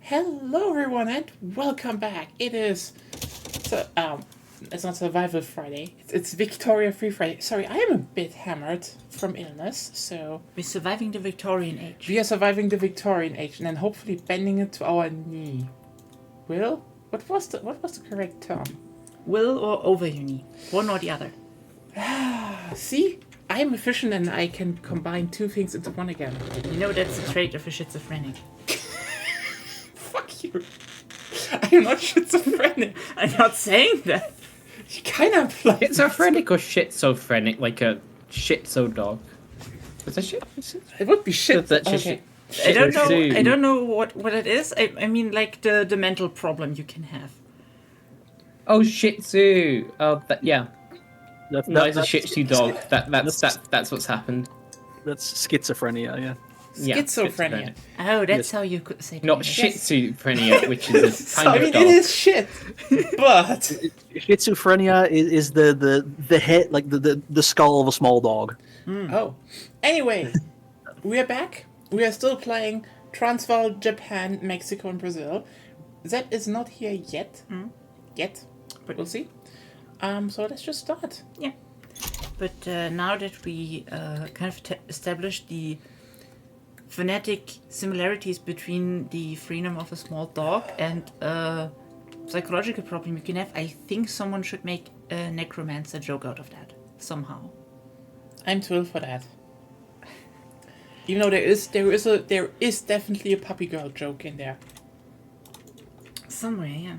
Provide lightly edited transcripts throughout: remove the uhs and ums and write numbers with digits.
Hello, everyone, and welcome back. It's not Survival Friday. It's Victoria Free Friday. Sorry, I am a bit hammered from illness, so We're surviving the Victorian age. we are surviving the Victorian age and then hopefully bending it to our knee. Will? What was the correct term? Will or over your knee. One or the other. See? I am efficient and I can combine two things into one again. You know that's the trait of a schizophrenic. Fuck you. I am not schizophrenic. I'm not saying that. You kind of like Schizophrenic or schizophrenic, like a schizo dog? Is that shit? It would be shit. That's Okay. I don't know. Shih Tzu. I don't know what it is. I mean, like the mental problem you can have. Oh, Shih Tzu. Oh, yeah. No, it's a that's- Shih Tzu dog. That's what's happened. That's schizophrenia, yeah. Yeah, Schizophrenia. Oh, that's Yes. how you could say. Not schizophrenia, which is a I kind mean, of dog. it is shit, but Schizophrenia is the head, like the skull of a small dog. oh. Anyway, we are back. We are still playing Transvaal, Japan, Mexico, and Brazil. That is not here yet. Yet, but we'll see. So let's just start. Yeah. But now that we kind of established the phonetic similarities between the freedom of a small dog and a psychological problem you can have, I think someone should make a necromancer joke out of that somehow. I'm thrilled for that. Even though there is definitely a puppy girl joke in there. Somewhere, yeah.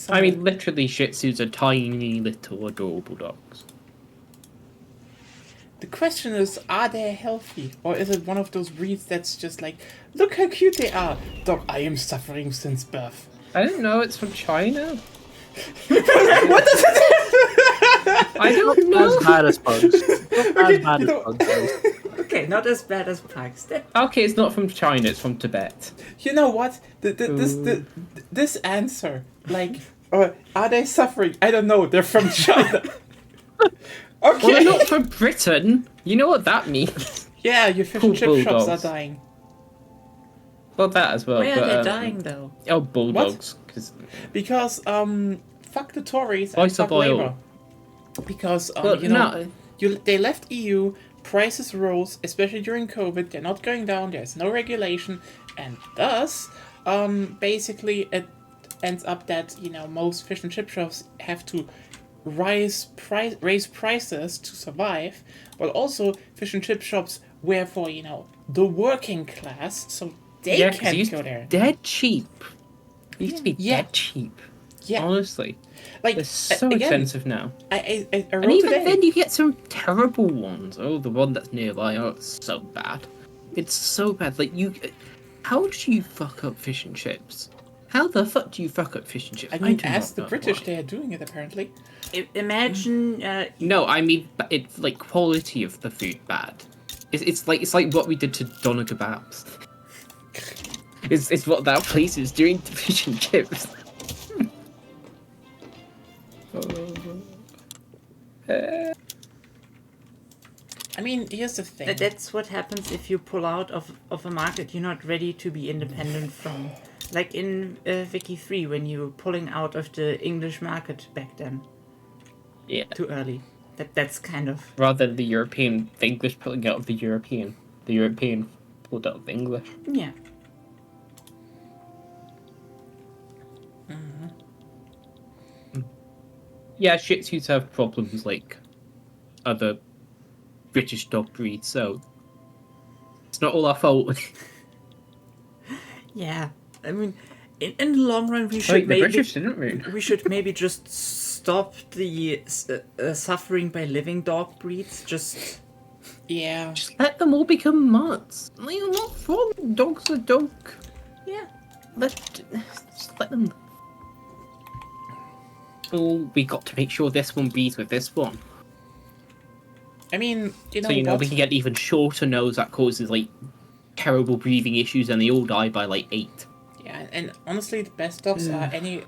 I mean, literally, Shih Tzus are tiny, little, adorable dogs. The question is, are they healthy? Or is it one of those breeds that's just like, look how cute they are. Dog, I am suffering since birth. I don't know. It's from China. What does it I don't know. As bad as bugs. Not as bad you as know- bugs. Guys. Okay, not as bad as pugs. That Okay, it's not from China. It's from Tibet. You know what? This answer, like, are they suffering? I don't know. They're from China. Well, they're Okay. not from Britain. You know what that means. Yeah, your fish Cool and chip shops are bulldogs. dying. Well, that as well. where but, are they dying though? Oh, bulldogs. Because fuck the Tories and Voice fuck of oil. Labour. Because Well, no. they left EU, prices rose, especially during COVID. They're not going down. There's no regulation, and thus, basically, it ends up that most fish and chip shops have to raise prices to survive, but also fish and chip shops were for the working class, so they Yeah, 'cause can't it used go to there. be dead cheap. It used to be Yeah. dead cheap. Yeah, Honestly. like They're so again, expensive now. I wrote And even today. then, you get some terrible ones. Oh, the one that's nearby. Oh, it's so bad. It's so bad. Like, how do you fuck up fish and chips? How the fuck do you fuck up fish and chips? I mean, do as not the know British, why. they are doing it apparently. Imagine No, I mean, it's like quality of the food bad. It's like what we did to doner kebabs. It's what that place is doing to fish and chips. I mean, here's the thing. that's what happens if you pull out of a market you're not ready to be independent from. Like in Vicky 3 when you were pulling out of the English market back then. Yeah. Too early. That's kind of Rather than the English pulling out of the European. The European pulled out of the English. yeah. Yeah, Shih Tzus have problems like other British dog breeds, so it's not all our fault. Yeah. I mean in the long run we should Like, the maybe British didn't we? we should maybe just stop the suffering by living dog breeds. Just Yeah. Just let them all become mutts. Like, I'm not wrong. Dog's a dog. yeah. Just let them. Oh, we got to make sure this one breeds with this one. I mean, So what? we can get even shorter nose that causes like terrible breathing issues, and they all die by like 8. Yeah, and honestly, the best dogs are any,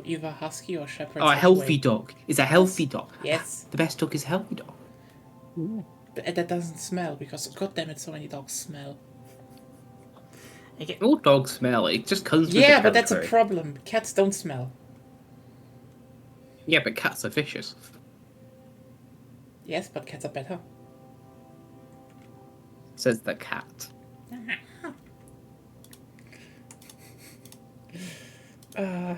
either husky or shepherd. Oh, a healthy dog is a healthy dog. Yes, The best dog is a healthy dog. but that doesn't smell because, god damn it, so many dogs smell. All dogs smell. It just comes with the Yeah, but that's a territory. problem. Cats don't smell. Yeah, but cats are vicious. Yes, but cats are better. Says the cat. Oh,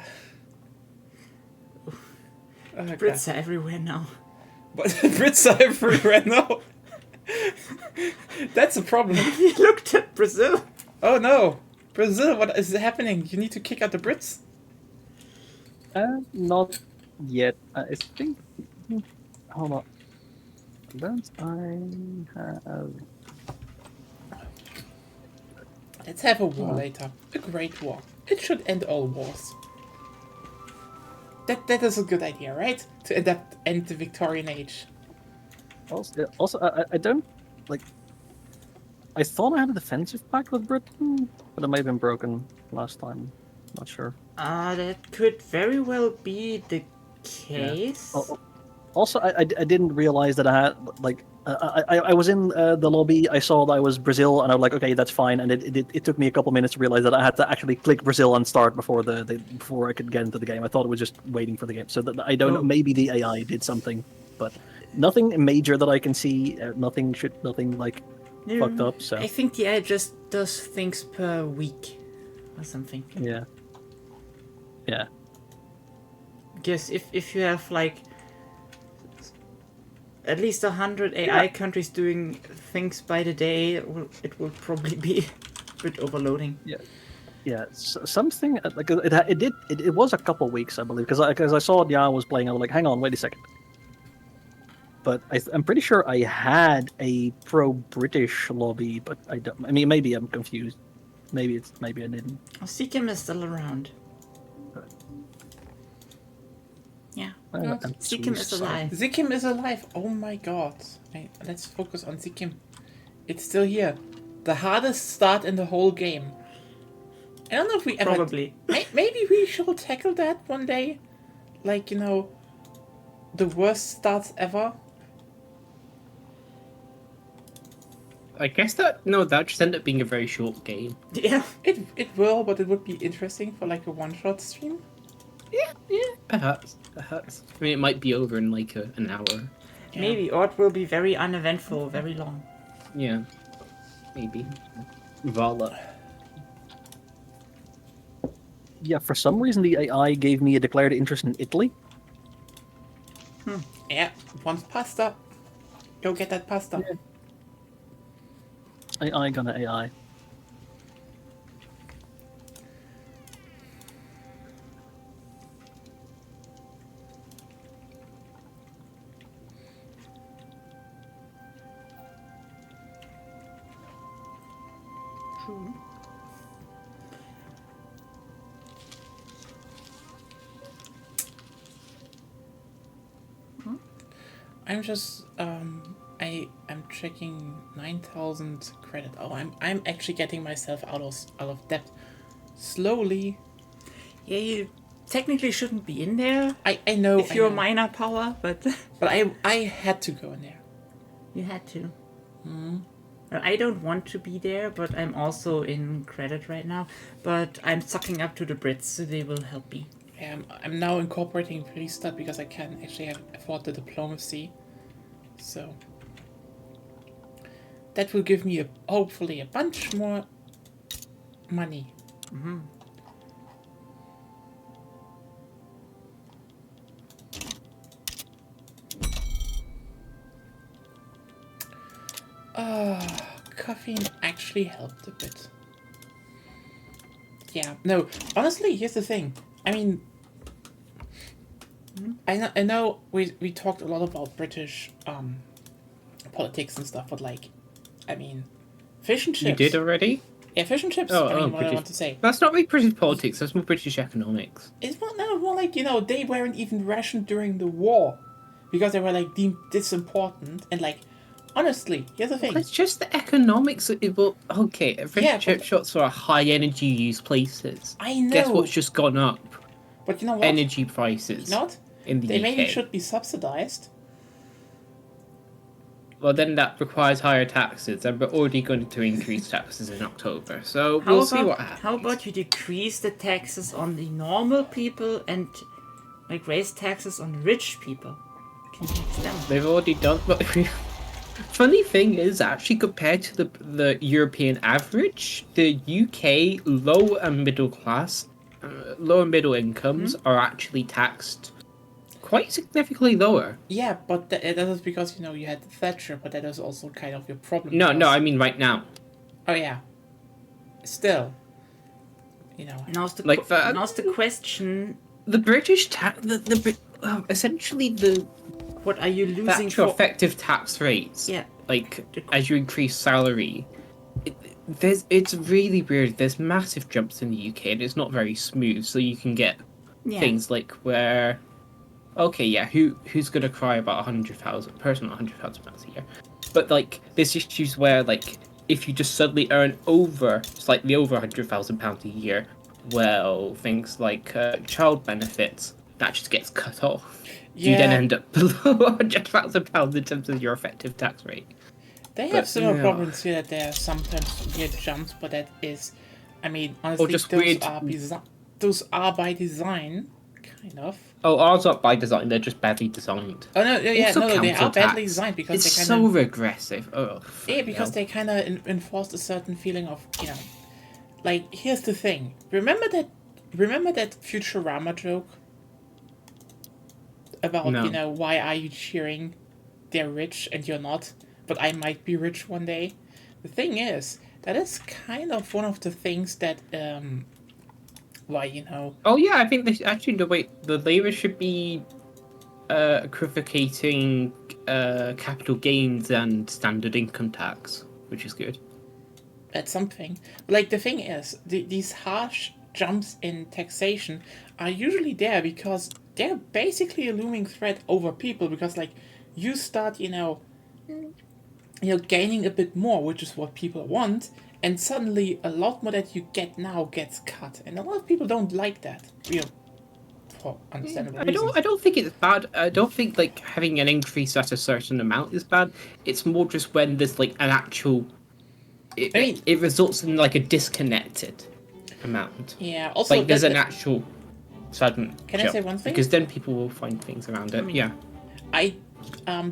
Brits are everywhere now. But Brits are everywhere now. That's a problem. We looked at Brazil. Oh no! Brazil, what is happening? You need to kick out the Brits? Not yet. I think. Hold on. Don't I have? Let's have a war later. A great war. It should end all wars. That is a good idea, right? To end the Victorian Age. Also, I don't like. I thought I had a defensive pact with Britain, but it may have been broken last time. Not sure. That could very well be the case. Also, I didn't realize that I had like I was in the lobby. I saw that I was Brazil, and I was like, okay, that's fine. And it took me a couple minutes to realize that I had to actually click Brazil and start before before I could get into the game. I thought it was just waiting for the game. So that I don't know. Maybe the AI did something, but nothing major that I can see. Nothing like fucked up. So I think the AI just does things per week or something. yeah. Because if you have like at least 100 AI countries doing things by the day, it will probably be a bit overloading. Yeah, something like it was a couple weeks, I believe, because I saw the AI was playing. I was like, hang on, wait a second. But I'm pretty sure I had a pro-British lobby, but I don't. I mean, maybe I'm confused. Maybe I didn't. Oh, Sikkim is still around. Yeah, Sikkim is alive. Sikkim is alive. Oh my god. Let's focus on Sikkim. It's still here. The hardest start in the whole game. I don't know if we ever... Probably. Maybe we should tackle that one day. Like, the worst starts ever. I guess that just ended up being a very short game. Yeah. It will, but it would be interesting for like a one-shot stream. Yeah, perhaps. I mean, it might be over in like an hour. Yeah. Maybe, or it will be very uneventful, very long. Yeah, maybe. Vala. Yeah, for some reason the AI gave me a declared interest in Italy. Yeah, wants pasta. Go get that pasta. Yeah. AI gonna AI. I'm just I'm checking 9,000 credit. Oh, I'm actually getting myself out of debt slowly. Yeah, you technically shouldn't be in there I know if you're I know. minor power, but But I had to go in there. you had to. Well, I don't want to be there, but I'm also in credit right now. But I'm sucking up to the Brits, so they will help me. I'm now incorporating Priesthood because I can actually afford the diplomacy. So that will give me hopefully a bunch more money. Caffeine actually helped a bit. Yeah, no, honestly, here's the thing. I mean, I know we talked a lot about British politics and stuff, but like, I mean, fish and chips. You did already? Yeah, fish and chips. Oh, I mean, what I British. want to say. That's not really British politics. That's more British economics. It's more like, they weren't even rationed during the war because they were like deemed disimportant. And like, honestly, here's the thing. It's just the economics. Okay, fish Yeah, and chip shops are high energy use places. I know. Guess what's just gone up? But you know what? Energy prices. You know what? In the They UK. maybe should be subsidized. well, then that requires higher taxes, and we're already going to increase taxes in October. So we'll see what happens. How about you decrease the taxes on the normal people and like raise taxes on rich people? You can tax them. They've already done. But funny thing is, actually, compared to the European average, the UK low and middle class, low and middle incomes are actually taxed quite significantly lower. Yeah, but that is because, you know, you had Thatcher, but that is also kind of your problem. No, because... I mean right now. Oh, yeah. Still. You know. Now's the Like now's the question. The British tax, essentially the What are you losing actual for? effective tax rates. Yeah. Like as you increase salary, it's really weird. There's massive jumps in the UK, and it's not very smooth. So you can get things like where, okay, yeah, who's gonna cry about £100,000 a year? But like there's issues where like if you just suddenly earn slightly over £100,000 a year, well, things like child benefits that just gets cut off. Yeah. You then end up below £100,000 in terms of your effective tax rate. They have similar problems here, that there are sometimes weird jumps, but that is, I mean, honestly, just those weird. Those are by design, kind of. Oh, ours aren't by design; they're just badly designed. Oh no, yeah, Also no, they council are badly tax. designed because It's they so kind of regressive. Oh, yeah, because they kind of enforced a certain feeling of, you know, like, here's the thing. Remember that Futurama joke about No. you know, why are you cheering? They're rich and you're not, but I might be rich one day. The thing is, that is kind of one of the things that why, you know. Oh yeah, I think this actually the Labour should be equivocating capital gains and standard income tax, which is good. That's something. Like, the thing is, these harsh jumps in taxation are usually there because they're basically a looming threat over people, because like you start, you know, gaining a bit more, which is what people want, and suddenly a lot more that you get now gets cut, and a lot of people don't like that, you know, for understandable reasons. I don't think it's bad. I don't think like having an increase at a certain amount is bad. It's more just when there's like an actual. It results in like a disconnected amount. Yeah. Also, Like there's an actual sudden. Can I say one thing? Because then people will find things around it. Yeah.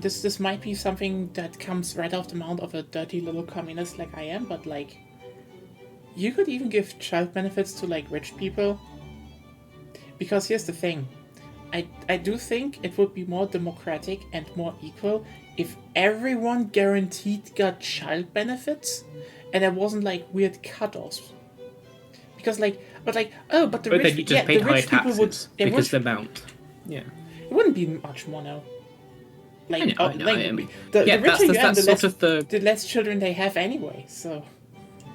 This might be something that comes right off the mount of a dirty little communist like I am, but like, you could even give child benefits to like rich people. Because here's the thing, I do think it would be more democratic and more equal if everyone guaranteed got child benefits, and there wasn't like weird cutoffs. Because like, but the But rich, then you just paid the higher rich people would, taxes because the amount. Yeah. it wouldn't be much more now. Like, I know, I mean, the yeah, richer you are, that's sort of the less children they have anyway. So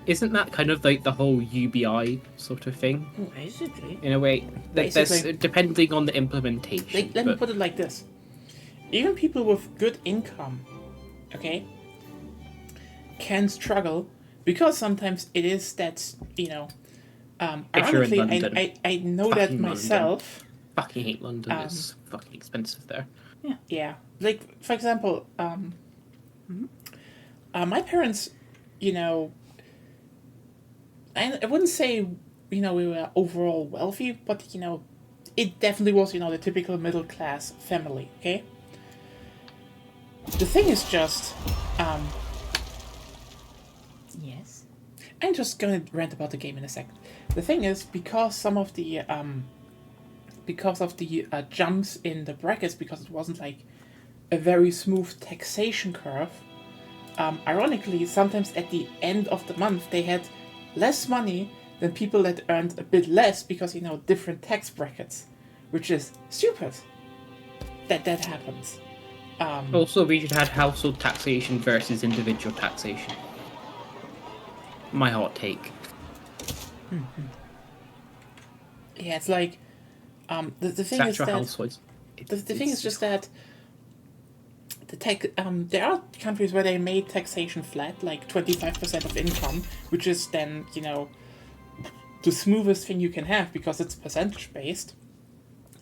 isn't that kind of like the whole UBI sort of thing Basically. in a way? There's Basically. depending on the implementation. let me put it like this: even people with good income, okay, can struggle because sometimes it is that, you know. If you're in Ironically, London. I know that Fucking myself. Fucking hate London. It's fucking expensive there. Yeah, like for example, my parents, you know, I wouldn't say, you know, we were overall wealthy, but you know, it definitely was, you know, the typical middle class family. Okay. The thing is just, Yes. I'm just gonna rant about the game in a second. The thing is, because some of the jumps in the brackets, because it wasn't like a very smooth taxation curve, ironically, sometimes at the end of the month they had less money than people that earned a bit less because, you know, different tax brackets, which is stupid. That happens. Also, we should have household taxation versus individual taxation. My hot take. Yeah, it's like, the thing is Thatcher that households. the thing is just that there are countries where they made taxation flat, like 25% of income, which is then, you know, the smoothest thing you can have because it's percentage based.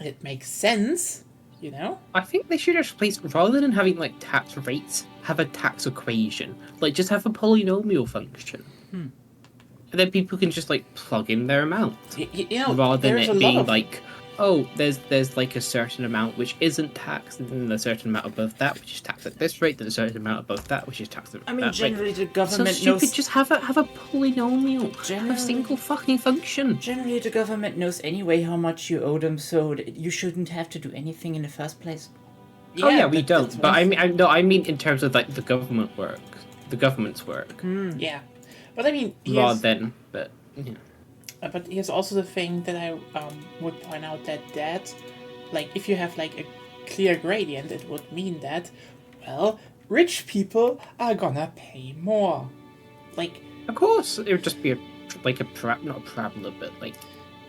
It makes sense, You know? I think they should just place, rather than having like tax rates, have a tax equation. Like just have a polynomial function. And then people can just like plug in their amount. You know, Rather than there's a it lot being of like, oh, there's like a certain amount which isn't taxed, and then a certain amount above that which is taxed at this rate, then a certain amount above that which is taxed at I mean, that generally rate. the So government stupid, knows. just have a polynomial. Have Generally- a single fucking function. Generally, the government knows anyway how much you owe them, so you shouldn't have to do anything in the first place. Oh yeah, we that's don't. But one I mean in terms of like the government's work, Yeah, but I mean, rather than. but here's also the thing that I would point out that like if you have like a clear gradient, it would mean that, well, rich people are gonna pay more. Like, Of course, it would just be not a parabola, but like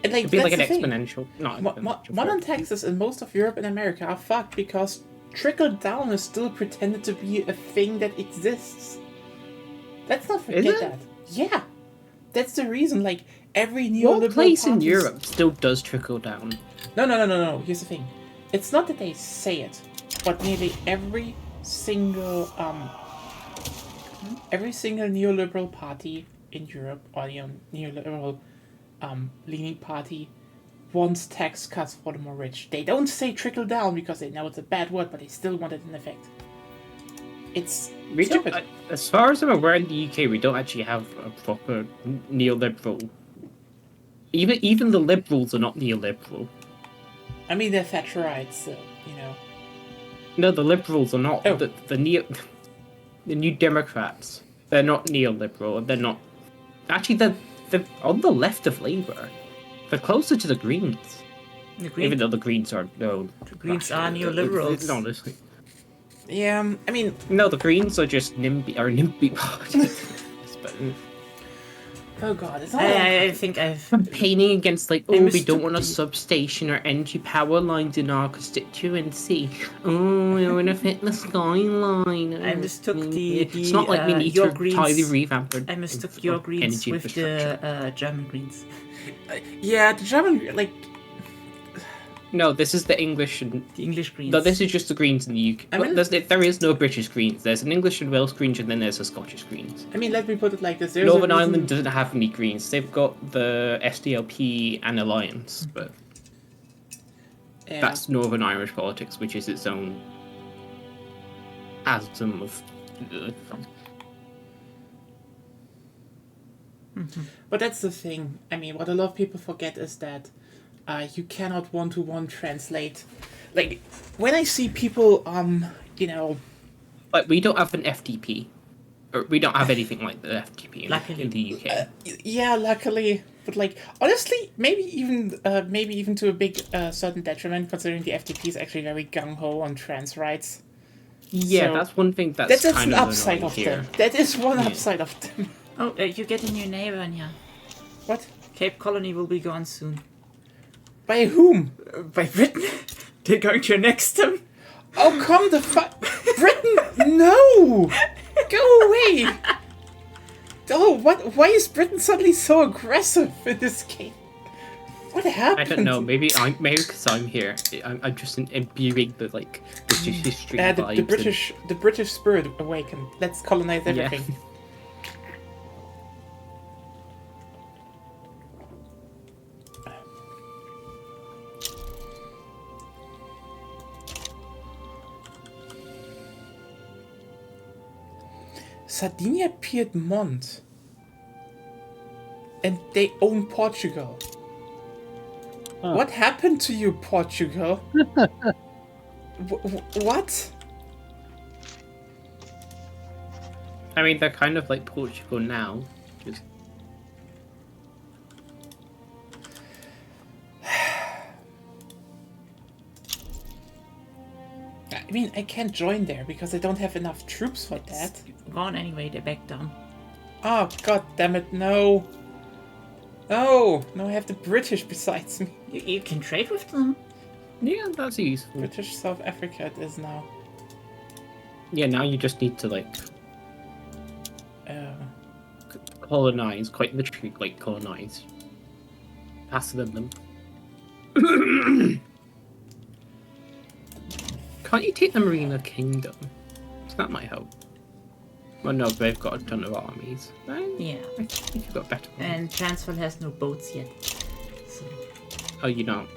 and like it'd be like an that's the thing. exponential. Not exponential. Modern taxes in most of Europe and America are fucked because trickle down is still pretended to be a thing that exists. Let's not forget it? that. Yeah, that's the reason. Like every What neoliberal place in parties- Europe still does trickle down? No. Here's the thing. It's not that they say it, but nearly every single neoliberal party in Europe, or neoliberal leaning party, wants tax cuts for the more rich. They don't say trickle down because they know it's a bad word, but they still want it in effect. It's We don't, stupid. as far as I'm aware, in the UK, we don't actually have a proper neoliberal. Even the liberals are not neoliberal. I mean, they're Thatcherites, so, you know. No, the liberals are not. Oh. The New Democrats. They're not neoliberal. They're not. Actually, they're on the left of Labour. They're closer to the Greens. Even though the Greens are no. The Greens are neoliberals. No, honestly. Yeah, I mean, No, the Greens are just NIMBY parties. But, oh god, it's not. I think I've. campaigning against like, They oh, we mistook don't want a the- substation or energy power lines in our constituency. Oh, we want to fit the skyline. I mistook It's not like we need your to Greens- entirely revamp our I mistook your Greens energy with infrastructure. the German Greens. Yeah, the German, like, No, this is the English and The English Greens. no, this is just the Greens in the UK. I mean- There is no British Greens. There's an English and Welsh Greens, and then there's a Scottish Greens. I mean, let me put it like this. There's Northern a reason- Ireland doesn't have any Greens. They've got the SDLP and Alliance, but Yeah. that's Northern Irish politics, which is its own asm of. But that's the thing. I mean, what a lot of people forget is that you cannot one-to-one translate. Like, when I see people, you know, Like we don't have an FDP, or we don't have anything like the FDP Luckily. in the UK. yeah, luckily, but like, honestly, maybe even to a big certain detriment, considering the FDP is actually very gung-ho on trans rights. Yeah, so- that's one thing that's That's kind an of upside annoying of here. them. That is one upside of them. Oh, you get a new neighbor, Anja. What? Cape Colony will be gone soon. By whom? By Britain? They're going to annex them? Oh, come the fuck! Britain, no! Go away! Oh, what? Why is Britain suddenly so aggressive in this game? What happened? I don't know. Maybe because I'm here. I'm just imbuing the like British history vibes. The British spirit awakened. Let's colonize Yeah. everything. Sardinia Piedmont. And they own Portugal. Huh. What happened to you, Portugal? What? I mean, they're kind of like Portugal now. Just I mean, I can't join there because I don't have enough troops for that. Gone anyway, they're back down. Oh, god damn it, no. No, I have the British besides me. You can trade with them. yeah, that's useful. British South Africa it is now. Yeah, now you just need to like colonize, quite literally, like colonize. Faster than them. Can't you take the Marina Kingdom? That might help. Well, no, they've got a ton of armies. Yeah. I think you've got better ones. And Transvaal has no boats yet. So. Oh, you don't?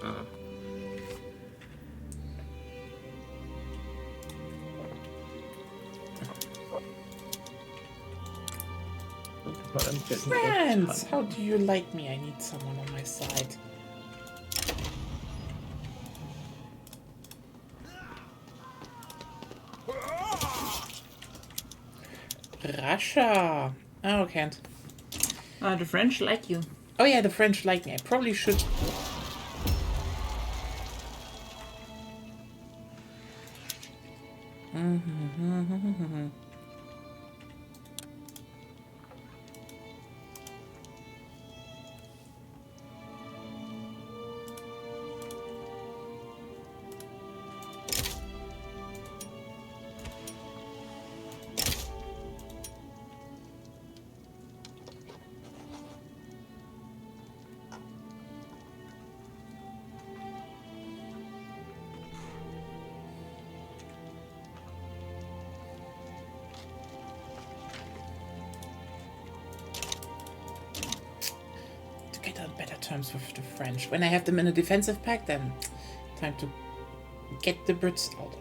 Friends, how do you like me? I need someone on my side. Russia. Oh, can't. The French like you. Oh yeah, the French like me. I probably should. Get on better terms with the French. When I have them in a defensive pact, then time to get the Brits out.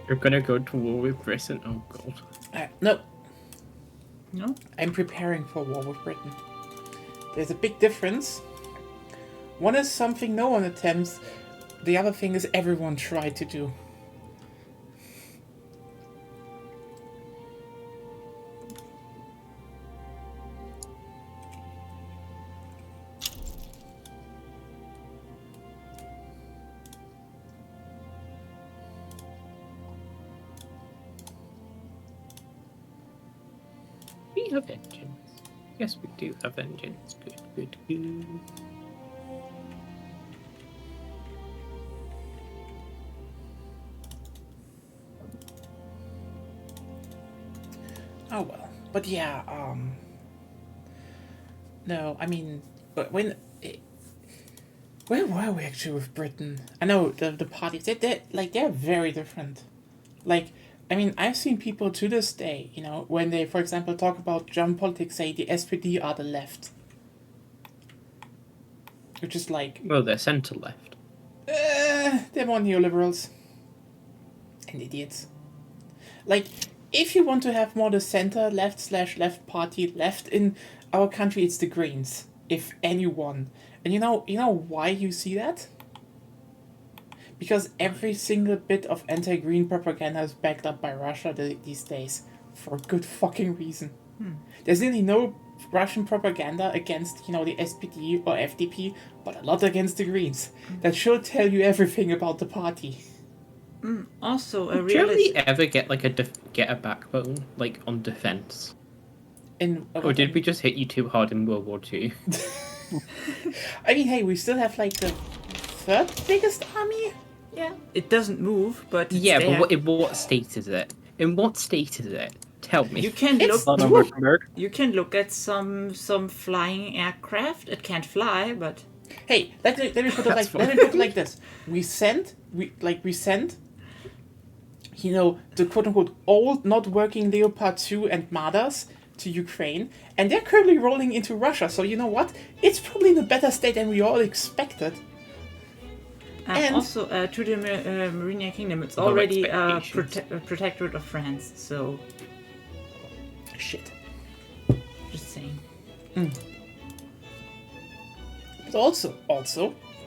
You're gonna go to war with Britain? Oh god. No. No? I'm preparing for war with Britain. There's a big difference. One is something no one attempts. The other thing is everyone tried to do. We have engines. Yes, we do have engines. Good. Oh well. But yeah, no, I mean, but where were we actually with Britain? I know the parties, they're very different. Like, I mean, I've seen people to this day, you know, when they, for example, talk about German politics, say the SPD are the left. Which is like... Well, they're centre-left. They're more neoliberals. And idiots. Like, if you want to have more the center left/left party left in our country, it's the Greens. If anyone. And you know why you see that? Because every single bit of anti-green propaganda is backed up by Russia these days. For a good fucking reason. There's nearly no Russian propaganda against, the SPD or FDP, but a lot against the Greens. That should tell you everything about the party. Also, a Did Germany realist. ever get get a backbone, like, on defence? Or did we just hit you too hard in World War II? I mean, hey, we still have, like, the third biggest army? Yeah. It doesn't move, but it's Yeah, there. but in what state is it? In what state is it? Tell me. You can It's look. Not Württemberg. You can look at some flying aircraft. It can't fly, but Hey, let me put it That's let me put it like this. We sent, the quote-unquote old, not working Leopard 2 and Mardas to Ukraine, and they're currently rolling into Russia, so you know what? It's probably in a better state than we all expected. And- also to the Marina Kingdom. It's No already expectations. a protectorate of France. So Shit. just saying. But also,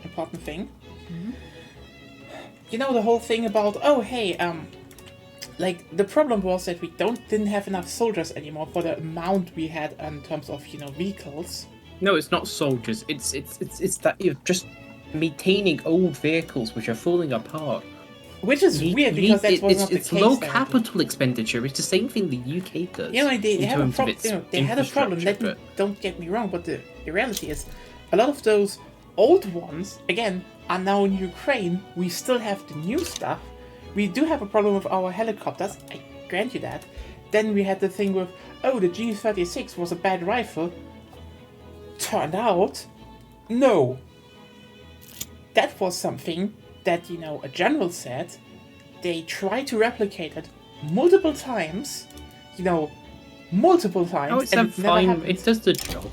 important thing, the whole thing about, oh, hey, the problem was that we didn't have enough soldiers anymore for the amount we had in terms of, vehicles. No, it's not soldiers. It's that you're just maintaining old vehicles which are falling apart. Which is weird, because that was not the it's case. low then. capital expenditure. It's the same thing the UK does. They in have a terms of problem. its They had a problem. infrastructure, Don't get me wrong, but the reality is, a lot of those old ones, again, are now in Ukraine. We still have the new stuff. We do have a problem with our helicopters. I grant you that. Then we had the thing with, oh, the G36 was a bad rifle. Turned out, no. That was something that, a general said. They tried to replicate it multiple times, multiple times. Oh, it's and it never fine. happened. It does the job.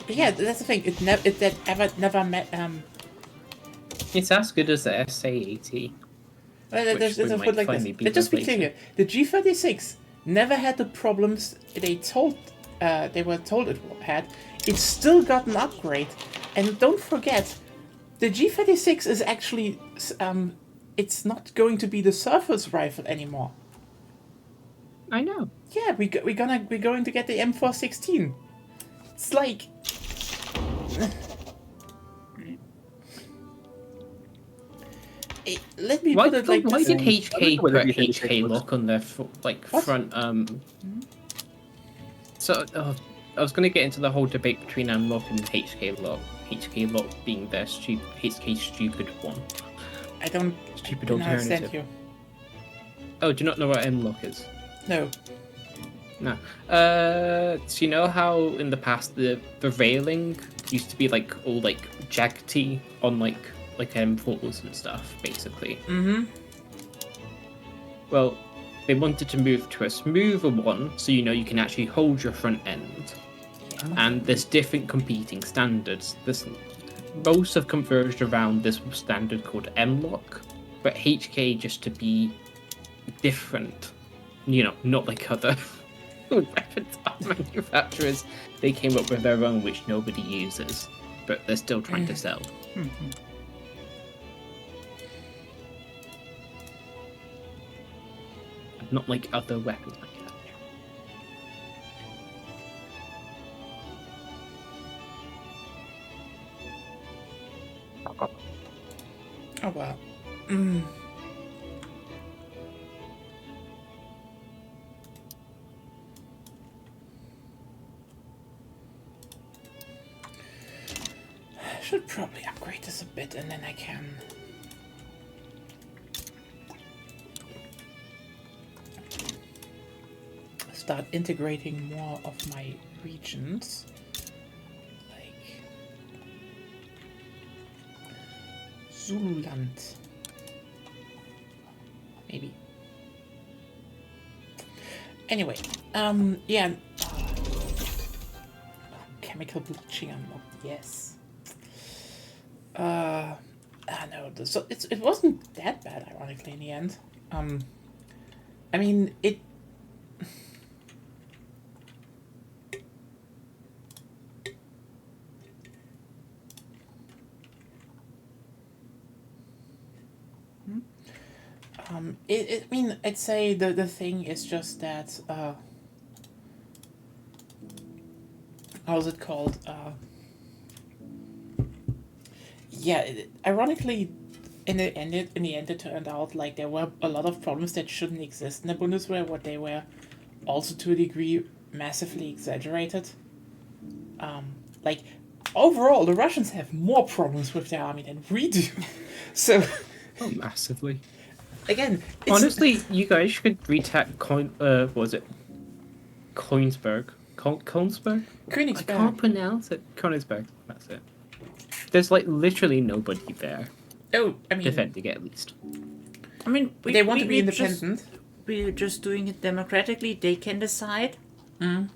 Yeah, that's the thing. It never met. It's as good as the SA80. Which we might finally be Let's just be replacing. clear. The G36 never had the problems they were told it had. It's still got an upgrade, and don't forget, the G36 is actually it's not going to be the surface rifle anymore. I know. Yeah, we're going to get the M416. It's like. Let me Why put it like did this. HK whether put you think HK it was- lock on their What? front? So I was going to get into the whole debate between M-lock and HK lock. HK lock being their HK stupid one. I don't Stupid understand alternative. you. Oh, do you not know what M-lock is? No. No. So you know how in the past the railing used to be like all like jaggedy on like M4s and stuff, basically. Mm-hmm. Well, they wanted to move to a smoother one, so you can actually hold your front end. And there's different competing standards. Most have converged around this standard called M-lock, but HK just to be different, not like other weapons manufacturers. They came up with their own, which nobody uses, but they're still trying to sell. Not like other weapons manufacturers. Oh well. I should probably upgrade this a bit, and then I can. Start integrating more of my regions. Like Zululand. Maybe. Anyway, yeah. Chemical bleaching unlocked, yes. No, so it wasn't that bad, ironically, in the end. I mean, it. I mean, I'd say the thing is just that, how's it called? Yeah, ironically, in the end, it turned out like there were a lot of problems that shouldn't exist in the Bundeswehr, what they were also to a degree massively exaggerated. Like, overall, the Russians have more problems with their army than we do. So, Oh, massively. again, it's, Honestly, you guys should retake what was it? Kongsberg. Kongsberg? I Königsberg. can't pronounce it. Königsberg. That's it. There's like literally nobody there Oh, I mean, defending it, at least. I mean, they want to be independent. We're just doing it democratically. They can decide. Yeah,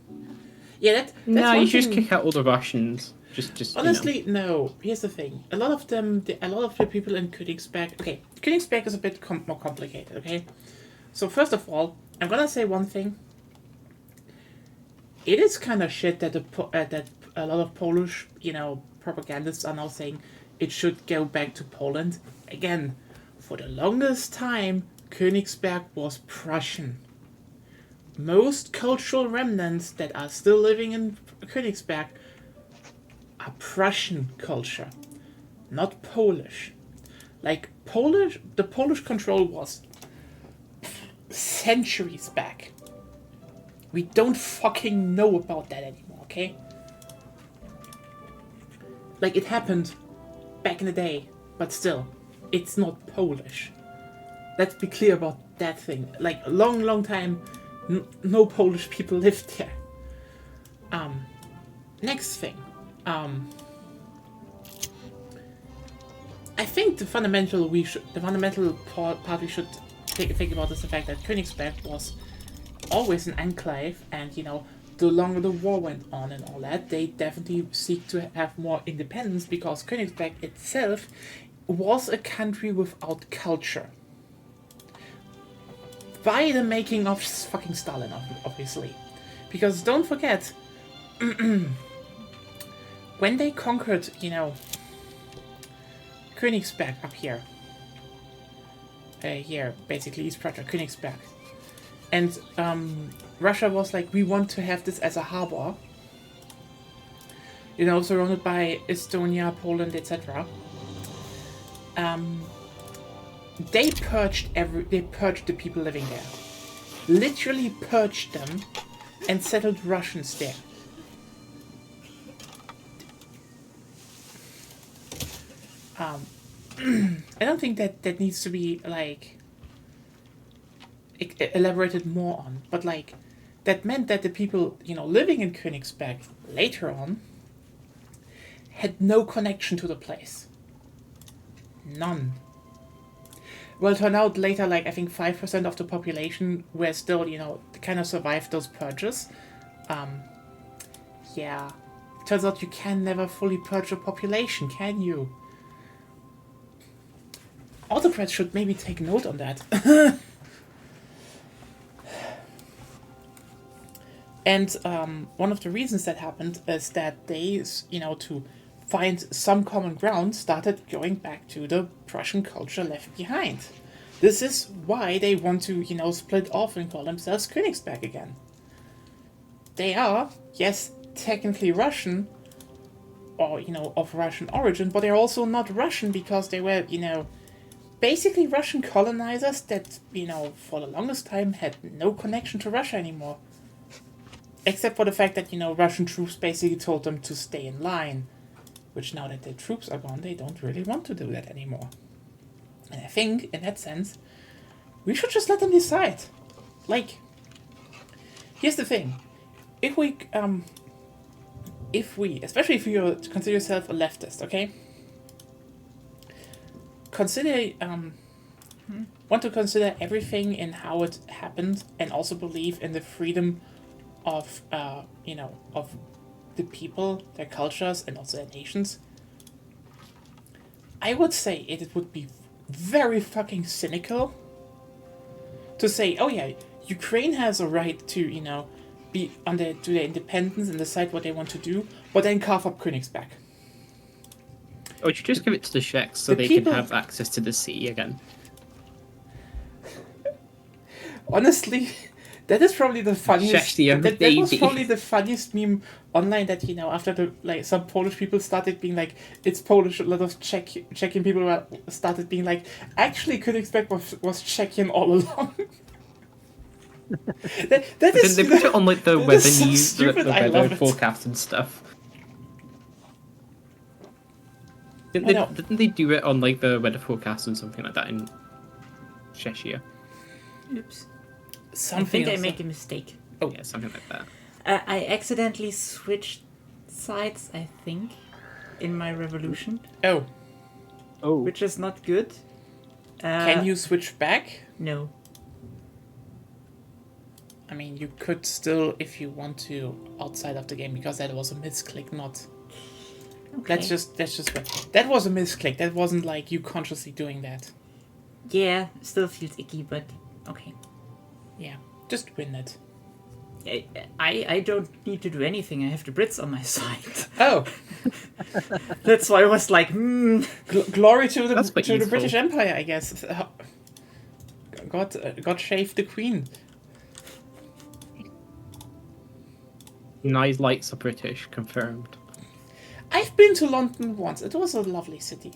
that's No, one you should just thing. kick out all the Russians. Just Honestly, no. Here's the thing. A lot of the people in Königsberg. Okay, Königsberg is a bit more complicated. Okay, so first of all, I'm gonna say one thing. It is kind of shit that that a lot of Polish, propagandists are now saying it should go back to Poland. Again, for the longest time, Königsberg was Prussian. Most cultural remnants that are still living in Königsberg are Prussian culture, not Polish. Like the Polish control was centuries back. We don't fucking know about that anymore, okay? Like, it happened back in the day, but still, it's not Polish. Let's be clear about that thing. Like, a long, long time, no Polish people lived there. I think the fundamental part we should think about is the fact that Königsberg was always an enclave, and the longer the war went on and all that, they definitely seek to have more independence because Königsberg itself was a country without culture. By the making of fucking Stalin, obviously. Because don't forget, when they conquered, Königsberg up here, basically East Prussia, Königsberg, and Russia was like, we want to have this as a harbor, surrounded by Estonia, Poland, etc. They purged the people living there, literally purged them, and settled Russians there. I don't think that needs to be elaborated more on, but that meant that the people living in Königsberg later on had no connection to the place. None. Well, it turned out later, I think 5% of the population were still, kind of survived those purges. Yeah. Turns out you can never fully purge a population, can you? Autocrats should maybe take note on that. And one of the reasons that happened is that they, to find some common ground, started going back to the Prussian culture left behind. This is why they want to, split off and call themselves Königsberg again. They are, yes, technically Russian, or, of Russian origin, but they're also not Russian because they were, basically Russian colonizers that, for the longest time had no connection to Russia anymore. Except for the fact that, Russian troops basically told them to stay in line. Which now that their troops are gone, they don't really want to do that anymore. And I think, in that sense, we should just let them decide. Here's the thing. If we, especially if you consider yourself a leftist, okay? Want to consider everything in how it happened and also believe in the freedom of, of the people, their cultures, and also their nations. I would say it would be very fucking cynical to say, oh yeah, Ukraine has a right to, be to their independence and decide what they want to do, but then carve up Königsberg. Or would you just give it to the Czechs so they can have access to the sea again? Honestly, that is probably the funniest. That was probably the funniest meme online. That after some Polish people started being like, "It's Polish." A lot of Czechian people started being like, "Actually, Königsberg was Czechian all along." that is. They put it on the weather news, the weather forecast and stuff. Didn't they do it on the weather forecast and something like that in Czechia? Oops. Something I think I make a mistake. Oh yeah, something like that. I accidentally switched sides, I think, in my revolution. Oh. Which is not good. Can you switch back? No. I mean, you could still, if you want to, outside of the game, because that was a misclick, not... Okay. That's just that was a misclick. That wasn't you consciously doing that. Yeah, still feels icky, but okay. Yeah, just win it. I don't need to do anything. I have the Brits on my side. Oh, that's why I was like, glory to the British Empire, I guess. God save the Queen. Nice lights are British, confirmed. I've been to London once. It was a lovely city.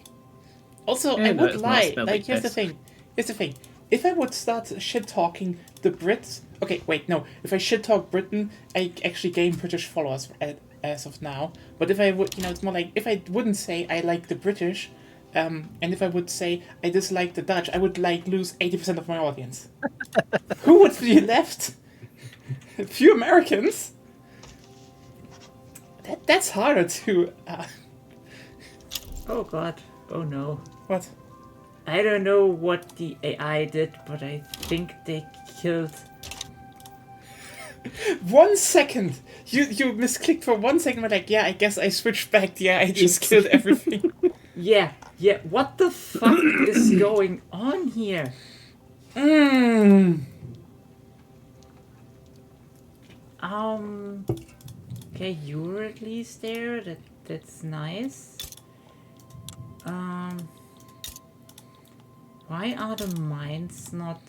Also, I would lie. Here's the thing. If I would start shit-talking the Brits... Okay, wait, no. If I shit-talk Britain, I actually gain British followers as of now. But if I would, it's more like... If I wouldn't say I like the British, and if I would say I dislike the Dutch, I would, lose 80% of my audience. Who would be left? A few Americans? That's harder to... Oh, God. Oh no. What? I don't know what the AI did, but I think they killed... 1 second! You misclicked for 1 second, but like, yeah, I guess I switched back. Yeah, I just killed everything. Yeah, what the fuck is going on here? Okay, you're at least there. That's nice. Why are the mines not...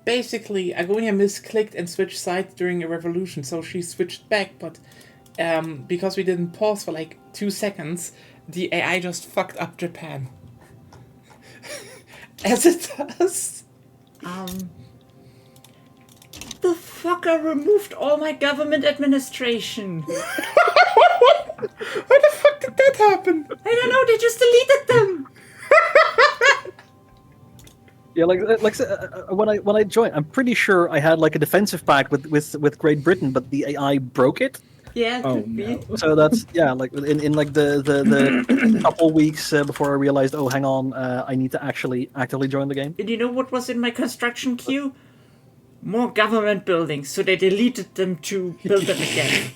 Basically, Agonia misclicked and switched sides during a revolution, so she switched back, but because we didn't pause for like 2 seconds, the AI just fucked up Japan. As it does. The fucker removed all my government administration. Why the fuck did that happen? I don't know, they just deleted them. Yeah, when I joined, I'm pretty sure I had like a defensive pact with Great Britain, but the AI broke it. Yeah, Oh, could be. no. So that's like in like the couple weeks before I realized, oh, hang on, I need to actually actively join the game. And you know what was in my construction queue? More government buildings, so they deleted them to build them again.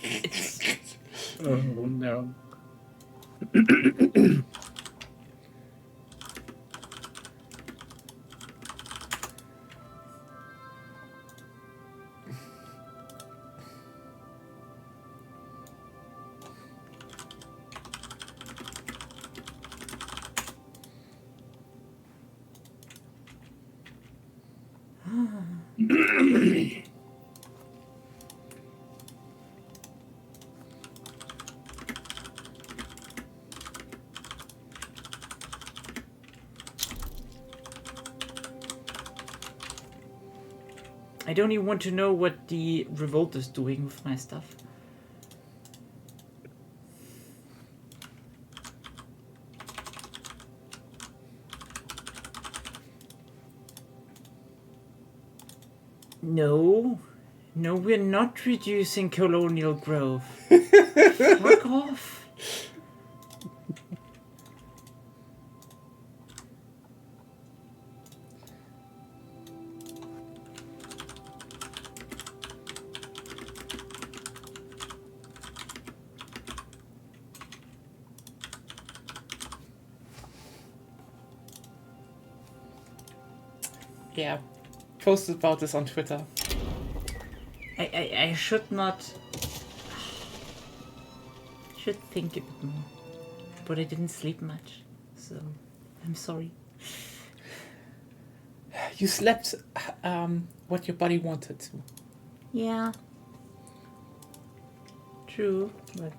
Oh, no. I don't even want to know what the revolt is doing with my stuff. No, we're not reducing colonial growth. Fuck off. Yeah, posted about this on Twitter. I should not... should think a bit more. But I didn't sleep much, so I'm sorry. You slept what your body wanted to. Yeah. True, but...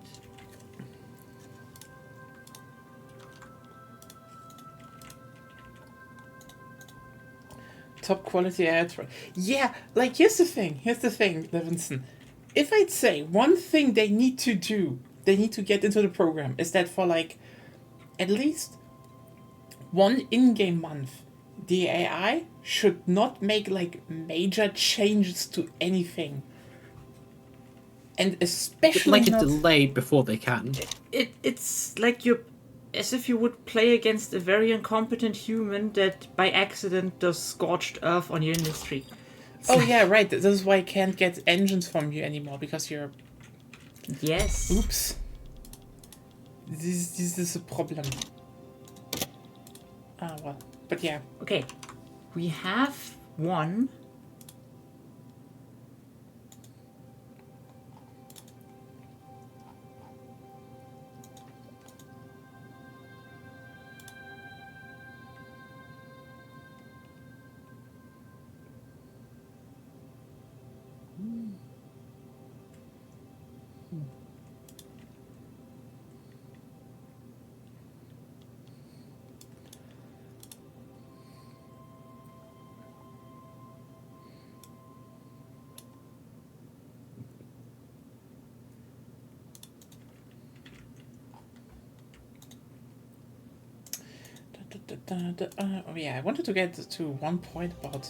Top quality ads. Yeah, like here's the thing, Levinson. If I'd say one thing they need to do, they need to get into the program, is that for like at least one in-game month, the AI should not make like major changes to anything. And especially Like a not... delay before they can. It's like you're... as if you would play against a very incompetent human that by accident does scorched earth on your industry. Oh yeah, right. This is why I can't get engines from you anymore, because you're... Yes. Oops. This is a problem. Ah, well. But yeah. Okay. We have one. Oh yeah, I wanted to get to one point about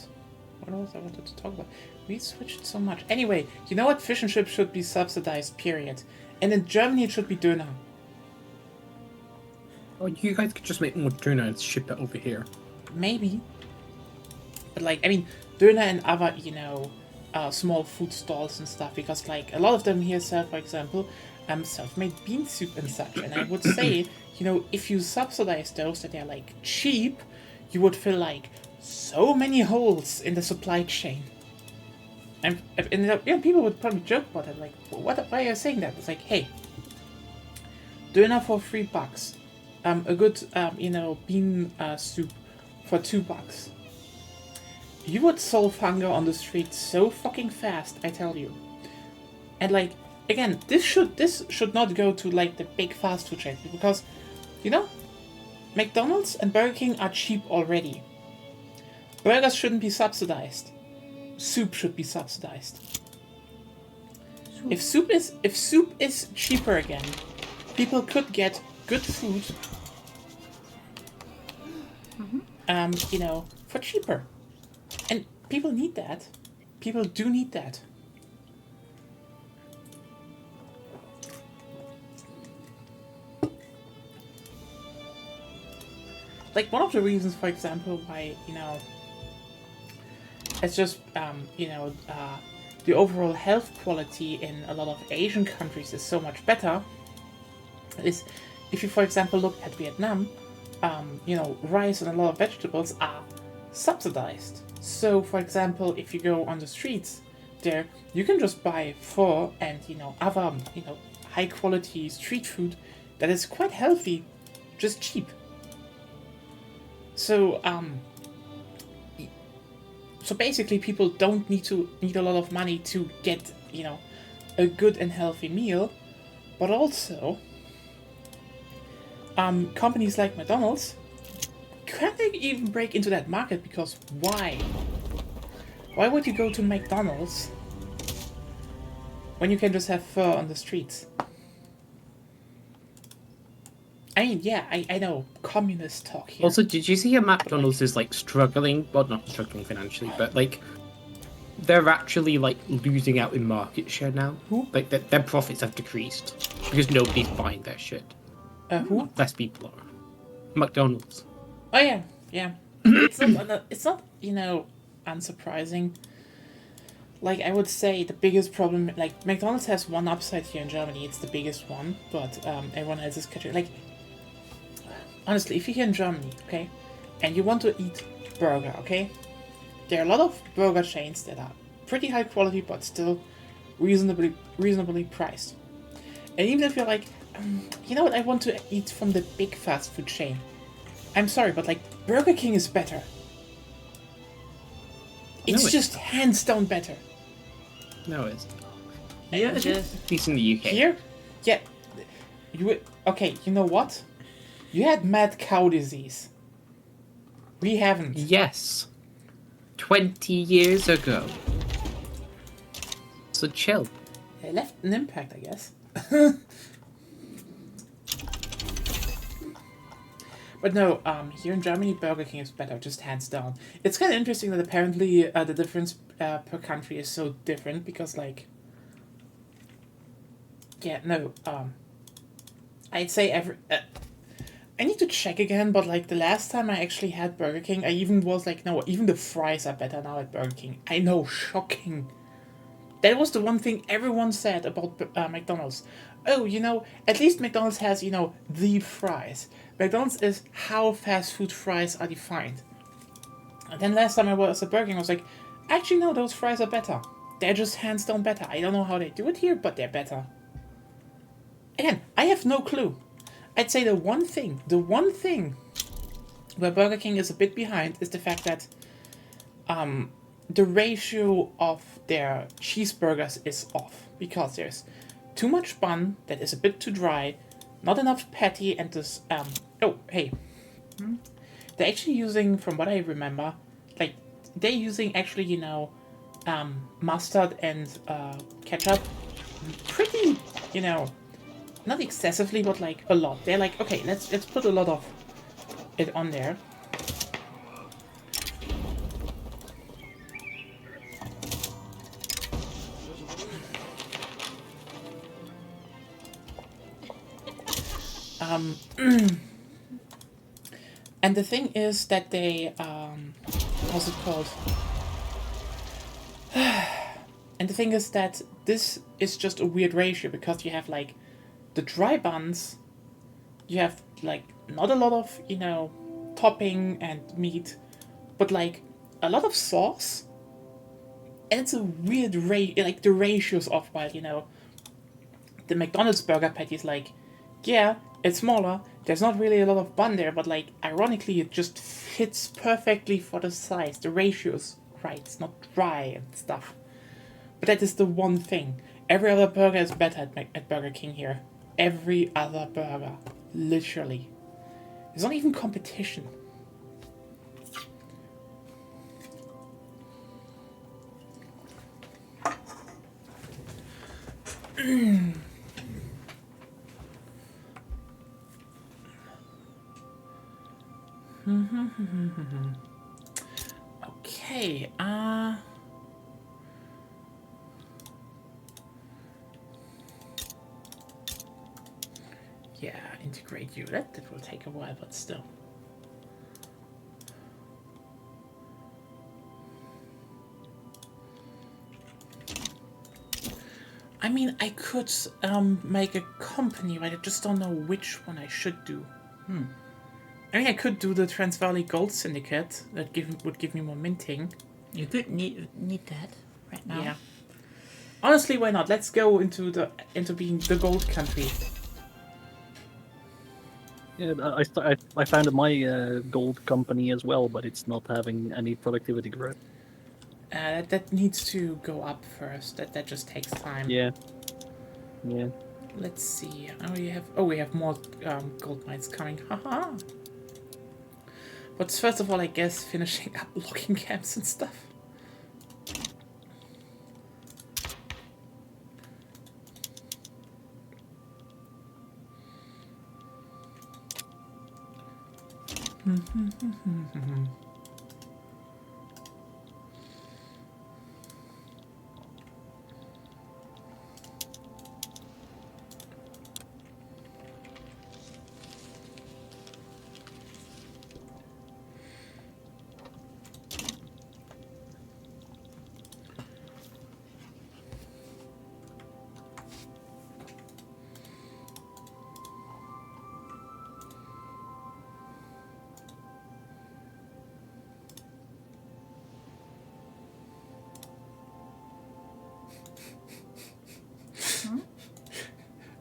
What else I wanted to talk about? We switched so much. Anyway, you know what? Fish and chips should be subsidized, period. And in Germany, it should be Döner. Oh, you guys could just make more tuna and ship it over here. Maybe. But, like, I mean, Döner and other, you know, small food stalls and stuff. Because, like, a lot of them here sell, for example, self-made bean soup and such. And I would say, you know, if you subsidize those, that they're, like, cheap, you would fill, like, so many holes in the supply chain. And you know, people would probably joke about it, like, why are you saying that? It's like, hey, Döner for $3. A good, you know, bean soup for $2. You would solve hunger on the street so fucking fast, I tell you. And like, again, this should not go to like the big fast food chains because, you know, McDonald's and Burger King are cheap already. Burgers shouldn't be subsidized. Soup should be subsidized. If soup is cheaper again, people could get good food. You know, for cheaper. And people need that. People do need that. Like, one of the reasons, for example, why, you know, it's just, you know, the overall health quality in a lot of Asian countries is so much better, is if you, for example, look at Vietnam, you know, rice and a lot of vegetables are subsidized. So, for example, if you go on the streets there, you can just buy pho and, you know, other, you know, high quality street food that is quite healthy, just cheap. So, so basically people don't need a lot of money to get, you know, a good and healthy meal, but also, companies like McDonald's can't even break into that market because why? Why would you go to McDonald's when you can just have pho on the streets? I mean, yeah, I know, communist talk here. Also, did you see how McDonald's is like struggling? Well, not struggling financially, but like they're actually like losing out in market share now. Who? Like their profits have decreased because nobody's buying their shit. Who? Less people are. McDonald's. Oh yeah, yeah. It's not, you know, unsurprising. Like, I would say the biggest problem, like, McDonald's has one upside here in Germany, it's the biggest one, but everyone else is catching, like, honestly, if you're here in Germany, okay, and you want to eat burger, okay, there are a lot of burger chains that are pretty high quality, but still reasonably priced. And even if you're like, you know what, I want to eat from the big fast food chain, I'm sorry, but, like, Burger King is better. It's just hands down better. No, it's Yeah, at least in the UK. Here? Yeah. Okay, you know what? You had mad cow disease. We haven't. Yes. 20 years ago. So chill. It left an impact, I guess. But no, here in Germany, Burger King is better, just hands down. It's kind of interesting that apparently the difference per country is so different because, like, yeah, no, I'd say I need to check again, but, like, the last time I actually had Burger King, I even was like, no, even the fries are better now at Burger King. I know, shocking. That was the one thing everyone said about McDonald's. Oh, you know, at least McDonald's has, you know, the fries. McDonald's is how fast food fries are defined. And then last time I was at Burger King, I was like, actually, no, those fries are better. They're just hands down better. I don't know how they do it here, but they're better. Again, I have no clue. I'd say the one thing where Burger King is a bit behind is the fact that the ratio of their cheeseburgers is off. Because there's too much bun that is a bit too dry, not enough patty, and this, oh, hey. They're actually using, from what I remember, like, they're using actually, you know, mustard and ketchup pretty, you know, not excessively, but like a lot. They're like, okay, let's put a lot of it on there. And the thing is that they, what's it called? And the thing is that this is just a weird ratio because you have like the dry buns, you have like not a lot of, topping and meat, but like a lot of sauce. And it's a weird like the ratios off while, the McDonald's burger patty is like, yeah, it's smaller, there's not really a lot of bun there, but like ironically it just fits perfectly for the size. The ratio's right, it's not dry and stuff. But that is the one thing. Every other burger is better at Burger King here. Every other burger. Literally. There's not even competition. Okay, yeah, integrate you. That will take a while, but still. I mean, I could make a company, but I just don't know which one I should do. I mean, I could do the Trans Valley Gold Syndicate. That would give me more minting. You could need that right now. Yeah. Honestly, why not? Let's go into being the gold country. Yeah, I founded my gold company as well, but it's not having any productivity growth. That needs to go up first. That just takes time. Yeah. Let's see. We have more gold mines coming. Haha. But first of all, I guess finishing up logging camps and stuff.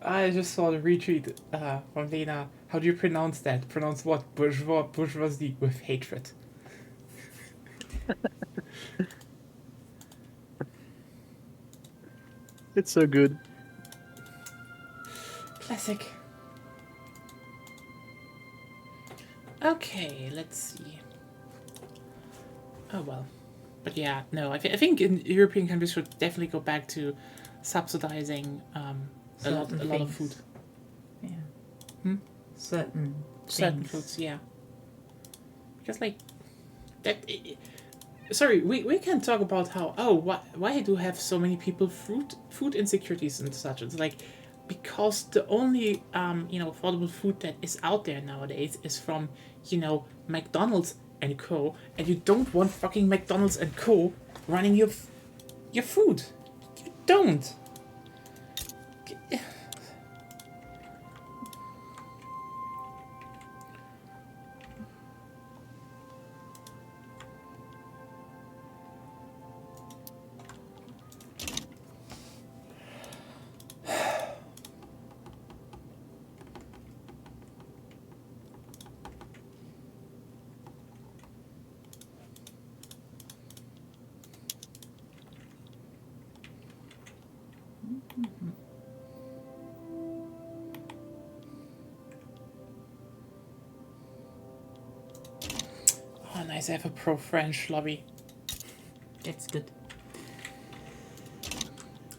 I just saw the retweet from Lena. How do you pronounce that? Pronounce what? Bourgeoisie with hatred. It's so good. Classic. Okay, let's see. Oh well. But yeah, no, I think in European countries should definitely go back to subsidizing a lot of food. Yeah. Certain things. Foods, yeah. Because like that. Sorry, we can talk about how why do have so many people food insecurities and such. It's like because the only affordable food that is out there nowadays is from McDonald's and Co. And you don't want fucking McDonald's and Co. running your food. You don't. Oh, nice. I have a pro-French lobby. That's good.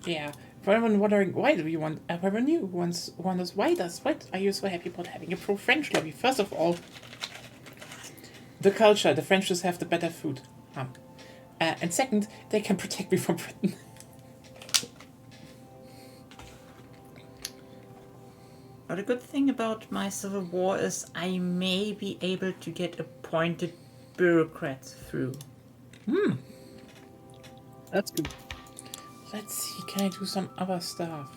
Yeah. For anyone wondering why do we want, everyone new wonders why are you so happy about having a pro-French lobby? First of all, the culture. The French just have the better food. And second, they can protect me from Britain. But a good thing about my civil war is I may be able to get appointed bureaucrats through. That's good. Let's see, can I do some other stuff?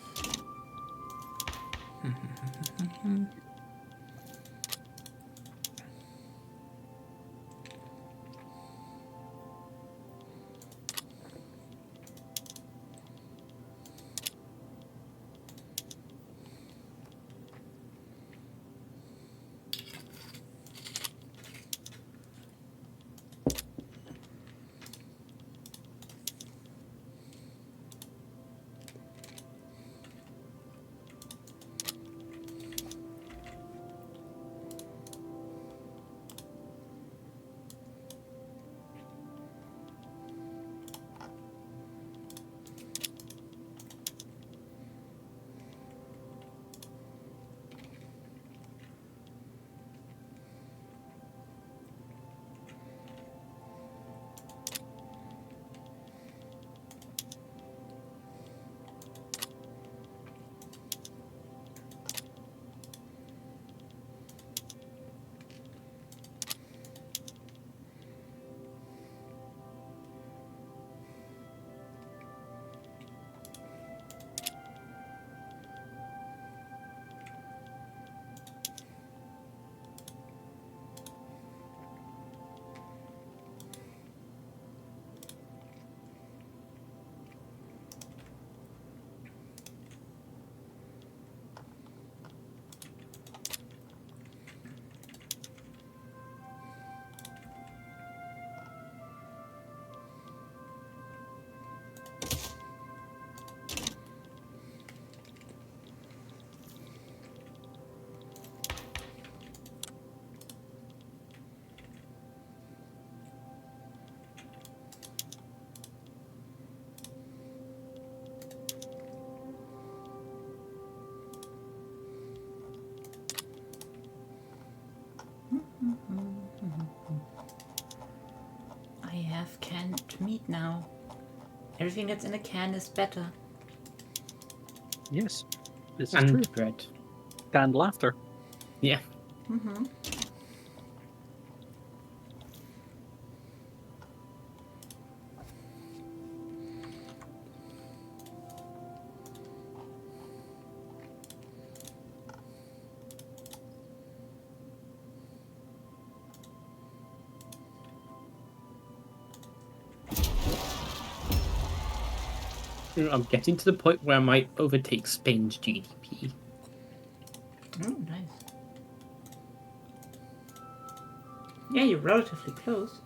I have canned meat now. Everything that's in a can is better. Yes, this is And true. bread. Canned laughter. Yeah. Mm-hmm. I'm getting to the point where I might overtake Spain's GDP. Oh, nice. Yeah, you're relatively close.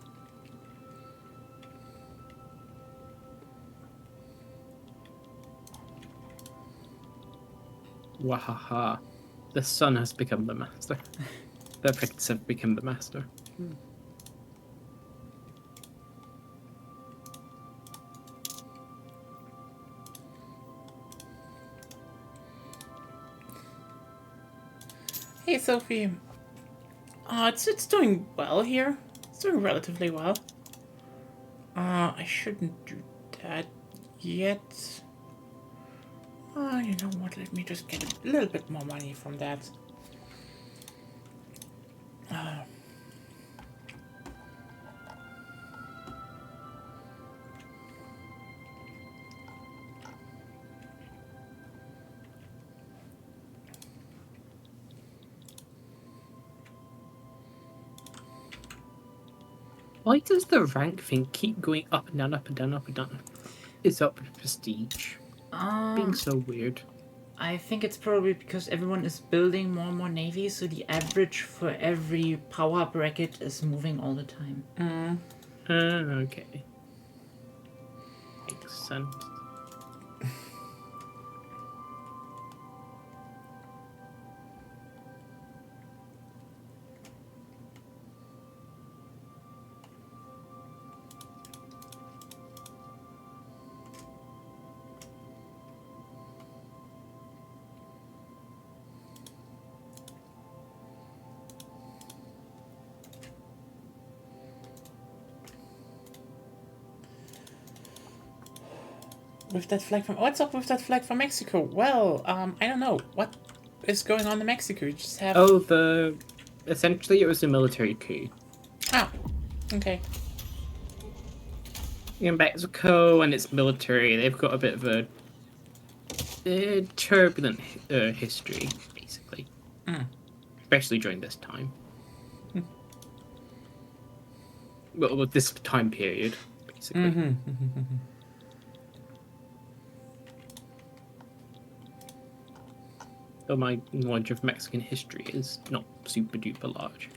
Wahaha. The sun has become the master. The effects have become the master. Hey, Sophie. It's doing well here. It's doing relatively well. I shouldn't do that yet. You know what? Let me just get a little bit more money from that. Why does the rank thing keep going up and down, up and down, up and down? It's up with prestige. Being so weird. I think it's probably because everyone is building more and more navies, so the average for every power bracket is moving all the time. Okay. Makes sense. With that flag from... What's up with that flag from Mexico? Well, I don't know. What is going on in Mexico? You just have... Oh, essentially it was a military coup. Ah, okay. In Mexico and its military, they've got a bit of a turbulent history, basically. Especially during this time. Well, with this time period, basically. Though my knowledge of Mexican history is not super duper large.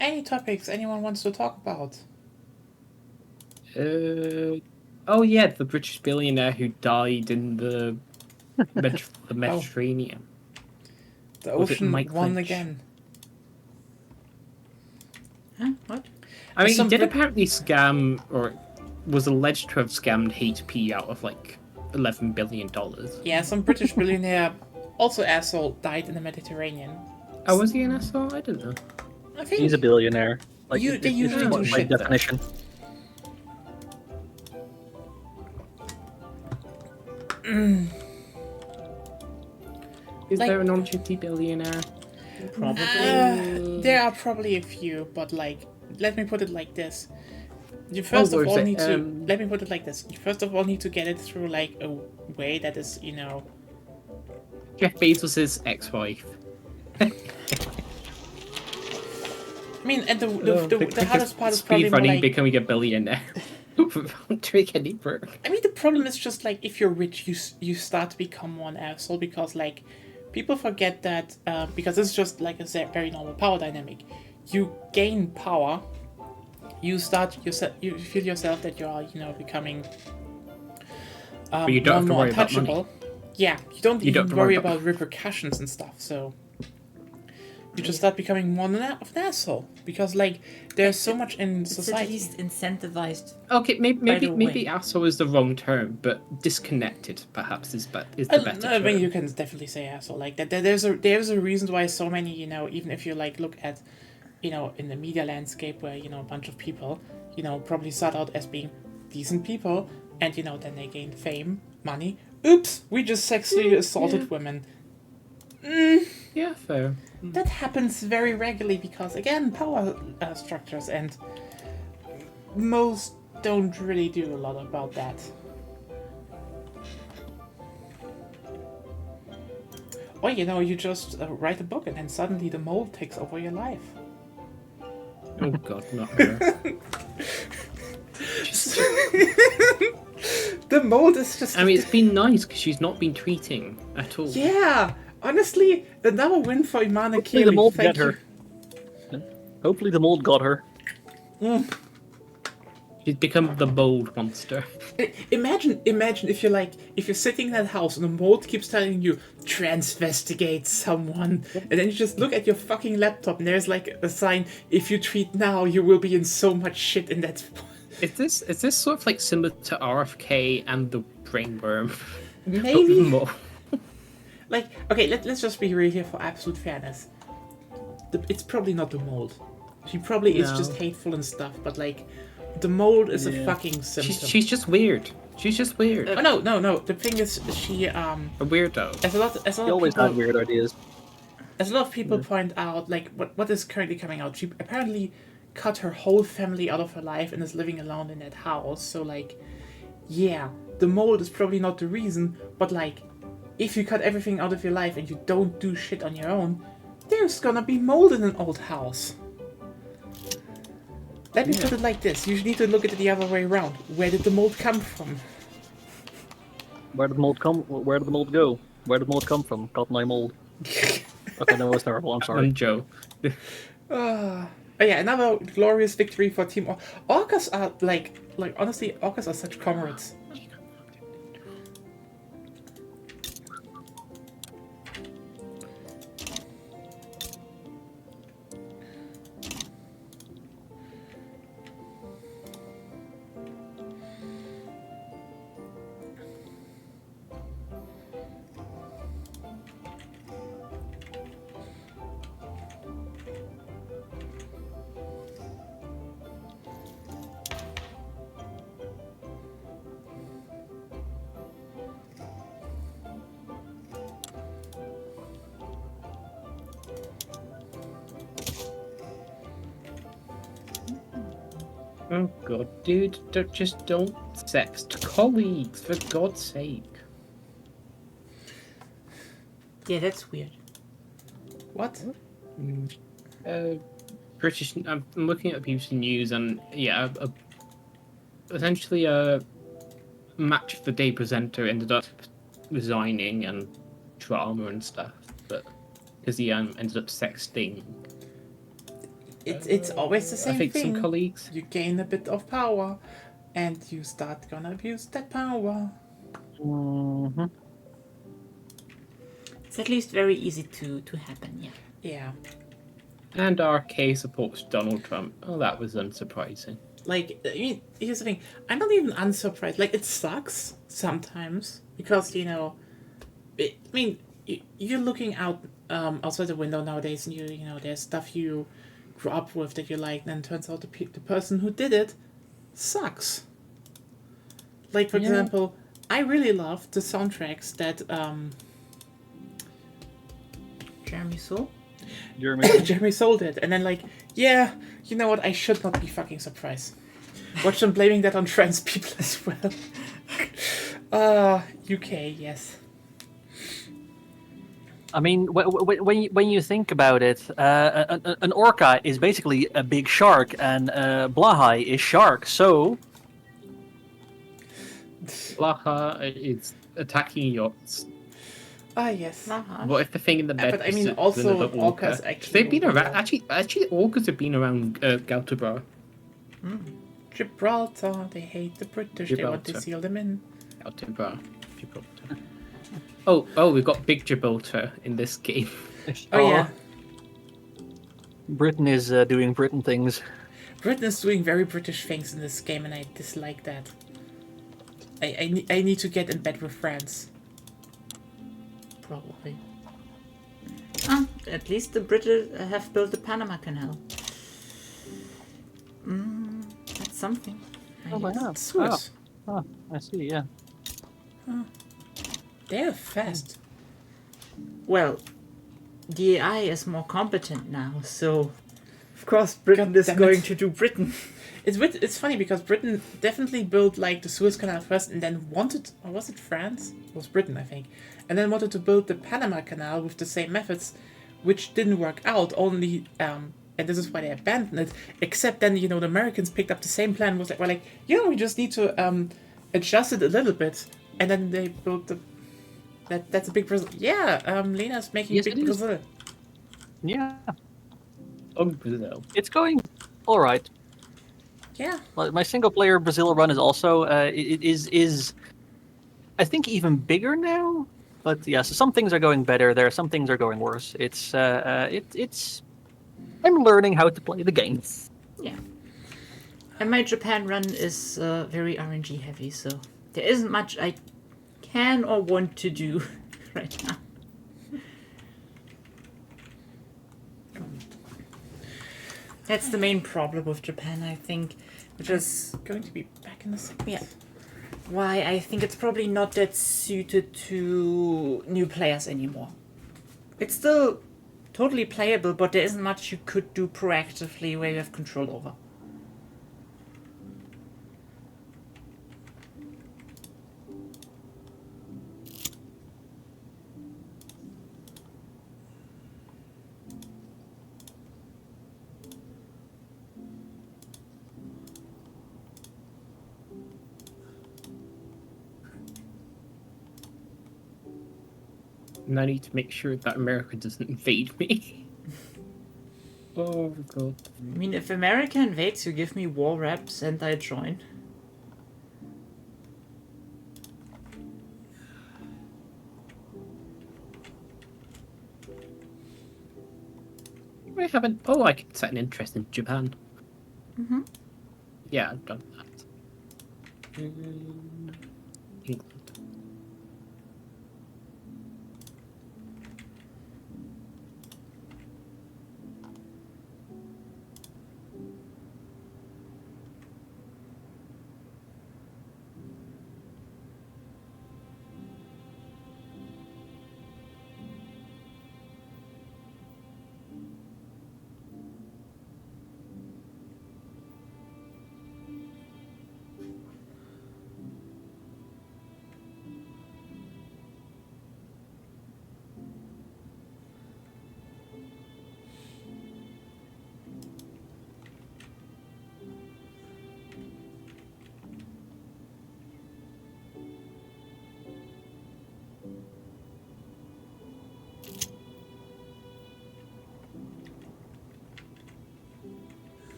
Any topics anyone wants to talk about? Oh yeah, the British billionaire who died in the Mediterranean. The Was it ocean Mike won Lynch? again. Huh? What? I mean, he Some did Brit- apparently scam, or was alleged to have scammed HP out of like $11 billion. Yeah, some British billionaire, also asshole, died in the Mediterranean. Oh, was he an asshole? I don't know. I think He's a billionaire. Like, They usually by do shit, though. definition. Is Like- there a non-GT billionaire? Probably. There are probably a few, but like, let me put it like this. You first where of is all it? need to let me put it like this. You first of all need to get it through like a way that is, Jeff Bezos' ex-wife. I mean, and the hardest part is probably speed more running, like, becoming a billionaire without doing any work. I mean, the problem is just like if you're rich, you start to become more an asshole because like people forget that because it's just like a very normal power dynamic. You gain power, you feel yourself that you are becoming But you don't have to more worry about money. untouchable. Yeah, you don't You even don't have to worry worry about about- repercussions and stuff. So you just start becoming more of an asshole because like there's so much in It's at society. least incentivized. Okay, maybe the maybe way. asshole is the wrong term, but disconnected perhaps is the better I mean, term. you can definitely say asshole. Like that. There's a reason why so many, even if you like look at, in the media landscape where a bunch of people, probably start out as being decent people, and then they gain fame, money. Oops, we just sexually assaulted women. Yeah, fair. That happens very regularly because again, power structures, and most don't really do a lot about that. Or you just write a book and then suddenly the mold takes over your life. Oh god, not her. The mold is just. I mean, it's been nice because she's not been tweeting at all. Yeah, honestly, another win for Imana Hopefully Kili. the mold Thank got her. Hopefully the mold got her. She's become the bold monster. Imagine if you're sitting in that house and the mold keeps telling you transvestigate someone, and then you just look at your fucking laptop and there's like a sign: if you tweet now, you will be in so much shit in that. Is this sort of like similar to RFK and the brainworm? Maybe. More. Like, okay, let's just be real here for absolute fairness. It's probably not the mold. She probably is No. just hateful and stuff, but like, the mold is a Yeah. fucking symptom. She's just weird. She's just weird. Oh no. The thing is, she A weirdo. as a lot She of always people, had weird ideas. as a lot of people point out, like what is currently coming out. She apparently cut her whole family out of her life and is living alone in that house. So like, yeah, the mold is probably not the reason, but like, if you cut everything out of your life and you don't do shit on your own, there's gonna be mold in an old house. Let me put it like this: you need to look at it the other way around. Where did the mold come from? Where did the mold come? Where did the mold go? Where did the mold come from? Cotton eye mold. Okay, that was terrible. I'm sorry. And Joe. Oh yeah, another glorious victory for Team Orcas are like honestly, Orcas are such comrades. Oh god, dude, don't sext colleagues, for God's sake. Yeah, that's weird. What? British. I'm looking at BBC News, and yeah, essentially a match of the day presenter ended up resigning and drama and stuff, but because he ended up sexting. It's always the same I think thing. some colleagues. You gain a bit of power, and you start gonna abuse that power. Mm-hmm. It's at least very easy to happen, yeah. Yeah. And RK supports Donald Trump. Oh, that was unsurprising. Like, I mean, here's the thing. I'm not even unsurprised. Like, it sucks sometimes because you're looking out outside the window nowadays, and you know there's stuff you grew up with that you like, and then it turns out the person who did it sucks. Like, for example, I really love the soundtracks that Jeremy Soule? Jeremy Soule did, and then yeah, you know what? I should not be fucking surprised. Watch them blaming that on trans people as well. UK, yes. I mean, when you think about it, an orca is basically a big shark, and Blahai is shark. So Blaha is attacking yachts. Ah, yes. What if the thing in the bed? But I mean, is also, another orca? orcas actually. They've been around. Actually, orcas have been around Galtabra. Gibraltar, they hate the British. They want to Gibraltar. seal them in. Gibraltar. Oh, we've got Big Gibraltar in this game. Oh yeah, Britain is doing Britain things. Britain is doing very British things in this game, and I dislike that. I need to get in bed with France. Probably. At least the British have built the Panama Canal. That's something. Oh my god! Suez. Oh, I see. Yeah. They're fast. Well, the AI is more competent now, so of course Britain is damn going it. to do Britain. It's funny because Britain definitely built the Suez Canal first, and then wanted, or was it France? It was Britain, I think, and then wanted to build the Panama Canal with the same methods, which didn't work out. Only and this is why they abandoned it. Except then the Americans picked up the same plan. Was we just need to adjust it a little bit, and then they built the. That's a big Brazil. Yeah, Lena's making Yes, big it is. Brazil. Yeah. Oh, Brazil. It's going all right. Yeah. Well, my single player Brazil run is also it is I think even bigger now. But yeah, so some things are going better there. Some things are going worse. It's I'm learning how to play the game. Yeah. And my Japan run is very RNG heavy, so there isn't much I can or want to do right now. That's the main problem with Japan, I think, which is Going to be back in the second. Yeah. why I think it's probably not that suited to new players anymore. It's still totally playable, but there isn't much you could do proactively where you have control over. And I need to make sure that America doesn't invade me. Oh god. I mean, if America invades, you give me war reps and I join. I haven't. Oh, I could set an interest in Japan. Mm-hmm. Yeah, I've done that. England.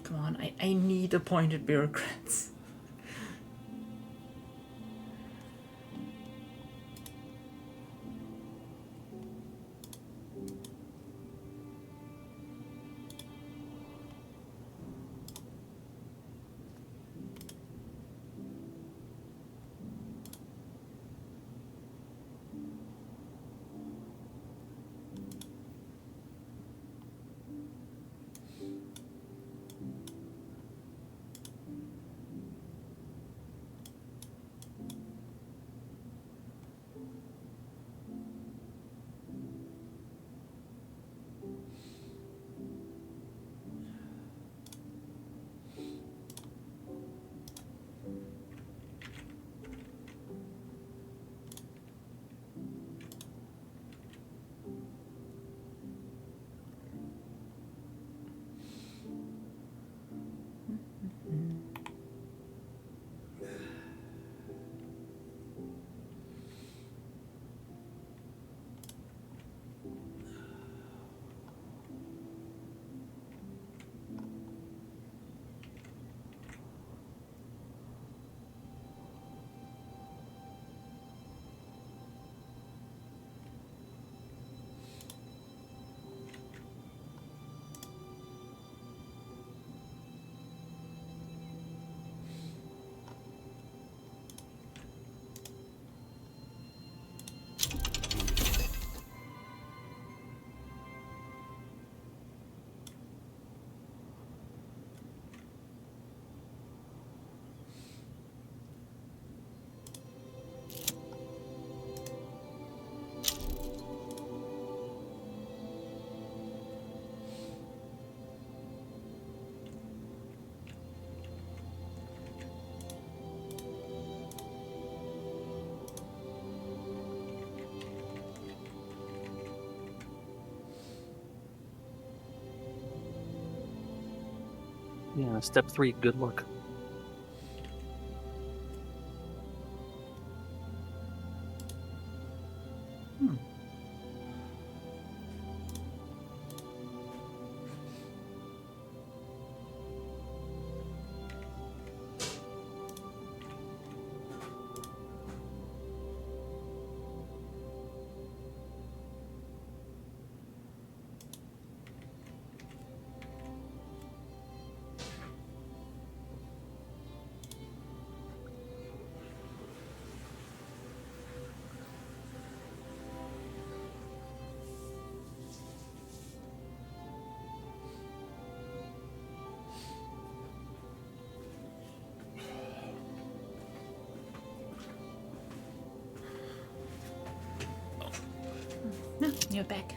Come on, I need appointed bureaucrats. Yeah, step 3, good luck. No, you're back.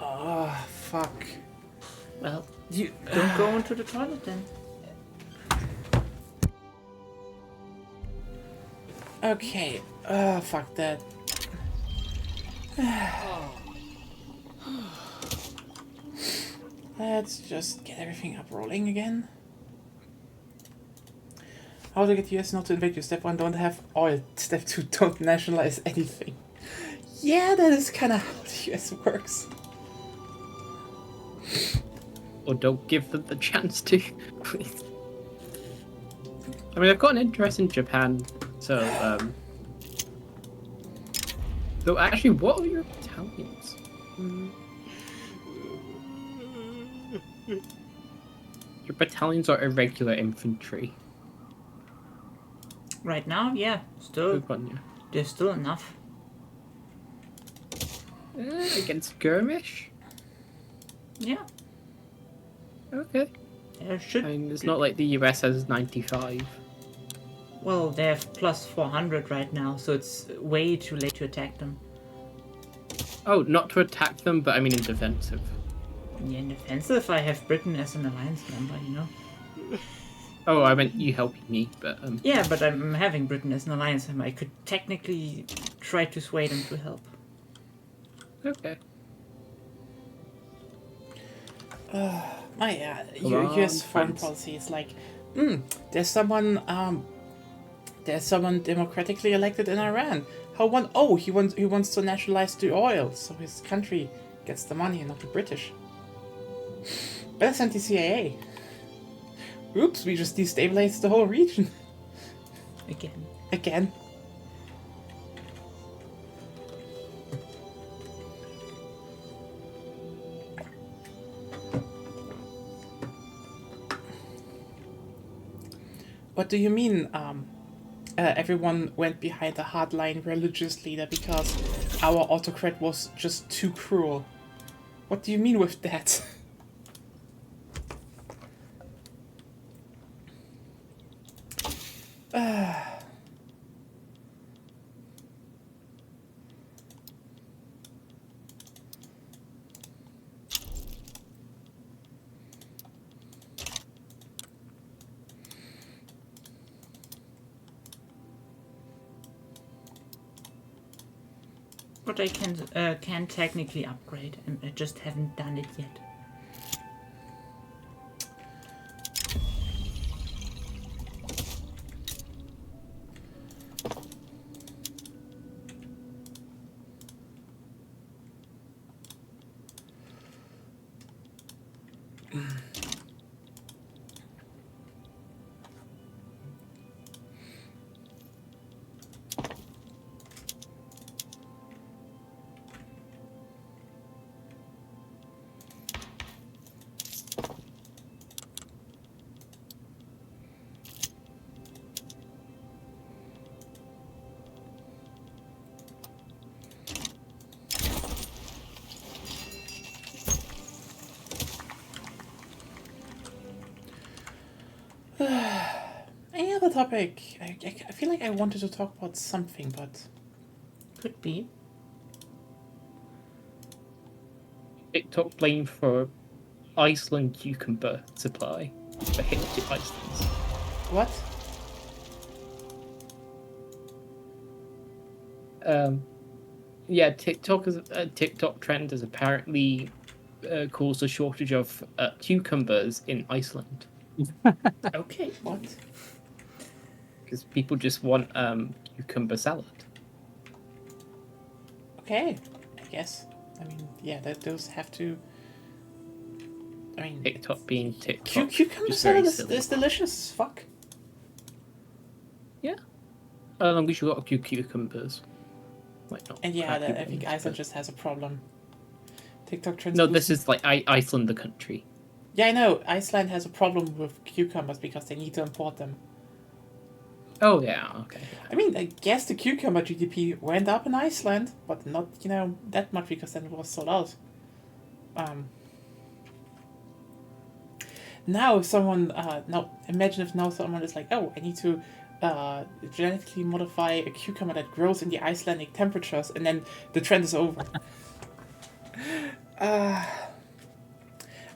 Oh, fuck. Well, you don't go into the toilet then. Okay. Fuck that. Let's just get everything up rolling again. How to get US not to invade you? Step 1, don't have oil. Step 2, don't nationalize anything. Yeah, that is kind of how the US works. Or don't give them the chance to, please. I mean, I've got an interest in Japan, so, Though, actually, what are your battalions? Your battalions are irregular infantry. Right now, yeah, still, Good one, yeah. there's still enough. Against skirmish? Yeah, Okay. there should. I mean, it's not like the US has 95. Well, they have plus 400 right now, so it's way too late to attack them. Oh, not to attack them, but I mean in defensive. Yeah, in defensive, I have Britain as an alliance member, you know. Oh, I meant you helping me, but Yeah, but I'm having Britain as an alliance member. I could technically try to sway them to help. okay. US foreign policy is like, there's someone democratically elected in Iran. He wants to nationalize the oil, so his country gets the money and not the British. Better send the CIA. Oops, we just destabilized the whole region. Again. What do you mean, everyone went behind a hardline religious leader because our autocrat was just too cruel? What do you mean with that? But I can technically upgrade, and I just haven't done it yet. Any other topic? I feel like I wanted to talk about something, but could be. TikTok blamed for Iceland cucumber supply for hit to Iceland. What? Yeah, TikTok trend has apparently caused a shortage of cucumbers in Iceland. Okay, what? Because people just want cucumber salad. Okay, I guess. I mean, yeah, those have to. I mean, TikTok being TikTok. cucumber just very salad is silly. delicious as fuck. Yeah. As long as you got a few cucumbers. Like not And yeah, crappy I think ones, Iceland but- just has a problem. TikTok trends. No, this is like Iceland, the country. Yeah, I know. Iceland has a problem with cucumbers because they need to import them. Oh yeah, okay. I mean, I guess the cucumber GDP went up in Iceland, but not, that much because then it was sold out. Now someone, imagine if now someone is like, oh, I need to genetically modify a cucumber that grows in the Icelandic temperatures, and then the trend is over.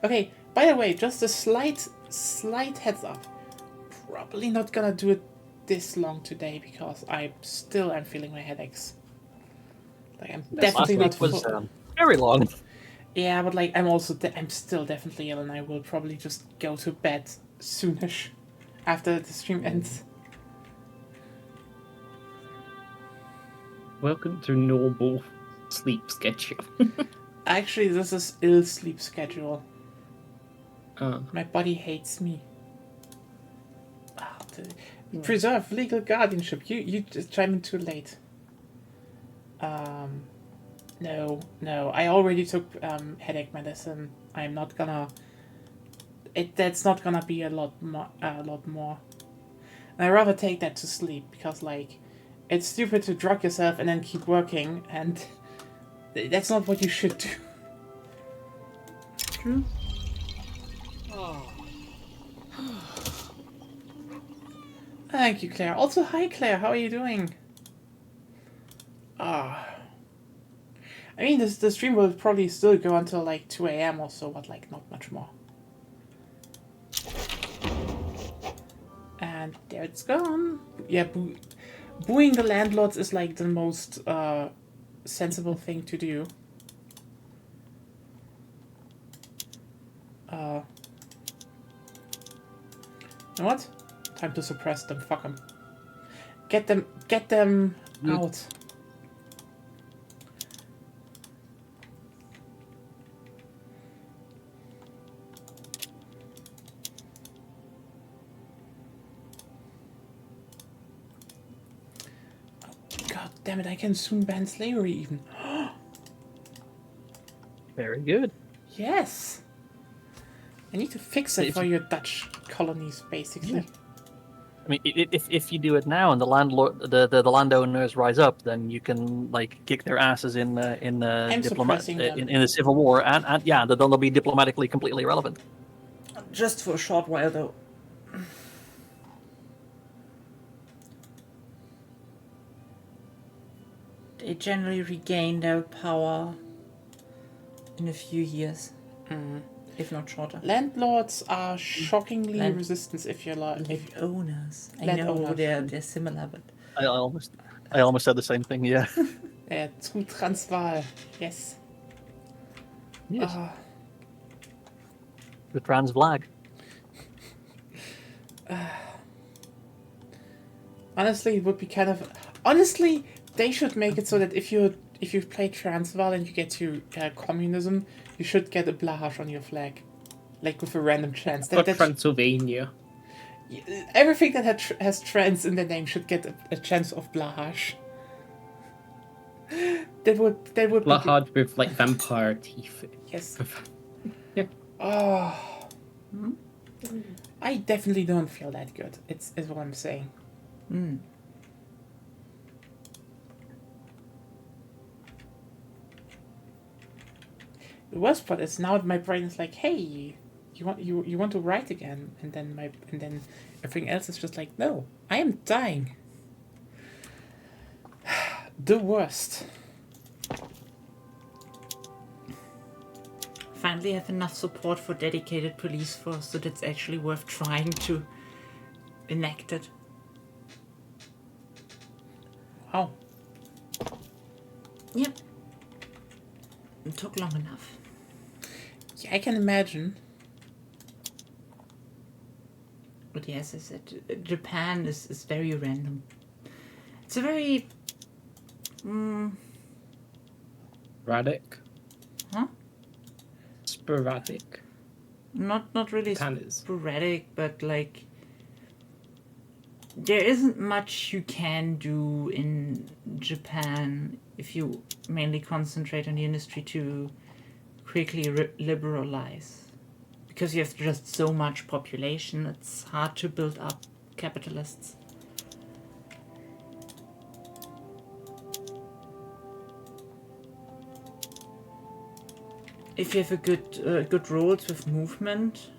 Okay, by the way, just a slight heads up. Probably not gonna do it this long today because I still am feeling my headaches. Like I'm Last definitely not week was full. very long. Yeah, but like I'm still definitely ill, and I will probably just go to bed soonish after the stream ends. Welcome to normal sleep schedule. Actually, this is ill sleep schedule. Uh, My body hates me. Preserve legal guardianship. You just chime in too late. No. I already took headache medicine. I'm not gonna. That's not gonna be a lot more. And I rather take that to sleep because like, it's stupid to drug yourself and then keep working, and that's not what you should do. True. Thank you, Claire. Also, hi, Claire. How are you doing? I mean, the stream will probably still go until like 2 a.m. or so, but like not much more. And there it's gone. Yeah, booing the landlords is like the most sensible thing to do. You know what? Time to suppress them. Fuck them. Get them out. God damn it! I can soon ban slavery even. Very good. Yes. I need to fix it for your Dutch colonies, basically. Yeah. I mean, if you do it now and the landowners rise up, then you can like kick their asses in suppressing them. in the civil war, and yeah, then they'll be diplomatically completely irrelevant. Just for a short while, though. They generally regain their power in a few years, if not shorter. Landlords are shockingly resistant if you're like Landowners. I Land know owners. they're similar, but I almost said the same thing. Yeah. zu Transvaal. Yes. Yes. The trans flag. Honestly, it would be kind of. Honestly, they should make it so that if you play Transvaal and you get to communism, you should get a Blahash on your flag, like with a random chance. or Transylvania. Everything that has trans in the name should get a chance of Blahash. That would Blahad with like vampire teeth. Yes. Yeah. Oh. I definitely don't feel that good. Is what I'm saying. The worst part is now my brain is like, hey, you want to write again, and then everything else is just like, no, I am dying. The worst. finally have enough support for dedicated police force that it's actually worth trying to enact it. Wow. Yep. It took long enough. Yeah, I can imagine. But yes, I said Japan is very random. It's a very Sporadic. Huh? Sporadic. Not really Japan is. sporadic, but like there isn't much you can do in Japan if you mainly concentrate on the industry to quickly liberalize. Because you have just so much population, it's hard to build up capitalists. If you have a good rules with movement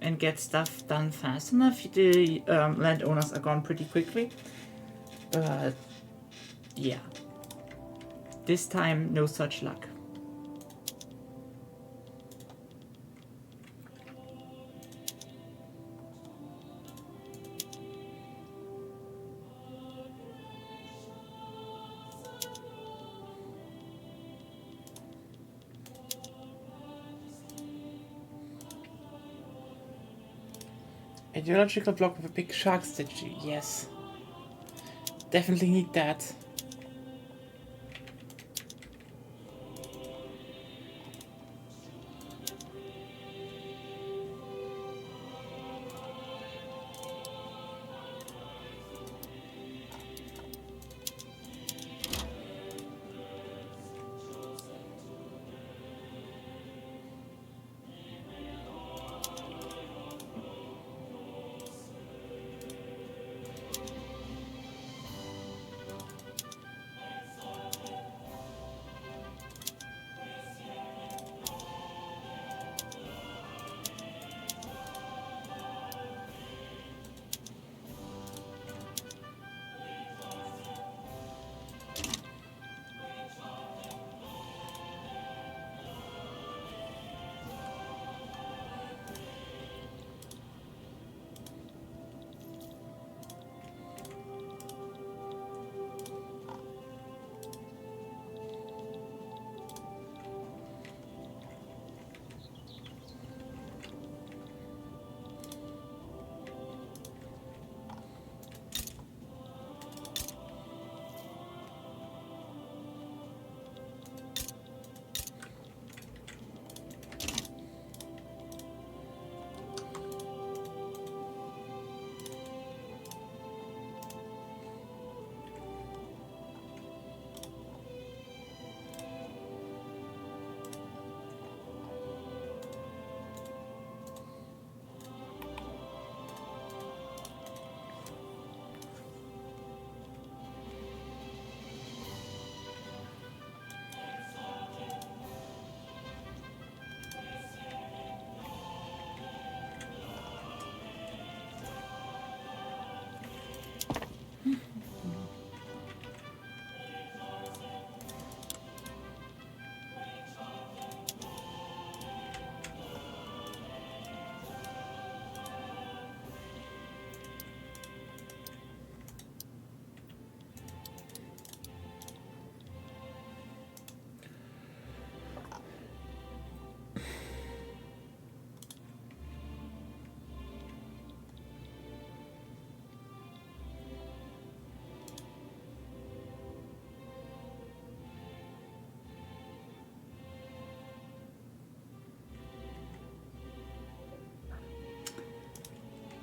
and get stuff done fast enough, the landowners are gone pretty quickly. But yeah, this time no such luck. Ideological block with a big shark statue, yes. Definitely need that.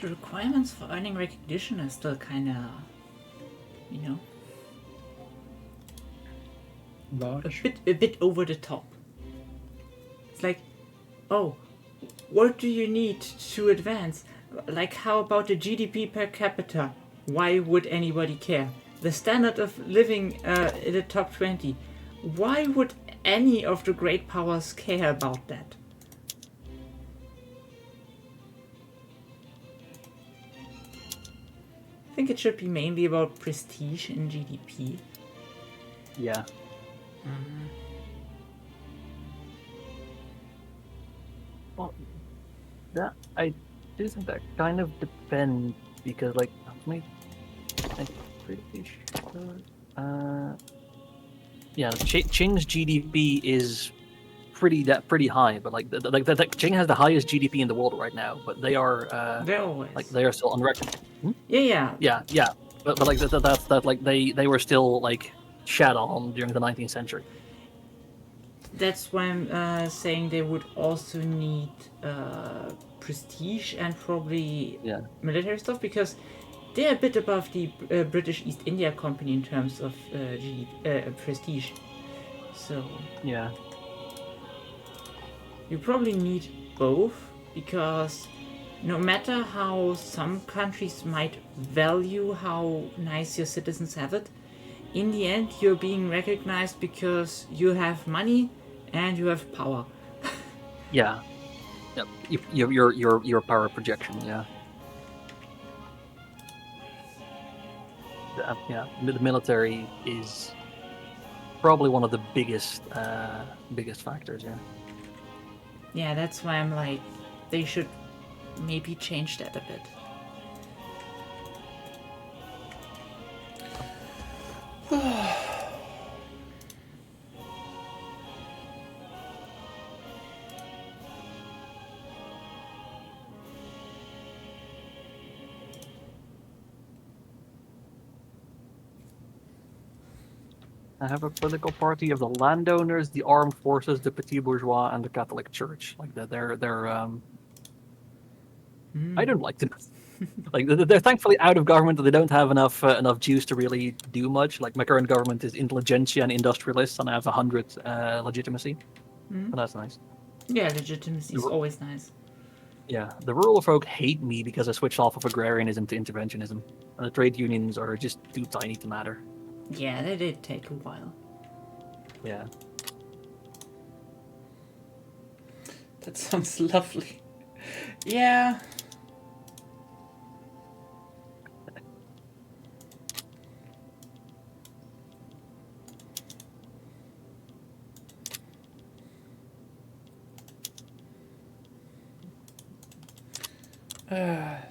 The requirements for earning recognition are still kind of, you know, Large. a bit over the top. It's like, oh, what do you need to advance? Like, how about the GDP per capita? Why would anybody care? The standard of living in the top 20. Why would any of the great powers care about that? I think it should be mainly about prestige and GDP. Yeah. Well, that I do think that kind of depends because, like, I'm pretty sure. Yeah, Qing's GDP is pretty high, but like Qing has the highest GDP in the world right now, but they are They're always like they are still on record. yeah. Yeah, but like that's like they were still like shat on during the 19th century. That's why I'm saying they would also need prestige and probably Yeah. military stuff because they're a bit above the British East India Company in terms of prestige. So Yeah. you probably need both because no matter how some countries might value how nice your citizens have it, in the end you're being recognized because you have money and you have power. Yeah. Yep. Your power projection. Yeah. Yeah. The military is probably one of the biggest factors. Yeah. Yeah, that's why I'm like, they should maybe change that a bit. I have a political party of the landowners, the armed forces, the petit bourgeois, and the Catholic Church. Like they're I don't like them. Like they're thankfully out of government. They don't have enough juice to really do much. Like my current government is intelligentsia and industrialists, and I have 100 legitimacy. So that's nice. Yeah, legitimacy is always nice. Yeah, the rural folk hate me because I switched off of agrarianism to interventionism, and the trade unions are just too tiny to matter. Yeah, they did take a while. Yeah. That sounds lovely. Yeah.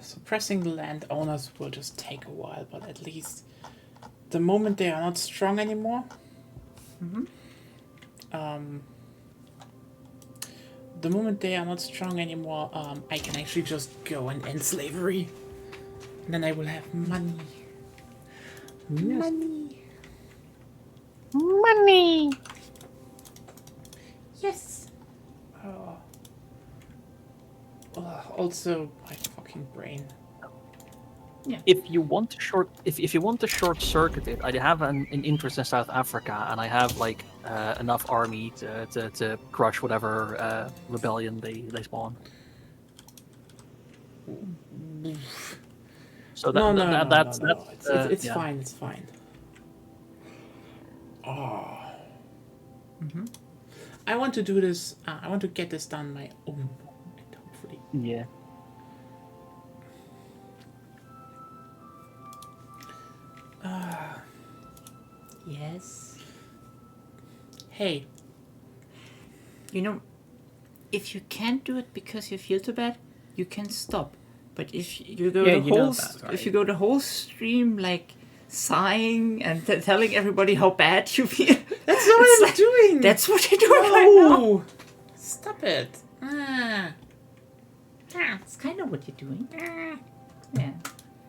Suppressing the landowners will just take a while, but at least the moment they are not strong anymore, the moment they are not strong anymore, I can actually just go and end slavery. And then I will have money. Yes. Money. Money. Yes. Also, my fucking brain. If you want to if you want to short circuit it, I have an interest in South Africa, and I have like enough army to crush whatever rebellion they spawn. So that's It's yeah. fine. It's fine. Oh. I want to do this. I want to get this done my own. Hopefully. Yeah. Yes. Hey. You know, if you can't do it because you feel too bad, you can stop. But if you go if you go the whole stream like sighing and telling everybody how bad you feel, That's not what I'm doing. That's what you're doing right now. Stop it. It's kind of what you're doing. Yeah.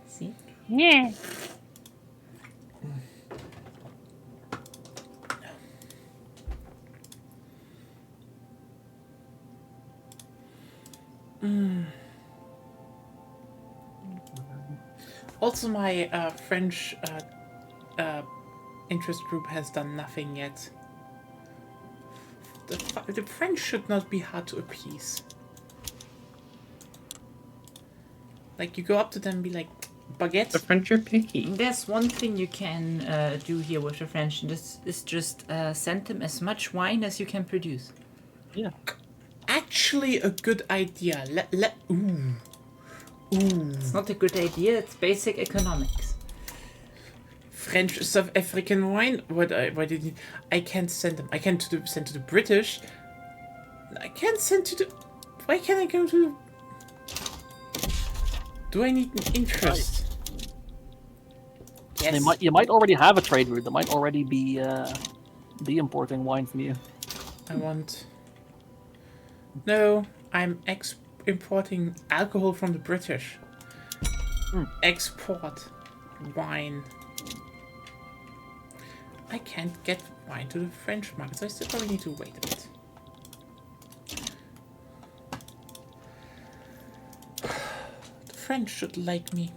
See? Yeah. Also, my French interest group has done nothing yet. The French should not be hard to appease. Like, you go up to them and be like, baguette? The French are picky. There's one thing you can do here with the French, and this is just send them as much wine as you can produce. Yeah. Actually, a good idea. Ooh. It's not a good idea, it's basic economics. French South African wine? I can't send them. I can't send to the British. I can't send to the... Why can't I go to... Do I need an interest? Yes. You might already have a trade route. They might already be importing wine from you. I want... No, I'm importing alcohol from the British. Export wine. I can't get wine to the French market, so I still probably need to wait a bit. The French should like me.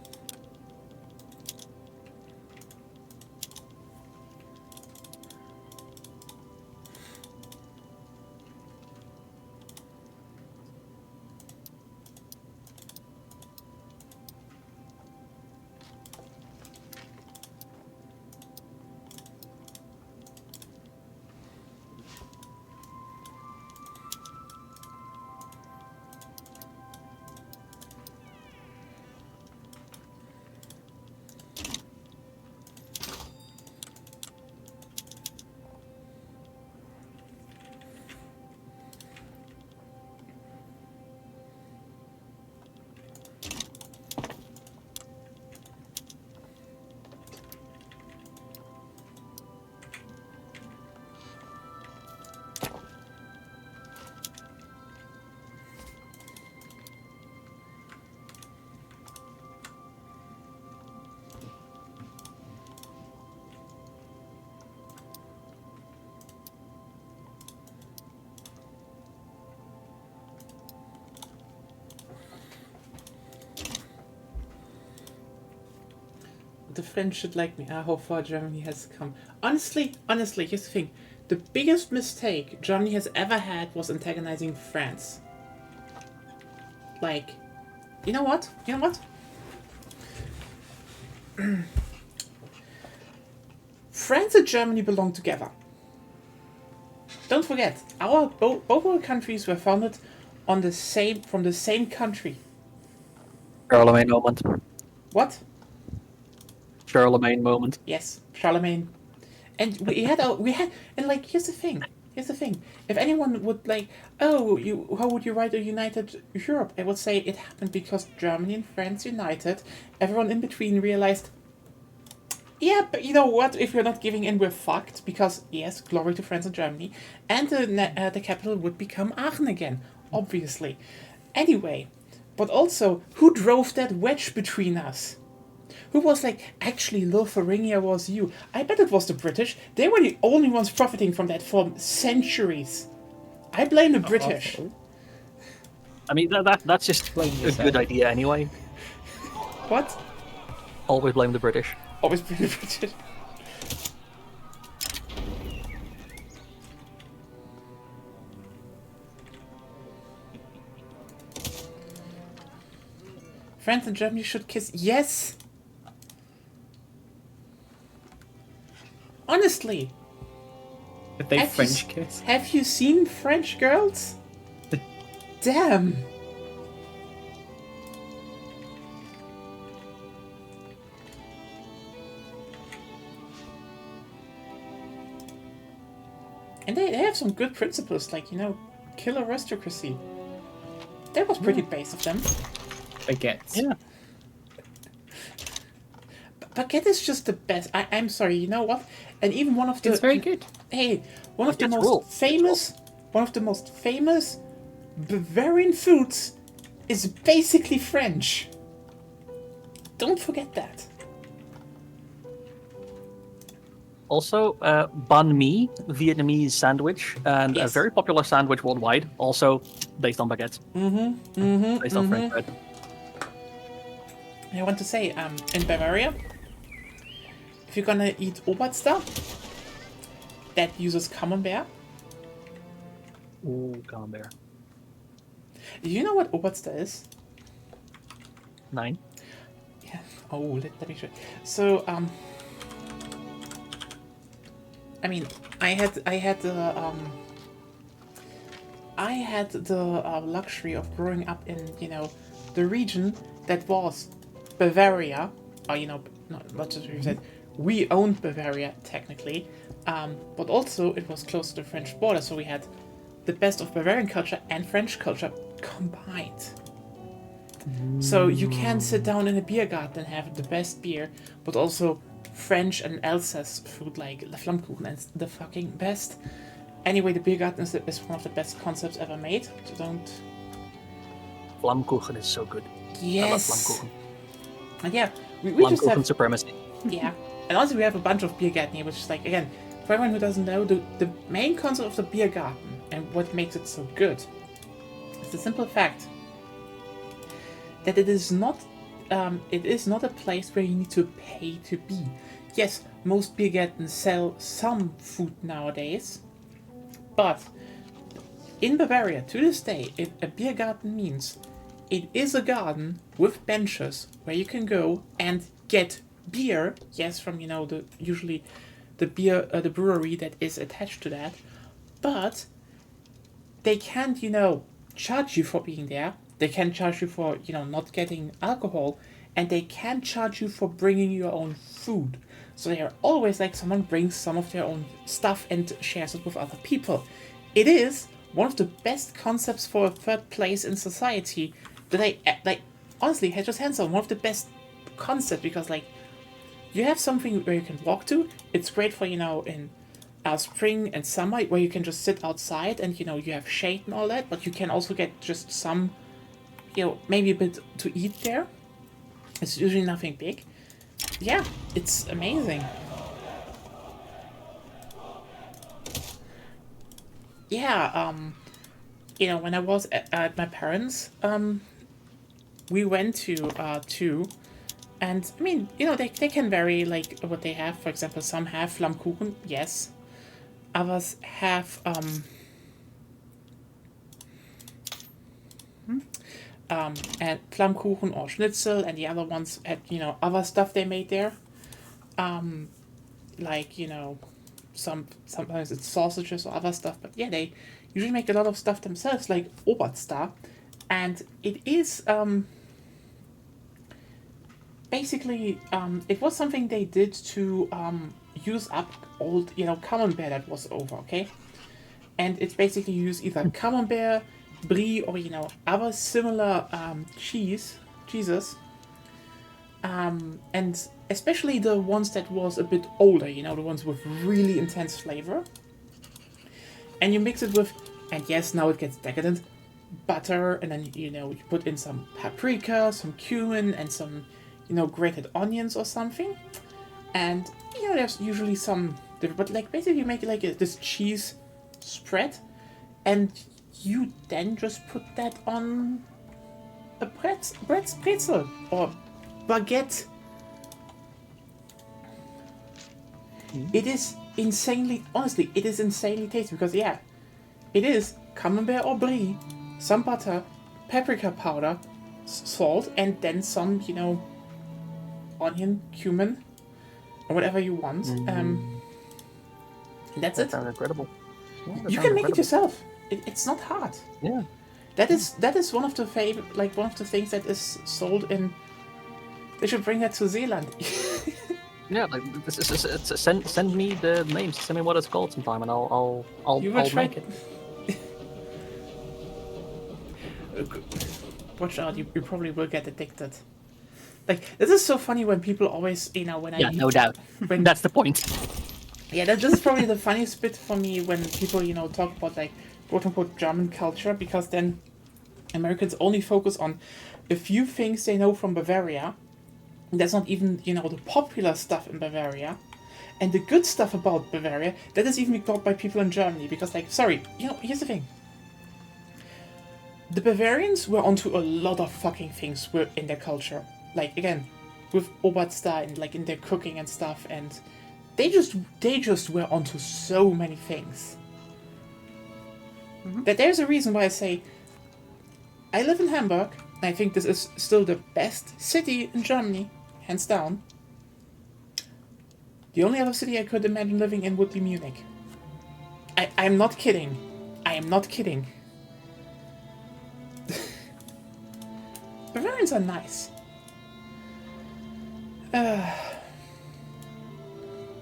French should like me. How far Germany has come. Honestly, here's the thing. The biggest mistake Germany has ever had was antagonizing France. Like, you know what? France and Germany belong together. Don't forget, both our countries were founded from the same country. Charlemagne moment. What? Charlemagne moment. Yes, Charlemagne. And here's the thing. If anyone would how would you write a united Europe? I would say it happened because Germany and France united. Everyone in between realized, yeah, but you know what? If we're not giving in, we're fucked. Because yes, glory to France and Germany, and the capital would become Aachen again, obviously. Anyway, but also, who drove that wedge between us? Who was like, actually, Lotharingia was you? I bet it was the British. They were the only ones profiting from that for centuries. I blame the British. I mean, that's just a good idea anyway. What? Always blame the British. Always blame the British. France and Germany should kiss. Yes! Honestly. If they French kiss. Have you seen French girls? Damn. And they have some good principles, like, kill aristocracy. That was pretty base of them. Baguettes. Yeah. Baguette is just the best. I'm sorry, you know what? And even one of the... It's very good. Hey, one of the most famous Bavarian foods is basically French. Don't forget that. Also, banh mi, Vietnamese sandwich, and a very popular sandwich worldwide, also based on baguettes. Based on French bread. I want to say, in Bavaria, if you're gonna eat Oberster, that uses camembert. Ooh, camembert. Do you know what Oberster is? 9. Yeah. Oh, let me show. So, I mean, I had the luxury of growing up in, the region that was Bavaria, or, not just you said, we owned Bavaria technically, but also it was close to the French border, so we had the best of Bavarian culture and French culture combined. So you can sit down in a beer garden and have the best beer, but also French and Alsace food like the Flammkuchen and the fucking best. Anyway, the beer garden is one of the best concepts ever made. So don't. Flammkuchen is so good. Yes. I love Flammkuchen. And yeah, we just have supremacy. Yeah, and also we have a bunch of beer garden here, which is like, again, for everyone who doesn't know, the main concept of the beer garden and what makes it so good is the simple fact that it is not a place where you need to pay to be. Yes, most beer gardens sell some food nowadays, but in Bavaria, to this day, a beer garden means it is a garden with benches where you can go and get beer. Yes, from usually the brewery that is attached to that, but they can't charge you for being there. They can charge you for not getting alcohol, and they can charge you for bringing your own food. So they are always like someone brings some of their own stuff and shares it with other people. It is one of the best concepts for a third place in society that I honestly, just hands on, one of the best concepts, because you have something where you can walk to. It's great for in spring and summer where you can just sit outside and you have shade and all that, but you can also get just some maybe a bit to eat there. It's usually nothing big. Yeah, it's amazing. Yeah, when I was at my parents', we went to And I mean, they can vary like what they have. For example, some have Flammkuchen, yes. Others have and Flammkuchen or Schnitzel, and the other ones had other stuff they made there. Like sometimes it's sausages or other stuff, but yeah, they usually make a lot of stuff themselves, like Obertstar, and it is basically it was something they did to use up old camembert that was over, okay, and it's basically use either camembert, brie, or other similar cheeses, and especially the ones that was a bit older, the ones with really intense flavor, and you mix it with, and yes, now it gets decadent, butter, and then you put in some paprika, some cumin, and some grated onions or something, and there's usually some different, but like basically you make like this cheese spread, and you then just put that on a pretzel or baguette. It is insanely, honestly, it is insanely tasty because yeah, it is camembert or brie, some butter, paprika powder, salt, and then some onion, cumin, or whatever you want. That's That it. sounds incredible. Yeah, that You sounds can make it incredible. yourself. It's not hard. Yeah. That is one of the one of the things that is sold in. They should bring that to Zealand. Yeah, like send me the names, send me what it's called sometime, and I'll You will try. make it. Watch out! You probably will get addicted. Like this is so funny when people always when I Yeah, no doubt. when That's the point. yeah, this is probably the funniest bit for me when people, talk about like quote unquote German culture, because then Americans only focus on a few things they know from Bavaria. That's not even, the popular stuff in Bavaria. And the good stuff about Bavaria, that is even ignored by people in Germany, because like, sorry, here's the thing. The Bavarians were onto a lot of fucking things in their culture. Like, again, with Obertstar and like in their cooking and stuff, and they just were onto so many things. That there's a reason why I say I live in Hamburg, and I think this is still the best city in Germany, hands down. The only other city I could imagine living in would be Munich. I'm not kidding. I am not kidding. Bavarians are nice.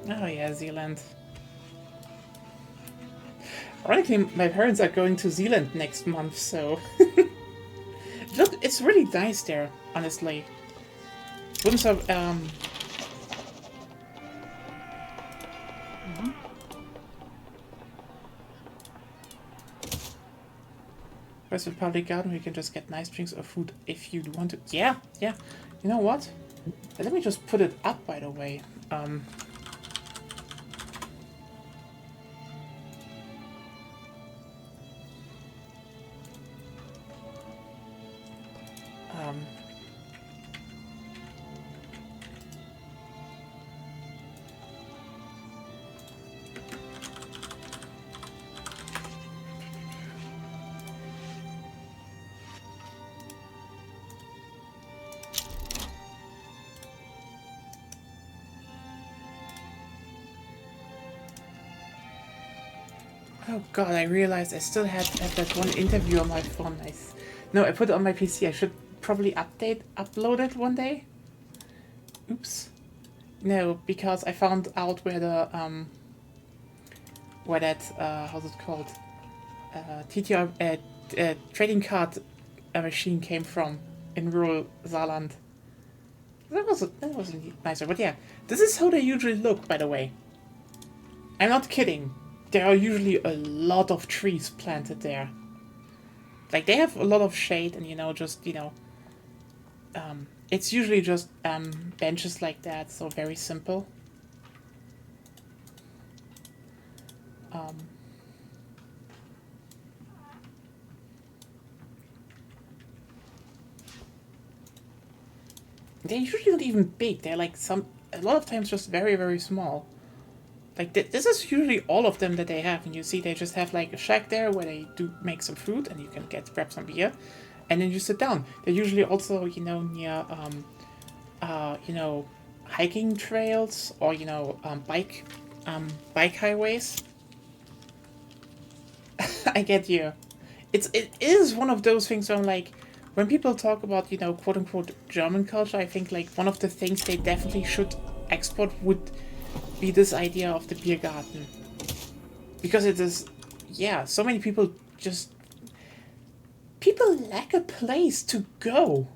Oh yeah, Zealand. Ironically, my parents are going to Zealand next month, so... Look, it's really nice there, honestly. Wouldn't have, Whereas with Public Garden, we can just get nice drinks or food if you want to. Yeah. You know what? Let me just put it up, by the way. Oh god, I realized I still had that one interview on my phone. No, I put it on my PC. I should probably upload it one day. Oops. No, because I found out where the where that how's it called? TTR trading card machine came from in rural Saarland. That was nicer, but yeah, this is how they usually look. By the way, I'm not kidding. There are usually a lot of trees planted there. Like, they have a lot of shade and, it's usually just benches like that, so very simple. they're usually not even big. They're like a lot of times just very, very small. Like, this is usually all of them that they have, and you see they just have, like, a shack there where they do make some food, and you can grab some beer, and then you sit down. They're usually also, near, hiking trails, or, bike highways. I get you. It is one of those things where I'm like, when people talk about, quote-unquote German culture, I think, like, one of the things they definitely should export would be this idea of the beer garden. Because it is, so many people lack a place to go,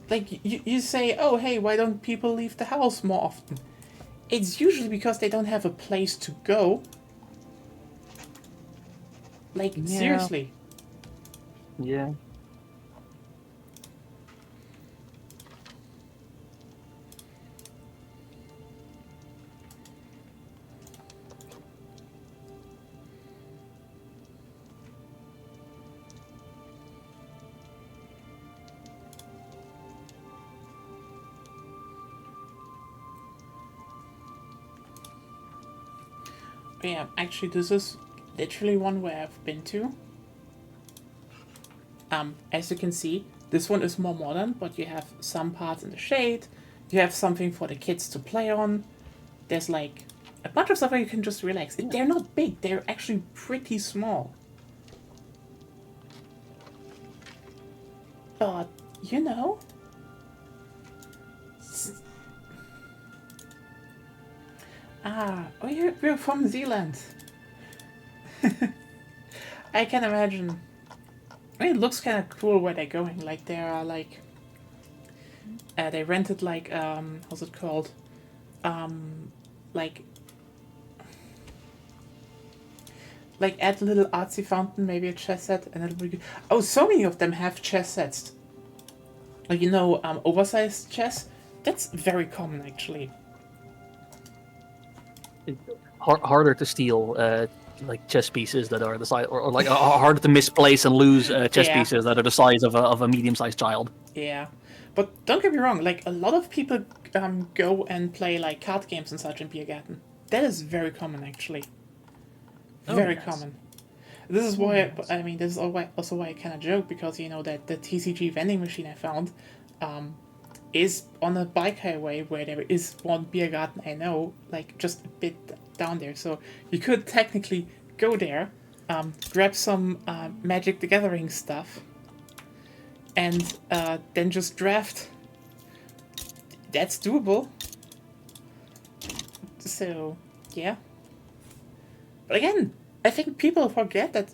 Like, you say, oh, hey, why don't people leave the house more often? It's usually because they don't have a place to go. Like, seriously. Yeah. Yeah, actually, this is literally one where I've been to. As you can see, this one is more modern, but you have some parts in the shade. You have something for the kids to play on. There's like a bunch of stuff where you can just relax. They're not big. They're actually pretty small. But, oh, you're from Zealand. I can imagine. I mean, it looks kind of cool where they're going. Like, they are, like... they rented, like, how's it called? Like, add a little artsy fountain, maybe a chess set, and it'll be good. Oh, so many of them have chess sets. Like, oversized chess? That's very common, actually. Harder to steal like chess pieces that are the size, or like harder to misplace and lose chess pieces that are the size of a medium-sized child. Yeah, but don't get me wrong. Like, a lot of people go and play like card games and such in Biergarten. That is very common, actually. Very common. This is why this is also why I kind of joke, because that the TCG vending machine I found is on a bike highway where there is one beer garden I know, like just a bit down there. So you could technically go there, grab some Magic the Gathering stuff, and then just draft. That's doable. So, yeah. But again, I think people forget that,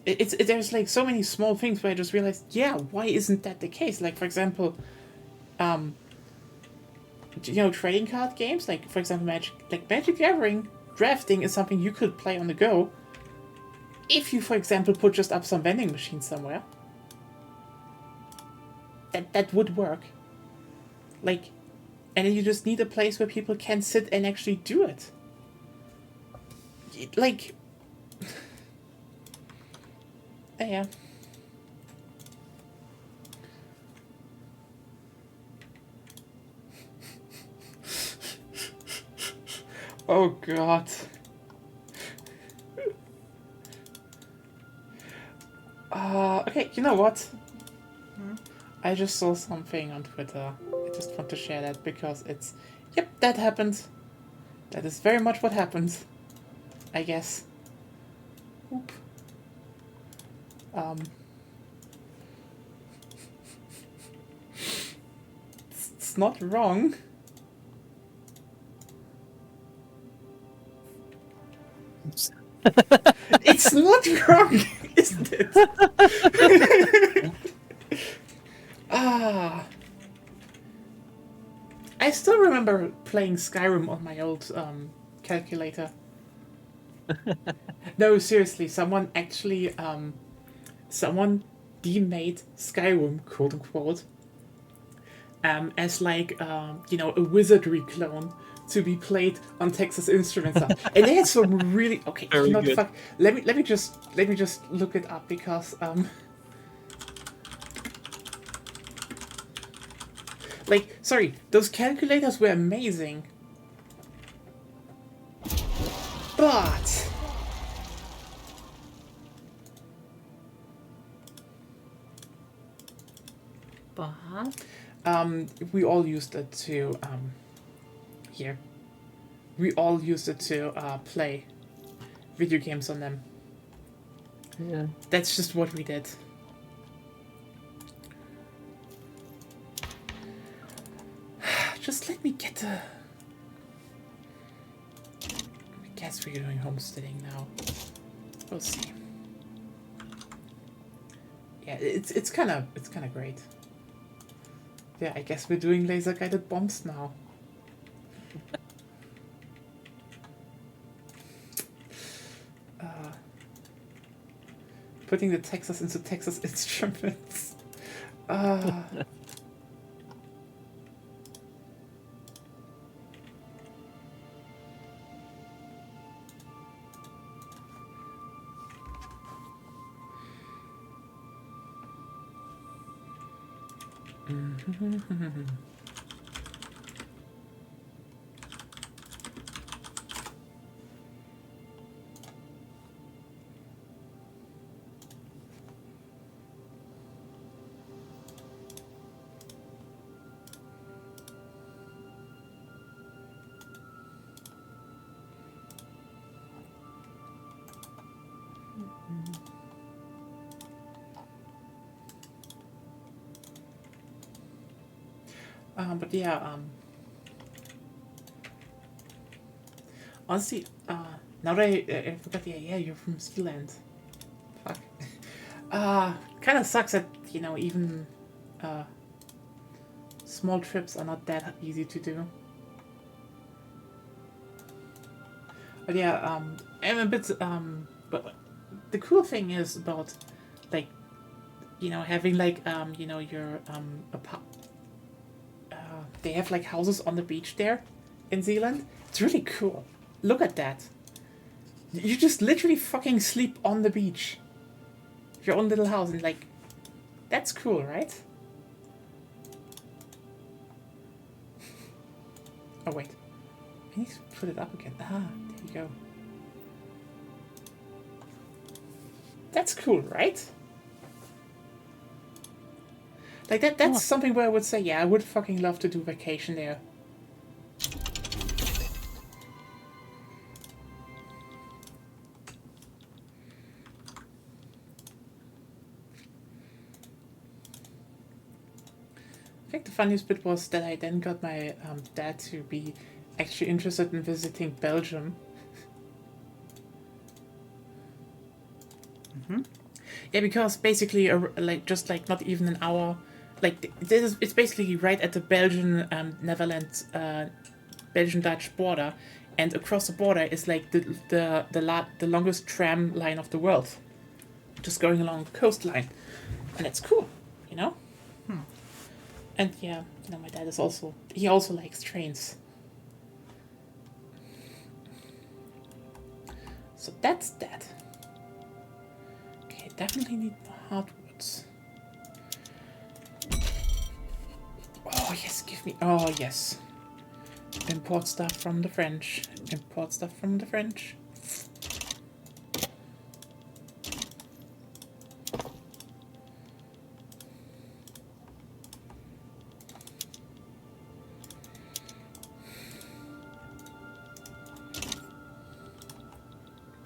there's like so many small things where I just realized, why isn't that the case? Like, for example, trading card games, like, for example, Magic Gathering, drafting is something you could play on the go if you, for example, put just up some vending machines somewhere. That would work. Like, and then you just need a place where people can sit and actually do it. Like... yeah. Oh god. Okay, you know what? I just saw something on Twitter. I just want to share that because it's... Yep, that happened. That is very much what happened. I guess. Oop. It's not wrong. It's not wrong, isn't it? I still remember playing Skyrim on my old calculator. No, seriously, someone actually someone demade Skyrim, quote unquote, as like a wizardry clone to be played on Texas Instruments stuff. And they had some really Let me just look it up because Like, sorry, those calculators were amazing. But... we all used it to, here. We all used it to, play video games on them. Yeah. That's just what we did. Just let me get the... I guess we're doing homesteading now. We'll see. Yeah, it's kind of great. Yeah, I guess we're doing laser guided bombs now. Putting the Texas into Texas Instruments. But yeah, honestly, now that I forgot, yeah, you're from Zealand. Fuck. Kind of sucks that, you know, even, small trips are not that easy to do. But yeah, I'm a bit, but the cool thing is about, like, you know, having, like, you know, your, they have, like, houses on the beach there in Zealand. It's really cool. Look at that. You just literally fucking sleep on the beach. Your own little house, and, like, that's cool, right? Oh, wait. I need to put it up again. Ah, there you go. That's cool, right? Like, that's something where I would say, yeah, I would fucking love to do vacation there. I think the funniest bit was that I then got my dad to be actually interested in visiting Belgium. Yeah, because basically, like, just like not even an hour, like it's basically right at the Belgian Netherlands Belgian-Dutch border, and across the border is like the longest tram line of the world, just going along the coastline, and it's cool, you know. And yeah, you know, my dad is also likes trains. So that's that. Okay, definitely need more hardwoods. Oh yes, give me. Oh yes. Import stuff from the French. Import stuff from the French.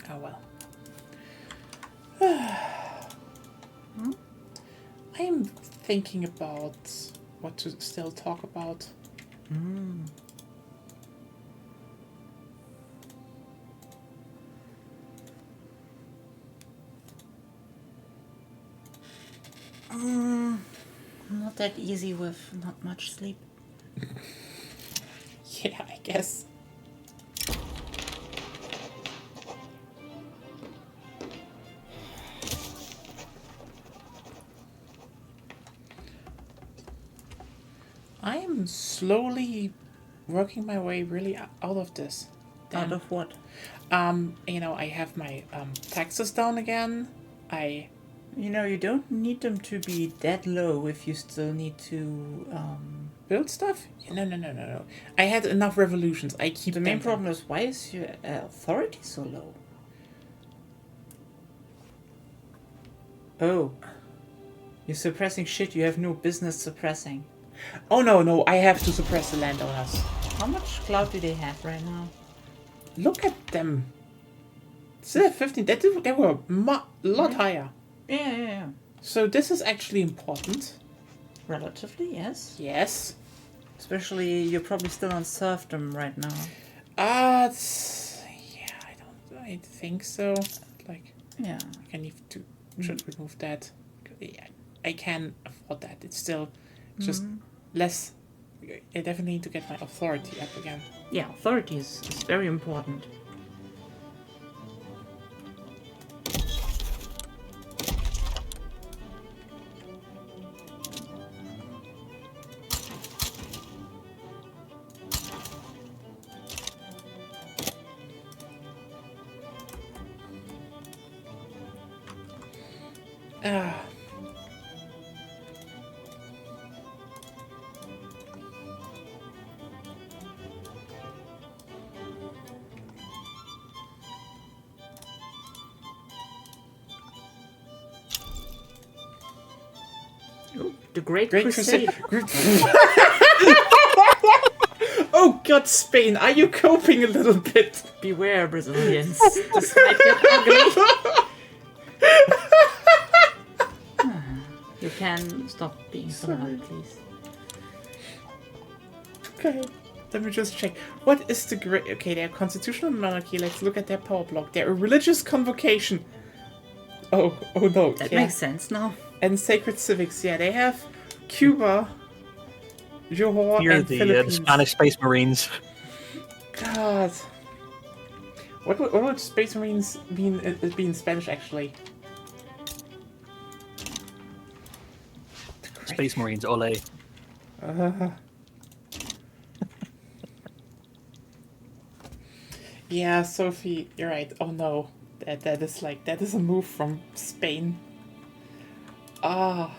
Oh well. I'm thinking about what to still talk about. Not that easy with not much sleep. Yeah, I guess. I am slowly working my way really out of this. Out of what? You know, I have my taxes down again. You know, you don't need them to be that low if you still need to Build stuff? Yeah, no. I had enough revolutions. I keep The main them. problem is, why is your authority so low? Oh. You're suppressing shit you have no business suppressing. Oh no, I have to suppress the landowners. How much clout do they have right now? Look at them. Still at 15. They were a lot higher. Yeah. So this is actually important. Relatively, yes. Yes. Especially, you're probably still on serfdom right now. Yeah, I think so. Like, Yeah. I need to should remove that. Yeah, I can afford that. It's still just less. I definitely need to get my authority up again. Yeah, authority is very important. Ah. The Great Great Crusade. Crusade. Oh God, Spain, are you coping a little bit? Beware, Brazilians. This might get ugly. You can stop being so loud, please. Okay, let me just check. What is the great? Okay, they're constitutional monarchy. Let's look at their power block. They're a religious convocation. Oh no. That yeah. makes sense now. And sacred civics. Yeah, they have Cuba, Johor, Here, and the Philippines. Spanish Space Marines. God. What would Space Marines be in Spanish actually? Space Marines, ole. Yeah, Sophie, you're right. Oh no, that is a move from Spain. Ah.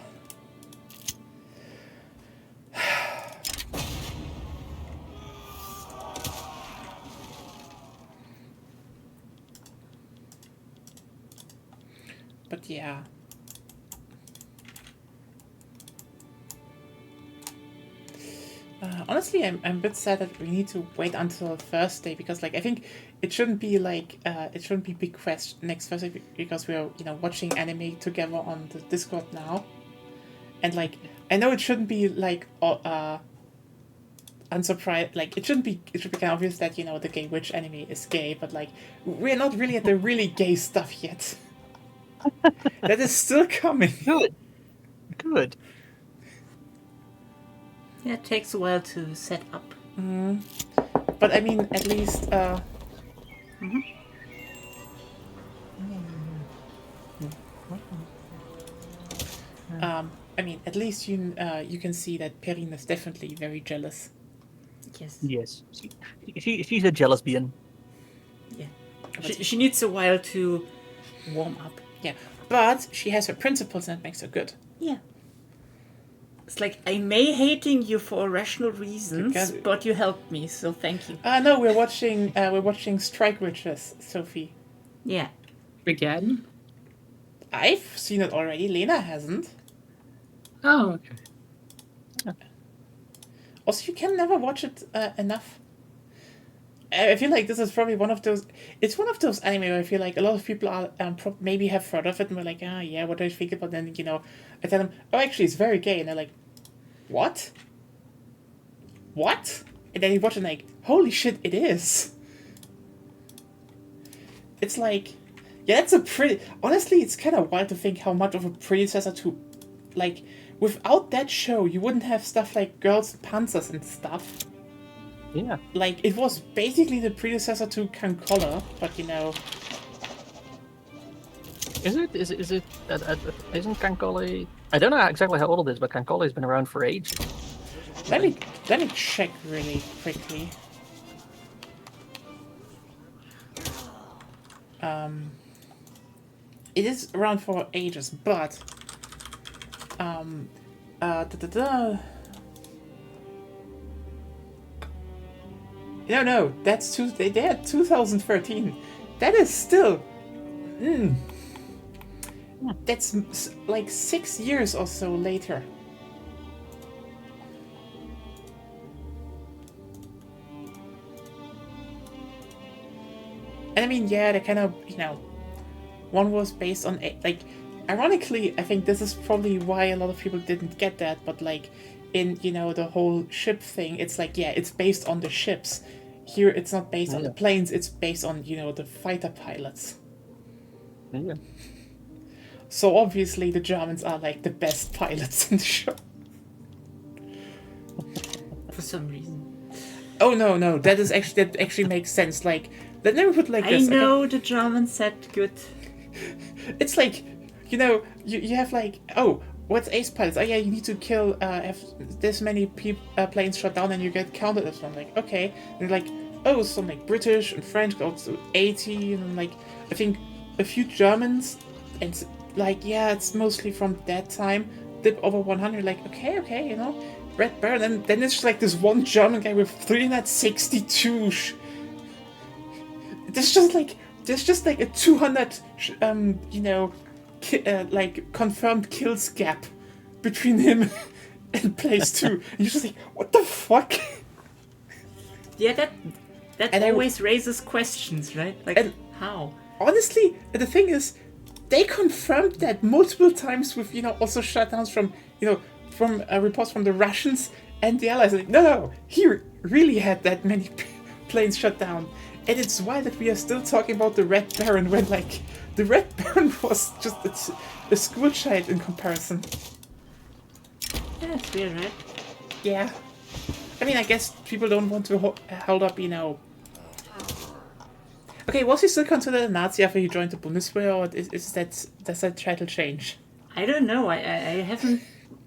But yeah. Honestly, I'm a bit sad that we need to wait until Thursday because, like, I think it shouldn't be big quest next Thursday because we're watching anime together on the Discord now, and like I know it shouldn't be like unsurprised. Like it should be kind of obvious that the gay witch anime is gay, but like we're not really at the really gay stuff yet. That is still coming. Good. Yeah, it takes a while to set up. But I mean, at least. I mean, at least you can see that Perrine is definitely very jealous. Yes. She's a jealous being. Yeah. She needs a while to warm up. Yeah, but she has her principles and that makes her good. Yeah. It's like, I may hating you for irrational reasons, but you helped me, so thank you. No, we're watching Strike Witches, Sophie. Yeah. Again? I've seen it already. Lena hasn't. Oh, okay. Also, you can never watch it enough. I feel like this is probably one of those. It's one of those anime where I feel like a lot of people are maybe have heard of it and we're like, yeah, what do I think about? Then I tell them, oh, actually, it's very gay, and they're like, what? What? And then you watch it and like, holy shit, it is. It's like, yeah, that's a pretty. Honestly, it's kind of wild to think how much of a predecessor to, like, without that show, you wouldn't have stuff like Girls and Panzers and stuff. Yeah. Like, it was basically the predecessor to Kankola, but Is it? Isn't Kankoli? I don't know exactly how old it is, but Kankoli's been around for ages. Let me check really quickly. It is around for ages, but No, they're 2013. That is still, that's like 6 years or so later. And I mean, yeah, they kind of, one was based on, like, ironically, I think this is probably why a lot of people didn't get that, but like, in, the whole ship thing, it's like, yeah, it's based on the ships. Here, it's not based on the planes, it's based on, the fighter pilots. Yeah. So obviously the Germans are like the best pilots in the show. For some reason. Oh no, that actually makes sense. Like, let me put like this. I know the Germans said good. It's like, you have like, oh, what's ace pilots? Oh yeah, you need to kill have this many planes shot down and you get counted as one. Like, okay, and like, oh, some like British and French got to 80, and like I think a few Germans, and like, yeah, it's mostly from that time. Dip over 100. Like, okay, Red Baron, and then it's just like this one German guy with 362. There's just like a 200, like confirmed kills gap between him and place 2. And you're just like, what the fuck? Yeah, that And always raises questions, right? Like, and- how? Honestly, the thing is, they confirmed that multiple times with, also shutdowns from, from reports from the Russians and the Allies. Like, no, he really had that many planes shut down. And it's why that we are still talking about the Red Baron when, like, the Red Baron was just a school child in comparison. Yeah, it's weird, right? Yeah. I mean, I guess people don't want to hold up, Okay, was he still considered a Nazi after he joined the Bundeswehr, or does that title change? I don't know. I haven't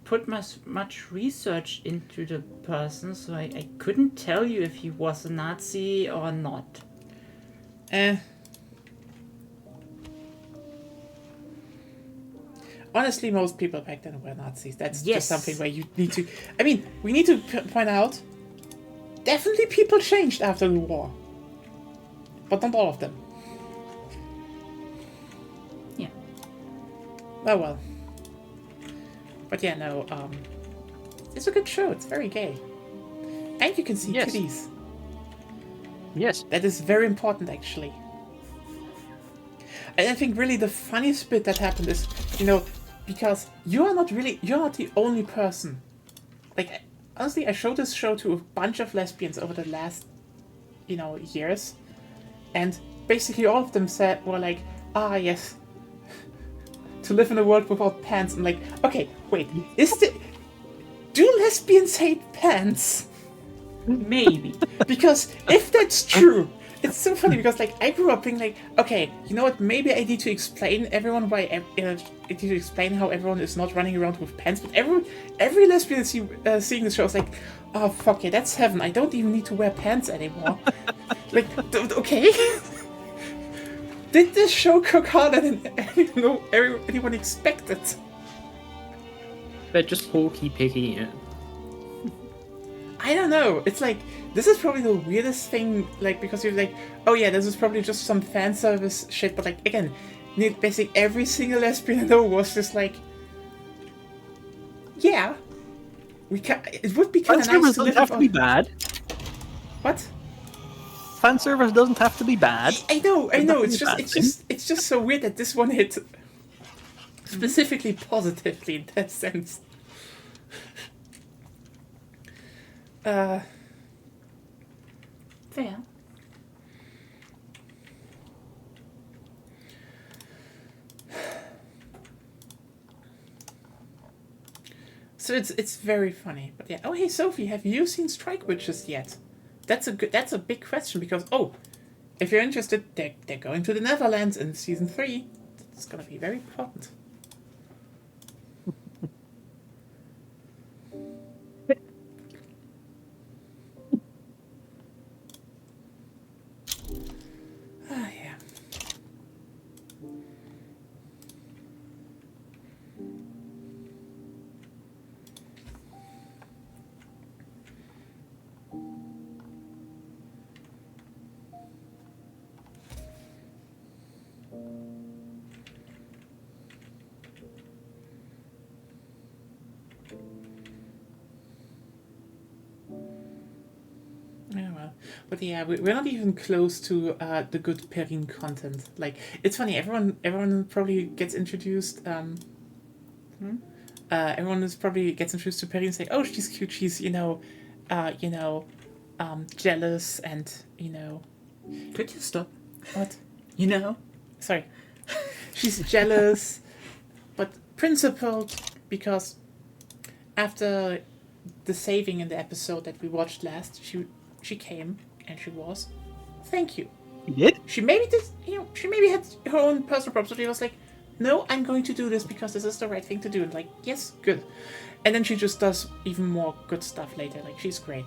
put much research into the person, so I couldn't tell you if he was a Nazi or not. Honestly, most people back then were Nazis. That's Yes. just something where you need to... I mean, we need to point out, definitely people changed after the war. But not all of them. Yeah. Oh well. But yeah, no, it's a good show. It's very gay. And you can see Yes. titties. Yes. That is very important, actually. And I think really the funniest bit that happened is, because you're not the only person. Like, honestly, I showed this show to a bunch of lesbians over the last, years. And basically all of them were like, ah, yes, to live in a world without pants. I'm like, okay, wait, do lesbians hate pants? Maybe. Because if that's true, it's so funny because, like, I grew up being like, okay, you know what, maybe I need to explain everyone I need to explain how everyone is not running around with pants, but every lesbian seeing the show is like, oh, fuck yeah, that's heaven, I don't even need to wear pants anymore. Like, okay? Did this show cook harder than anyone expected? They're just porky piggy it. I don't know. It's like, this is probably the weirdest thing, like, because you're like, oh yeah, this is probably just some fan service shit, but like, again, basically every single lesbian I know was just like, yeah, it would be kind Fan of nice service to live doesn't have to be without- bad. What? Fan service doesn't have to be bad. I know. It's not It's just so weird that this one hit specifically positively in that sense. Fair. So it's very funny, but yeah. Oh hey Sophie, have you seen Strike Witches yet? That's a big question because if you're interested, they're going to the Netherlands in season 3. It's gonna be very important. Ah yeah. But yeah, we're not even close to the good Perrin content. Like, it's funny. Everyone probably gets introduced. Everyone is probably gets introduced to Perrin and say, "Oh, she's cute. She's jealous and Could you stop? what? You know? Sorry, she's jealous, but principled because after the saving in the episode that we watched last, she came and she was, thank you. You did? She maybe did, she maybe had her own personal problems, but she was like, no, I'm going to do this because this is the right thing to do. And like, yes, good. And then she just does even more good stuff later. Like, she's great.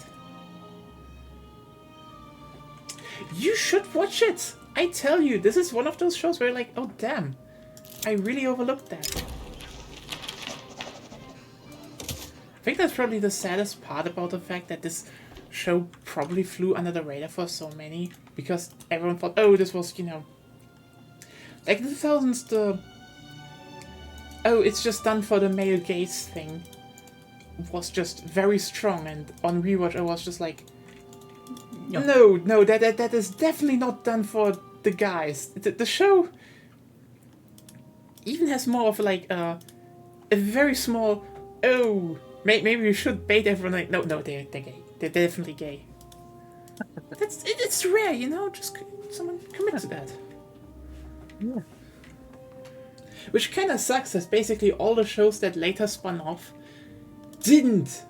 You should watch it. I tell you, this is one of those shows where you're like, oh damn, I really overlooked that. I think that's probably the saddest part about the fact that this show probably flew under the radar for so many, because everyone thought, oh, this was, like in the 2000s, it's just done for the male gaze thing was just very strong, and on rewatch I was just like, no, that is definitely not done for the guys. The show even has more of like a very small, maybe we should bait everyone. Like, no, they're gay. They're definitely gay. It's rare, just someone commit to that. Yeah. Which kind of sucks, as basically all the shows that later spun off didn't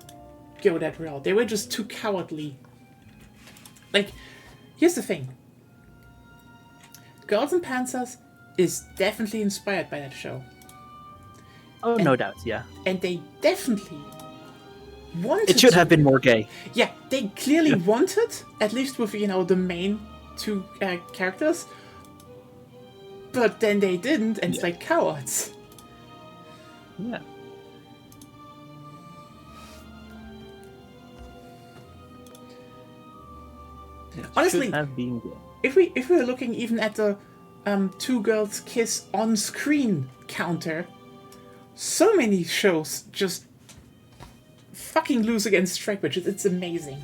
go that route. They were just too cowardly. Like, here's the thing. Girls and Panzers is definitely inspired by that show. Oh, no doubt, yeah. And they definitely wanted It should to. have been more gay. Yeah, they clearly wanted, at least with, the main two characters. But then they didn't, and it's like cowards. Yeah. Honestly, Should have been gay. if we're looking even at the two girls kiss on screen counter, so many shows just fucking lose against Strike Witches. It's amazing.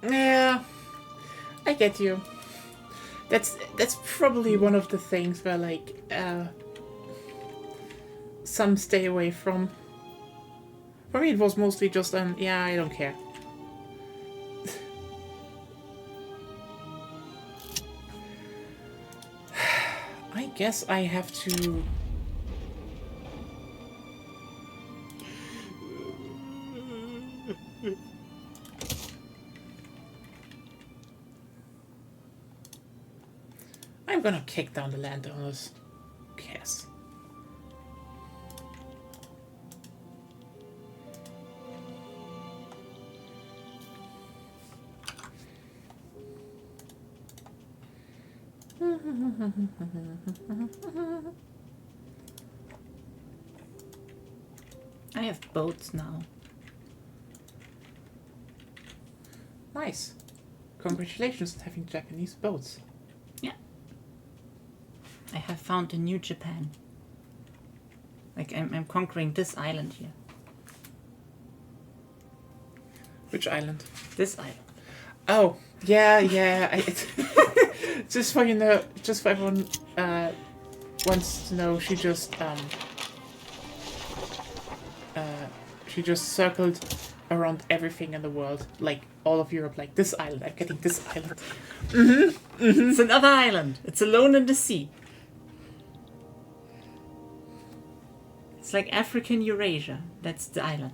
Yeah, I get you. That's probably one of the things where like some stay away from. For me, it was mostly just yeah, I don't care. I guess I have to. I'm gonna kick down the landowners. Who cares? I have boats now. Nice. Congratulations on having Japanese boats. Yeah. I have found a new Japan. Like, I'm conquering this island here. Which island? This island. Oh, yeah. Just for just for everyone wants to know, she just circled around everything in the world, like all of Europe, like this island. I'm getting this island. It's another island. It's alone in the sea. It's like African Eurasia. That's the island.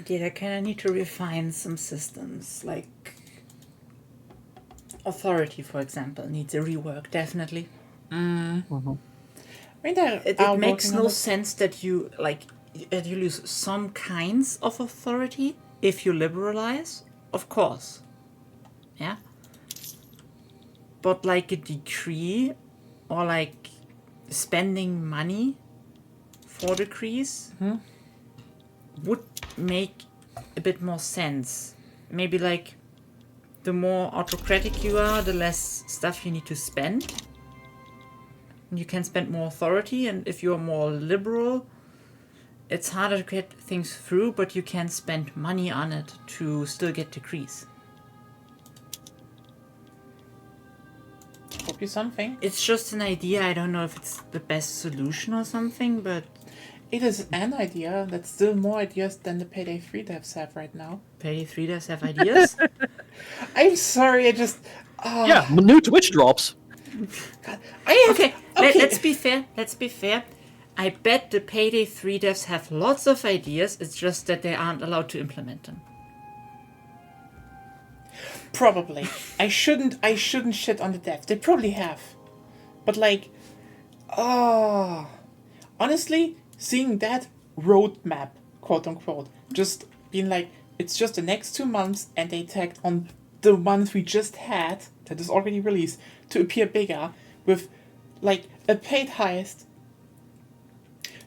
Yeah, I kind of need to refine some systems, like authority, for example, needs a rework, definitely. Mm-hmm. I mean, they It are makes working no on it. sense that you lose some kinds of authority if you liberalize, of course. Yeah. But like a decree or like spending money for decrees would make a bit more sense. Maybe like the more autocratic you are, the less stuff you need to spend. You can spend more authority, and if you're more liberal, it's harder to get things through, but you can spend money on it to still get decrees. Could be something. It's just an idea. I don't know if it's the best solution or something, but It is an idea. That's still more ideas than the Payday 3 devs have right now. Payday 3 does have ideas. I'm sorry, I just... Yeah, new Twitch drops. God, I have... Okay, let's be fair. Let's be fair. I bet the Payday 3 devs have lots of ideas. It's just that they aren't allowed to implement them. Probably. I shouldn't shit on the devs. They probably have. But like... honestly, seeing that roadmap, quote unquote, just being like, it's just the next 2 months, and they tagged on the month we just had, that is already released, to appear bigger, with like a paid heist,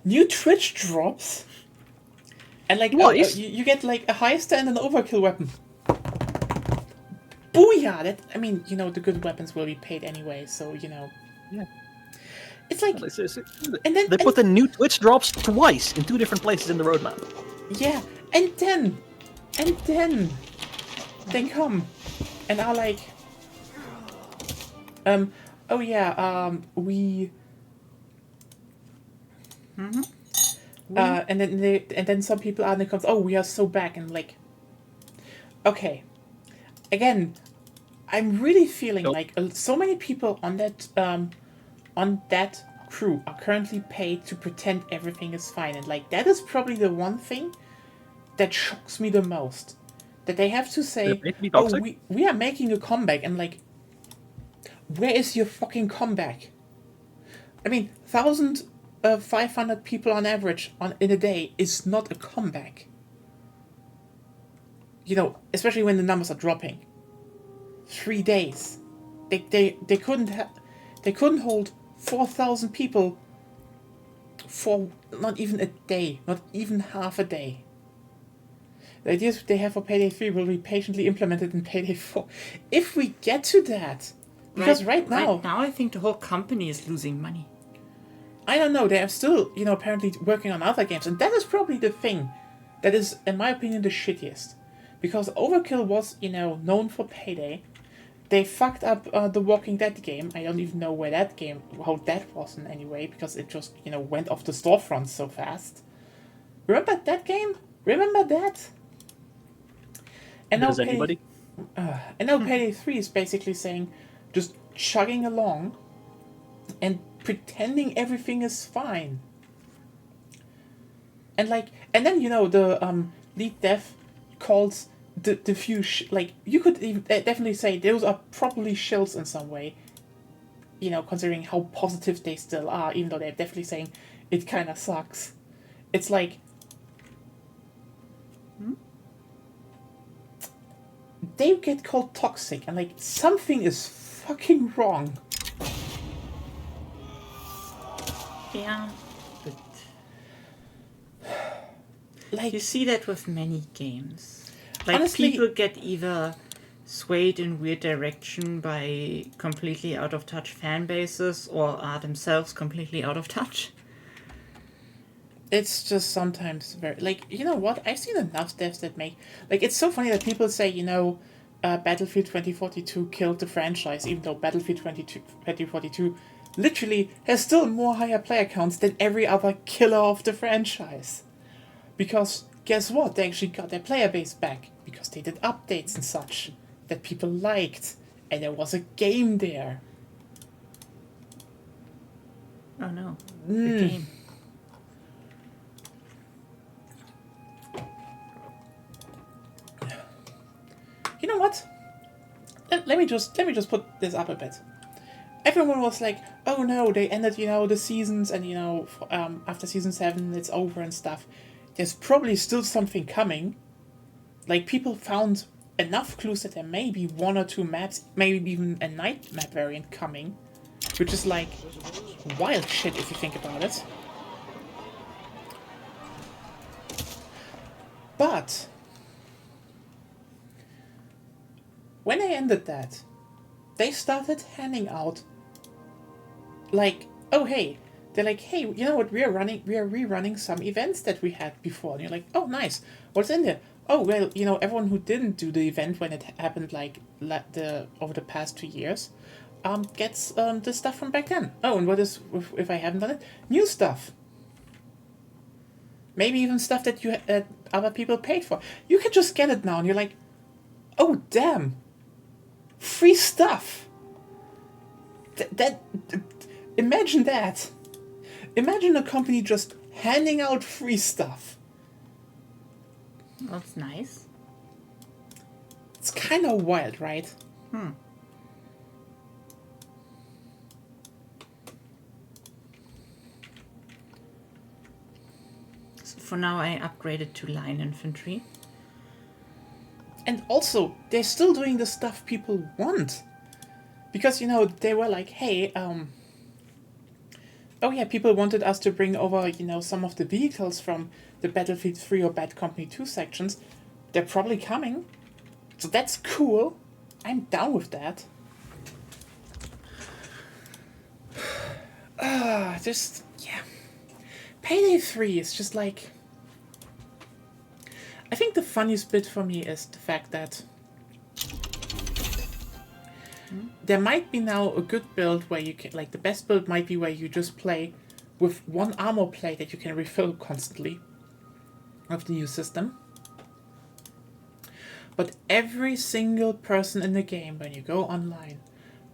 new Twitch drops, and like Nice. you get like a heister and an overkill weapon. Booyah! That, I mean, you know, the good weapons will be paid anyway, so you know. Yeah. It's like, And then they put the new Twitch drops twice in 2 different places in the roadmap. yeah, and then they come and are like, oh yeah, we. And then some people are and it comes, oh, we are so back, and like, okay, again, I'm really feeling like so many people on that crew are currently paid to pretend everything is fine, and like that is probably the one thing that shocks me the most, that they have to say, oh, we are making a comeback, and like, where is your fucking comeback? I mean, 1,500 people on average in a day is not a comeback. You know, especially when the numbers are dropping. 3 days, they couldn't hold 4,000 people for not even a day, not even half a day. The ideas they have for Payday 3 will be patiently implemented in Payday 4. If we get to that, because right now I think the whole company is losing money. I don't know, they are still, you know, apparently working on other games, and that is probably the thing that is, in my opinion, the shittiest. Because Overkill was, you know, known for Payday. They fucked up the Walking Dead game. I don't even know how that was in any way, because it just, you know, went off the storefront so fast. Remember that game? Remember that? And Does anybody? And now Payday 3 is basically saying, just chugging along and pretending everything is fine. And like, and then, you know, the lead dev calls the few like, you could even definitely say those are probably shills in some way, you know, considering how positive they still are, even though they're definitely saying it kind of sucks. It's like, they get called toxic, and like, something is fucking wrong. Yeah, but Like, you see that with many games. Like, honestly, people get either swayed in weird direction by completely out of touch fan bases, or are themselves completely out of touch. it's just sometimes very, like, you know what? I've seen enough devs that make, like, it's so funny that people say, you know, Battlefield 2042 killed the franchise, even though Battlefield 2042 literally has still more higher player counts than every other killer of the franchise. Because guess what? They actually got their player base back because they did updates and such that people liked, and there was a game there. Oh no. The game. You know what? Let me just put this up a bit. Everyone was like, "Oh no, they ended, the seasons, and after season 7, it's over and stuff." There's probably still something coming. Like, people found enough clues that there may be 1 or 2 maps, maybe even a night map variant coming, which is like wild shit if you think about it. But when they ended that, they started handing out, like, oh hey, they're like, hey, you know what, we are rerunning some events that we had before. And you're like, oh nice, what's in there? Oh well, everyone who didn't do the event when it happened, like over the past 2 years, gets the stuff from back then. Oh, and what is, if I haven't done it, new stuff. Maybe even stuff that other people paid for. You can just get it now, and you're like, oh damn, free stuff. Imagine that. Imagine a company just handing out free stuff. That's nice. It's kind of wild, right? So for now, I upgraded to line infantry. And also, they're still doing the stuff people want. Because, they were like, hey, oh yeah, people wanted us to bring over, some of the vehicles from the Battlefield 3 or Bad Company 2 sections. They're probably coming. So that's cool. I'm down with that. Yeah. Payday 3 is just like... I think the funniest bit for me is the fact that there might be now a good build where you can, like, the best build might be where you just play with 1 armor plate that you can refill constantly of the new system. But every single person in the game, when you go online,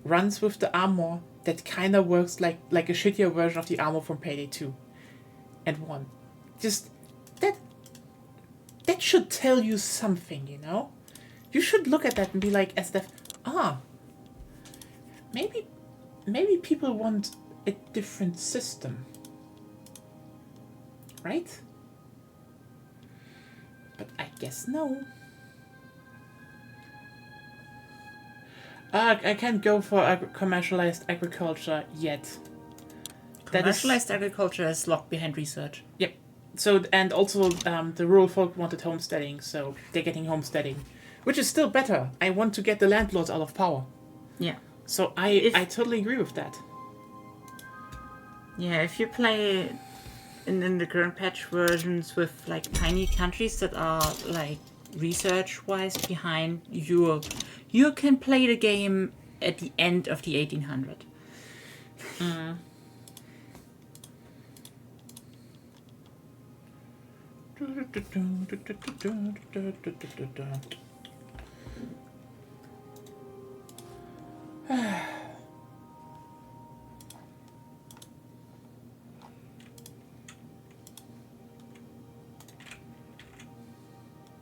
runs with the armor that kind of works like a shittier version of the armor from Payday 2 and 1. Just that should tell you something, You should look at that and be like, maybe people want a different system. Right? But I guess no. I can't go for commercialized agriculture yet. Commercialized agriculture is locked behind research. Yep. So, and also the rural folk wanted homesteading, so they're getting homesteading, which is still better. I want to get the landlords out of power. Yeah. So I totally agree with that. Yeah, if you play in the current patch versions with like tiny countries that are like research-wise behind Europe, you can play the game at the end of the 1800s.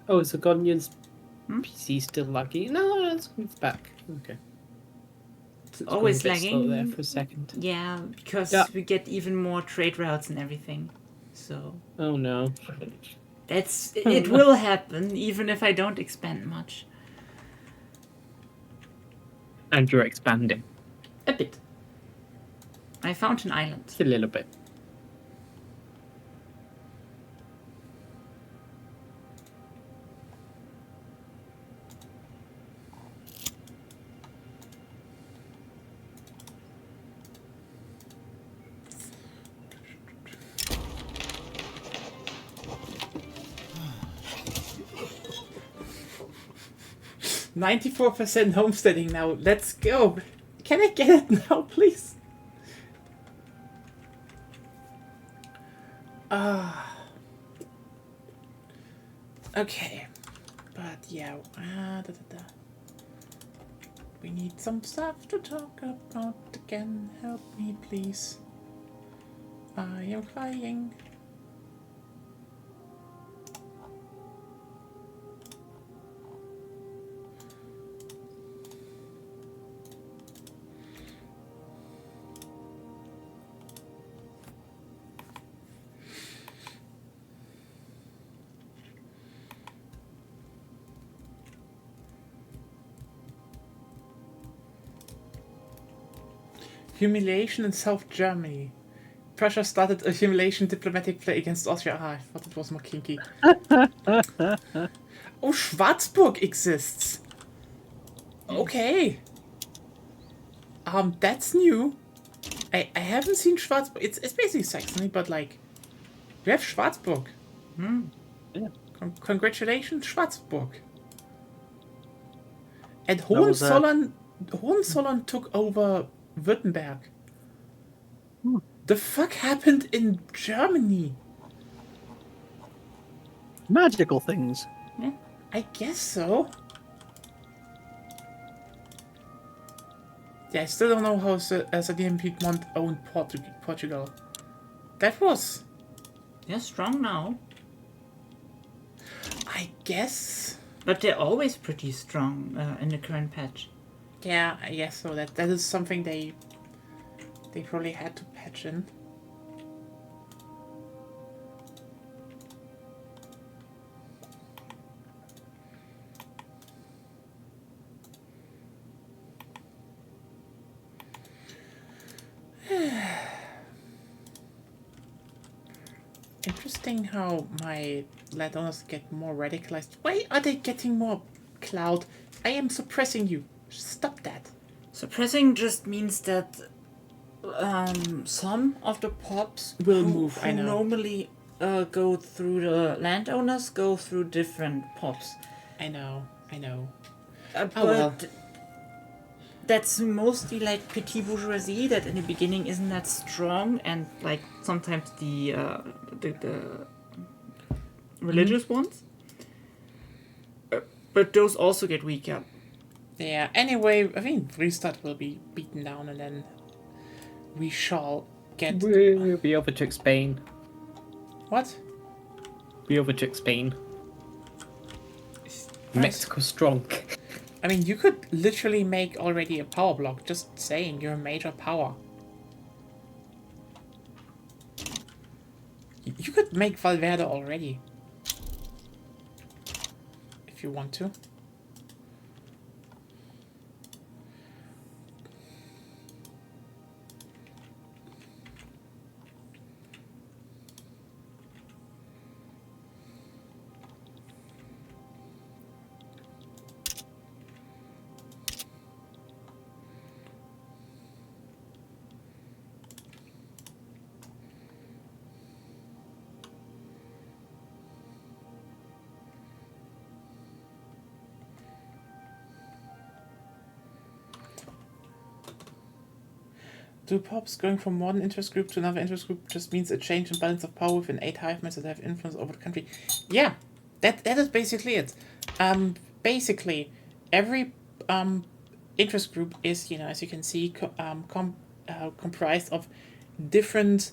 Oh, is the Guardian's PC still laggy? No, it's back. Okay. It's always going a bit slow lagging. there for a second. Yeah, because we get even more trade routes and everything. So. Oh no. It will happen, even if I don't expand much. And you're expanding. A bit. I found an island. A little bit. %94 homesteading now. Let's go. Can I get it now, please? Okay. But yeah. We need some stuff to talk about again. Help me, please. I am crying. Humiliation in South Germany. Prussia started a humiliation diplomatic play against Austria. Ah, I thought it was more kinky. Oh, Schwarzburg exists. Okay. That's new. I haven't seen Schwarzburg. It's basically Saxony, but like, we have Schwarzburg. Yeah. Congratulations, Schwarzburg. And was, Hohenzollern took over Württemberg. The fuck happened in Germany? Magical things. Yeah. I guess so. Yeah, I still don't know how Sardinian Piedmont owned Portugal. That was... They're strong now. I guess... But they're always pretty strong in the current patch. Yeah, I guess so. That is something they probably had to patch in. Interesting how my landowners get more radicalized. Why are they getting more cloud? I am suppressing you. Stop that. Suppressing just means that some of the pops Will who, move, who I know. normally go through the landowners go through different pops. I know. But well. that's mostly like petit bourgeoisie that in the beginning isn't that strong, and like sometimes the religious ones. But those also get weaker. Yeah, anyway, I think Restart will be beaten down and then we shall get... We'll be overtook Spain. What? We overtook Spain. Nice. Mexico strong. I mean, you could literally make already a power block, just saying you're a major power. You could make Valverde already. If you want to. Do pops going from one interest group to another interest group just means a change in balance of power within 8 hive-minds that have influence over the country? Yeah, that is basically it. Basically, every interest group is, as you can see, comprised of different,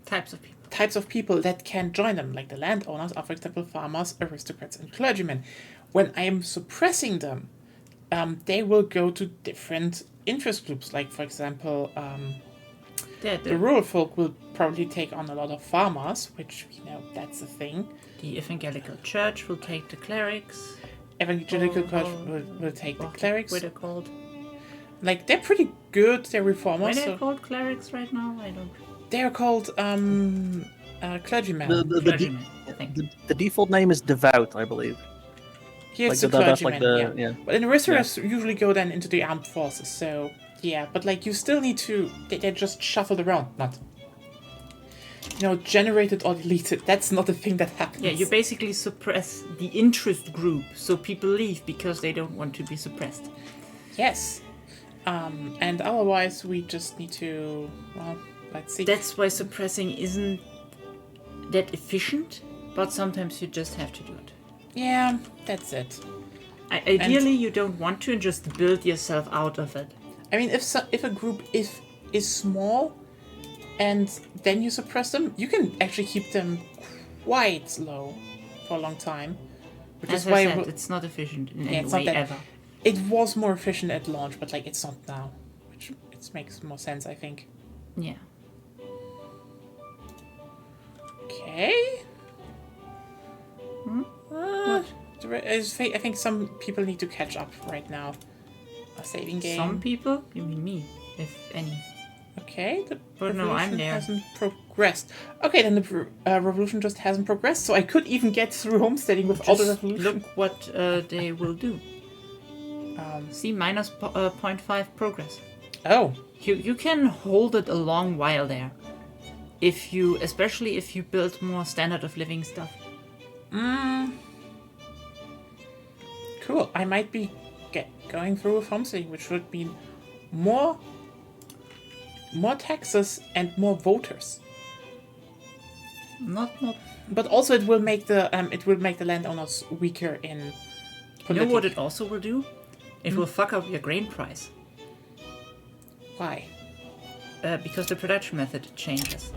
types of people that can join them. Like the landowners are, for example, farmers, aristocrats, and clergymen. When I am suppressing them, they will go to different interest groups. Like, for example, the rural folk will probably take on a lot of farmers, which, that's a thing. The evangelical church will take the clerics. Evangelical church will take the clerics. What are they called? Like, they're pretty good, they're reformers. What are they called clerics right now? I don't... They're called clergymen. Clergymen, I think. The default name is devout, I believe. Here it's Like the that's clergymen, like the But in aristocrats usually go then into the armed forces, so yeah. But like you still need to, they're just shuffled around, not generated or deleted. That's not a thing that happens. Yeah, you basically suppress the interest group, so people leave because they don't want to be suppressed. Yes. And otherwise we just need to, let's see. That's why suppressing isn't that efficient, but sometimes you just have to do it. Yeah, that's it. Ideally, you don't want to and just build yourself out of it. I mean, if a group is small, and then you suppress them, you can actually keep them quite low for a long time. Which As is I why said, it's not efficient in any it's not way that- ever. it was more efficient at launch, but like it's not now, which it makes more sense, I think. Yeah. Okay. Hmm? I think some people need to catch up right now. A saving game. Some people? You mean me, if any. Okay, the But no, revolution I'm there. hasn't progressed. Okay, then the revolution just hasn't progressed, so I could even get through homesteading with all the Just revolution. look what they will do. See, minus 0.5 progress. Oh, You can hold it a long while there. Especially if you build more standard of living stuff. cool. I might be going through with homesteading, which would mean more taxes and more voters. Not. But also, it will make the landowners weaker in You know politics. what it also will do? It will fuck up your grain price. Why? Because the production method changes.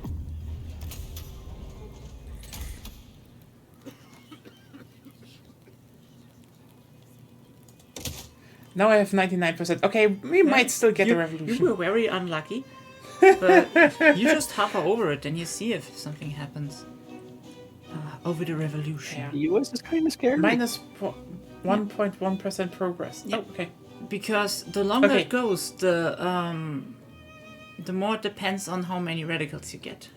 Now I have 99%. Okay, we might still get the revolution. You were very unlucky, but you just hover over it and you see if something happens. Over the revolution. Yeah. The US is kind of scared. Minus 1.1% progress. Yeah. Oh, okay. Because the longer Okay. it goes, the more it depends on how many radicals you get.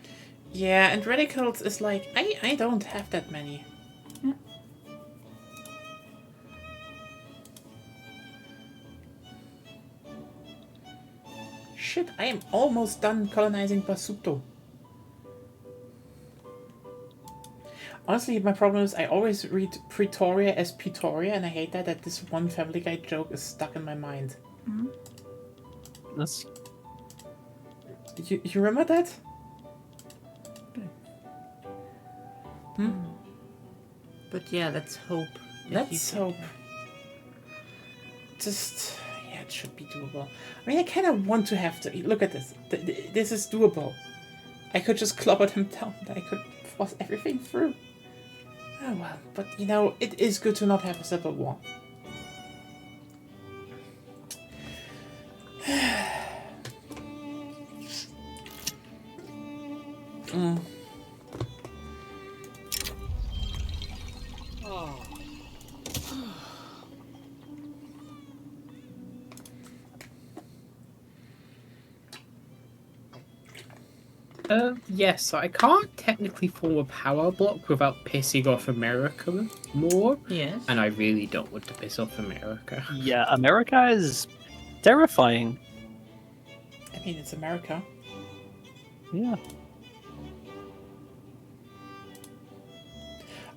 Yeah, and radicals is like, I don't have that many. Yeah. Shit, I am almost done colonizing Basuto. Honestly, my problem is I always read Pretoria as Pretoria, and I hate that this one Family Guy joke is stuck in my mind. That's You remember that? But yeah, let's hope. that you Let's can- hope. Just, yeah, it should be doable. I mean, I kind of want to have to... Look at this. This is doable. I could just clobber them down. I could force everything through. Oh, well. But, you know, it is good to not have a civil war. Yes, so I can't technically form a power block without pissing off America more, Yes. and I really don't want to piss off America. yeah. America is terrifying. I mean, it's America. Yeah.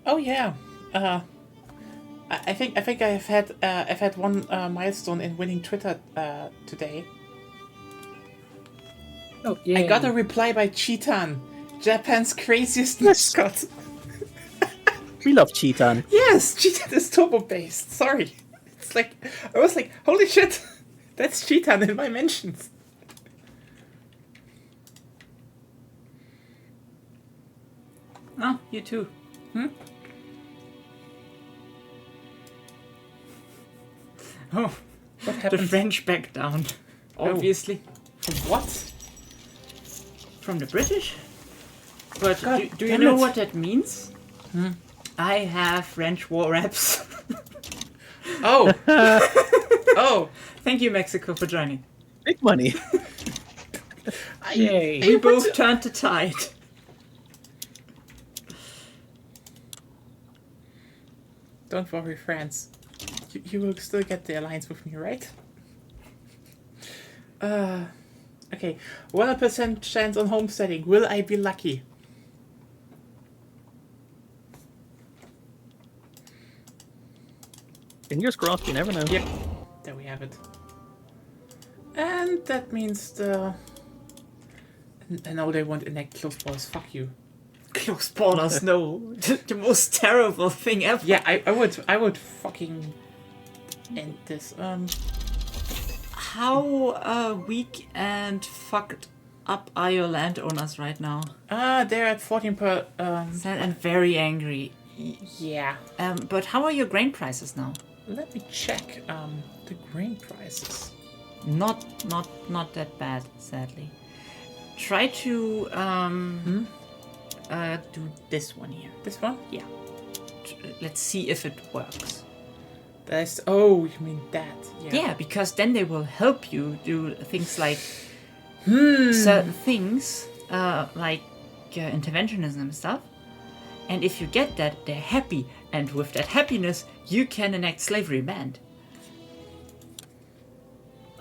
Oh, yeah. I think I've had one milestone in winning Twitter today. Oh, yeah. I got a reply by Cheetan, Japan's craziest mascot. We love Cheetan. Yes, Cheetan is turbo based. Sorry, it's like I was like, holy shit, that's Cheetan in my mentions. Oh, you too. Oh, What the happened? French back down. Obviously. What? From the British? But God do you damn know it. what that means? I have French war raps. Oh, oh, Thank you, Mexico, for joining. Big money. Yay. We both turned the tide. don't worry, France. You will still get the alliance with me, right? Okay, 100% chance on homesteading. Will I be lucky? Fingers crossed. You never know. Yep, there we have it. And that means the... I know they won't enact close borders, fuck you. Close borders, no. The most terrible thing ever. Yeah, I would fucking end this. How weak and fucked up are your landowners right now? They're at 14 per. Sad and very angry. Yeah. But how are your grain prices now? Let me check. The grain prices. Not that bad, sadly. Try to do this one here. This one? Yeah. Let's see if it works. That's. Oh, you mean that? Yeah, because then they will help you do things like certain things, like interventionism and stuff. And if you get that, they're happy. And with that happiness, you can enact slavery ban.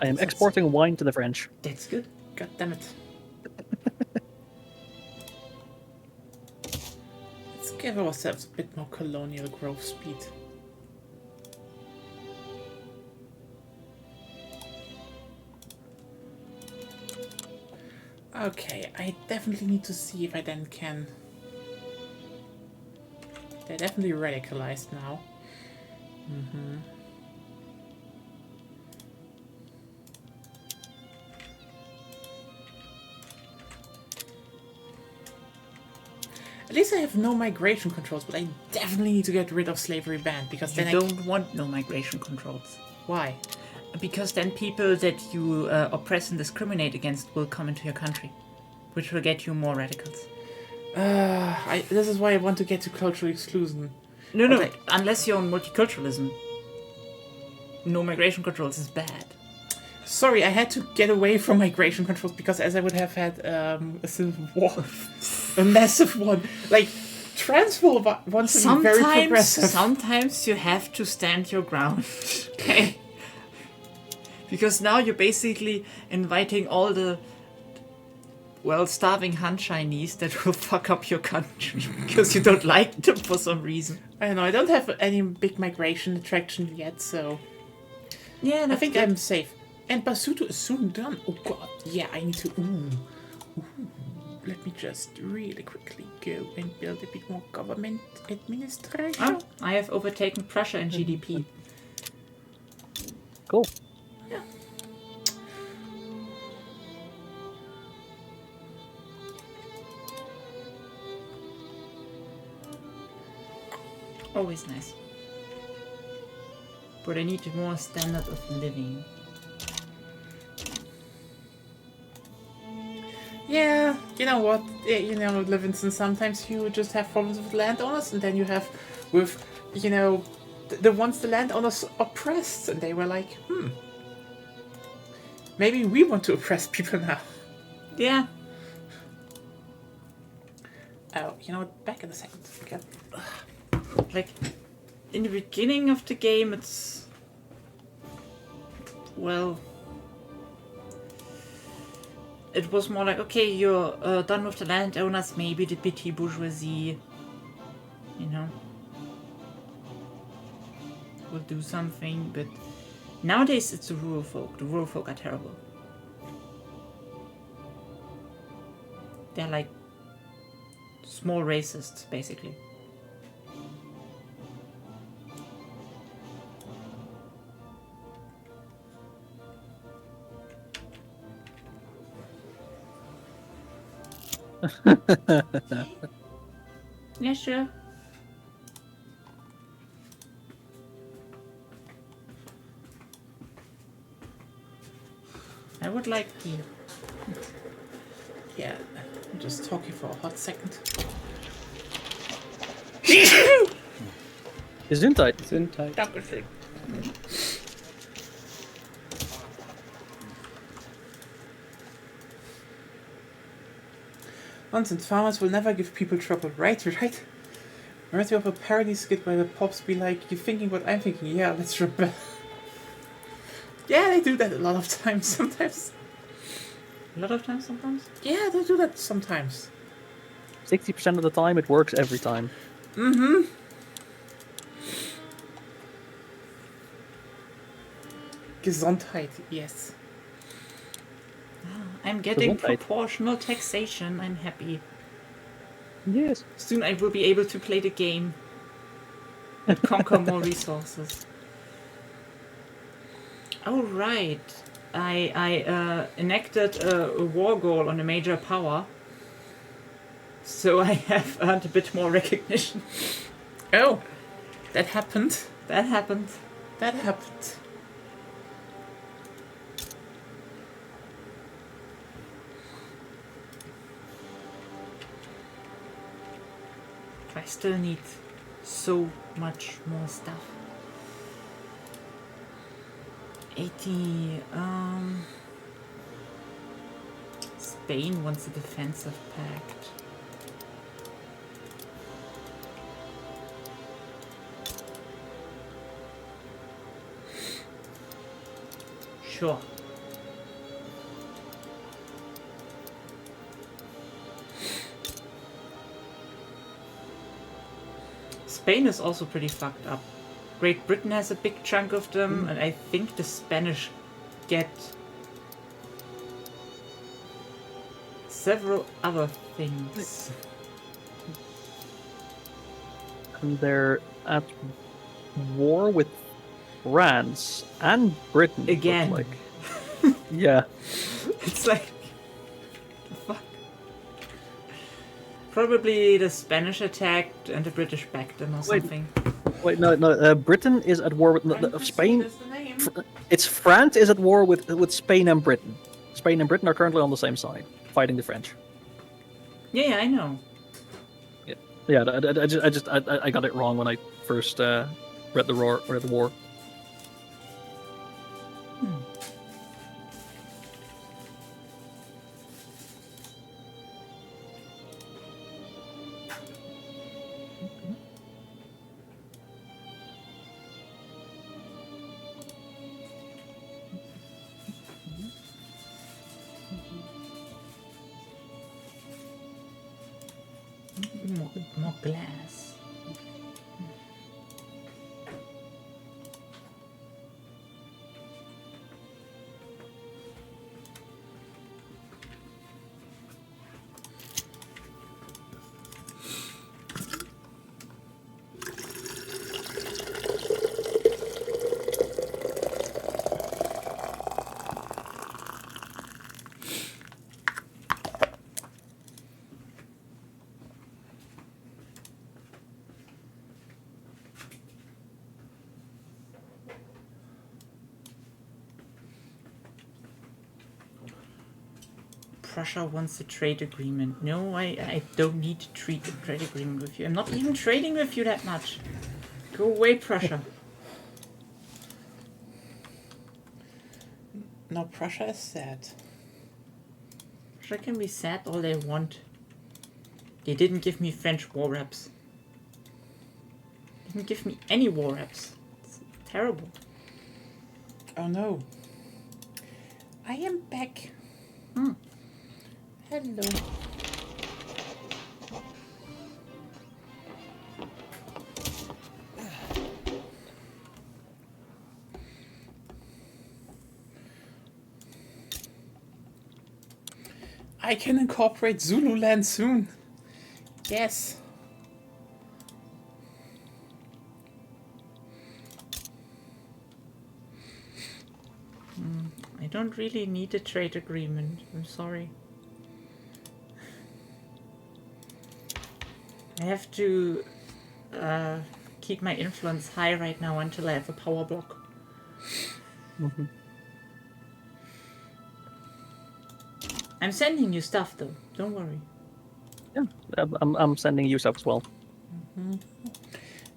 I am exporting wine to the French. That's good. God damn it. Let's give ourselves a bit more colonial growth speed. Okay, I definitely need to see if I then can... They're definitely radicalized now. At least I have no migration controls, but I definitely need to get rid of slavery ban, because You then don't want no migration controls. Why? Because then people that you oppress and discriminate against will come into your country, which will get you more radicals. This is why I want to get to cultural exclusion. No, Okay. unless you're on multiculturalism. No migration controls is bad. Sorry, I had to get away from migration controls because as I would have had a civil war. A massive one. Like, Transvaal wants to be very progressive. Sometimes you have to stand your ground. Okay? Because now you're basically inviting all the, well, starving Han Chinese that will fuck up your country because you don't like them for some reason. I don't know, I don't have any big migration attraction yet, so... Yeah, I think I'm safe. And Basuto is soon done. Oh god, yeah, I need to... Ooh. Let me just really quickly go and build a bit more government administration. Oh, I have overtaken Prussia in GDP. Cool. Yeah. Always nice. But I need more standard of living. Yeah, you know what? You know, Livingston, sometimes you just have problems with landowners, and then you have with, you know, the ones the landowners oppressed, and they were like, maybe we want to oppress people now. Yeah. Oh, you know what? Back in a second. Okay. Like, in the beginning of the game, it's... Well... It was more like, okay, you're done with the landowners, maybe the petty bourgeoisie, you know, will do something, but nowadays it's the rural folk. The rural folk are terrible. They're like small racists, basically. Yeah, sure. I would like tea. Yeah, I'm just talking for a hot second. Gesundheit. Gesundheit. Dankeschön. Nonsense, farmers will never give people trouble, right? Right? Worthy of a parody skit where the pops be like, you thinking what I'm thinking? Yeah, let's rebel. Yeah, they do that a lot of times, sometimes. A lot of times, sometimes? Yeah, they do that sometimes. 60% of the time, it works every time. Mm-hmm. Gesundheit, yes. I'm getting Gesundheit. proportional taxation. I'm happy. Yes. Soon I will be able to play the game and conquer more resources. Oh, right. I enacted a war goal on a major power, so I have earned a bit more recognition. Oh, that happened. That happened. That happened. I still need so much more stuff. 80. Spain wants a defensive pact. Sure. Spain is also pretty fucked up. Great Britain has a big chunk of them, and I think the Spanish get several other things. And they're at war with France and Britain. it looks Again. Like. Yeah. It's like, the fuck? Probably the Spanish attacked and the British backed them or something. Wait, no. Britain is at war with Spain. Is the name. It's France is at war with Spain and Britain. Spain and Britain are currently on the same side, fighting the French. Yeah, I know. Yeah, I got it wrong when I first read the war. More glass. Prussia wants a trade agreement. No, I don't need to treat a trade agreement with you. I'm not even trading with you that much. Go away, Prussia. No, Prussia is sad. Prussia can be sad all they want. They didn't give me French war reps. They didn't give me any war reps. It's terrible. Oh no. I am back. Hello. I can incorporate Zululand soon. Yes. I don't really need a trade agreement. I'm sorry. I have to keep my influence high right now until I have a power block. I'm sending you stuff though. Don't worry. Yeah, I'm sending you stuff as well.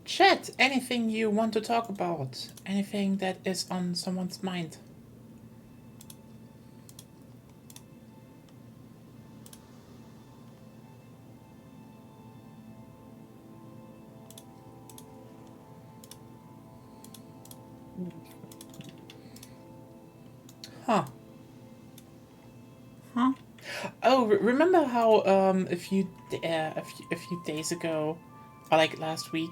Chat, anything you want to talk about? Anything that is on someone's mind? Huh. Oh, remember how a few days ago, or like last week,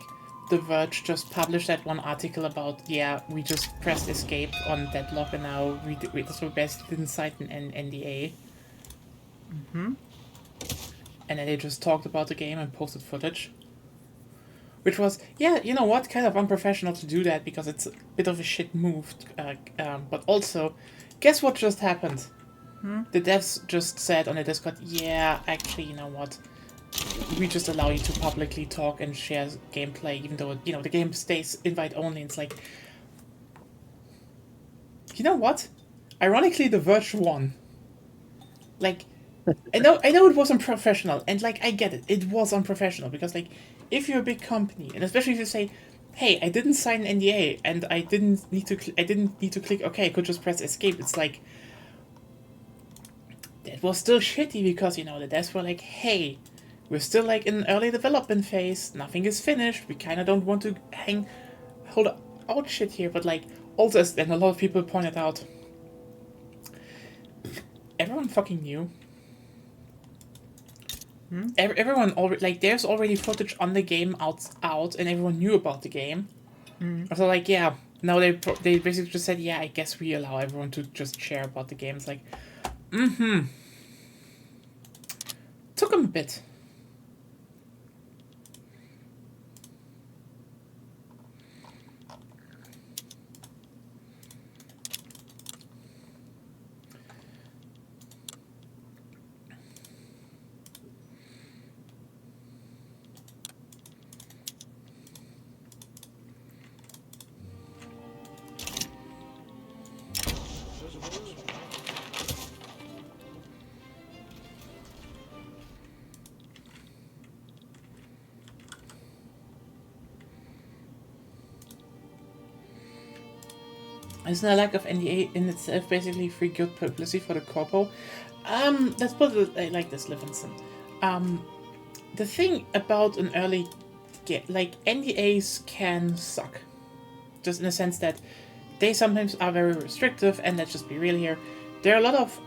The Verge just published that one article about, yeah, we just pressed escape on Deadlock and now we so basically didn't cite an NDA. And then they just talked about the game and posted footage. Which was, yeah, you know what, kind of unprofessional to do that because it's a bit of a shit move. But also, Guess what just happened? The devs just said on the Discord, yeah, actually, you know what? We just allow you to publicly talk and share gameplay, even though, the game stays invite only. It's like, you know what? Ironically, The Verge won. Like, I know it was unprofessional, and like, I get it. It was unprofessional because, like, if you're a big company, and especially if you say, "Hey, I didn't sign an NDA, and I didn't need to click OK. I could just press escape." It's like that was still shitty because the devs were like, "Hey, we're still like in an early development phase. Nothing is finished. We kind of don't want to hold out shit here." But like, also, and a lot of people pointed out, everyone fucking knew. Everyone already, like, there's already footage on the game out, and everyone knew about the game. So like, yeah, now they basically just said, yeah, I guess we allow everyone to just share about the game. It's like, took them a bit. Isn't a lack of NDA in itself basically free good publicity for the corpo? Let's put it like this, Levinson. The thing about an early game, like, NDAs can suck. Just in the sense that they sometimes are very restrictive, and let's just be real here. There are a lot of,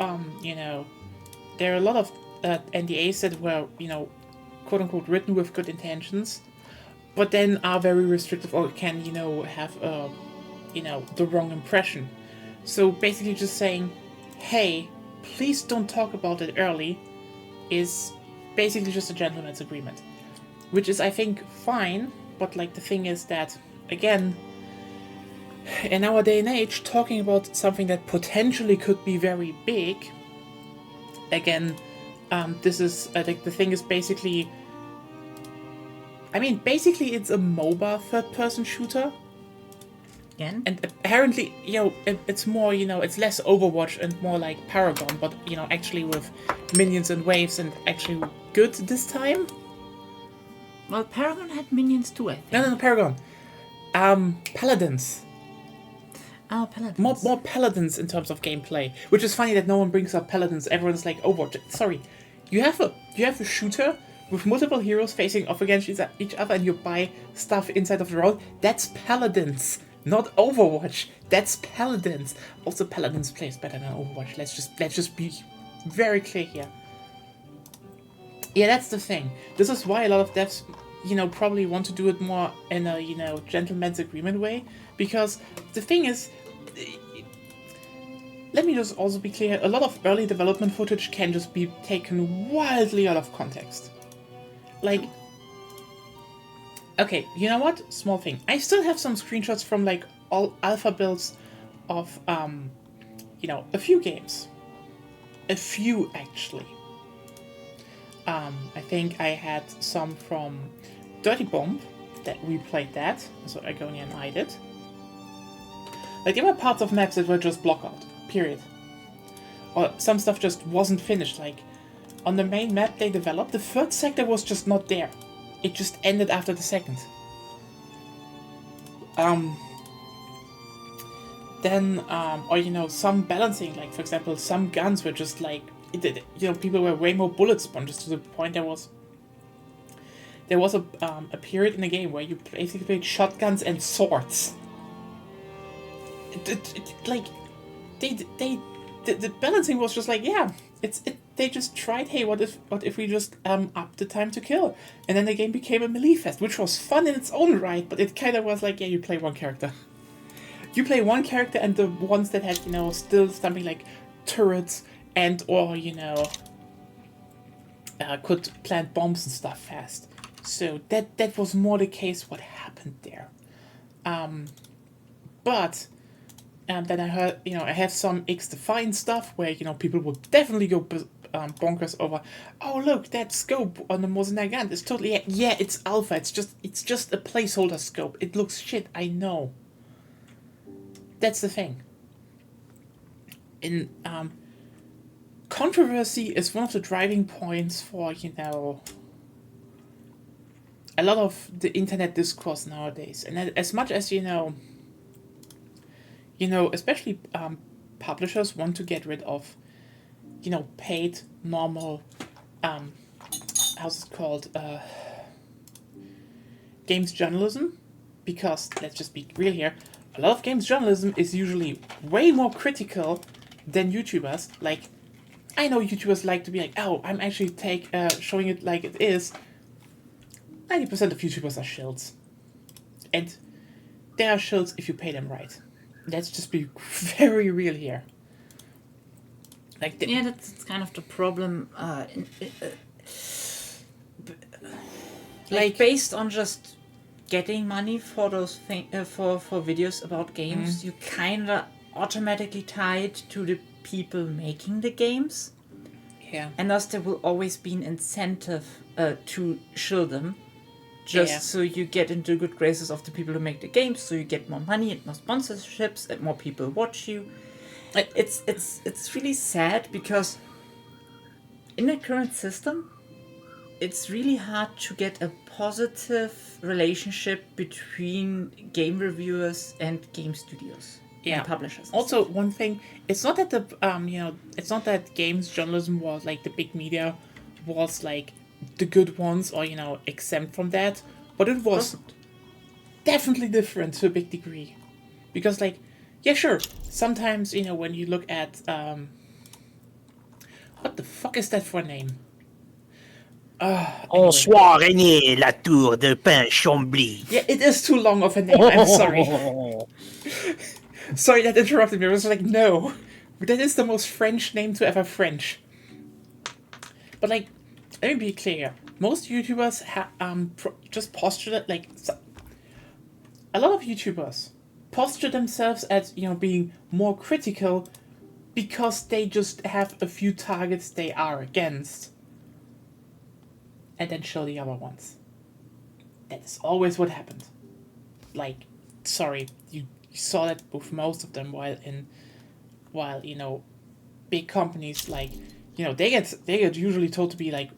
NDAs that were, quote unquote, written with good intentions, but then are very restrictive or can, have the wrong impression. So basically just saying, hey, please don't talk about it early, is basically just a gentleman's agreement. Which is, I think, fine, but like the thing is that, again, in our day and age, talking about something that potentially could be very big, again, this is, I think the thing is basically, basically it's a MOBA third-person shooter. Again? And apparently, it's more, it's less Overwatch and more like Paragon, but, actually with minions and waves and actually good this time. Well, Paragon had minions too, I think. No, Paragon. Paladins. Oh, Paladins. More Paladins in terms of gameplay, which is funny that no one brings up Paladins. Everyone's like, Overwatch. Sorry, you have a shooter with multiple heroes facing off against each other, and you buy stuff inside of the road. That's Paladins. Not Overwatch. That's Paladins. Also, Paladins plays better than Overwatch. Let's just be very clear here. Yeah, that's the thing. This is why a lot of devs, probably want to do it more in a, gentleman's agreement way. Because the thing is, let me just also be clear, a lot of early development footage can just be taken wildly out of context. Like, okay, you know what? Small thing. I still have some screenshots from, like, all alpha builds of, a few games. A few, actually. I think I had some from Dirty Bomb, that we played that, so Agonia and I did. Like, there were parts of maps that were just block out, period. Or some stuff just wasn't finished, like, on the main map they developed, the third sector was just not there. It just ended after the second. Some balancing, like, for example, some guns were just, like, people were way more bullet sponges to the point there was a period in the game where you basically played shotguns and swords. The balancing was just like, yeah, they just tried, hey, what if we just up the time to kill, and then the game became a melee fest, which was fun in its own right, but it kind of was like, yeah, you play one character. You play one character, and the ones that had still something like turrets and or could plant bombs and stuff fast. So that was more the case what happened there. But And then I heard, I have some X-Defined stuff where, people will definitely go bonkers over, oh, look, that scope on the Mosinagant is totally, yeah, it's alpha, it's just a placeholder scope. It looks shit, I know. That's the thing. In, controversy is one of the driving points for, a lot of the internet discourse nowadays. And as much as, especially publishers want to get rid of, paid, normal, how's it called, games journalism, because, let's just be real here, a lot of games journalism is usually way more critical than YouTubers. Like, I know YouTubers like to be like, oh, I'm actually showing it like it is. 90% of YouTubers are shills. And they are shills if you pay them right. Let's just be very real here. Yeah, that's kind of the problem. Like based on just getting money for those for videos about games, you kinda automatically tied to the people making the games. Yeah. And thus there will always be an incentive to shill them. Just so you get into good graces of the people who make the games, so you get more money and more sponsorships and more people watch you. It's really sad because in the current system, it's really hard to get a positive relationship between game reviewers and game studios and publishers. Also, one thing, it's not that it's not that games journalism was like the big media was like the good ones or exempt from that, but it was definitely different to a big degree, because sure, sometimes when you look at what the fuck is that for a name? Bonsoir, Régnier, la tour de pain Chambly. Yeah, it is too long of a name. I'm sorry. Sorry that interrupted me. I was like, no, that is the most French name to ever French. But let me be clear. Most YouTubers just posture that a lot of YouTubers posture themselves as being more critical because they just have a few targets they are against, and then show the other ones. That is always what happened. Sorry, you saw that with most of them. While big companies they get usually told to be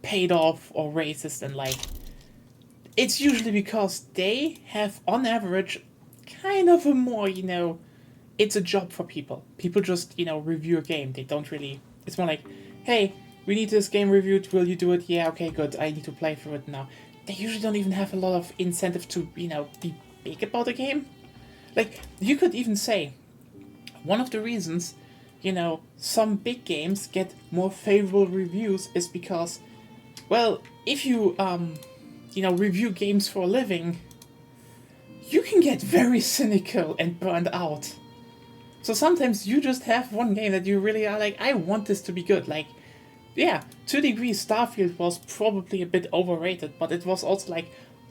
paid off or racist, and it's usually because they have on average kind of a more it's a job for people. People just review a game. They don't really. It's more like, hey, we need this game reviewed. Will you do it? Yeah, okay, good. I need to play through it now. They usually don't even have a lot of incentive to be big about a game. You could even say one of the reasons some big games get more favorable reviews is because, well, if you review games for a living, you can get very cynical and burned out. So sometimes you just have one game that you really are like, I want this to be good. To a degree, Starfield was probably a bit overrated, but it was also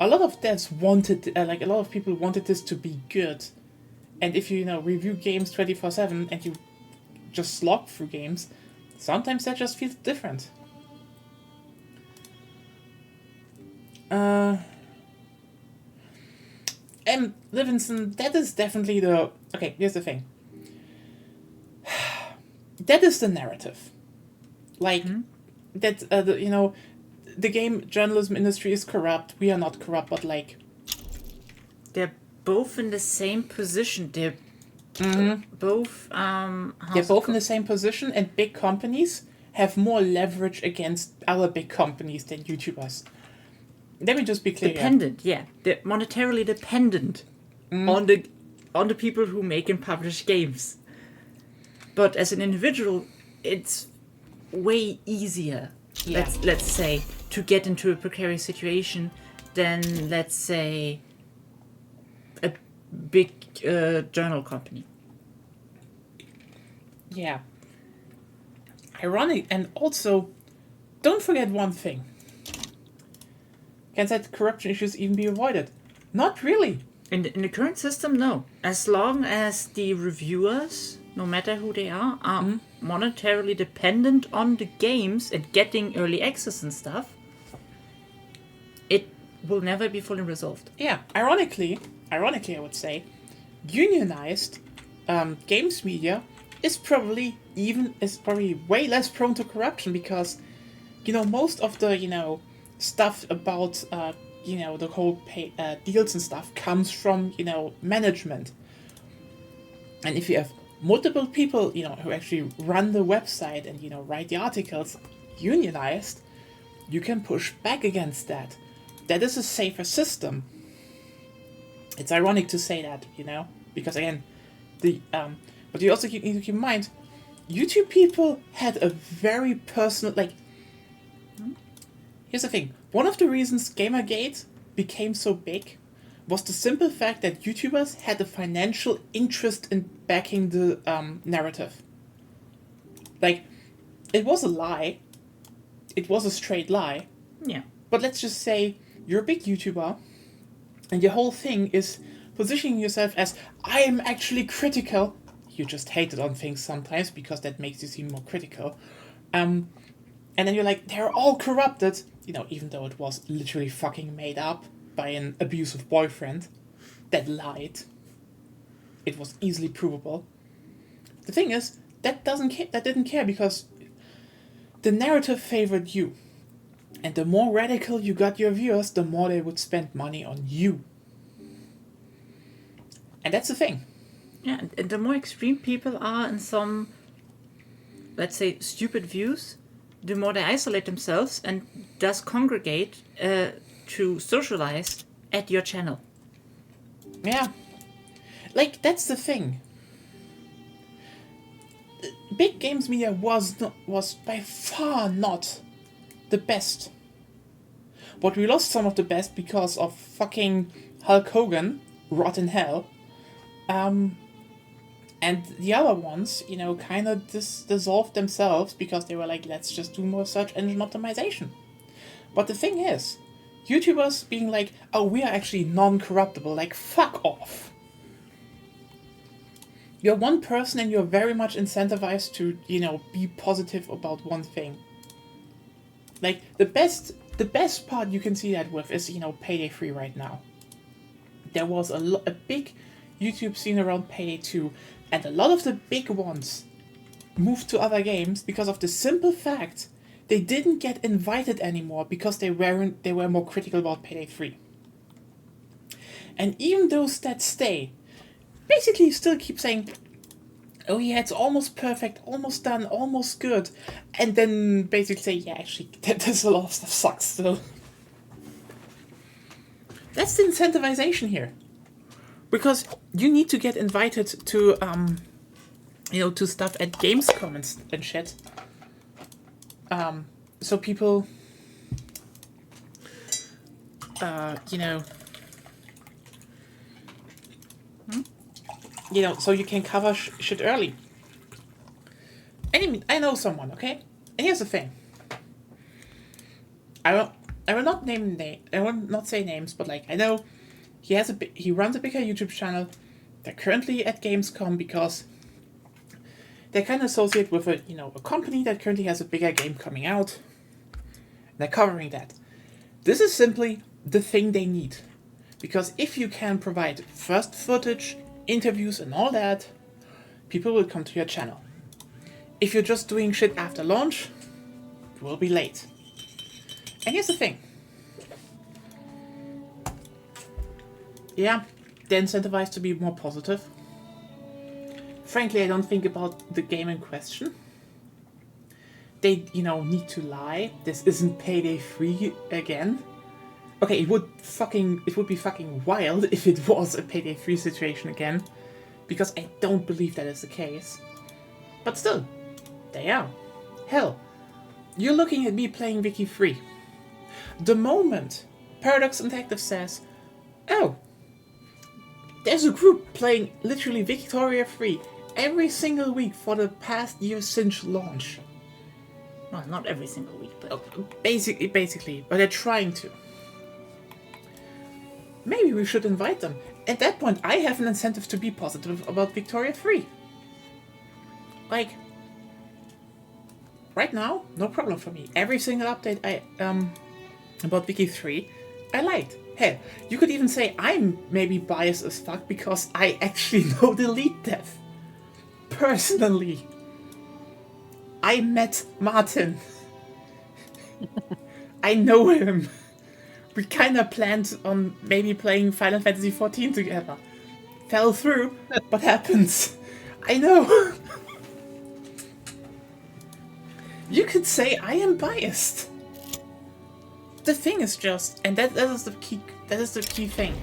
a lot of devs wanted, a lot of people wanted this to be good. And if you review games 24/7 and you just slog through games, sometimes that just feels different. And Livingston, that is definitely the... Okay, here's the thing. That is the narrative. That, the game journalism industry is corrupt. We are not corrupt, but they're both in the same position. They're both... they're both in the same position, and big companies have more leverage against other big companies than YouTubers. Let me just be clear. Dependent, yeah. They're monetarily dependent on the people who make and publish games. But as an individual, it's way easier, let's say, to get into a precarious situation than, let's say, a big journal company. Yeah. Ironic, and also, don't forget one thing. Can said corruption issues even be avoided? Not really. In the current system, no. As long as the reviewers, no matter who they are monetarily dependent on the games and getting early access and stuff, it will never be fully resolved. Yeah, ironically, I would say, unionized games media is probably way less prone to corruption because, most of the, stuff about, the whole deals and stuff comes from, management. And if you have multiple people, who actually run the website and, write the articles unionized, you can push back against that. That is a safer system. It's ironic to say that, because again, but you also need to keep in mind, YouTube people had a very personal, here's the thing. One of the reasons Gamergate became so big was the simple fact that YouTubers had a financial interest in backing the narrative. It was a lie. It was a straight lie. Yeah. But let's just say you're a big YouTuber, and your whole thing is positioning yourself as, I am actually critical. You just hate it on things sometimes because that makes you seem more critical. And then you're like, they're all corrupted, even though it was literally fucking made up by an abusive boyfriend that lied. It was easily provable. The thing is, that didn't care because the narrative favored you. And the more radical you got your viewers, the more they would spend money on you. And that's the thing. Yeah, and the more extreme people are in some, let's say, stupid views, the more they isolate themselves and thus congregate to socialize at your channel. Yeah. That's the thing. Big games media was by far not the best. But we lost some of the best because of fucking Hulk Hogan, rot in hell. And the other ones, kind of dissolved themselves because they were like, let's just do more search engine optimization. But the thing is, YouTubers being like, oh, we are actually non-corruptible, fuck off. You're one person and you're very much incentivized to, be positive about one thing. The best part you can see that with is, Payday 3 right now. There was a big YouTube scene around Payday 2, and a lot of the big ones moved to other games because of the simple fact they didn't get invited anymore because they were more critical about Payday 3. And even those that stay basically still keep saying, oh yeah, it's almost perfect, almost done, almost good, and then basically say, yeah, actually, there's a lot of stuff sucks still. That's the incentivization here. Because you need to get invited to, to stuff at Gamescom and shit. So people, so you can cover shit early. I know someone, okay? And here's the thing. I will not I will not say names, but I know he runs a bigger YouTube channel. They're currently at Gamescom because they're kind of associated with a company that currently has a bigger game coming out. They're covering that. This is simply the thing they need. Because if you can provide first footage, interviews and all that, people will come to your channel. If you're just doing shit after launch, you will be late. And here's the thing. Yeah, they're incentivized to be more positive. Frankly, I don't think about the game in question. They, need to lie. This isn't Payday 3 again. Okay, it would be fucking wild if it was a Payday 3 situation again. Because I don't believe that is the case. But still, they are. Hell, you're looking at me playing Vicky 3. The moment Paradox Interactive says, oh, there's a group playing literally Victoria 3 every single week for the past year since launch. Well, not every single week, but... Basically, but they're trying to. Maybe we should invite them. at that point, I have an incentive to be positive about Victoria 3. Like, right now, no problem for me. Every single update about Vicky 3, I liked. Hell, you could even say I'm maybe biased as fuck because I actually know the lead dev. Personally. I met Martin. I know him. We kinda planned on maybe playing Final Fantasy XIV together. Fell through. What happens? I know. You could say I am biased. The thing is just, and that is the key thing.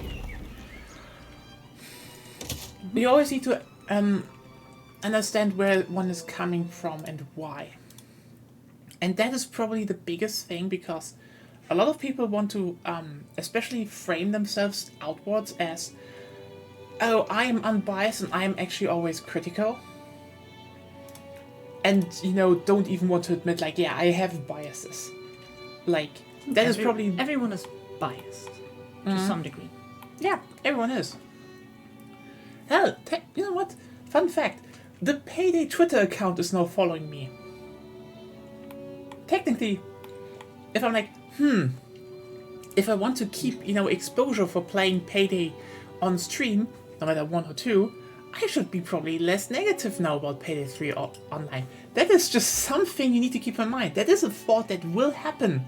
You always need to understand where one is coming from and why. And that is probably the biggest thing, because a lot of people want to especially frame themselves outwards as, oh, I am unbiased and I am actually always critical. And, don't even want to admit, like, yeah, I have biases. Like, that is probably... Everyone is biased to some degree. Yeah, everyone is. Hell, you know what? Fun fact. The Payday Twitter account is now following me. Technically, if I'm like, if I want to keep, exposure for playing Payday on stream, no matter 1 or 2, I should be probably less negative now about Payday 3 online. That is just something you need to keep in mind. That is a thought that will happen.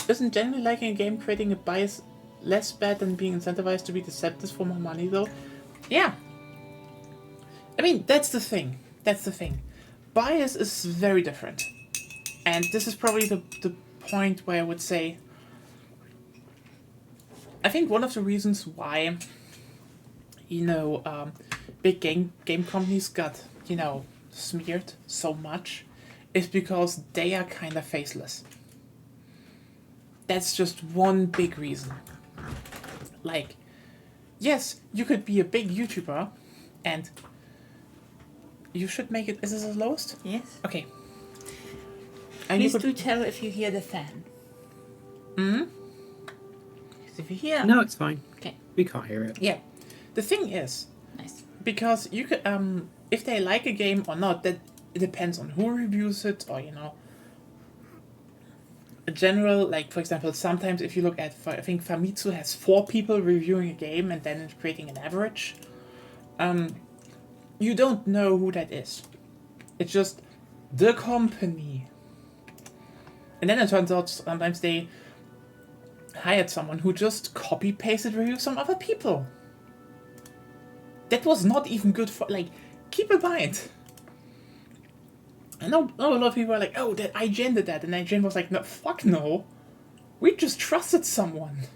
Isn't generally liking a game creating a bias less bad than being incentivized to be deceptive for more money, though? Yeah. I mean, that's the thing. Bias is very different. And this is probably the point where I would say, I think one of the reasons why, big game companies got, smeared so much is because they are kind of faceless. That's just one big reason. Like, yes, you could be a big YouTuber, and you should make it... Is this the lowest? Yes. Okay. And Please do tell if you hear the fan. If you hear... No, it's fine. Okay. We can't hear it. Yeah. The thing is... Nice. Because you could... if they like a game or not, that it depends on who reviews it, or, a general, like, for example, sometimes if you look at... I think Famitsu has 4 people reviewing a game and then creating an average. You don't know who that is. It's just the company. And then it turns out sometimes they hired someone who just copy-pasted reviews from other people. That was not even good for... Like, keep in mind. I know a lot of people are like, oh, that IGN did that. And IGN was like, no, fuck no. We just trusted someone.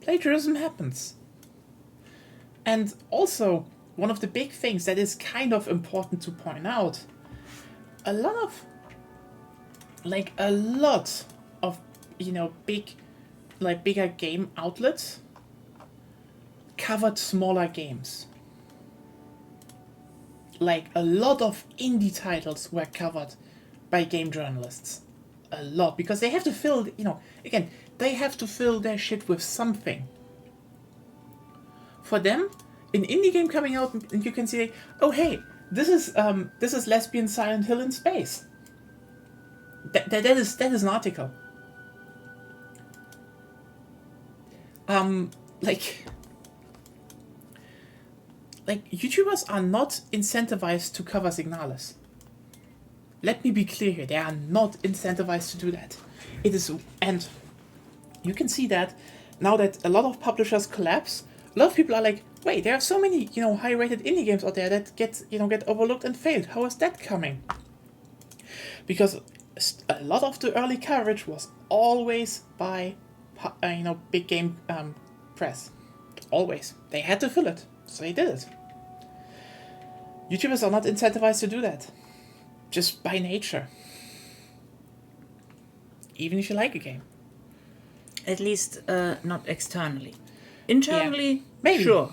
Plagiarism happens. And also... One of the big things that is kind of important to point out, a lot of bigger game outlets covered smaller games. Like, a lot of indie titles were covered by game journalists. A lot, because they have to fill, again, they have to fill their shit with something. For them, an indie game coming out, and you can say, oh hey, this is Lesbian Silent Hill in space. That is an article. Like YouTubers are not incentivized to cover Signalis. Let me be clear here, they are not incentivized to do that. It is, and you can see that now that a lot of publishers collapse, a lot of people are like, wait, there are so many, high-rated indie games out there that get overlooked and failed. How is that coming? Because a lot of the early coverage was always by, big game press. Always. They had to fill it, so they did it. YouTubers are not incentivized to do that. Just by nature. Even if you like a game. At least not externally. Internally, maybe. Sure.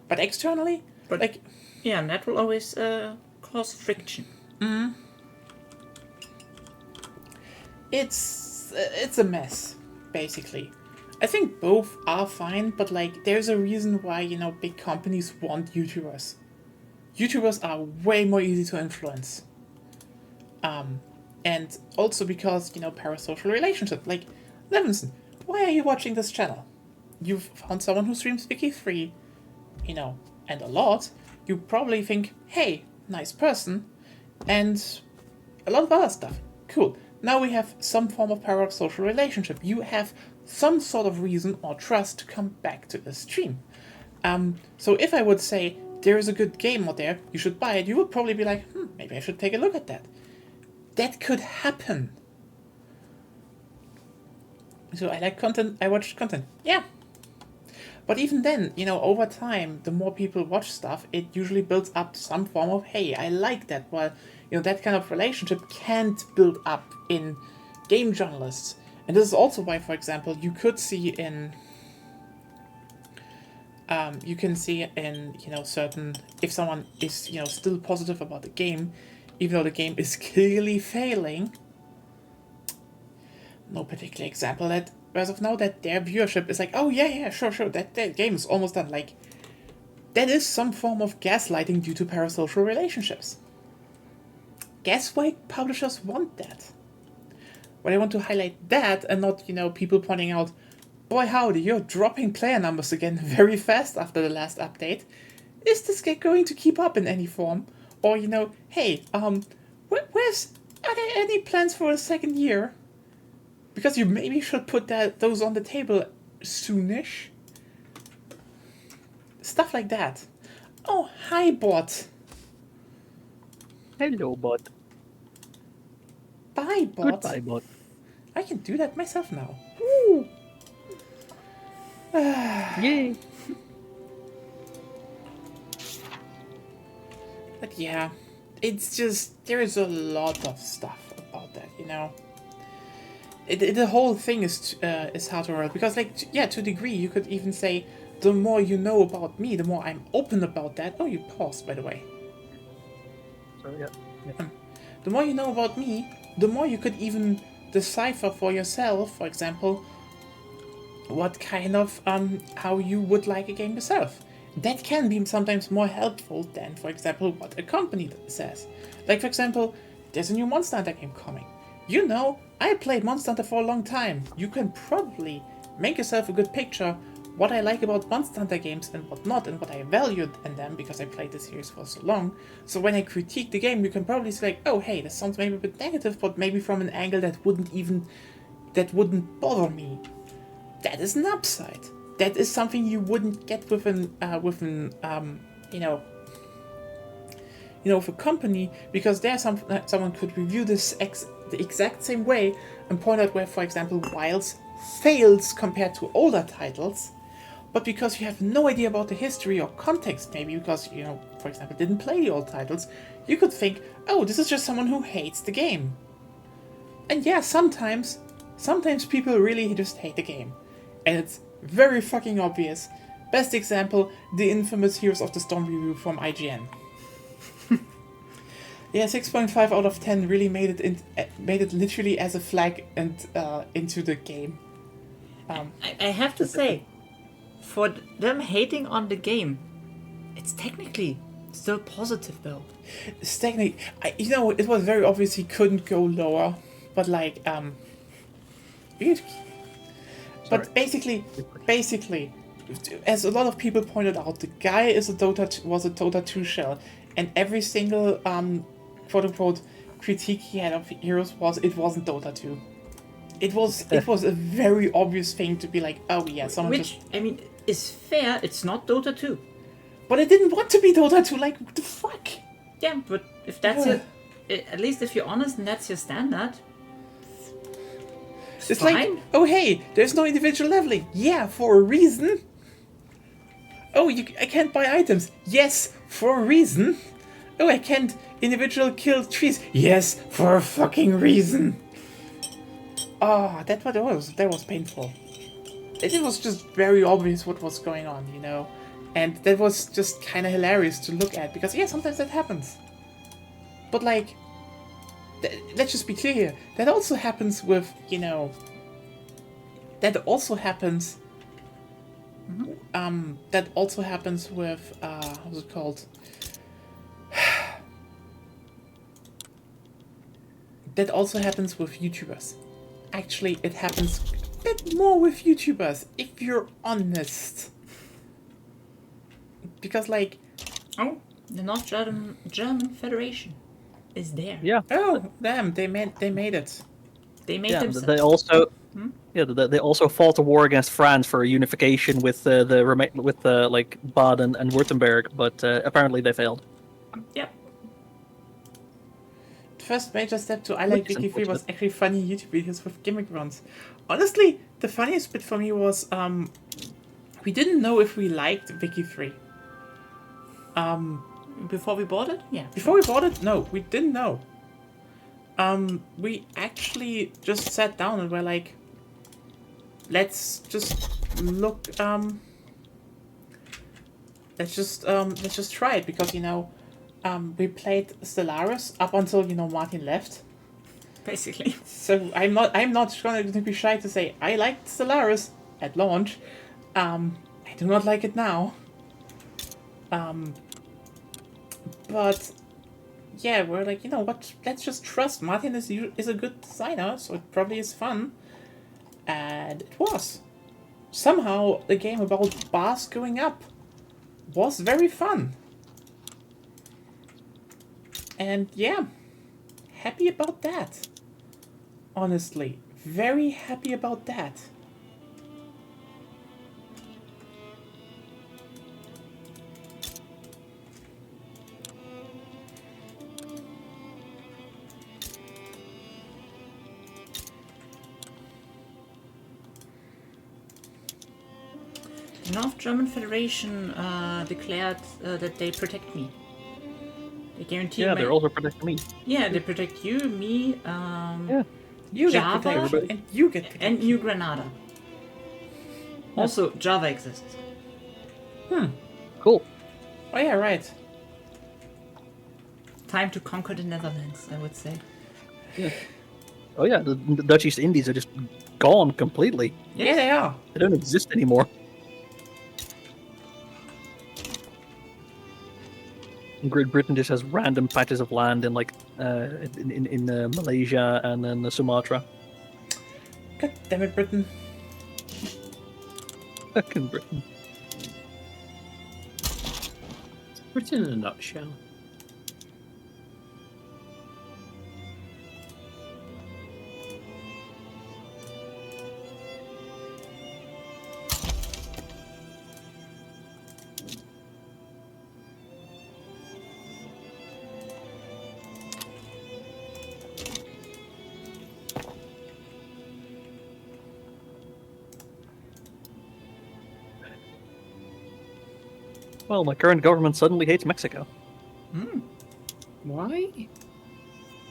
But externally, But yeah, and that will always cause friction. It's it's a mess, basically. I think both are fine, but like there's a reason why, you know, big companies want YouTubers. YouTubers are way more easy to influence. And also because, you know, parasocial relationship. Like, Levinson, why are you watching this channel? You've found someone who streams Vicky free, you know, and a lot. You probably think, hey, nice person, and a lot of other stuff. Cool. Now we have some form of parasocial relationship. You have some sort of reason or trust to come back to the stream. So if I would say, there is a good game out there, you should buy it, you would probably be like, maybe I should take a look at that. That could happen. So I like content, I watch content. Yeah. But even then, you know, over time, the more people watch stuff, it usually builds up some form of, hey, I like that. Well, you know, that kind of relationship can't build up in game journalists. And this is also why, for example, you could see in, you know, certain, if someone is, you know, still positive about the game, even though the game is clearly failing, no particular example that, as of now, that their viewership is like, oh yeah, sure, that game is almost done. Like, that is some form of gaslighting due to parasocial relationships. Guess why publishers want that? Why they want to highlight that and not, you know, people pointing out, boy howdy, you're dropping player numbers again very fast after the last update. Is this going to keep up in any form? Or, you know, hey, are there any plans for a second year? Because you maybe should put those on the table soonish. Stuff like that. Oh, hi, bot. Hello, bot. Bye, bot. Goodbye, bot. I can do that myself now. Woo! Yay! But yeah, it's just, there is a lot of stuff about that, you know. The whole thing is hard to work because, like, yeah, to a degree, you could even say, the more you know about me, the more I'm open about that. Oh, you paused, by the way. So yeah. The more you know about me, the more you could even decipher for yourself, for example, what kind of, how you would like a game yourself. That can be sometimes more helpful than, for example, what a company says. Like, for example, there's a new Monster Hunter game coming. You know, I played Monster Hunter for a long time. You can probably make yourself a good picture what I like about Monster Hunter games and what not, and what I valued in them because I played the series for so long. So when I critique the game, you can probably say, like, oh hey, this sounds maybe a bit negative, but maybe from an angle that wouldn't bother me. That is an upside. That is something you wouldn't get with with a company, because there someone could review this the exact same way and point out where, for example, Wilds fails compared to older titles, but because you have no idea about the history or context, maybe because, you know, for example, didn't play the old titles, you could think, oh, this is just someone who hates the game. And yeah, sometimes people really just hate the game. And it's very fucking obvious. Best example, the infamous Heroes of the Storm review from IGN. Yeah, 6.5 out of 10 really made it literally as a flag and into the game. I have to say, for them hating on the game, it's technically still positive though. It's technically, you know, it was very obvious he couldn't go lower, but like, but basically, as a lot of people pointed out, the guy was a Dota 2 shell, and every single quote-unquote critique he had of Heroes it wasn't Dota 2. It was a very obvious thing to be like, oh yeah, someone Which, I mean, is fair, it's not Dota 2. But it didn't want to be Dota 2, like, what the fuck? Yeah, but if that's at least if you're honest and that's your standard, it's fine. like, oh hey, there's no individual leveling. Yeah, for a reason. Oh, I can't buy items. Yes, for a reason. Oh, I can't individual kill trees. Yes, for a fucking reason. Ah, that was painful. It was just very obvious what was going on, you know, and that was just kind of hilarious to look at because yeah, sometimes that happens. But like, let's just be clear here. That also happens with, that also happens. That also happens with how's it called? That also happens with YouTubers. Actually, it happens a bit more with YouTubers, if you're honest. Because, like... Oh, the North German Federation is there. Yeah. Oh, damn, they made it. They made Yeah, themselves. they also they also fought a war against France for unification with like Baden and Württemberg, but apparently they failed. Yep. The first major step to I Like Which is Vicky 3 was unfortunate. actually funny YouTube videos with gimmick runs. Honestly, the funniest bit for me was, we didn't know if we liked Vicky 3. Before we bought it? Yeah. Before we bought it, no, we didn't know. We actually just sat down and were like, let's just look, let's just try it, because, we played Stellaris up until, Martin left. Basically. So I'm not going to be shy to say I liked Stellaris at launch. I do not like it now. But yeah, we're like, you know what? Let's just trust Martin is a good designer, so it probably is fun. And it was. Somehow the game about bars going up was very fun. And yeah, happy about that. Honestly, very happy about that. The North German Federation declared that they protect me. They guarantee Yeah, my... they're also protecting me. Yeah, they protect you, me, You Java, get protected, and you get protected. and New Granada. Also, Java exists. Cool. Oh yeah, right. Time to conquer the Netherlands, I would say. Oh yeah, the Dutch East Indies are just gone completely. Yeah, they are. They don't exist anymore. Great Britain just has random patches of land in like in Malaysia and then Sumatra. God damn it, Britain. Fucking Britain. Britain in a nutshell. Well, my current government suddenly hates Mexico. Why?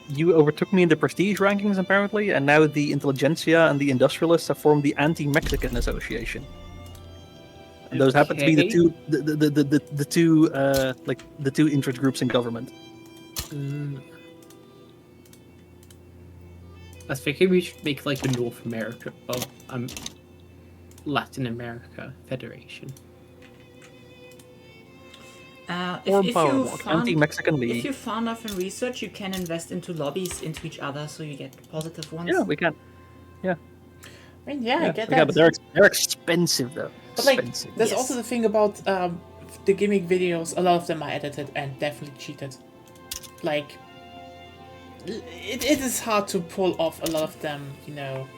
You overtook me in the prestige rankings, apparently, and now the intelligentsia and the industrialists have formed the Anti-Mexican Association. And those happen to be the Okay. two, the two, like the two interest groups in government. I was thinking we should make like a North America, Latin America Federation. Or If Power you Bloc, fund, Anti-Mexican if League. you far enough in research, you can invest into lobbies into each other, so you get positive ones. Yeah, we can. I mean, yeah, I get that. Yeah, but they're expensive though. But like, Expensive. there's Yes. also the thing about the gimmick videos. A lot of them are edited and definitely cheated. Like, it is hard to pull off a lot of them, you know.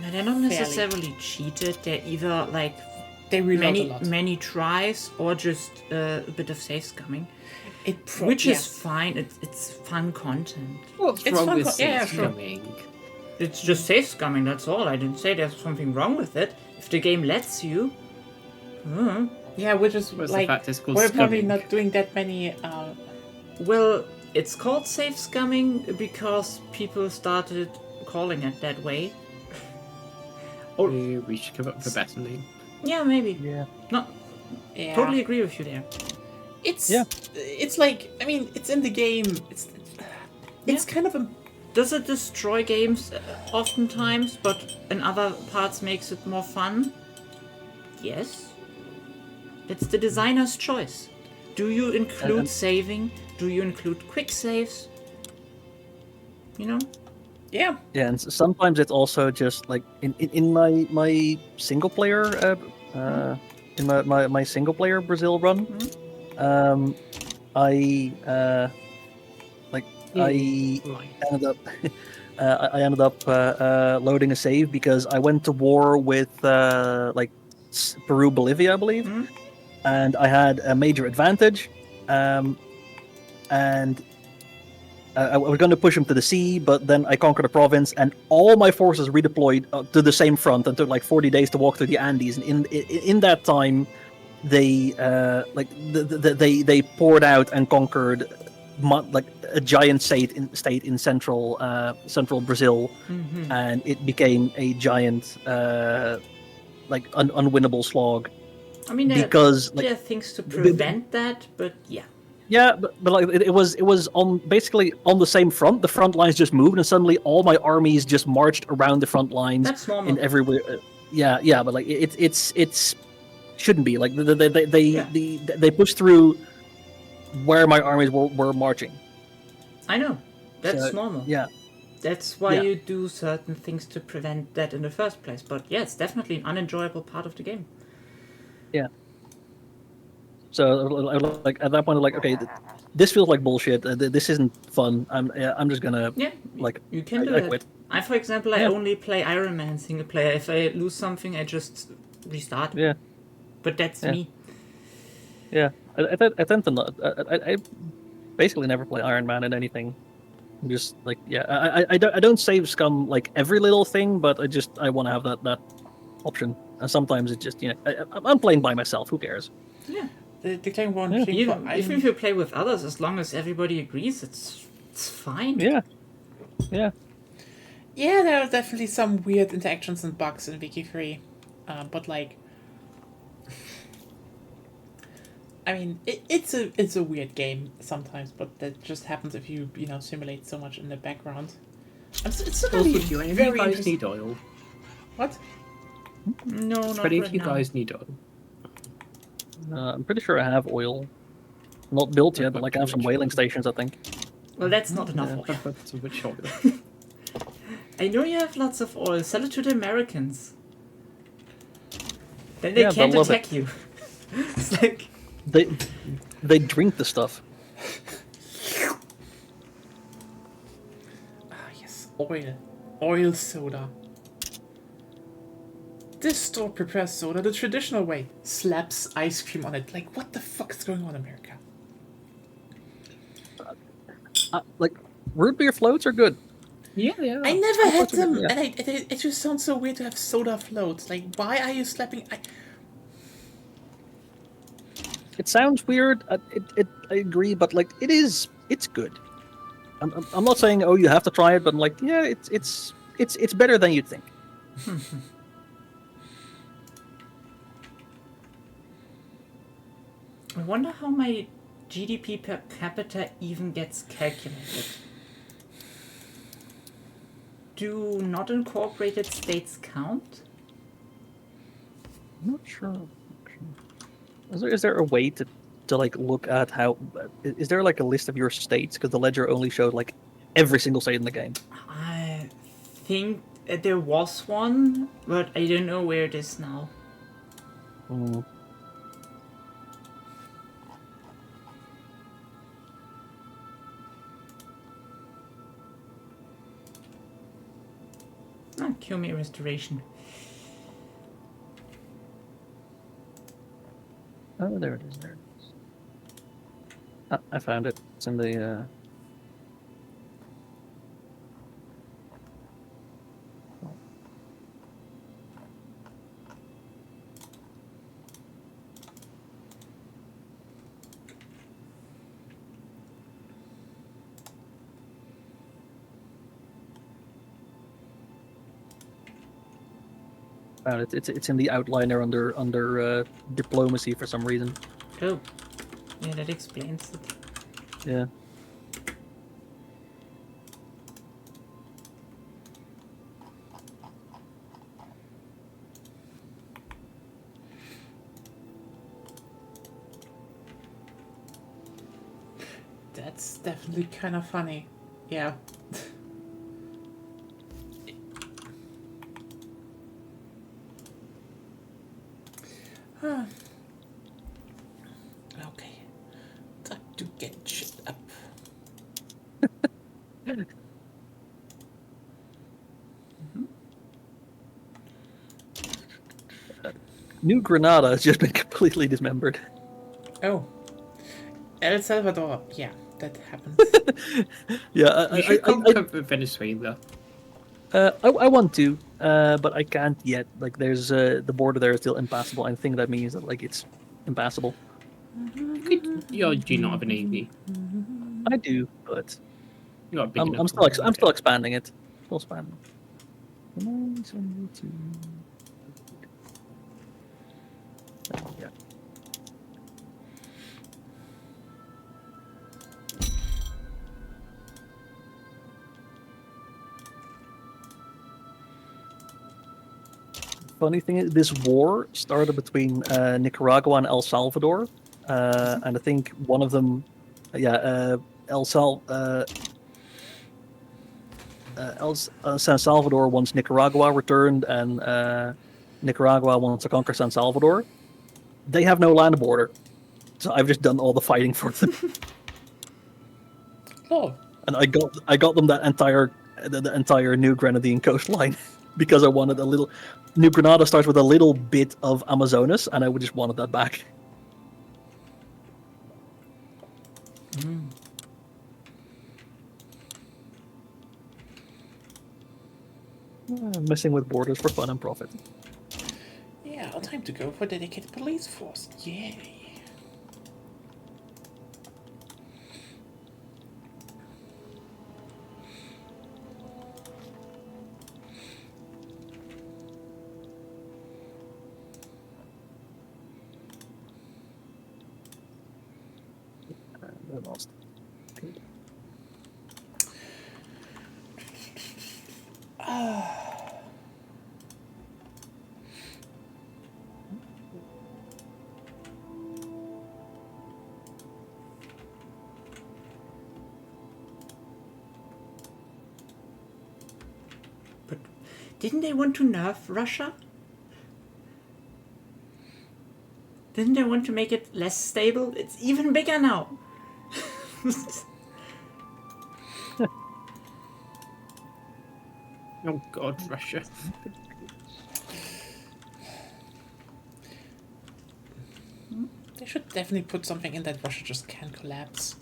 No, they're not Fairly. necessarily cheated. They're either like They reload a lot. many tries or just a bit of safe scumming, It which yes. is fine. It's fun content. What's It's wrong fun with co- yeah, safe sure. scumming? It's just safe scumming. That's all. I didn't say there's something wrong with it. If the game lets you. Yeah, which is Where's the like fact it's called we're probably scumming? not doing that many. Well, it's called safe scumming because people started calling it that way. We should come up with a better name. Yeah, maybe. Yeah. No, Yeah. totally agree with you there. It's Yeah. It's like, I mean, it's in the game. it's kind of a Does it destroy games oftentimes, but in other parts makes it more fun? Yes. It's the designer's choice. Do you include saving? Do you include quick saves? You know? yeah. Yeah, and sometimes it's also just like in my single player in my single player Brazil run, I I ended up I ended up loading a save because I went to war with Peru, Bolivia, I believe, and I had a major advantage, and I was going to push him to the sea, but then I conquered a province, and all my forces redeployed to the same front, and took like 40 days to walk through the Andes. And in that time, they they poured out and conquered like a giant state in central Brazil, and it became a giant unwinnable slog. I mean, because there are things to prevent that, but yeah. Yeah, but like it was on basically on the same front. The front lines just moved, and suddenly all my armies just marched around the front lines. That's normal. In everywhere. Yeah, but like it's shouldn't be like they pushed through where my armies were marching. I know, that's normal. Yeah, that's why you do certain things to prevent that in the first place. But yeah, it's definitely an unenjoyable part of the game. Yeah. So like at that point, I'm like, okay, this feels like bullshit. This isn't fun. I'm just gonna you can do I that. quit. I, for example, I only play Iron Man single player. If I lose something, I just restart. Yeah. But that's me. Yeah, I tend to not. I basically never play Iron Man in anything. I'm just like I don't save scum like every little thing, but I want to have that option. And sometimes it's just I'm playing by myself. Who cares? Yeah. Declaring one thing even if you play with others, as long as everybody agrees, it's fine. Yeah. Yeah, there are definitely some weird interactions and bugs in Vicky 3. But like I mean, it's a weird game sometimes, but that just happens if you simulate so much in the background. It's Also, really do any of very you guys interesting. need oil? What? No, not But if right you now. guys need oil. I'm pretty sure I have oil. Not built yet, but like I have some whaling stations, I think. Well, that's not enough oil. That's a bit short. I know you have lots of oil. Sell it to the Americans. Then they can't they'll love attack you. It's like they drink the stuff. Yes, oil soda. This store prepares soda the traditional way. Slaps ice cream on it. Like, what the fuck is going on, America? Like root beer floats are good. Yeah. I never had them, yeah. and it just sounds so weird to have soda floats. Like, why are you slapping? It sounds weird. I agree, but like it's good. I'm not saying you have to try it, but I'm like it's better than you'd think. I wonder how my GDP per capita even gets calculated. Do not incorporated states count? I'm not sure. Is there a way to like look at how? Is there like a list of your states? Because the ledger only showed like every single state in the game. I think there was one, but I don't know where it is now. Kill me restoration. Oh, there it is. I found it. It's in the. Found it. It's in the outliner under diplomacy for some reason. Oh, yeah, that explains it. Yeah. That's definitely kind of funny. Yeah. Huh. Okay. Time to get shit up. New Granada has just been completely dismembered. Oh. El Salvador. Yeah, that happens. Yeah, You should conquer Venezuela. I want to, but I can't yet. Like, there's the border there is still impassable. I think that means that like it's impassable. Do not have a navy. I do, but You're not big enough. I'm still expanding it. Still expanding. Yeah. Funny thing is, this war started between Nicaragua and El Salvador, and I think one of them, San Salvador wants Nicaragua returned, and Nicaragua wants to conquer San Salvador. They have no land border, so I've just done all the fighting for them, Oh. and I got them that the entire New Grenadine coastline because I wanted a little. New Granada starts with a little bit of Amazonas, and I just wanted that back. Messing with borders for fun and profit. Yeah, time to go for dedicated police force. Yay. I lost. But didn't they want to nerf Russia? Didn't they want to make it less stable? It's even bigger now. Oh God, Russia. They should definitely put something in that Russia just can't collapse.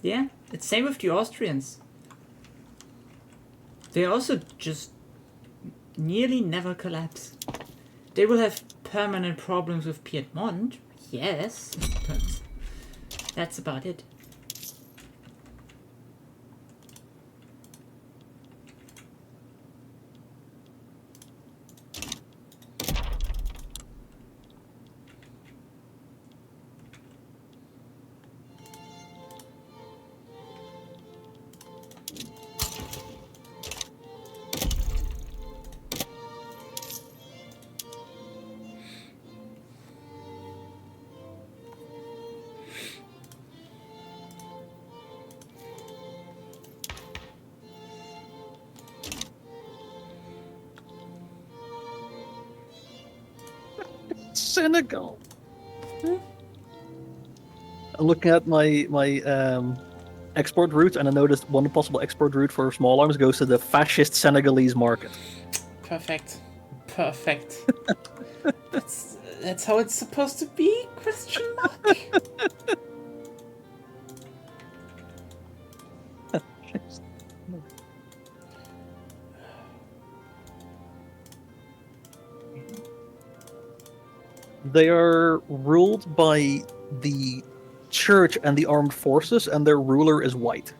Yeah, it's same with the Austrians. They also just nearly never collapse. They will have permanent problems with Piedmont, yes, but that's about it. Senegal. I'm looking at my export route, and I noticed one possible export route for small arms goes to the fascist Senegalese market. Perfect. Perfect. That's how it's supposed to be? Question mark. They are ruled by the church and the armed forces, and their ruler is white.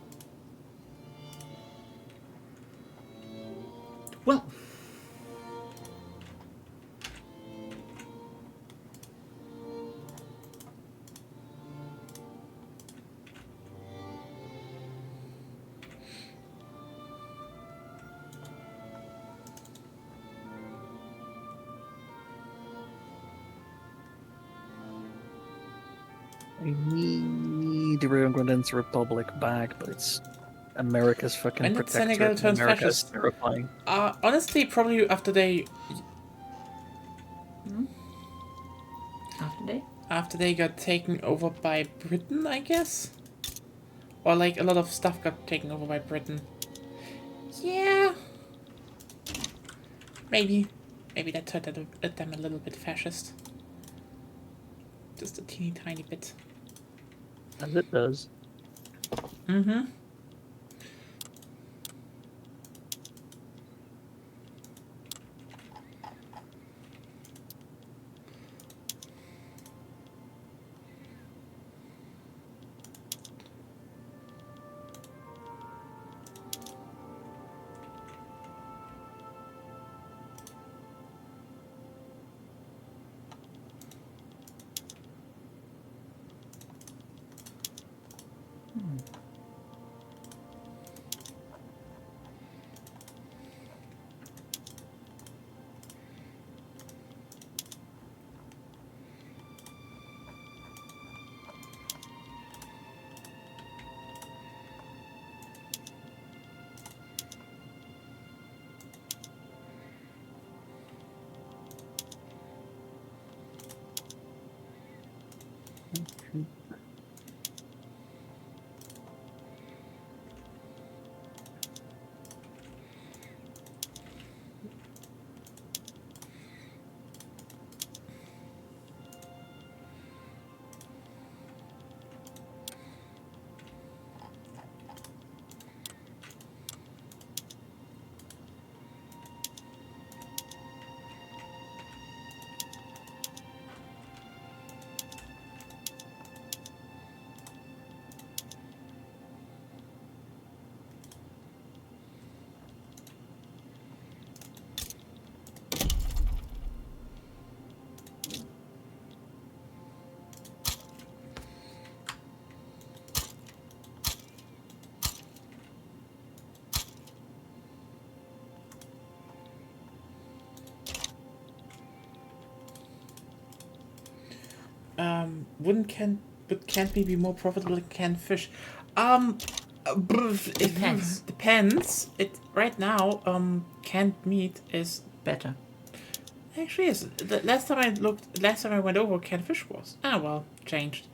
Well, I need the Independence Republic back, but it's America's fucking When did protectorate. Senegal And turn America is fascist? terrifying. Honestly, probably After they after they got taken over by Britain, I guess? Or like a lot of stuff got taken over by Britain. Yeah. Maybe that turned them a little bit fascist. Just a teeny tiny bit. As it does. Mm-hmm. Can't we be more profitable than canned fish? Depends. Depends. It right now, canned meat is better. actually is. The last time I went over, canned fish was. Changed.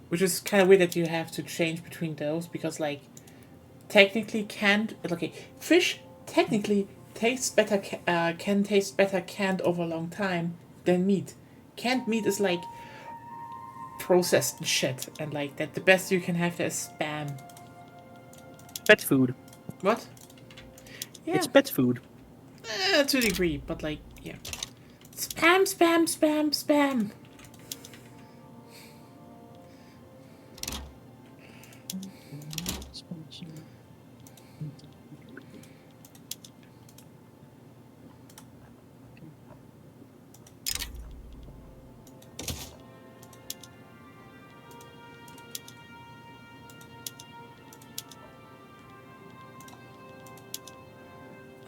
Which is kind of weird that you have to change between those because, like, technically fish technically tastes better. Can taste better canned over a long time than meat. Canned meat is like processed shit, and like that the best you can have there is spam. Pet food. What? Yeah, It's pet food. to a degree, but like, yeah. Spam, spam, spam, spam.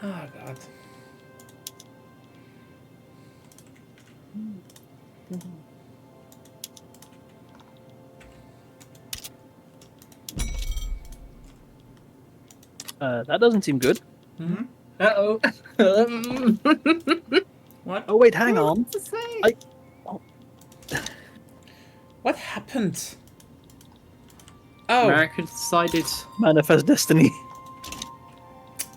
Oh god. That doesn't seem good. Uh-oh. What? Oh wait, hang on. To say? What happened? Oh, America decided. Manifest destiny.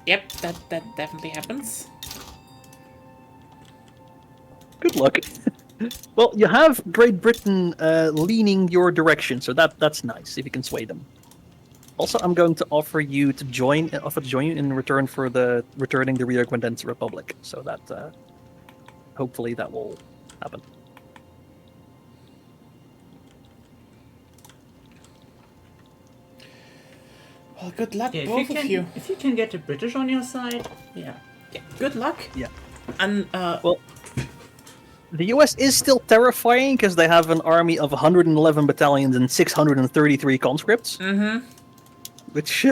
yep, that definitely happens. Good luck. Well, you have Great Britain leaning your direction, so that's nice if you can sway them. Also, I'm going to offer you to join you in return for returning the Rio Grande Republic. So that hopefully that will happen. Well, good luck, Yeah, both of you. if you can get the British on your side, Yeah, good luck. Yeah. And Well, the US is still terrifying because they have an army of 111 battalions and 633 conscripts. mm-hmm. Which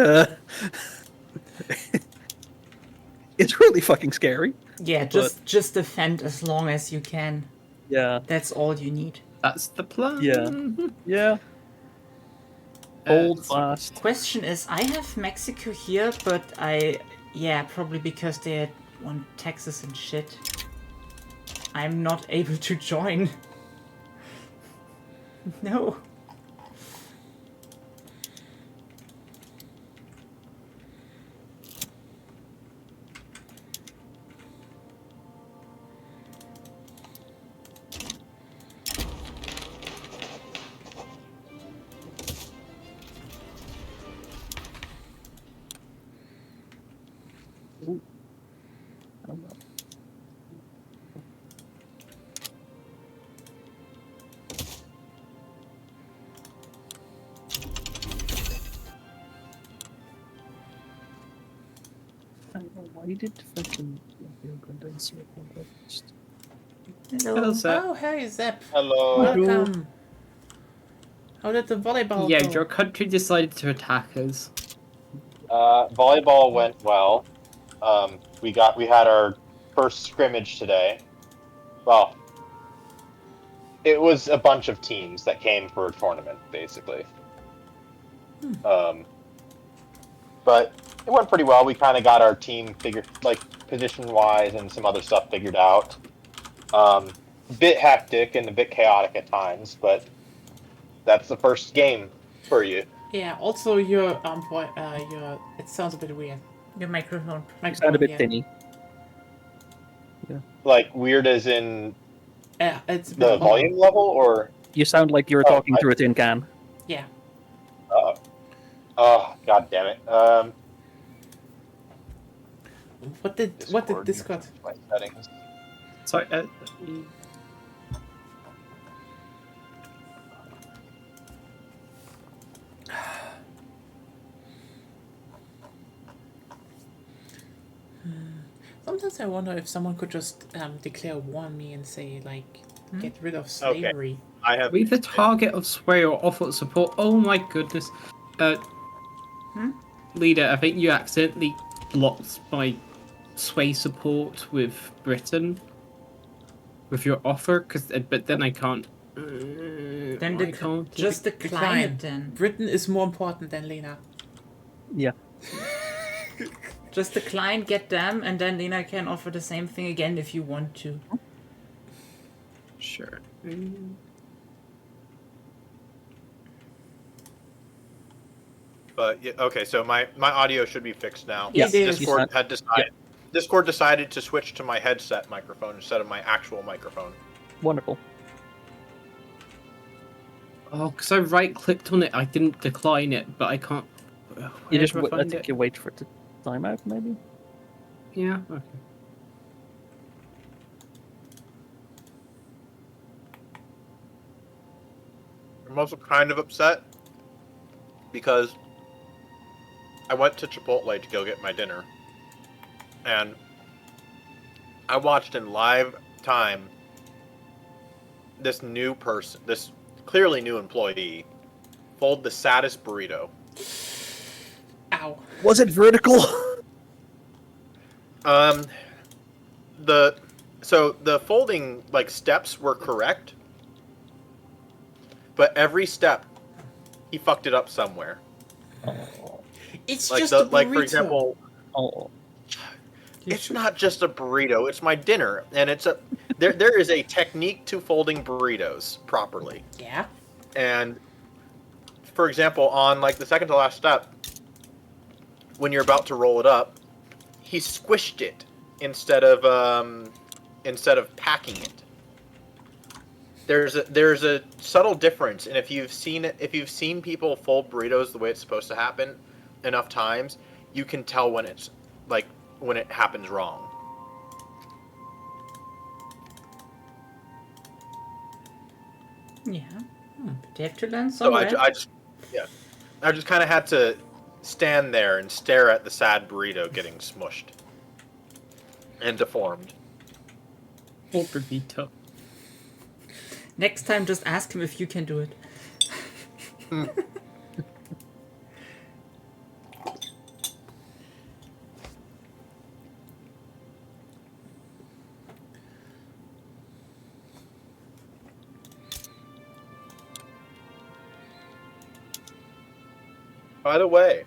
it's really fucking scary. yeah, just defend as long as you can. Yeah. That's all you need. That's the plan. Yeah. Yeah. Hold fast. Question is, I have Mexico here, but probably because they want taxes and shit. I'm not able to join. No. Ooh. I don't know. I don't know why did fucking Hello. Oh, hey, Zep. Hello. Welcome. How did the volleyball Yeah, go? your country decided to attack us. Volleyball went well. We had our first scrimmage today. Well, it was a bunch of teams that came for a tournament, basically. But it went pretty well. We kind of got our team position-wise and some other stuff figured out. A bit hectic and a bit chaotic at times, but that's the first game for you. Yeah, also your it sounds a bit weird. Your microphone. You sound a bit yeah. tinny. Like weird as in Yeah, it's a bit the low. volume level, or You sound like you're talking through a tin can. Yeah. oh god damn it. What did Discord? My settings. Sorry. Sometimes I wonder if someone could just declare war on me and say like, get rid of slavery. I have We the target of sway or offer support. Oh my goodness. Leader, I think you accidentally blocked my sway support with Britain. With your offer, but then I can't. Then I can't. just decline it then. Britain is more important than Lena. Yeah. Just decline, get them, and then Lena can offer the same thing again if you want to. Sure. But yeah, okay, so my audio should be fixed now. Yes, it is. Discord had decided. Discord decided to switch to my headset microphone instead of my actual microphone. Wonderful. Oh, because I right-clicked on it, I didn't decline it, but I can't. You just, Where do I find think it? you wait for it to time out, maybe? Yeah. Okay. I'm also kind of upset because I went to Chipotle to go get my dinner, and I watched in live time this new person, this clearly new employee, fold the saddest burrito. Ow. Was it vertical? The folding steps were correct, but every step he fucked it up somewhere. It's Like just a burrito. for example, it's not just a burrito, it's my dinner, and there is a technique to folding burritos properly. Yeah. And for example, on the second to last step, when you're about to roll it up, he squished it instead of packing it. There's a subtle difference, and if you've seen people fold burritos the way it's supposed to happen enough times, you can tell when it happens wrong. Yeah. They have to learn So somewhere. I just kind of had to stand there and stare at the sad burrito getting smushed and deformed. Or burrito. Next time, just ask him if you can do it. By the way,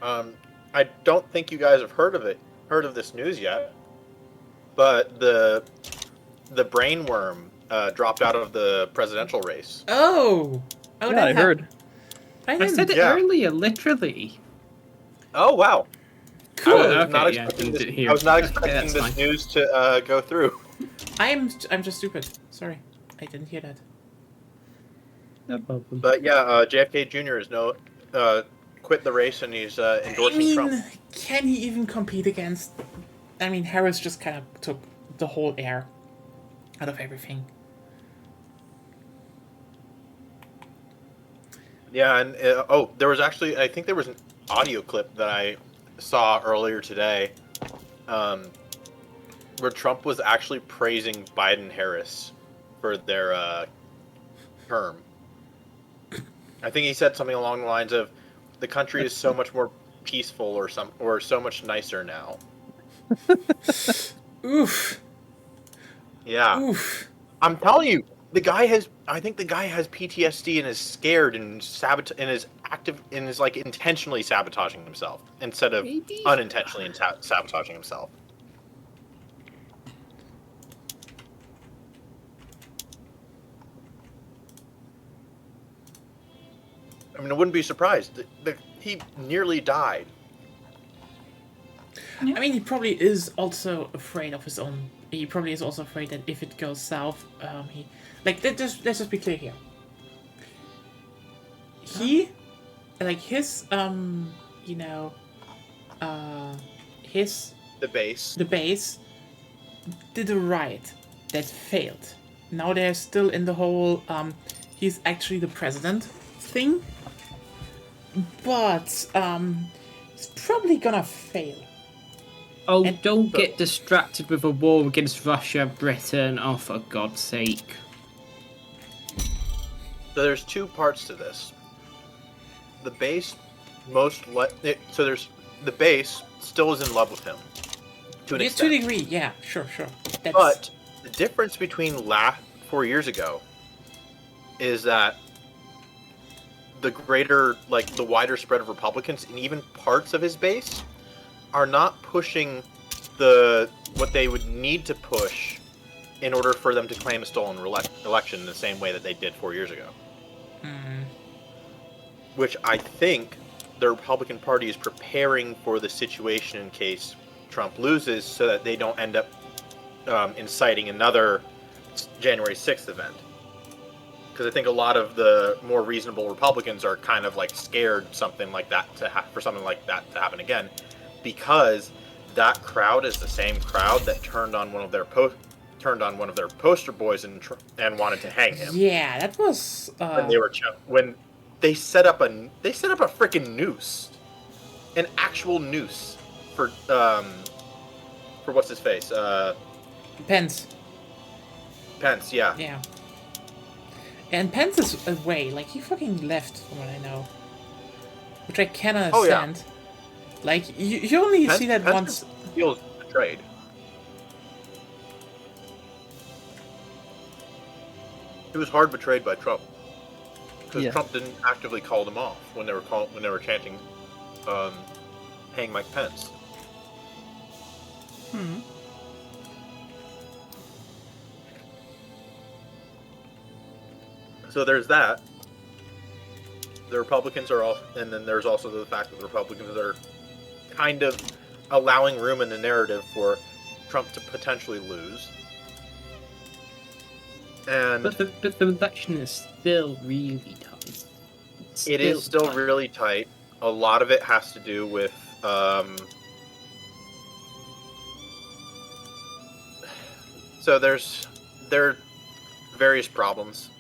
I don't think you guys have heard of this news yet, but the brainworm dropped out of the presidential race. Oh, Yeah, that I heard. happened. I I didn't. said it Yeah. earlier, literally. Oh wow! Cool. I was not Okay, yeah, expecting didn't this. hear. I was not Okay, expecting that's this fine. news to go through. I'm just stupid. Sorry, I didn't hear that. No problem. But yeah, JFK Jr. is quit the race and he's endorsing Trump. Can he even compete against? I mean, Harris just kind of took the whole air out of everything. Yeah, and there was actually, I think there was an audio clip that I saw earlier today, where Trump was actually praising Biden-Harris for their term. I think he said something along the lines of, "The country is so much more peaceful," or so much nicer now. Oof. Yeah, Oof. I'm telling you, I think the guy has PTSD and is scared and is active and is like intentionally sabotaging himself instead of Maybe. unintentionally sabotaging himself. I mean, I wouldn't be surprised. He nearly died. I mean, he probably is also afraid of his own. He probably is also afraid that if it goes south, let's just be clear here. He, like his The base. the base did a riot that failed. Now they're still in the whole he's actually the president thing, but it's probably gonna fail. Oh, And- don't get distracted with a war against Russia, Britain. Oh, for God's sake. So there's two parts to this. The base the base still is in love with him to an To a extent. degree, yeah, sure. That's, But the difference between 4 years ago is that the wider spread of Republicans and even parts of his base are not pushing what they would need to push in order for them to claim a stolen election in the same way that they did 4 years ago. Which I think the Republican Party is preparing for the situation in case Trump loses, so that they don't end up inciting another January 6th event. Because I think a lot of the more reasonable Republicans are kind of like scared for something like that to happen again, because that crowd is the same crowd that turned on one of their poster boys and wanted to hang him. yeah, that was When they set up a freaking noose, an actual noose for what's his face, Pence. Pence, yeah. Yeah. And Pence is away. Like, he fucking left, from what I know. Which I can Oh, yeah. understand. Like, you only see that Pence once. feels betrayed. He was hard betrayed by Trump, because Yeah. Trump didn't actively call them off when they were chanting, "Hang Mike Pence." So there's that. The Republicans are all, and then there's also the fact that the Republicans are kind of allowing room in the narrative for Trump to potentially lose. And But the election is still really tight. it is still tight. really tight. A lot of it has to do with so there are various problems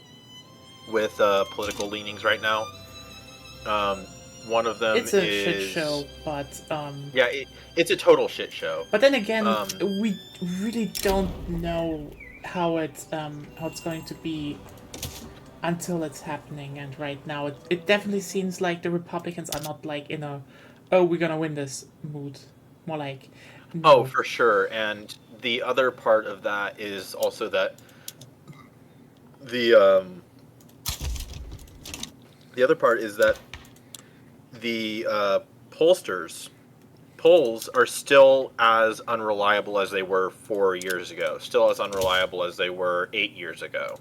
with political leanings right now. One of them It's a is shit show, but Yeah, it's a total shit show. But then again, Um, we really don't know how it's going to be until it's happening. And right now, it definitely seems like the Republicans are not like in a, oh, we're gonna win this mood. More like, no. Oh, for sure. And the other part of that is also that the other part is that the polls are still as unreliable as they were 4 years ago. Still as unreliable as they were 8 years ago.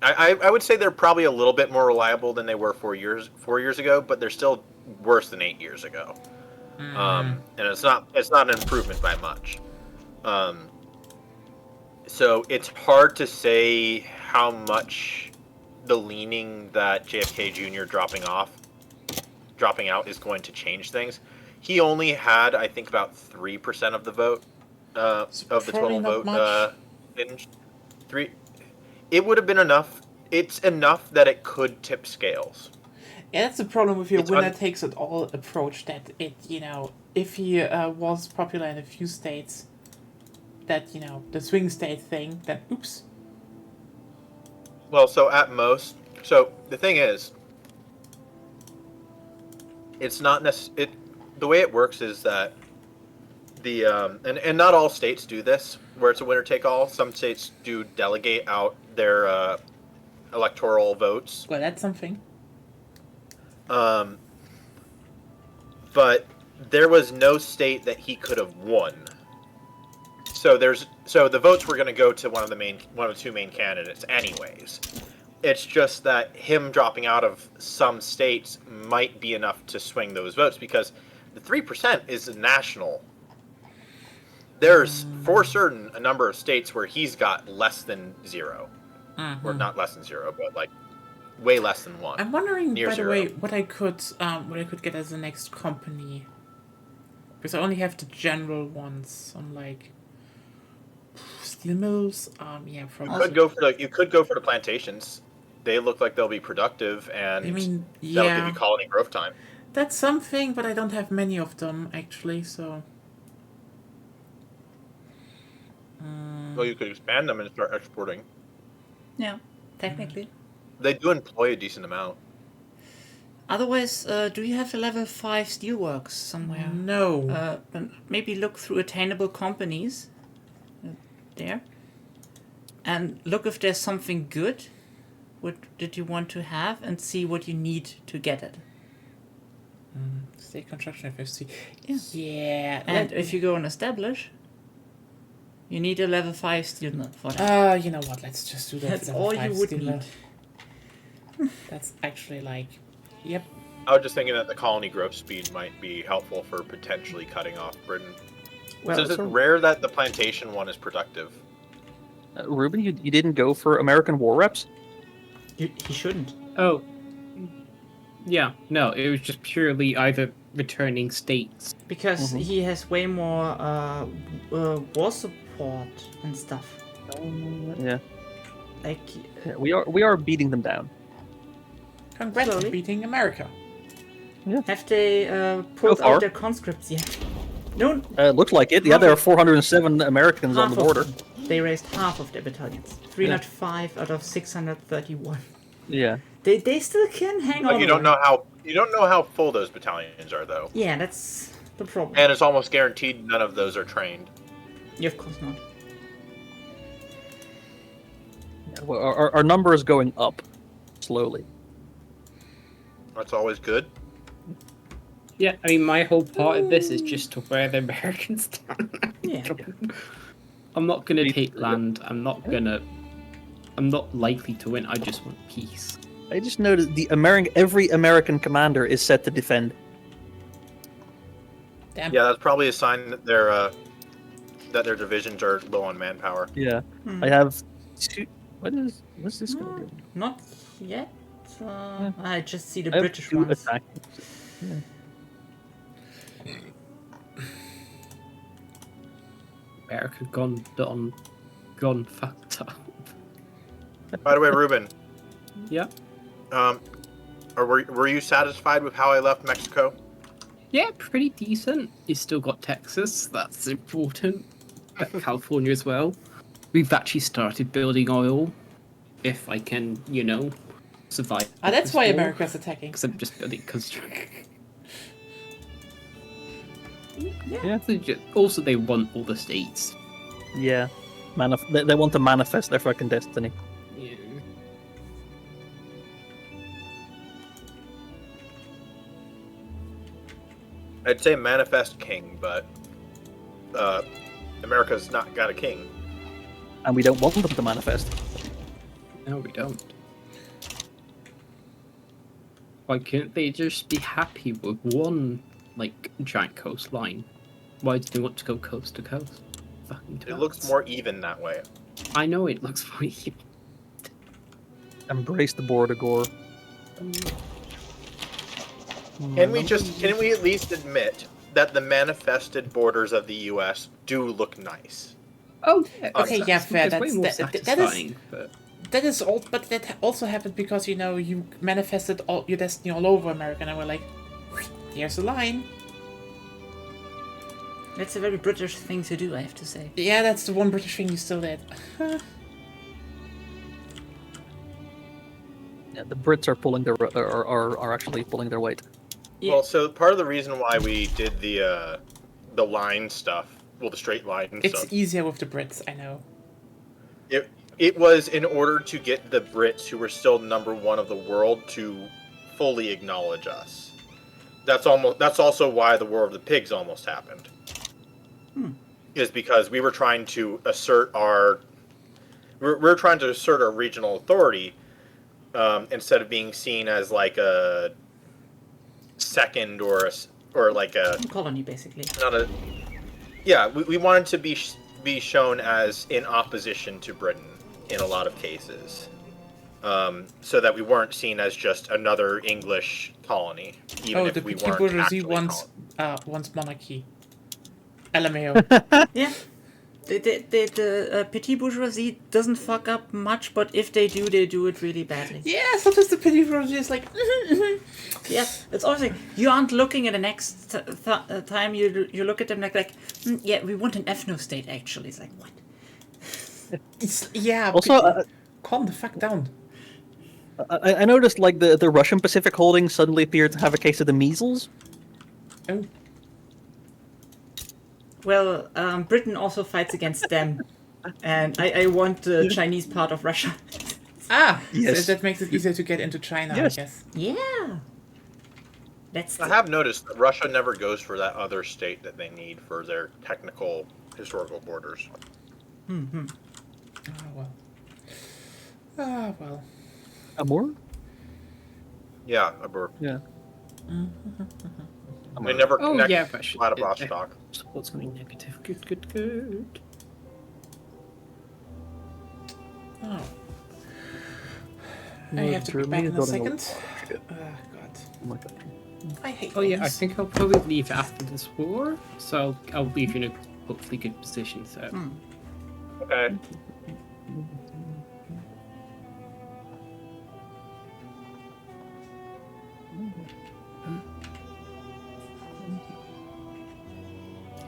I would say they're probably a little bit more reliable than they were 4 years ago, but they're still worse than 8 years ago. And it's not an improvement by much. So it's hard to say how much the leaning that JFK Jr. dropping out is going to change things. He only had, I think, about 3% of the vote of the total vote. Three. It would have been enough. It's enough that it could tip scales. Yeah, that's the problem with your winner takes it all approach. That it, if he was popular in a few states, that the swing state thing, then oops. Well, so at most, so the thing is, it's not necessarily. The way it works is that the and not all states do this, where it's a winner take all. Some states do delegate out their electoral votes. Well, that's something. But there was no state that he could have won. So the votes were going to go to one of the two main candidates anyways. It's just that him dropping out of some states might be enough to swing those votes, because the 3% is national. There's for certain a number of states where he's got less than 0. Or not less than 0, but like way less than 1. I'm wondering, by the zero. way, what I could get as the next company, because I only have the general ones. I'm like steel mills. Yeah, from You could go for the plantations. They look like they'll be productive, and I mean, that'll give you colony growth time. That's something, but I don't have many of them actually. So. Well, you could expand them and start exporting. Yeah, technically. They do employ a decent amount. Otherwise, do you have a level 5 steelworks somewhere? No. Maybe look through attainable companies there, and look if there's something good. What did you want to have, and see what you need to get it. State construction FSC. Yeah. Yeah. And if you go and establish, you need a level 5 steel mill for that. You know what? Let's just do that. That's level all 5 you would steel need. mill. That's actually like, yep. I was just thinking that the colony growth speed might be helpful for potentially cutting off Britain. Well, Since it's rare that the plantation one is productive. Ruben, you didn't go for American war reps? He shouldn't. Oh. Yeah, no, it was just purely either returning states. Because he has way more war support and stuff. Yeah. Like, Yeah, we are beating them down. Congrats on Slowly. beating America. have they pulled far. out their conscripts yet? No. Looks like it. Yeah, there are 407 Americans on the border. They raised half of their battalions. 305 out of 631. Yeah. They still can hang But on. you don't know how full those battalions are, though. Yeah, that's the problem. And it's almost guaranteed none of those are trained. Yeah, of course not. Well, our number is going up slowly. That's always good. Yeah, I mean, my whole part of this is just to wear the Americans down. Yeah. I'm not gonna take land. I'm not likely to win. I just want peace. I just noticed every American commander is set to defend. Damn. Yeah, that's probably a sign that their divisions are low on manpower. Yeah. I have two. What's this gonna do? Not yet. I just see the I have British two ones. attack. Yeah. America gone fucked up. By the way, Ruben, Yeah. were you satisfied with how I left Mexico? Yeah, pretty decent. You still got Texas. That's important. California as well. We've actually started building oil. If I can, survive. That's why America's attacking. Because I'm just building construction. Yeah. Also, they want all the states. Yeah. They want to manifest their fucking destiny. Yeah. I'd say manifest king, but America's not got a king. And we don't want them to manifest. No, we don't. Why couldn't they just be happy with one, like, giant coastline? Why do they want to go coast to coast? Fucking It looks twats. more even that way. I know it looks more even. Embrace the border gore. Can we at least admit that the manifested borders of the U.S. do look nice? Oh, yeah. Okay, yeah, fair. That's way more That is satisfying. But that is all. But that also happened because you manifested all your destiny all over America, and we're like, here's the line. That's a very British thing to do, I have to say. Yeah, that's the one British thing you still did. Yeah, the Brits are pulling their are actually pulling their weight. Yeah. Well, so part of the reason why we did the line stuff, well, the straight line It's stuff, easier with the Brits, I know. it was in order to get the Brits, who were still #1 of the world, to fully acknowledge us. That's also why the War of the Pigs almost happened. Is because we were trying to assert our regional authority, instead of being seen as like a second or like a Colony, basically. not a we wanted to be shown as in opposition to Britain in a lot of cases, so that we weren't seen as just another English colony, even The if we petit weren't bourgeoisie actually wants monarchy. LMAO. Yeah. The petit bourgeoisie doesn't fuck up much, but if they do it really badly. Yeah, sometimes the petit bourgeoisie is like. Yeah, it's always like you aren't looking at the next time you look at them like yeah, we want an ethno state actually. It's like what? Yeah. Also, calm the fuck down. I noticed like the Russian Pacific Holdings suddenly appeared to have a case of the measles. Oh. Well, Britain also fights against them, and I want the Chinese part of Russia. Yes. So that makes it easier to get into China, Yes. I guess. Yeah. That's I have noticed that Russia never goes for that other state that they need for their technical historical borders. Oh well. Ah well. Amor? Yeah, Yeah. they never oh connect yeah, Russia. Vladivostok. What's going negative? Good. Oh. I have to be back in a second. Oh god. Oh my god. I hate Oh yeah, I things. think I'll probably leave after this war, so I'll leave you in a hopefully good position. So. Okay.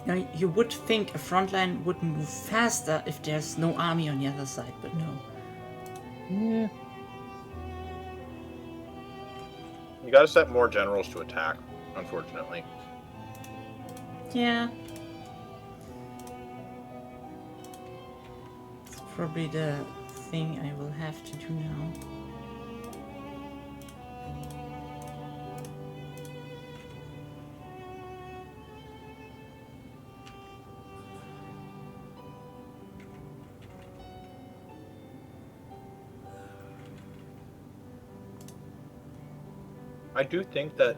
Now, you would think a front line would move faster if there's no army on the other side, but no. Yeah. You gotta set more generals to attack, unfortunately. Yeah. It's probably the thing I will have to do now. I do think that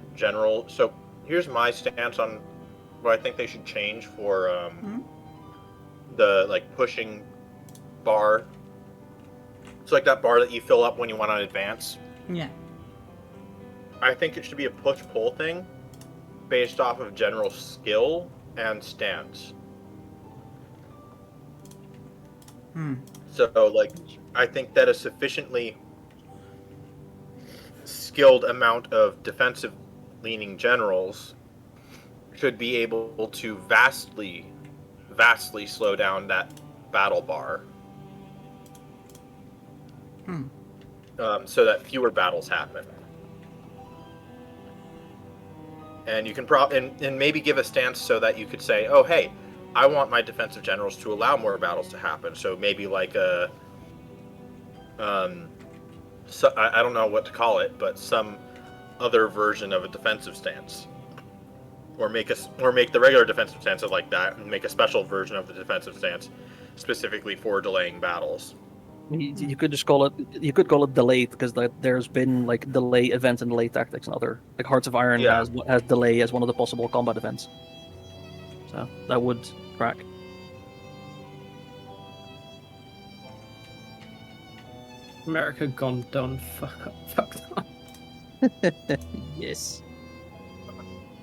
so here's my stance on what I think they should change for the like pushing bar. It's like that bar that you fill up when you want to advance. Yeah. I think it should be a push-pull thing based off of general skill and stance. So, like, I think that a sufficiently skilled amount of defensive-leaning generals should be able to vastly slow down that battle bar. So that fewer battles happen. And you can and maybe give a stance so that you could say, oh, hey, I want my defensive generals to allow more battles to happen. So maybe like a, so I don't know what to call it, but some other version of a defensive stance. or make the regular defensive stance like that, and make a special version of the defensive stance specifically for delaying battles. You could just call it. You could call it delayed because there's been like delay events and delay tactics and other like Hearts of Iron Yeah. has delay as one of the possible combat events. So that would crack. America gone done. Fuck up. Yes.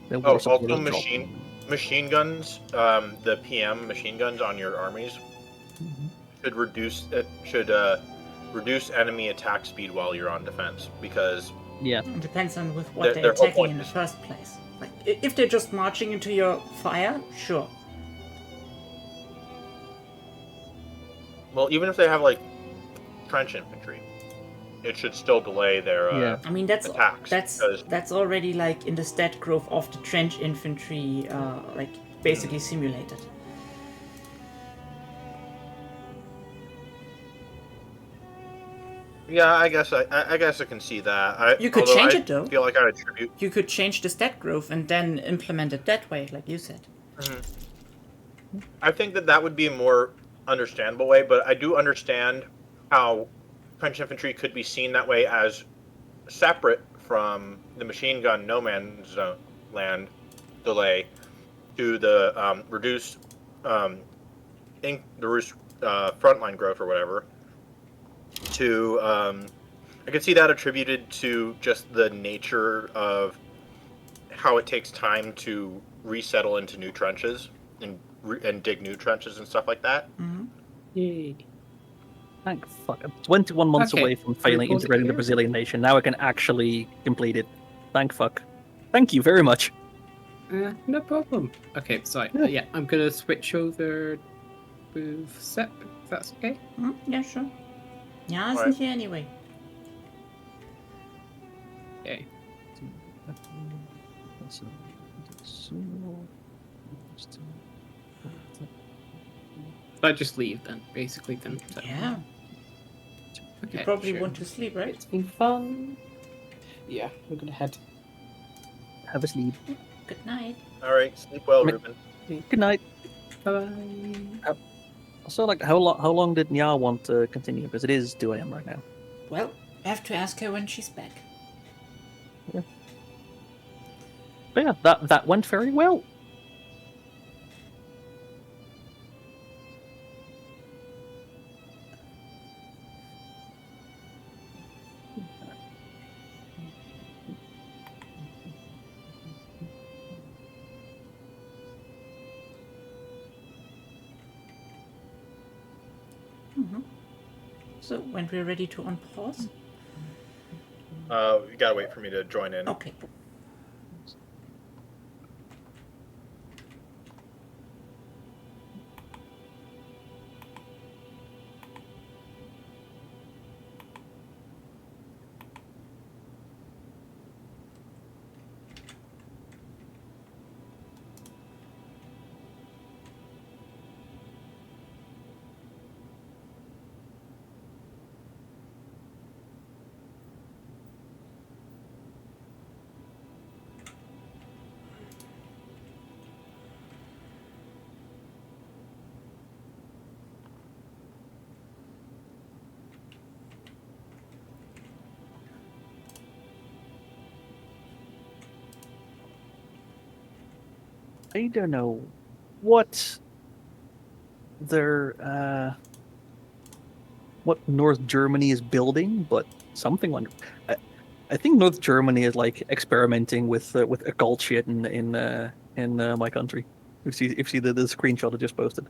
The Oh, war support also is dropped. machine guns. The PM machine guns on your armies should reduce enemy attack speed while you're on defense, because Yeah. It depends on with what Their they're whole attacking point in the is- first place. Like, if they're just marching into your fire, sure. well, even if they have like trench infantry, it should still delay their Yeah. I mean, that's attacks. because- that's already like in the stat growth of the trench infantry, like basically simulated. Yeah, I guess I can see that. You could although change I it, though. feel like I attribute. You could change the stat growth and then implement it that way, like you said. I think that would be a more understandable way, but I do understand how trench infantry could be seen that way as separate from the machine gun no man's land delay to the reduced frontline growth or whatever. To I could see that attributed to just the nature of how it takes time to resettle into new trenches and dig new trenches and stuff like that. Yay. Thank fuck. I'm 21 months Okay. away from failing Report it integrating the here. Brazilian nation. Now I can actually complete it. Thank fuck. Thank you very much. No problem. Okay, so yeah, I'm gonna switch over with Sep, if that's okay. Yeah, sure. Yeah, isn't Right. here anyway. Okay. I just leave then, basically then. So. Yeah. Okay, You probably sure. want to sleep, right? It's been fun. Yeah, we're gonna head. Have a sleep. Good night. All right, sleep well, Me- Ruben. Good night. Bye. So, like, how long did Nya want to continue? Because it is 2 a.m. right now. Well, I have to ask her when she's back. But yeah, that went very well. So, when we're ready to unpause? You gotta wait for me to join in. Okay. I don't know what their what North Germany is building, but something like I think North Germany is like experimenting with occult shit in my country. If you see the screenshot I just posted.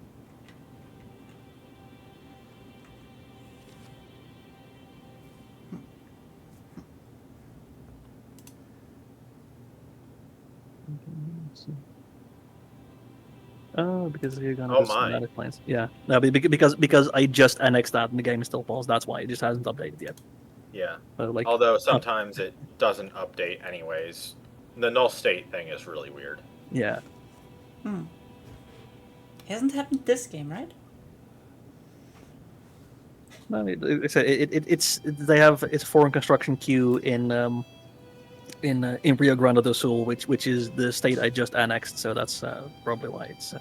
Oh, because you're gonna Oh do my. cinematic plans. Yeah, no, because I just annexed that and the game is still paused. That's why it just hasn't updated yet. Yeah. But like, Although sometimes it doesn't update anyways. The null state thing is really weird. yeah, Hasn't happened this game, right? no, it's a foreign construction queue in in Rio Grande do Sul, which is the state I just annexed. So that's probably why it's.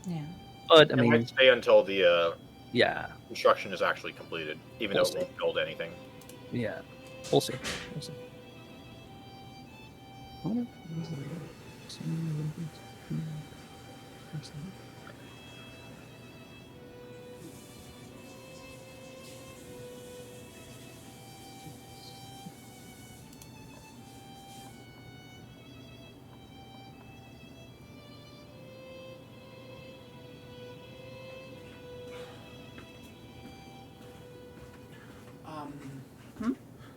Yeah. But I It mean, might stay until the yeah, construction is actually completed, even though it won't build anything. yeah, we'll see. We'll see.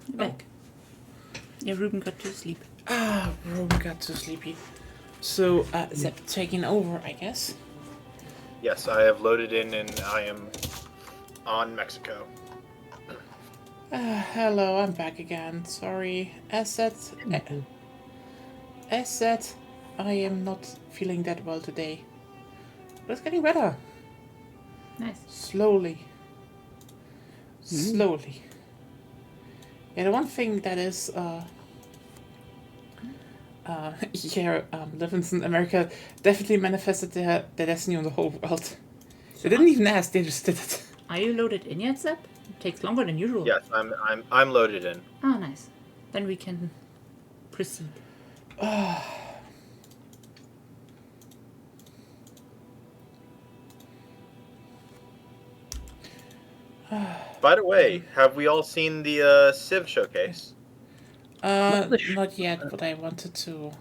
Back. Yeah, Ruben got to sleep. Ruben got too sleepy. So, Zep taking over, I guess. Yes, I have loaded in and I am on Mexico. Hello, I'm back again. Sorry. As said, I am not feeling that well today. But it's getting better. Nice. Slowly. Slowly. Yeah, the one thing that is, living in America definitely manifested their destiny on the whole world. They didn't even ask, they just did it. Are you loaded in yet, Zep? It takes longer than usual. Yes, I'm loaded in. Oh, nice. Then we can proceed. By the way, have we all seen the Civ showcase? Not yet, but I wanted to.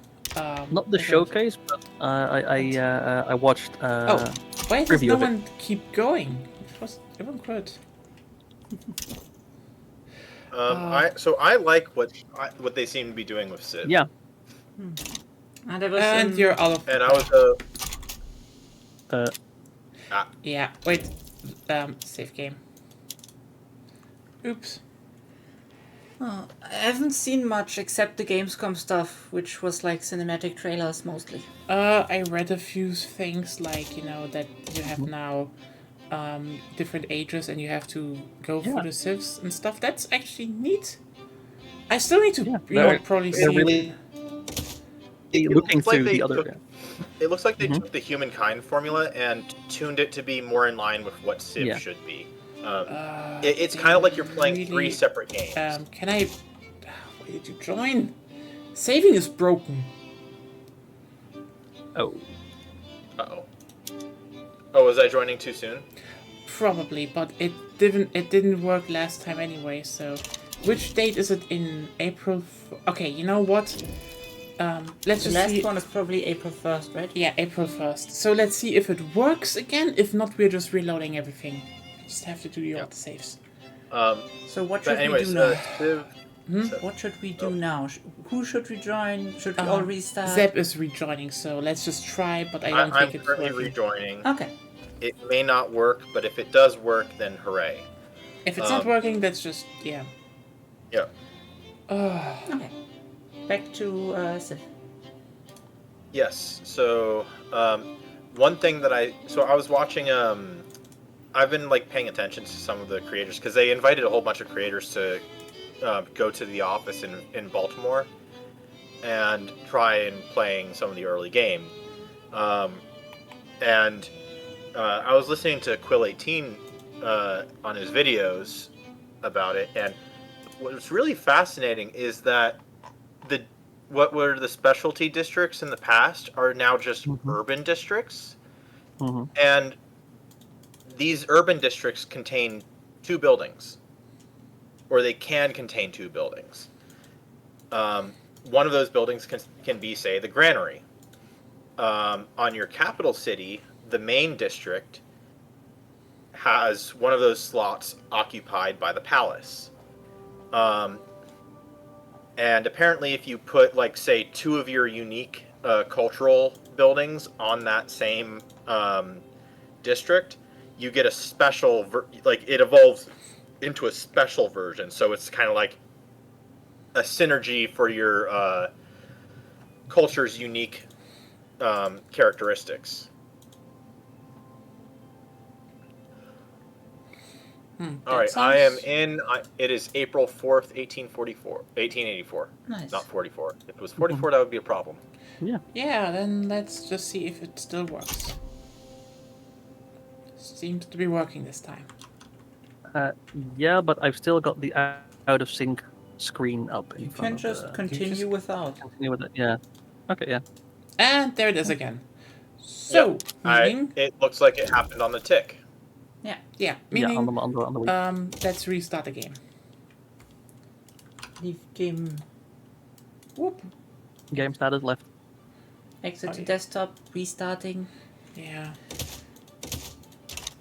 Not the showcase, but I watched. Why does preview no of it. one keep going? Everyone could. I like what they seem to be doing with Civ. Yeah. And there was And you're out of. And I was Yeah. Wait. Save game. Oops. Oh, I haven't seen much except the Gamescom stuff, which was like cinematic trailers mostly. I read a few things like that you have now, different ages and you have to go through the civs and stuff. That's actually neat. I still need to probably see. They're really looking looks like to they the other. took- It looks like they took the humankind formula and tuned it to be more in line with what Civ should be. It's kind of like you're playing three separate games. Can I? Why did you join? Saving is broken. Oh. Uh-oh. Oh, was I joining too soon? Probably, but it didn't work last time anyway. So, which date is it in April? Okay, you know what? Let's The just last see. one is probably April 1st, right? Yeah, April 1st. So let's see if it works again. If not, we're just reloading everything. Just have to do the auto saves. So what But should we anyways, do now? Civ. What should we do now? Who should we join? Should we all restart? Zeb is rejoining, so let's just try. But I don't I'm think it's currently working. rejoining. Okay. It may not work, but if it does work, then hooray. If it's not working, that's just Yeah. Okay. Back to Civ. Yes. So, one thing that I was watching. I've been like paying attention to some of the creators because they invited a whole bunch of creators to go to the office in Baltimore and try and playing some of the early game. And I was listening to Quill18 on his videos about it, and what's really fascinating is that what were the specialty districts in the past are now just urban districts, and these urban districts contain two buildings, or they can contain two buildings. One of those buildings can be, say, the granary. On your capital city, the main district has one of those slots occupied by the palace. And apparently if you put, like, say, two of your unique cultural buildings on that same district, you get a special, it evolves into a special version. So it's kind of like a synergy for your culture's unique characteristics. All right, I am in. It is April 4th, 1884. Nice. Not 44. If it was 44, that would be a problem. Yeah. Yeah, then let's just see if it still works. Seems to be working this time. Yeah, but I've still got the out of sync screen up. You can just continue without. Continue with it. Yeah. Okay. Yeah. And there it is again. So, meaning... It looks like it happened on the tick. Yeah, Yeah. meaning... On the week. Let's restart the game. Leave game. Whoop. Game status left. Exit to Okay. desktop. Restarting. Yeah.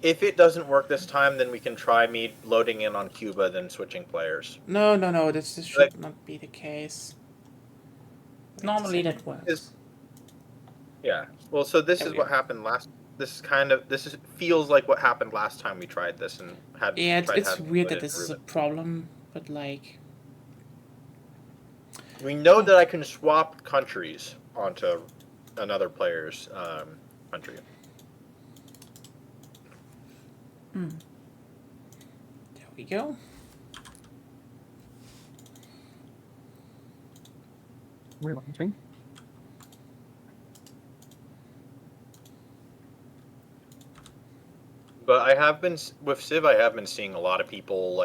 If it doesn't work this time, then we can try me loading in on Cuba, then switching players. No, this should not be the case. Normally that works. Yeah. Well, so this There is we what go. happened last. Feels like what happened last time we tried this and had. Yeah, tried it's having weird put that in this is a Ruben. problem, but like... We know that I can swap countries onto another player's country. There we go. Relaunching. But I have been with Civ. I have been seeing a lot of people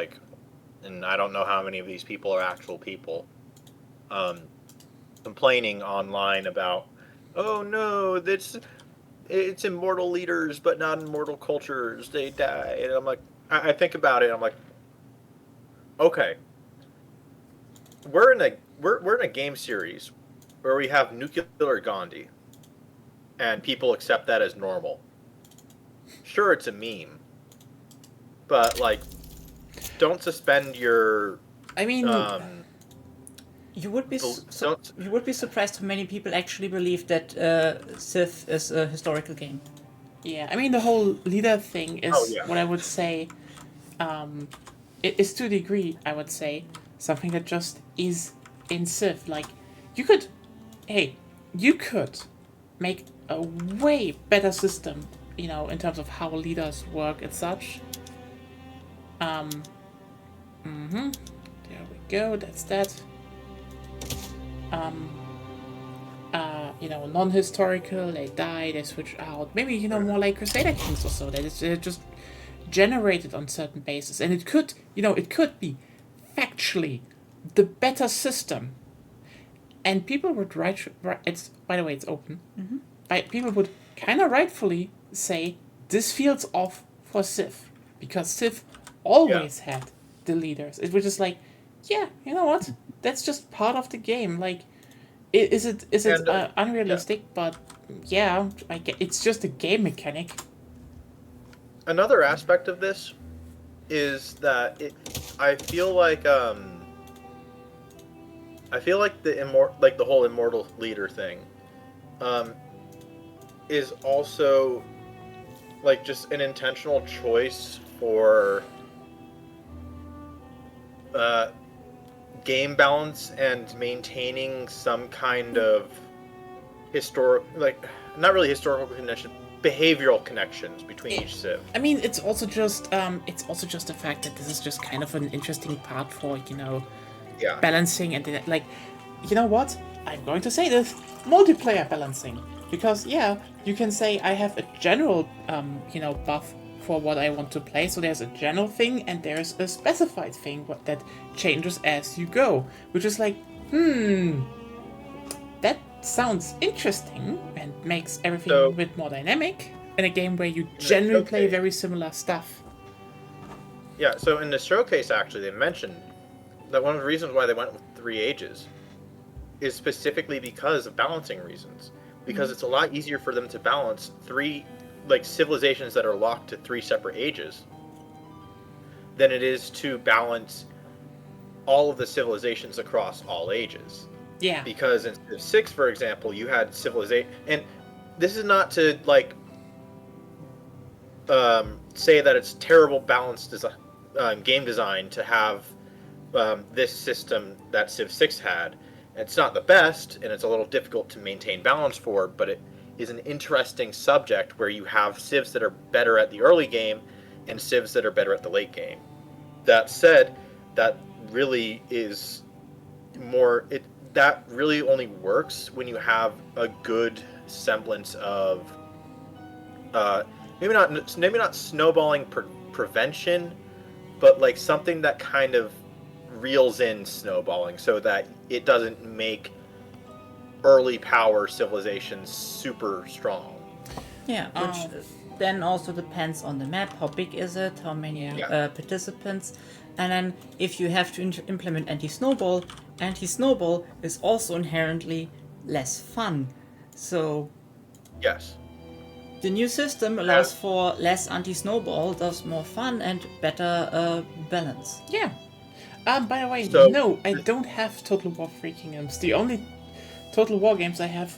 and I don't know how many of these people are actual people, complaining online about, oh no, it's immortal leaders, but not immortal cultures. They die, and I'm like, I think about it. I'm like, okay, we're in a game series where we have nuclear Gandhi, and people accept that as normal. Sure, it's a meme, but don't suspend your. I mean... You would be don't- you would be surprised how many people actually believe that Civ is a historical game. Yeah, I mean, the whole leader thing is what I would say, it is to a degree, I would say, something that just is in Civ. Like, you could make a way better system, in terms of how leaders work and such. There we go, that's that. Non-historical, they die, they switch out. Maybe, more like Crusader Kings or so, that it's just generated on certain bases. And it could be factually the better system. And people would by the way, it's open. People would kind of rightfully say, this feels off for Civ. Because Civ always had the leaders. It was just like, yeah, you know what? That's just part of the game. Like, is it unrealistic? But yeah, it's just a game mechanic. Another aspect of this is that I feel like the whole immortal leader thing, is also just an intentional choice for game balance and maintaining some kind of not really historical connection, behavioral connections between each Civ. I mean, it's also just the fact that this is just kind of an interesting part for balancing and you know what? I'm going to say this: multiplayer balancing, because you can say I have a general buff for what I want to play. So there's a general thing and there's a specified thing that changes as you go, which is like, that sounds interesting and makes everything a bit more dynamic in a game where you generally play very similar stuff. Yeah, so in the showcase, actually, they mentioned that one of the reasons why they went with 3 ages is specifically because of balancing reasons. Because it's a lot easier for them to balance 3 civilizations that are locked to 3 separate ages than it is to balance all of the civilizations across all ages. Yeah. Because in Civ 6, for example, you had civilization, and this is not to say that it's terrible balanced game design to have this system that Civ 6 had. It's not the best, and it's a little difficult to maintain balance for, but it is an interesting subject where you have civs that are better at the early game and civs that are better at the late game. That said, that really is more that really only works when you have a good semblance of maybe not snowballing prevention, but like something that kind of reels in snowballing so that it doesn't make early power civilizations super strong. Yeah, which then also depends on the map. How big is it? How many participants? And then if you have to implement anti-snowball is also inherently less fun. So Yes. the new system allows for less anti-snowball, thus more fun and better balance. Yeah. By the way, So- no, I don't have Total War 3 Kingdoms. The only Total War games I have,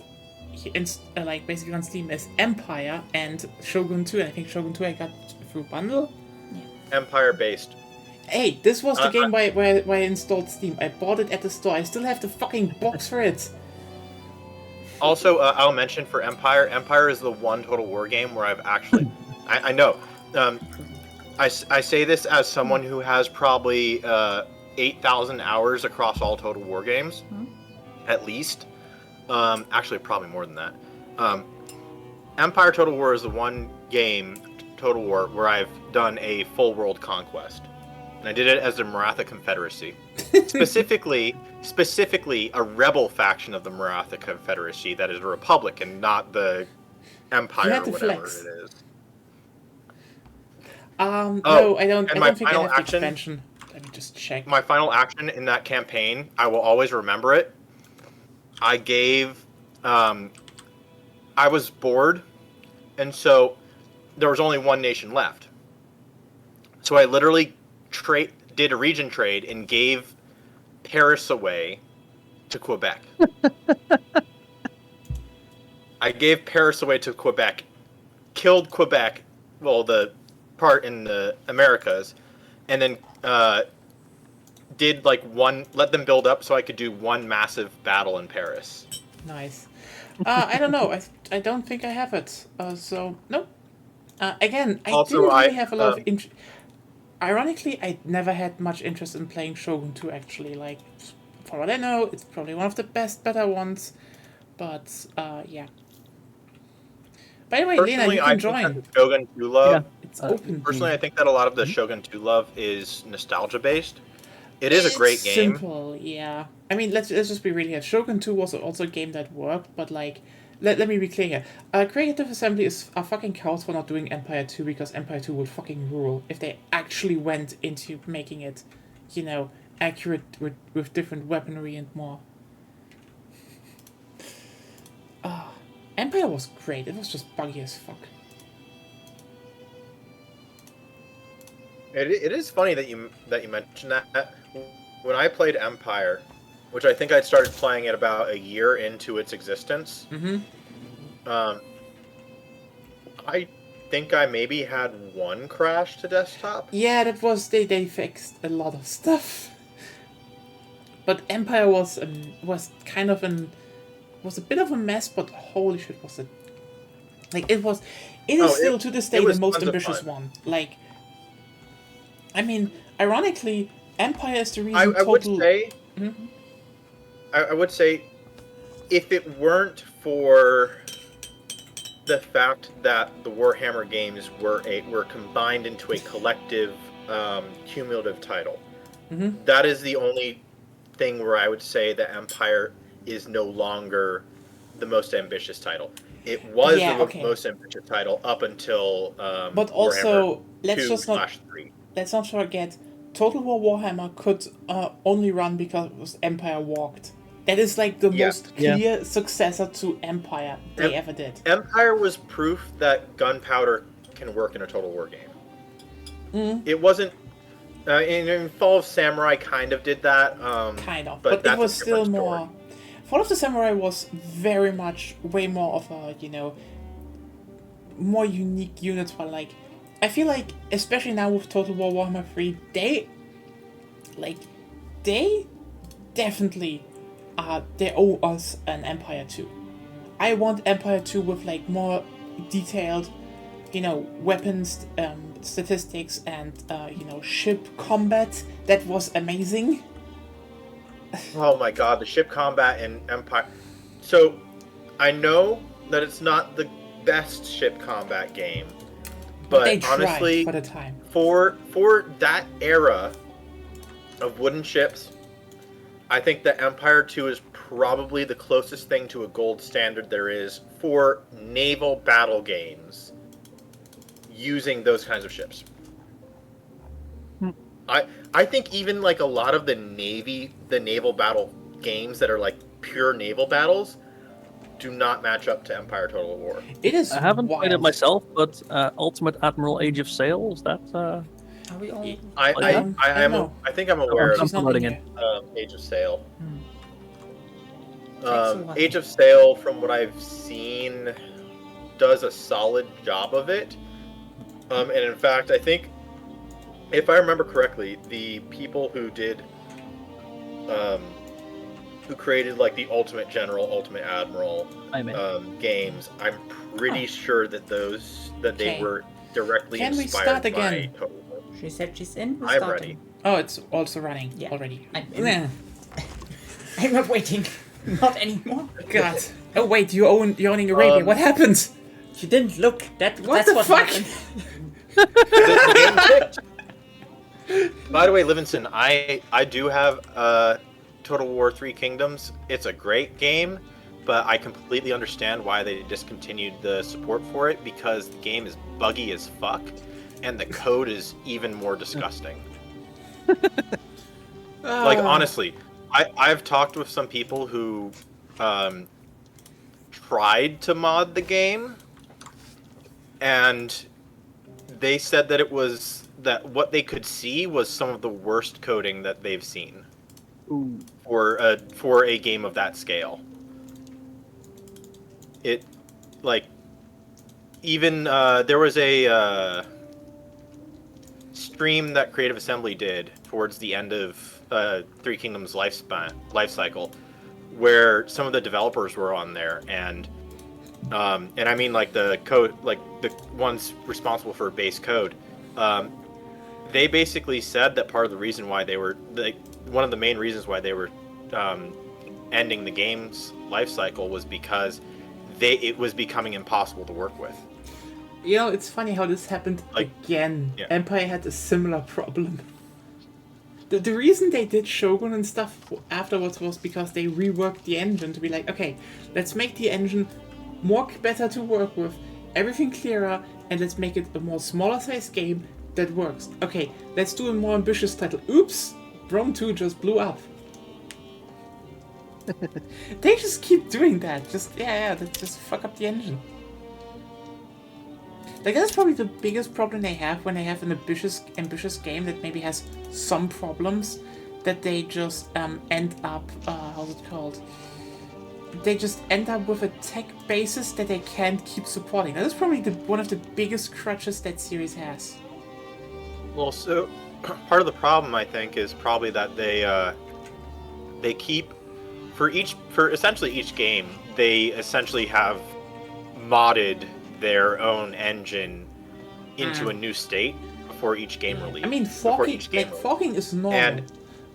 like basically on Steam, is Empire and Shogun 2. And I think Shogun 2 I got through bundle. Empire based. Hey, this was the game where I installed Steam. I bought it at the store. I still have the fucking box for it. Also, I'll mention for Empire. Empire is the one Total War game where I've actually, I know, I say this as someone who has probably 8,000 hours across all Total War games, at least. Actually, probably more than that. Empire Total War is the one game, Total War, where I've done a full world conquest. And I did it as the Maratha Confederacy. Specifically, a rebel faction of the Maratha Confederacy that is a republic and not the Empire or whatever it is. No, I don't. and I my don't think I final have the action- expansion. Let me just check. My final action in that campaign, I will always remember it. I gave, I was bored, and so there was only one nation left. So I literally did a region trade and gave Paris away to Quebec. I gave Paris away to Quebec, killed Quebec, well, the part in the Americas, and then did like let them build up so I could do one massive battle in Paris. Nice. I don't know. I don't think I have it. So no. Again, I Also, didn't really I, have a lot of interest. Ironically, I never had much interest in playing Shogun 2. Actually, like, for what I know, it's probably one of the better ones. But yeah. By the way, Lena, Personally, you I can think join. that the Shogun 2 love. It's open. Personally, I think that a lot of the Shogun 2 love is nostalgia based. It is a great It's game. Simple, yeah. I mean, let's just be really here. Shogun 2 was also a game that worked, but like, let me be clear here. Creative Assembly are fucking cowards for not doing Empire 2 because Empire 2 would fucking rule if they actually went into making it, you know, accurate with different weaponry and more. Empire was great. It was just buggy as fuck. It is funny that you mentioned that. When I played Empire, which I think I'd started playing it about a year into its existence, I think I maybe had one crash to desktop. Yeah, that was they fixed a lot of stuff. But Empire was kind of was a bit of a mess, but holy shit was it. Like it is still to this day the most ambitious one. Like, I mean, ironically, Empire is the reason I would say I would say if it weren't for the fact that the Warhammer games were combined into a collective cumulative title, that is the only thing where I would say that Empire is no longer the most ambitious title. It was most ambitious title up until but also Warhammer 2/3. Let's not forget, Total War Warhammer could only run because Empire walked. That is like the most clear successor to Empire they ever did. Empire was proof that gunpowder can work in a Total War game. It wasn't. In Fall of Samurai kind of did that. Kind of, but it was still more. Fall of the Samurai was very much way more of a, you know, more unique units. But like, I feel like, especially now with Total War Warhammer 3, they definitely they owe us an Empire 2. I want Empire 2 with like more detailed weapons statistics and ship combat. That was amazing. Oh my god, the ship combat in Empire. So, I know that it's not the best ship combat game, but they tried honestly, for the time. For that era of wooden ships, I think that Empire 2 is probably the closest thing to a gold standard there is for naval battle games using those kinds of ships. I think even like a lot of the naval battle games that are like pure naval battles do not match up to Empire Total War. It is. I haven't wild. played it myself, but Ultimate Admiral Age of Sail, is that... Are we all? I think I'm aware I'm of promoting it. Age of Sail. Excellent. Age of Sail, from what I've seen, does a solid job of it. And in fact, I think, if I remember correctly, the people who did, who created like the Ultimate General, Ultimate Admiral games, I'm pretty sure that they were directly Can we inspired start by again? Total War. She said she's in. We're I'm starting. ready. Oh, it's also running Yeah. already. I'm in. Yeah. I'm not waiting. Not anymore. God. Oh wait, you're owning Arabia. What happened? You didn't look. That's the what fuck? happened. The game ticked. By the way, Livingston, I do have Total War 3 Kingdoms. It's a great game, but I completely understand why they discontinued the support for it, because the game is buggy as fuck, and the code is even more disgusting. Like, honestly, I've talked with some people who tried to mod the game, and they said that what they could see was some of the worst coding that they've seen. Ooh. For a game of that scale. It, like, even there was a stream that Creative Assembly did towards the end of Three Kingdoms life cycle, where some of the developers were on there, and I mean like the code, like the ones responsible for base code. They basically said that part of the reason why they were one of the main reasons why they were ending the game's life cycle was because it was becoming impossible to work with. It's funny how this happened again. Yeah. Empire had a similar problem. The reason they did Shogun and stuff afterwards was because they reworked the engine to be like, okay, let's make the engine better to work with, everything clearer, and let's make it a more smaller size game that works. Okay, let's do a more ambitious title. Oops, Rome 2 just blew up. They just keep doing that. They just fuck up the engine. Like, that's probably the biggest problem they have when they have an ambitious game that maybe has some problems, that they just end up, how's it called? They just end up with a tech basis that they can't keep supporting. That is probably one of the biggest crutches that series has. Well, so part of the problem, I think, is probably that they keep for essentially each game, they essentially have modded their own engine into a new state before each game release. I mean, forking is normal,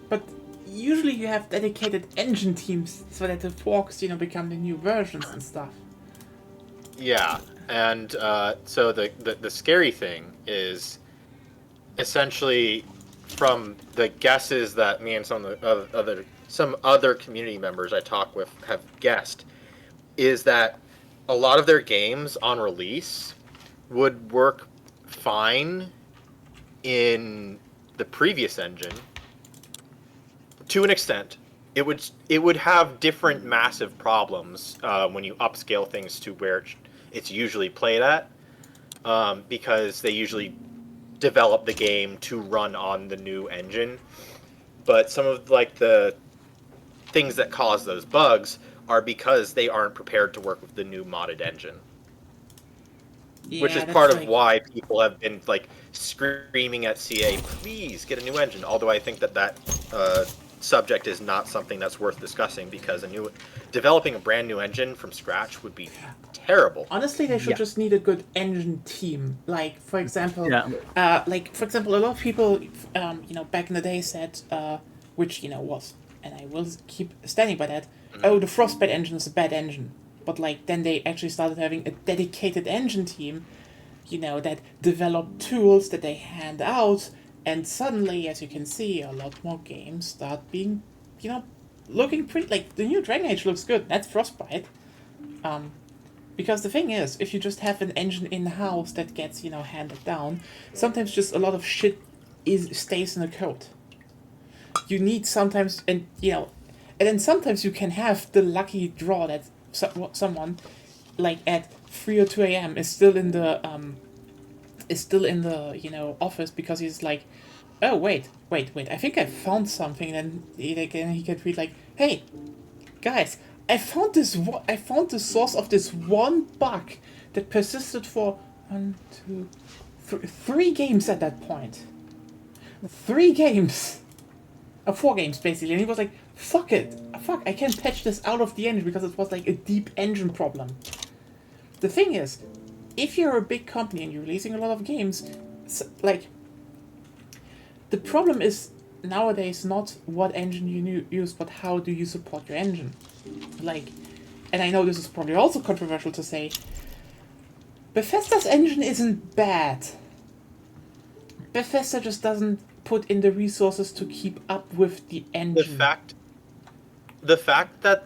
but usually you have dedicated engine teams so that the forks, become the new versions and stuff. Yeah, and so the scary thing is, essentially, from the guesses that me and some other community members I talk with have guessed, is that a lot of their games on release would work fine in the previous engine to an extent. It would have different massive problems when you upscale things to where it's usually played at, because they usually develop the game to run on the new engine. But some of the things that cause those bugs are because they aren't prepared to work with the new modded engine. Yeah, which is part of why people have been screaming at CA, please get a new engine. Although I think that subject is not something that's worth discussing because developing a brand new engine from scratch would be terrible. Honestly, they should just need a good engine team. Like, for example, a lot of people, back in the day said, which, was, and I will keep standing by that, oh, the Frostbite engine is a bad engine. But, then they actually started having a dedicated engine team, that developed tools that they hand out, and suddenly, as you can see, a lot more games start being, looking pretty, the new Dragon Age looks good, that's Frostbite. Because the thing is, if you just have an engine in-house that gets, handed down, sometimes just a lot of shit stays in the code. You need sometimes, and then sometimes you can have the lucky draw that someone, at 3 or 2 a.m. is still in the, office because he's like, oh, wait, I think I found something, and then he can read hey, guys, I found the source of this one bug that persisted for 3 games at that point. 3 games. 4 games, basically. And he was like, fuck it. Fuck, I can't patch this out of the engine because it was a deep engine problem. The thing is, if you're a big company and you're releasing a lot of games, the problem is nowadays not what engine you use, but how do you support your engine. And I know this is probably also controversial to say, Bethesda's engine isn't bad. Bethesda just doesn't put in the resources to keep up with the engine. The fact that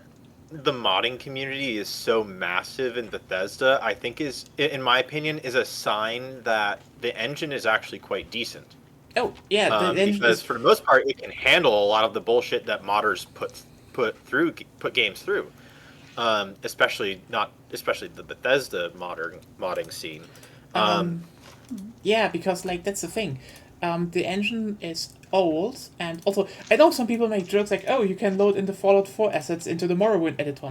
the modding community is so massive in Bethesda, I think is, in my opinion, is a sign that the engine is actually quite decent. Oh, yeah, the engine because for the most part, it can handle a lot of the bullshit that modders put games through. Especially the Bethesda modding scene. Yeah, because that's the thing. The engine is old, and also I know some people make jokes oh, you can load in the Fallout 4 assets into the Morrowind editor.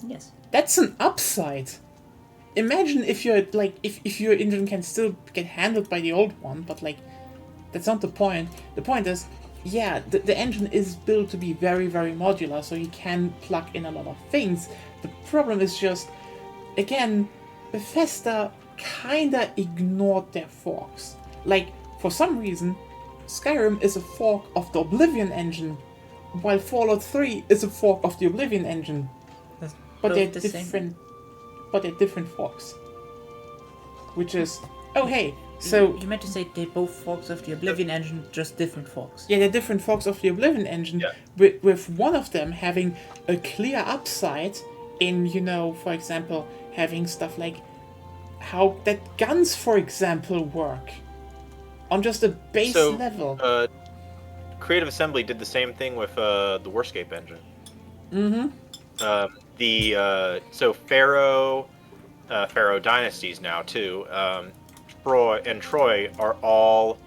Yes, that's an upside. Imagine if you're if your engine can still get handled by the old one, but that's not the point. The point is, yeah, the engine is built to be very, very modular, so you can plug in a lot of things. The problem is just, again, Bethesda kinda ignored their forks. For some reason, Skyrim is a fork of the Oblivion engine, while Fallout 3 is a fork of the Oblivion engine. But they're different. But they're different forks. Which is, oh hey, so you meant to say they're both forks of the Oblivion engine, just different forks. Yeah, they're different forks of the Oblivion engine, with one of them having a clear upside in, for example, having stuff how that guns, for example, work on just a base level. Creative Assembly did the same thing with the Warscape engine. So Pharaoh Dynasties now too. Troy are all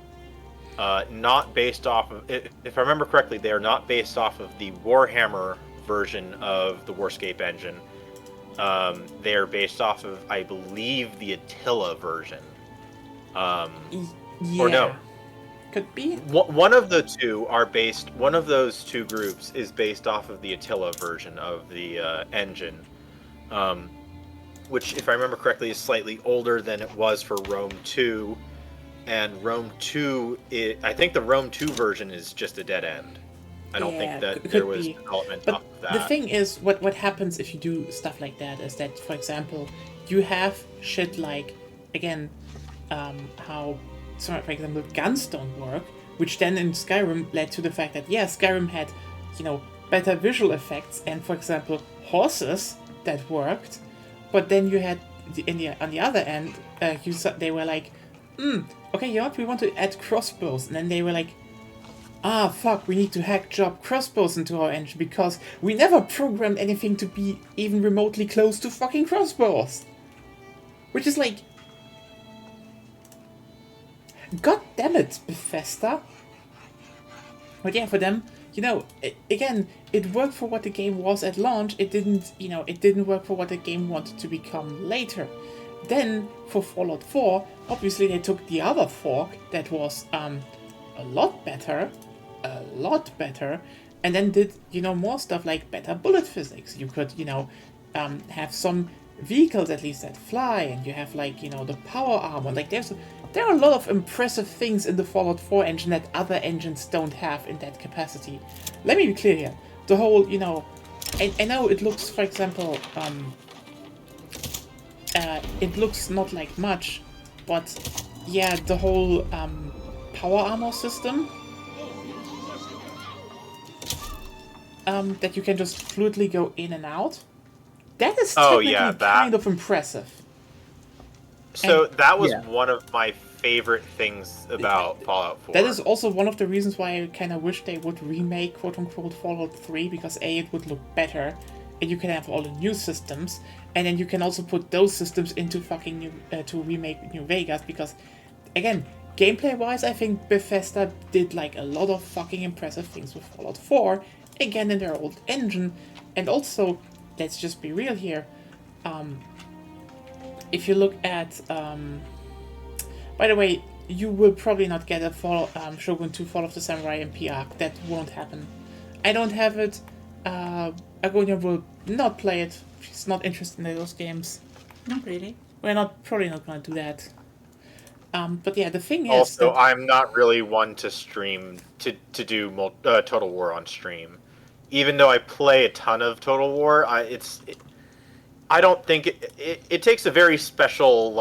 not based off of. If I remember correctly, they are not based off of the Warhammer version of the Warscape engine. They are based off of, I believe, the Attila version. Or no, could be. One of the two are based. One of those two groups is based off of the Attila version of the engine, which, if I remember correctly, is slightly older than it was for Rome 2. And Rome 2, I think the Rome 2 version is just a dead end. I don't think that there was development off of that. The thing is, what happens if you do stuff like that is that, for example, you have shit again, how, for example, guns don't work, which then in Skyrim led to the fact that, Skyrim had, better visual effects and, for example, horses that worked, but then you had, on the other end, they were okay, we want to add crossbows, and then they were fuck, we need to hack job crossbows into our engine because we never programmed anything to be even remotely close to fucking crossbows. Which is God damn it, Bethesda. But yeah, for them, again, it worked for what the game was at launch. It didn't work for what the game wanted to become later. Then, for Fallout 4, obviously they took the other fork that was a lot better, and then did, more stuff like better bullet physics. You could, have some vehicles at least that fly, and you have like, the power armor. Like there are a lot of impressive things in the Fallout 4 engine that other engines don't have in that capacity. Let me be clear here. The whole, I know it looks, for example, it looks not like much, but yeah, the whole power armor system that you can just fluidly go in and out. That is technically kind of impressive. So And- that was Yeah. one of my favorite things about Fallout 4. That is also one of the reasons why I kind of wish they would remake quote-unquote Fallout 3, because A, it would look better, and you can have all the new systems, and then you can also put those systems into fucking new, to remake New Vegas, because, again, gameplay-wise, I think Bethesda did like a lot of fucking impressive things with Fallout 4, again in their old engine, and also, let's just be real here, if you look at, by the way, you will probably not get a Shogun 2 Fall of the Samurai MP arc. That won't happen. I don't have it. Agonia will not play it. She's not interested in those games. Not really. We're probably not gonna do that. But yeah, the thing is Also, that I'm not really one to stream to do Total War on stream. Even though I play a ton of Total War, I don't think it takes a very special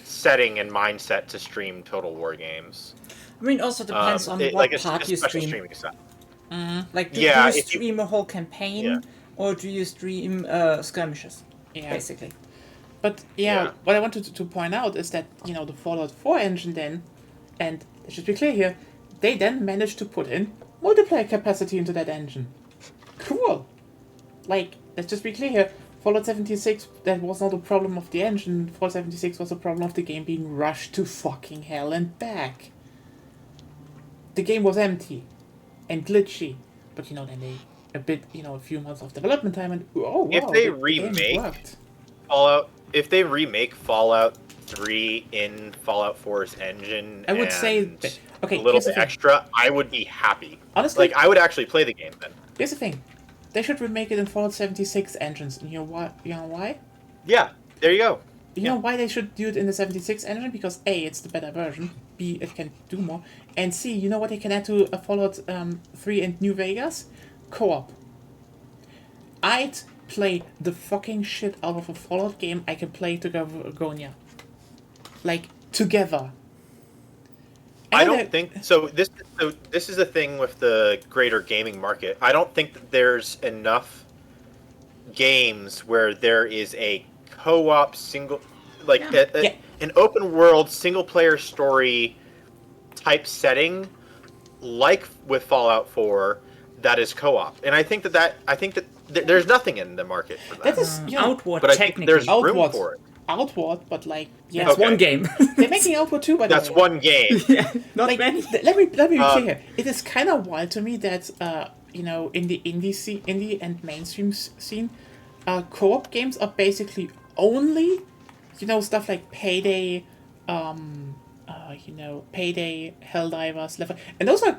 setting and mindset to stream Total War games. I mean, also depends on what it's part a you special stream. streaming set. Like, do Yeah, you if you- stream a whole campaign, Yeah. or do you stream skirmishes, yeah. basically? But yeah, Yeah. what I wanted to point out is that, the Fallout 4 engine then, and let's just be clear here, they then managed to put in multiplayer capacity into that engine. Cool! Like, let's just be clear here, Fallout 76, that was not a problem of the engine, Fallout 76 was a problem of the game being rushed to fucking hell and back. The game was empty and glitchy, but then they, a few months of development time, and oh wow, If they the game remake worked. If they remake Fallout 3 in Fallout 4's engine, I would say and that- okay, a little here's the bit thing. extra, I would be happy. Honestly, Like, I would actually play the game then. here's the thing. They should remake it in Fallout 76 engines. And you know why? Yeah, there you go. You know why they should do it in the 76 engine? Because A, it's the better version. B, it can do more. And C, you know what they can add to a Fallout 3 and New Vegas? Co-op. I'd play the fucking shit out of a Fallout game I can play together with Agonia. Like, together. I know don't that- think so. This is the thing with the greater gaming market. I don't think that there's enough games where there is a co-op single, Yeah. an open world single player story type setting, like with Fallout 4, that is co-op. And I think that there's nothing in the market for that. That is, Outward, But I think technically. there's room Outward. for it. Outward, but like, yeah. That's Okay. one game. They're making Outward too, by the way. That's one game. Not Like, many. let me be clear here. It is kind of wild to me that in the indie and mainstream scene, co-op games are basically only stuff like Payday, Payday, Helldivers, Left 4 Dead. And those are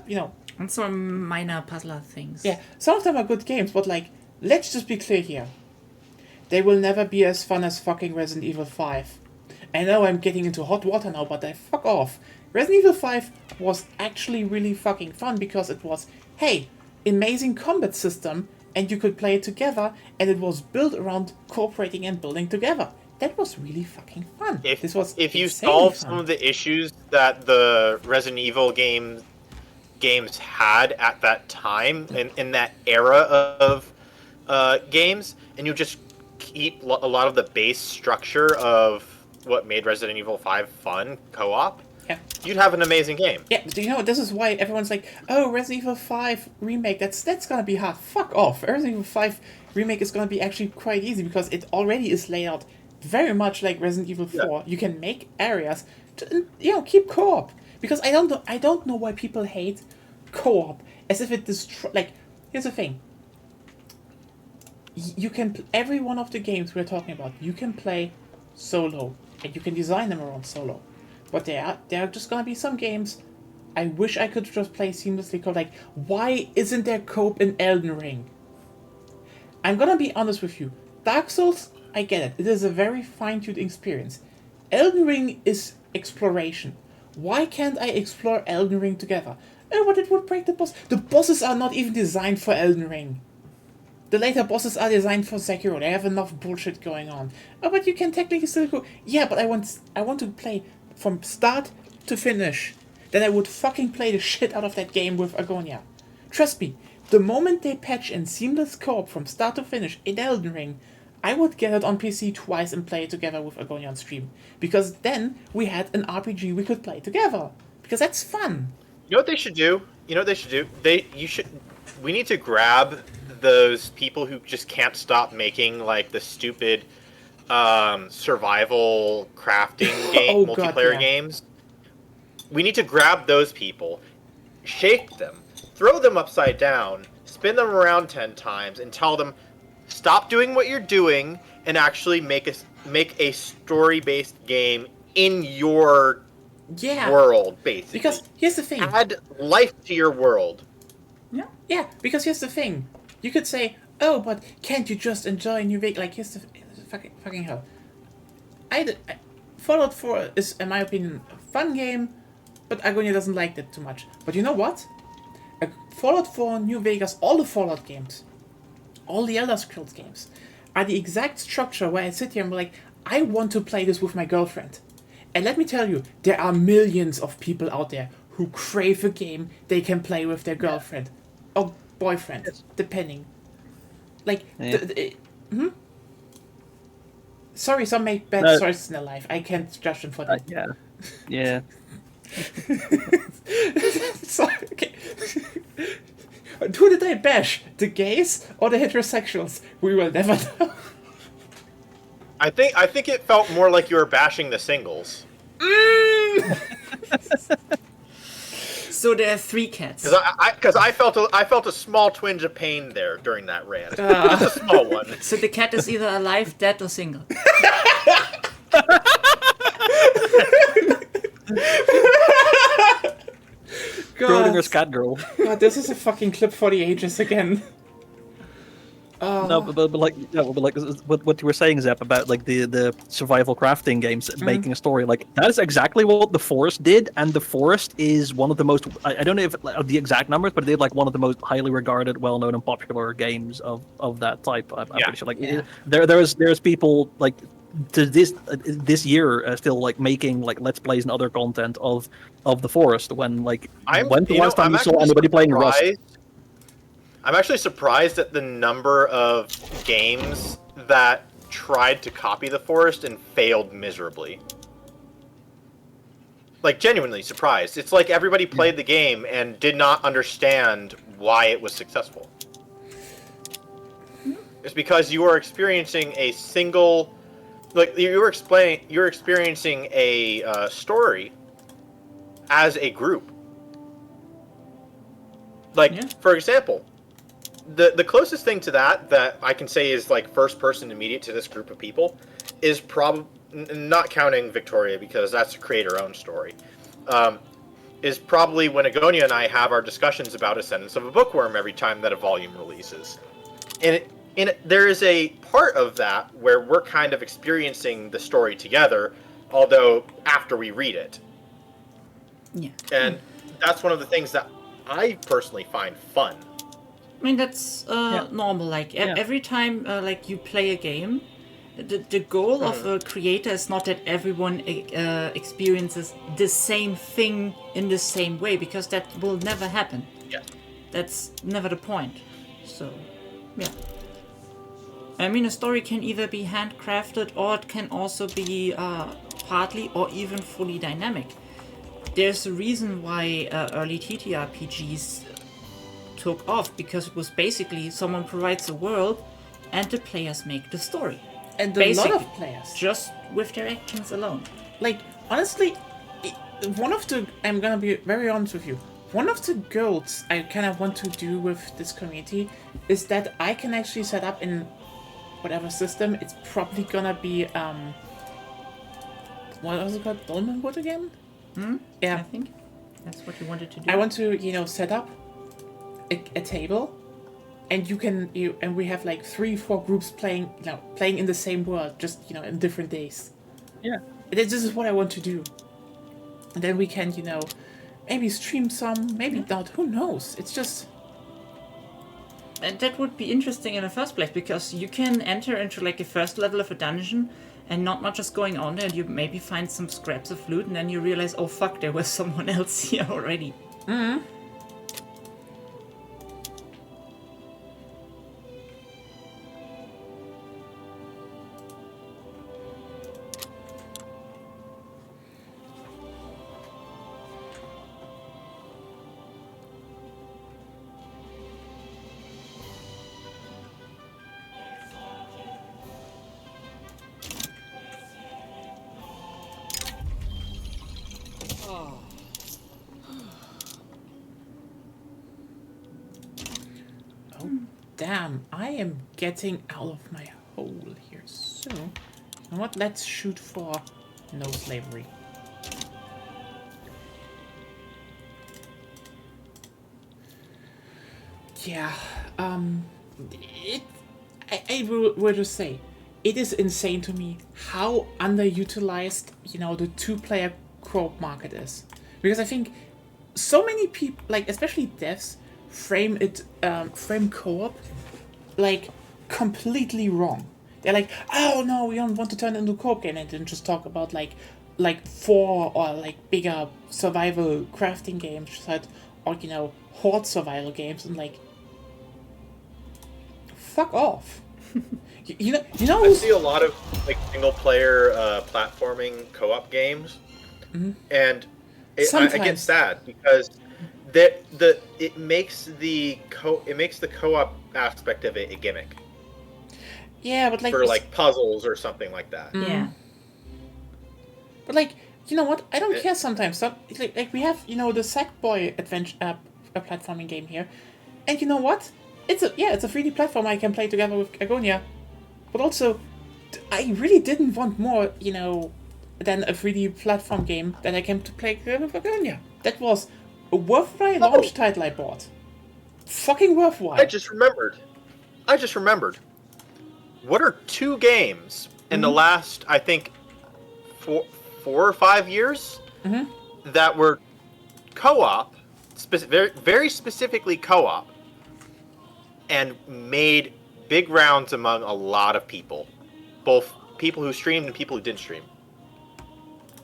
And some minor puzzler things. yeah, some of them are good games, but like, let's just be clear here. They will never be as fun as fucking Resident Evil 5. I know I'm getting into hot water now, but fuck off. Resident Evil 5 was actually really fucking fun because it was, hey, amazing combat system, and you could play it together, and it was built around cooperating and building together. That was really fucking fun. This was If you insanely solve fun. some of the issues that the Resident Evil games had at that time in that era of games, and you just keep a lot of the base structure of what made Resident Evil 5 fun, co-op, Yeah. you'd have an amazing game. Yeah, do you know, this is why everyone's like, oh, Resident Evil 5 remake, that's gonna be hard. Fuck off. Resident Evil 5 remake is gonna be actually quite easy because it already is laid out very much like Resident Evil 4. Yeah. You can make areas to, keep co-op. Because I don't know why people hate co-op as if it like, here's the thing. You can, every one of the games we're talking about, you can play solo, and you can design them around solo. But there are just gonna be some games I wish I could just play seamlessly co. Like, why isn't there cope in Elden Ring? I'm gonna be honest with you. Dark Souls, I get it. It is a very fine-tuned experience. Elden Ring is exploration. Why can't I explore Elden Ring together? Oh, but it would break the boss. The bosses are not even designed for Elden Ring. The later bosses are designed for Sekiro. They have enough bullshit going on. Oh, but you can technically still go. Yeah, but I want to play from start to finish. Then I would fucking play the shit out of that game with Agonia. Trust me, the moment they patch in seamless co-op from start to finish in Elden Ring, I would get it on PC twice and play it together with Agonia on stream. Because then we had an RPG we could play together. Because that's fun. You know what they should do? We need to grab those people who just can't stop making like the stupid survival crafting game multiplayer games. We need to grab those people, shake them, throw them upside down, spin them around 10 times, and tell them, stop doing what you're doing and actually make a story-based game in your world, basically. Because here's the thing. Add life to your world. Yeah, because here's the thing. You could say, oh, but can't you just enjoy New Vegas? Like, here's the fucking hell. Fallout 4 is, in my opinion, a fun game, but Agonia doesn't like that too much. But you know what? Fallout 4, New Vegas, all the Fallout games, all the Elder Scrolls games, are the exact structure where I sit here and be like, I want to play this with my girlfriend. And let me tell you, there are millions of people out there who crave a game they can play with their girlfriend. Or boyfriend, depending. Like, Sorry, some make bad choices in their life. I can't judge them for that. Yeah. Sorry, okay. Who did I bash? The gays or the heterosexuals? We will never know. I think it felt more like you were bashing the singles. So there are 3 cats. Because I felt a small twinge of pain there during that rant. Just a small one. So the cat is either alive, dead, or single. Schrodinger's cat girl. God, this is a fucking clip for the ages again. No, but what you were saying, Zep, about like the survival crafting games making a story, like that is exactly what The Forest did, and The Forest is one of the most, I don't know if the exact numbers, but it did like one of the most highly regarded, well-known, and popular games of that type. I'm pretty sure. Like there's people like to this year still like making like let's plays and other content of The Forest. When like when the last time you saw anybody playing Rust? I'm actually surprised at the number of games that tried to copy The Forest and failed miserably. Like, genuinely surprised. It's like everybody played the game and did not understand why it was successful. It's because you are experiencing a single... Like, you're experiencing a story as a group. Like, for example... The closest thing to that I can say is like first person immediate to this group of people is probably, not counting Victoria because that's a creator-owned story, is probably when Agonia and I have our discussions about Ascendance of a Bookworm every time that a volume releases. And there is a part of that where we're kind of experiencing the story together, although after we read it. Yeah. And that's one of the things that I personally find fun. I mean, that's normal. Like, every time like you play a game, the goal of a creator is not that everyone experiences the same thing in the same way, because that will never happen. Yeah. That's never the point. So, yeah. I mean, a story can either be handcrafted or it can also be partly or even fully dynamic. There's a reason why early TTRPGs took off, because it was basically someone provides a world and the players make the story. And a lot of players. Just with their actions alone. Like, honestly, I'm gonna be very honest with you, one of the goals I kind of want to do with this community is that I can actually set up in whatever system, it's probably gonna be, what was it called? Dolmenwood again? Yeah. I think. That's what you wanted to do. I want to, set up a table, and and we have like 3-4 groups playing in the same world, just in different days. Yeah. This is what I want to do. And then we can, maybe stream some, maybe not. Who knows? It's just. And that would be interesting in the first place, because you can enter into like a first level of a dungeon and not much is going on there, and you maybe find some scraps of loot, and then you realize, oh fuck, there was someone else here already. Mm-hmm. Damn, I am getting out of my hole here. So, you know what? Let's shoot for no slavery. Yeah, I will just say, it is insane to me how underutilized, the 2-player co-op market is. Because I think so many people, like, especially devs, frame co-op like completely wrong. They're like, oh no, we don't want to turn it into a co-op game, and then just talk about like 4 or like bigger survival crafting games, or horde survival games, and like, fuck off. you know I see a lot of like single player platforming co-op games, and I get sad because it makes the co-op aspect of it a gimmick. Yeah, but like for like puzzles or something like that. Yeah. But like, you know what? I don't care sometimes. Like we have, the Sackboy adventure platforming game here, and you know what? It's a 3D platform I can play together with Agonia. But also, I really didn't want more, than a 3D platform game that I came to play together with Agonia. That was a worthwhile launch title I bought. Fucking worthwhile. I just remembered. What are 2 games in the last, I think, 4 or 5 years that were co-op, very, very specifically co-op, and made big rounds among a lot of people, both people who streamed and people who didn't stream.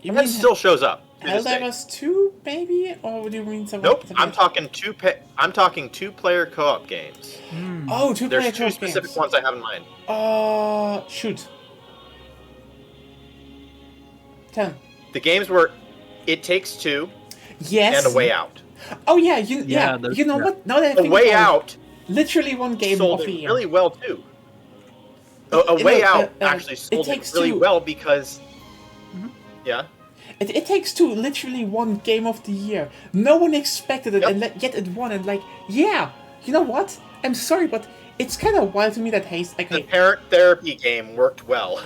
You that still shows up. Helldivers 2, maybe, or do you mean something? Nope, I'm talking 2-player co-op games. Oh, 2-player There's 2 specific ones I have in mind. Shoot. 10. The games were It Takes Two Yes. and A Way Out. Oh yeah, you know what? Now that I A think Way about Out it, literally one game sold of the it year. really well too. A Way Out actually sold it really well because yeah. It Takes Two, literally one game of the year. No one expected it, and yet it won. And like, yeah, you know what? I'm sorry, but it's kind of wild to me that Haste. Like, the parent therapy game worked well.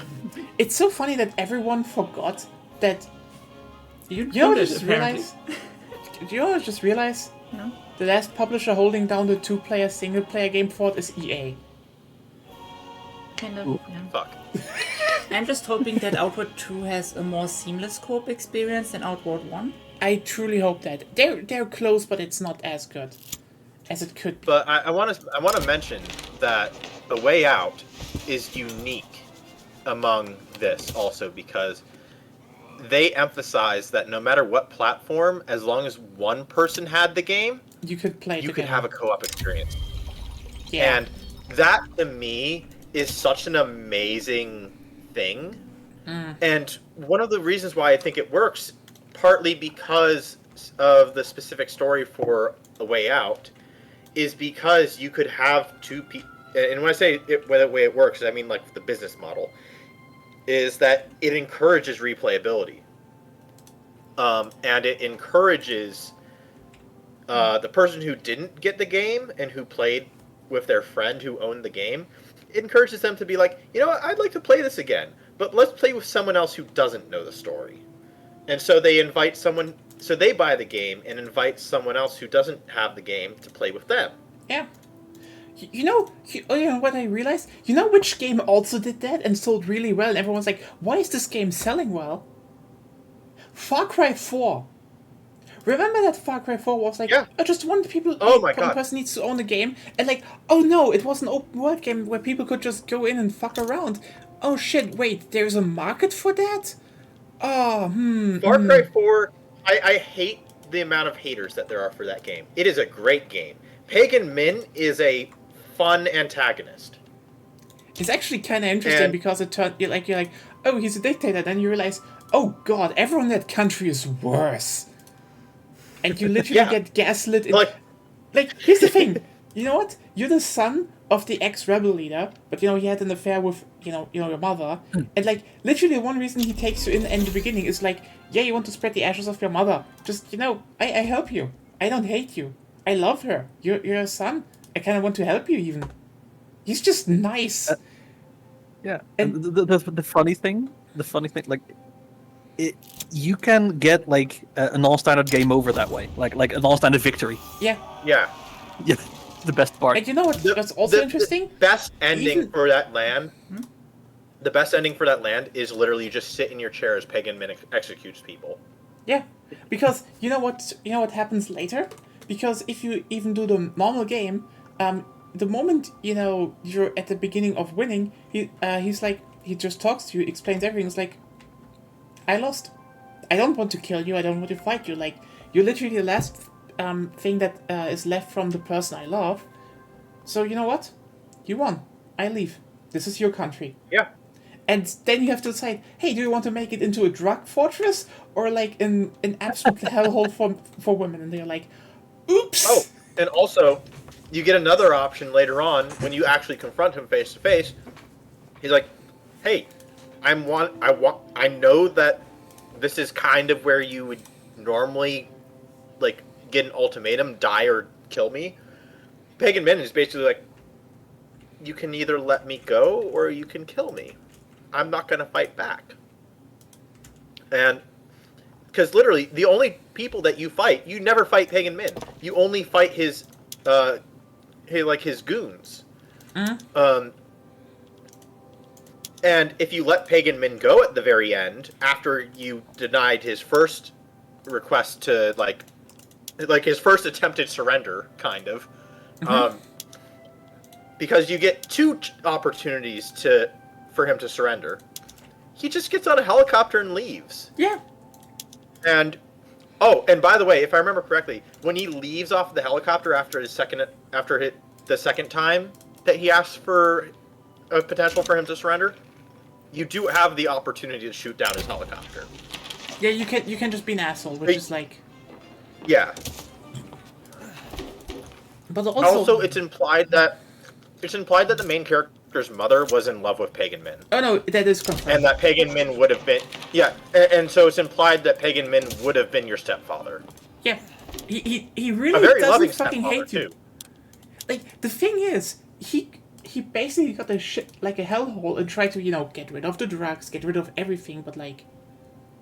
It's so funny that everyone forgot that. You know what I did, just apparently. realized? Do you know what I just realized? No. The last publisher holding down the 2-player single-player game for it is EA. Kind of. Yeah. Fuck. I'm just hoping that Outward 2 has a more seamless co-op experience than Outward 1. I truly hope that. They're close, but it's not as good as it could be. But I want to mention that A Way Out is unique among this also because they emphasize that no matter what platform, as long as one person had the game, You could play you together. could have a co-op experience. Yeah. And that to me is such an amazing thing. And one of the reasons why I think it works, partly because of the specific story for A Way Out, is because you could have 2 people. And when I say the way it works, I mean like the business model, is that it encourages replayability. And it encourages the person who didn't get the game and who played with their friend who owned the game, it encourages them to be like, you know what, I'd like to play this again, but let's play with someone else who doesn't know the story. And so they invite someone so they buy the game and invite someone else who doesn't have the game to play with them. Yeah. You know what I realized? You know which game also did that and sold really well, and everyone's like, why is this game selling well? Far Cry 4. Remember that Far Cry 4 was like, Yeah. just one people, Oh my one God. person needs to own the game, and like, oh no, it was an open world game where people could just go in and fuck around. Oh shit, wait, there's a market for that? Oh, Far Cry 4, I hate the amount of haters that there are for that game. It is a great game. Pagan Min is a fun antagonist. It's actually kind of interesting And- because you're like, oh, he's a dictator. Then you realize, oh god, everyone in that country is worse. And you literally Yeah. get gaslit. Like, Here's the thing. You know what? You're the son of the ex-rebel leader, but he had an affair with your mother. And like literally one reason he takes you in the beginning is like, yeah, you want to spread the ashes of your mother. Just I help you. I don't hate you. I love her. You're a son. I kind of want to help you even. He's just nice. Yeah, And- and the funny thing, like, you can get like a non-standard game over that way, like a non-standard victory. Yeah. yeah. Yeah, the best part. And you know what's also interesting? The best ending Even- for that land. The best ending for that land is literally you just sit in your chair as Pagan Min executes people. Yeah, because you know what happens later? Because if you even do the normal game, the moment you're at the beginning of winning, he's like, he just talks to you, explains everything. It's like, I lost. I don't want to kill you. I don't want to fight you. Like, you're literally the last thing that is left from the person I love. So you know what? You won. I leave. This is your country. Yeah. And then you have to decide, hey, do you want to make it into a drug fortress or like an absolute hellhole for women? And they're like, oops. Oh, and also, you get another option later on when you actually confront him face to face. He's like, "Hey, I know that this is kind of where you would normally like get an ultimatum, die or kill me." Pagan Min is basically like, "You can either let me go or you can kill me. I'm not going to fight back." And because literally the only people that you never fight Pagan Min. You only fight his goons. And if you let Pagan Min go at the very end, after you denied his first request to like his first attempted surrender, kind of, because you get two opportunities for him to surrender, he just gets on a helicopter and leaves. Yeah. And and by the way, if I remember correctly, when he leaves off the helicopter after the second time that he asks for a potential for him to surrender, you do have the opportunity to shoot down his helicopter. Yeah, you can just be an asshole, which is like. Yeah. But also it's implied that the main character's mother was in love with Pagan Min. Oh no, that is confirmed. And that Pagan Min would have been and so it's implied that Pagan Min would have been your stepfather. Yeah, he A really very loving doesn't fucking stepfather hate you. too. Like the thing is, he basically got a shit like a hellhole and tried to get rid of the drugs, get rid of everything, but like,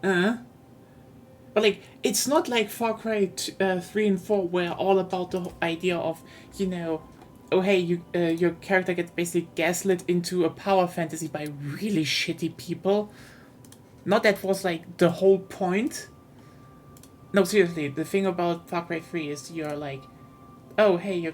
But like, it's not like Far Cry 3 and 4 where all about the whole idea of oh hey, your character gets basically gaslit into a power fantasy by really shitty people. Not that was like the whole point. No, seriously, the thing about Far Cry 3 is you're like, oh hey,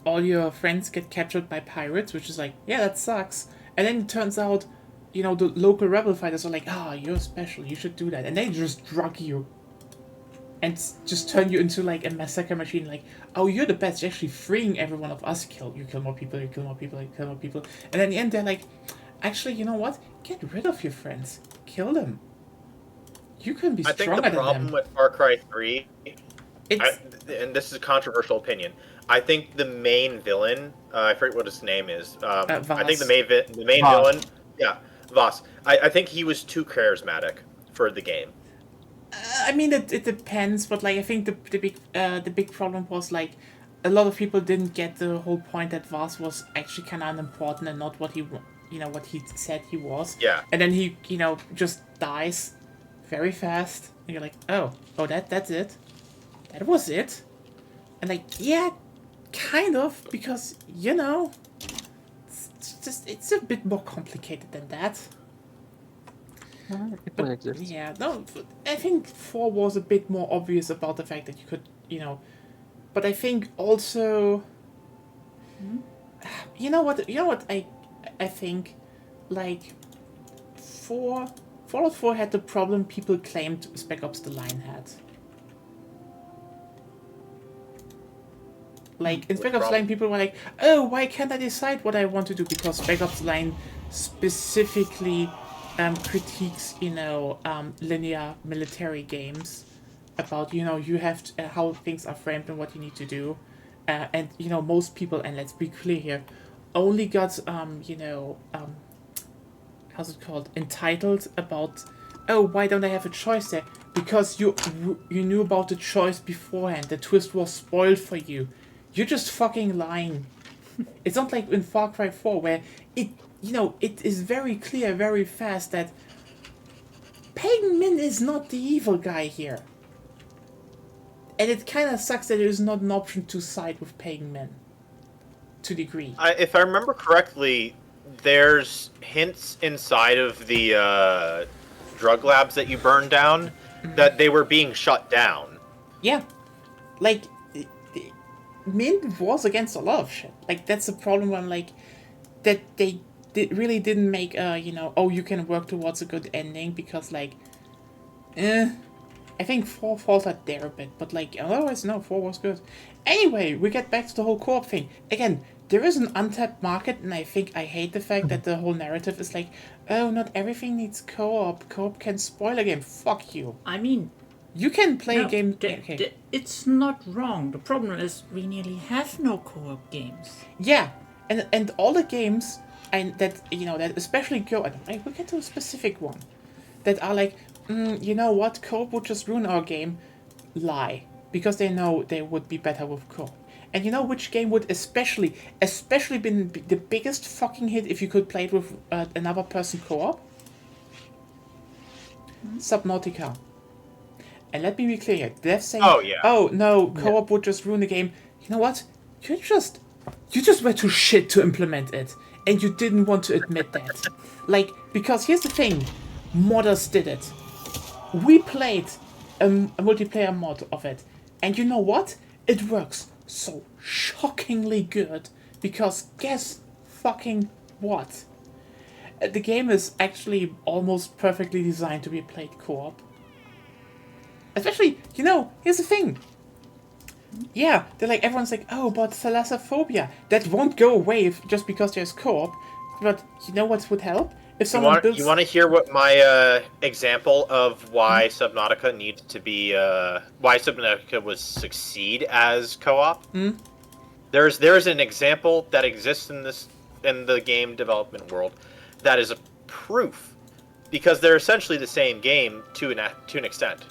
all your friends get captured by pirates, which is like, yeah, that sucks. And then it turns out, the local rebel fighters are like, you're special, you should do that. And they just drug you. And just turn you into like a massacre machine, like, oh, you're the best, you're actually freeing every one of us. You kill more people, you kill more people, you kill more people. And then in the end, they're like, actually, you know what? Get rid of your friends. Kill them. You can be I stronger think the than problem them. with Far Cry 3, It's, and this is a controversial opinion, I think the main villain, I forget what his name is. I think the main Voss. villain, yeah, Voss. I think he was too charismatic for the game. I mean, it depends, but like I think the big problem was like a lot of people didn't get the whole point that Voss was actually kind of unimportant and not what he what he said he was. Yeah. And then he just dies very fast, and you're like, oh, that's it. That was it. And like, yeah, kind of, because, it's a bit more complicated than that. It will exist. Yeah, no, I think 4 was a bit more obvious about the fact that you could, but I think also, you know what I think, like, Fallout 4 had the problem people claimed Spec Ops The Line had. Like, in Spec Ops The Line, people were like, oh, why can't I decide what I want to do? Because Spec Ops The Line specifically critiques, linear military games about, you have to, how things are framed and what you need to do. And, most people, and let's be clear here, only got, how's it called, entitled about, oh, why don't I have a choice there? Because you knew about the choice beforehand. The twist was spoiled for you. You're just fucking lying. It's not like in Far Cry 4 where it is very clear very fast that Pagan Min is not the evil guy here. And it kind of sucks that there is not an option to side with Pagan Min. To a degree. If I remember correctly, there's hints inside of the drug labs that you burned down that they were being shut down. Yeah. Like, Min was against a lot of shit. Like, that's the problem when, like, that they really didn't make, you can work towards a good ending because, like, I think 4 faltered there a bit, but, like, otherwise, no, 4 was good. Anyway, we get back to the whole co-op thing. Again, there is an untapped market, and I think I hate the fact that the whole narrative is like, oh, not everything needs co-op. Co-op can spoil a game. Fuck you. I mean, you can play a game. It's not wrong. The problem is we nearly have no co-op games. Yeah, and all the games that especially go. And we'll get to a specific one that are like, you know what, co-op would just ruin our game. Lie, because they know they would be better with co-op. And you know which game would especially been the biggest fucking hit if you could play it with another person co-op? Subnautica. And let me be clear here. They're saying, oh no, co-op would just ruin the game. You know what? You just were too shit to implement it. And you didn't want to admit that. Like, because here's the thing. Modders did it. We played a multiplayer mod of it. And you know what? It works so shockingly good. Because guess fucking what? The game is actually almost perfectly designed to be played co-op. Especially, here's the thing. Yeah, they're like, everyone's like, oh, but thalassophobia. That won't go away just because there's co-op. But you know what would help? If someone builds... You want to hear what my example of why Subnautica needs to be... why Subnautica would succeed as co-op? There's an example that exists in the game development world that is a proof. Because they're essentially the same game to an extent.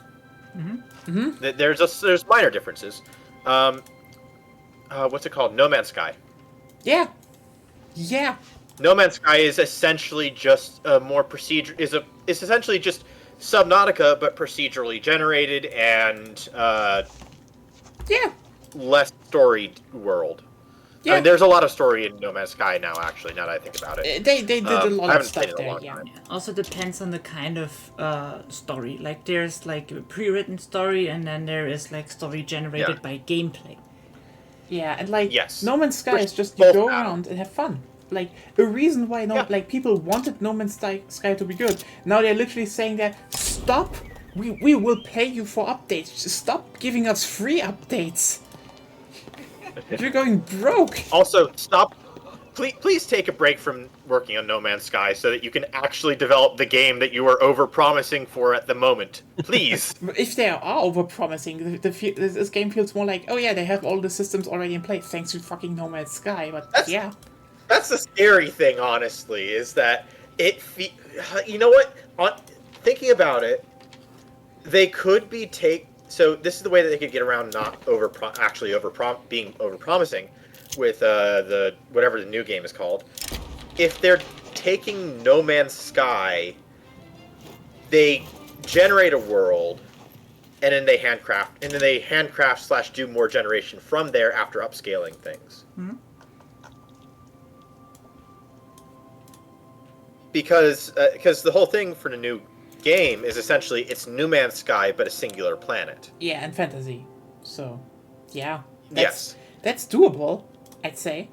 There's minor differences. What's it called? No Man's Sky. Yeah. No Man's Sky is essentially just a more it's essentially just Subnautica but procedurally generated and less storied world. Yeah. I mean, there's a lot of story in No Man's Sky now, actually, now that I think about it. They did a lot of stuff there, Also depends on the kind of story. Like, there's, like, a pre-written story, and then there is, like, story generated by gameplay. Yeah, and, like, No Man's Sky is just you go around and have fun. Like, a reason why people wanted No Man's Sky to be good. Now they're literally saying that, stop, we will pay you for updates. Stop giving us free updates. You're going broke. Also, stop. Please take a break from working on No Man's Sky so that you can actually develop the game that you are over-promising for at the moment. Please. If they are over-promising, this game feels more like, oh yeah, they have all the systems already in place thanks to fucking No Man's Sky. But that's the scary thing, honestly, is that you know what? Thinking about it, they could be So this is the way that they could get around not being over-promising with the whatever the new game is called. If they're taking No Man's Sky, they generate a world, and then they handcraft / do more generation from there after upscaling things. Hmm? Because the whole thing for the new game is essentially it's No Man's Sky but a singular planet. Yeah, and fantasy. So, yeah. Yes. That's doable, I'd say.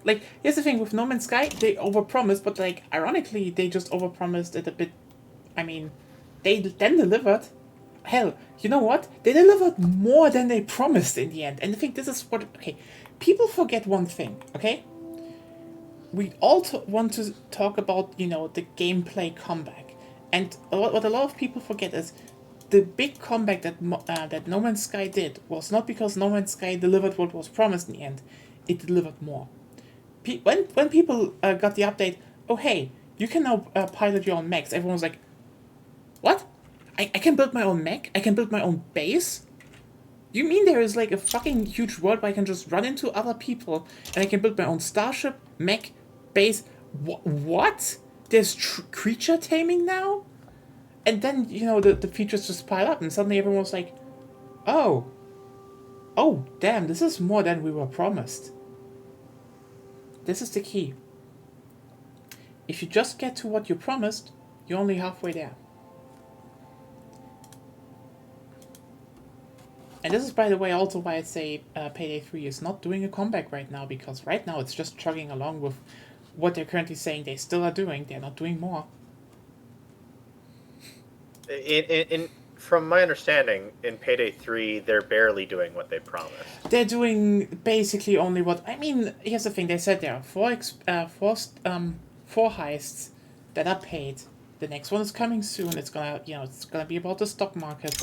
Like, here's the thing with No Man's Sky, they overpromised, but like, ironically, they just overpromised it a bit. I mean, they then delivered. Hell, you know what? They delivered more than they promised in the end. And I think this is what... Okay, people forget one thing, okay? We all want to talk about, you know, the gameplay comeback. And what a lot of people forget is the big comeback that that No Man's Sky did was not because No Man's Sky delivered what was promised in the end. It delivered more. When people got the update, oh hey, you can now pilot your own mechs, everyone was like, what? I can build my own mech? I can build my own base? You mean there is like a fucking huge world where I can just run into other people and I can build my own starship, mech, base? What? There's creature taming now? And then, you know, the features just pile up and suddenly everyone was like, oh, damn, this is more than we were promised. This is the key. If you just get to what you promised, you're only halfway there. And this is, by the way, also why I say Payday 3 is not doing a comeback right now, because right now it's just chugging along with what they're currently saying they still are doing. They're not doing more. From my understanding, in Payday 3, they're barely doing what they promised. They're doing basically only what... I mean, here's the thing. They said there are four heists that are paid. The next one is coming soon. It's gonna, you know, it's gonna be about the stock market.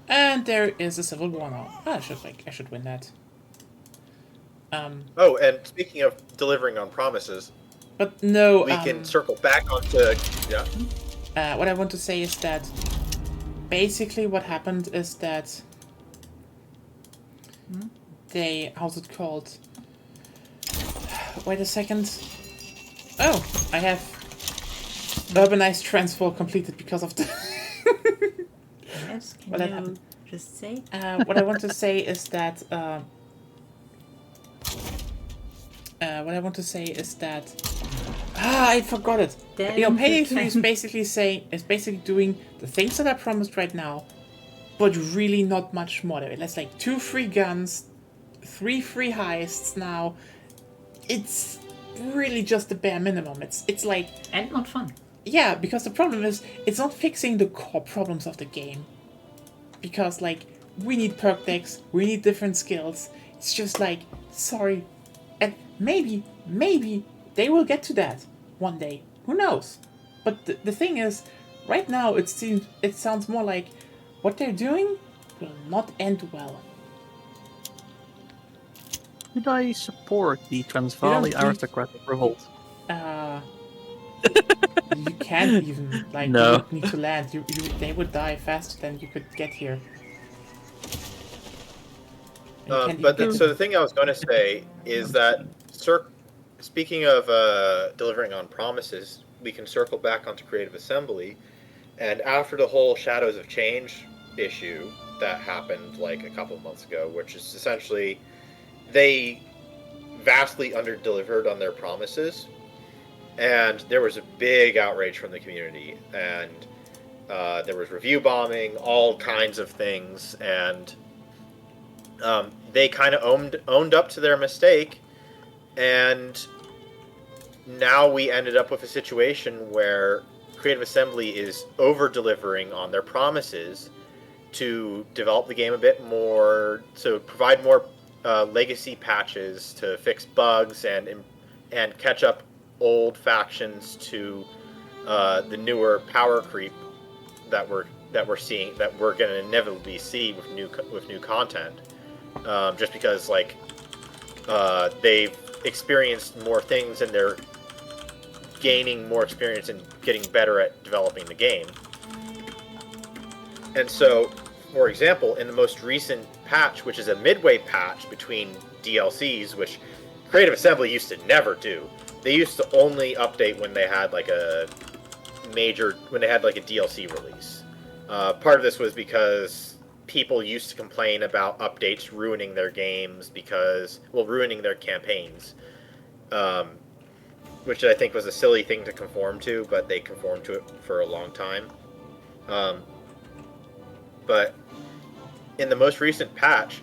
And there is a civil war now. I should win that. Oh, and speaking of delivering on promises, but no, we can circle back onto what I want to say is that basically what happened is that they, how's it called? Wait a second. Oh, I have urbanized transfer completed because of the. Yes, What can you happened? just say? What I want to say is that I forgot it. Then You know, Payday you 3 is can- basically doing the things that are promised right now, but really not much more. That's like 2 free guns, 3 free heists now. It's really just the bare minimum. It's like, And not fun. yeah, because the problem is it's not fixing the core problems of the game. Because like we need perk decks, we need different skills. It's just like, sorry. And maybe they will get to that one day. Who knows? But the thing is, right now it sounds more like what they're doing will not end well. Did I support the Transvaali You don't- aristocratic revolt? You can't even, like, No. you would need to land. They would die faster than you could get here. And you can't even get So the thing I was going to say is that, speaking of delivering on promises, we can circle back onto Creative Assembly, and after the whole Shadows of Change issue that happened like a couple of months ago, which is essentially they vastly under-delivered on their promises, and there was a big outrage from the community, and there was review bombing, all kinds of things, and they kind of owned up to their mistake, and now we ended up with a situation where Creative Assembly is over-delivering on their promises to develop the game a bit more, to provide more legacy patches to fix bugs and catch up old factions to the newer power creep that we're seeing, that we're going to inevitably see with new content, just because like they've experienced more things and they're gaining more experience and getting better at developing the game. And so, for example, in the most recent patch, which is a midway patch between DLCs, which Creative Assembly used to never do. They used to only update when they had like a DLC release. Part of this was because people used to complain about updates ruining their games ruining their campaigns, which I think was a silly thing to conform to, but they conformed to it for a long time. But in the most recent patch,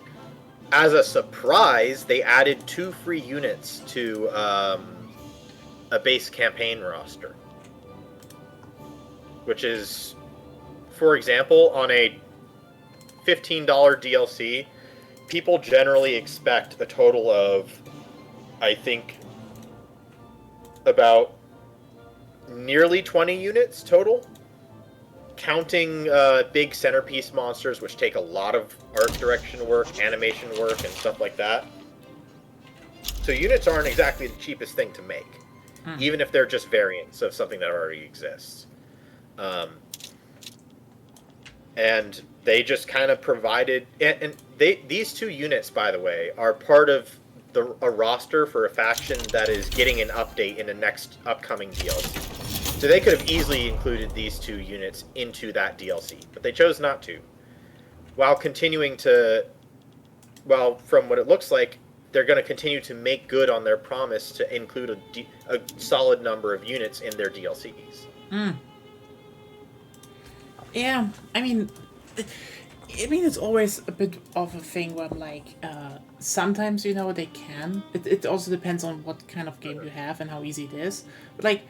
as a surprise, they added 2 free units to a base campaign roster. Which is, for example, on a $15 DLC, people generally expect a total of, I think, about nearly 20 units total, counting big centerpiece monsters, which take a lot of art direction work, animation work, and stuff like that. So units aren't exactly the cheapest thing to make, even if they're just variants of something that already exists. And they just kind of provided, and these 2 units, by the way, are part of a roster for a faction that is getting an update in the next upcoming DLC. So they could have easily included these 2 units into that DLC, but they chose not to. While from what it looks like, they're going to continue to make good on their promise to include a solid number of units in their DLCs. Yeah, I mean, it's always a bit of a thing where I'm like, sometimes, they can. It also depends on what kind of game you have and how easy it is. But, like,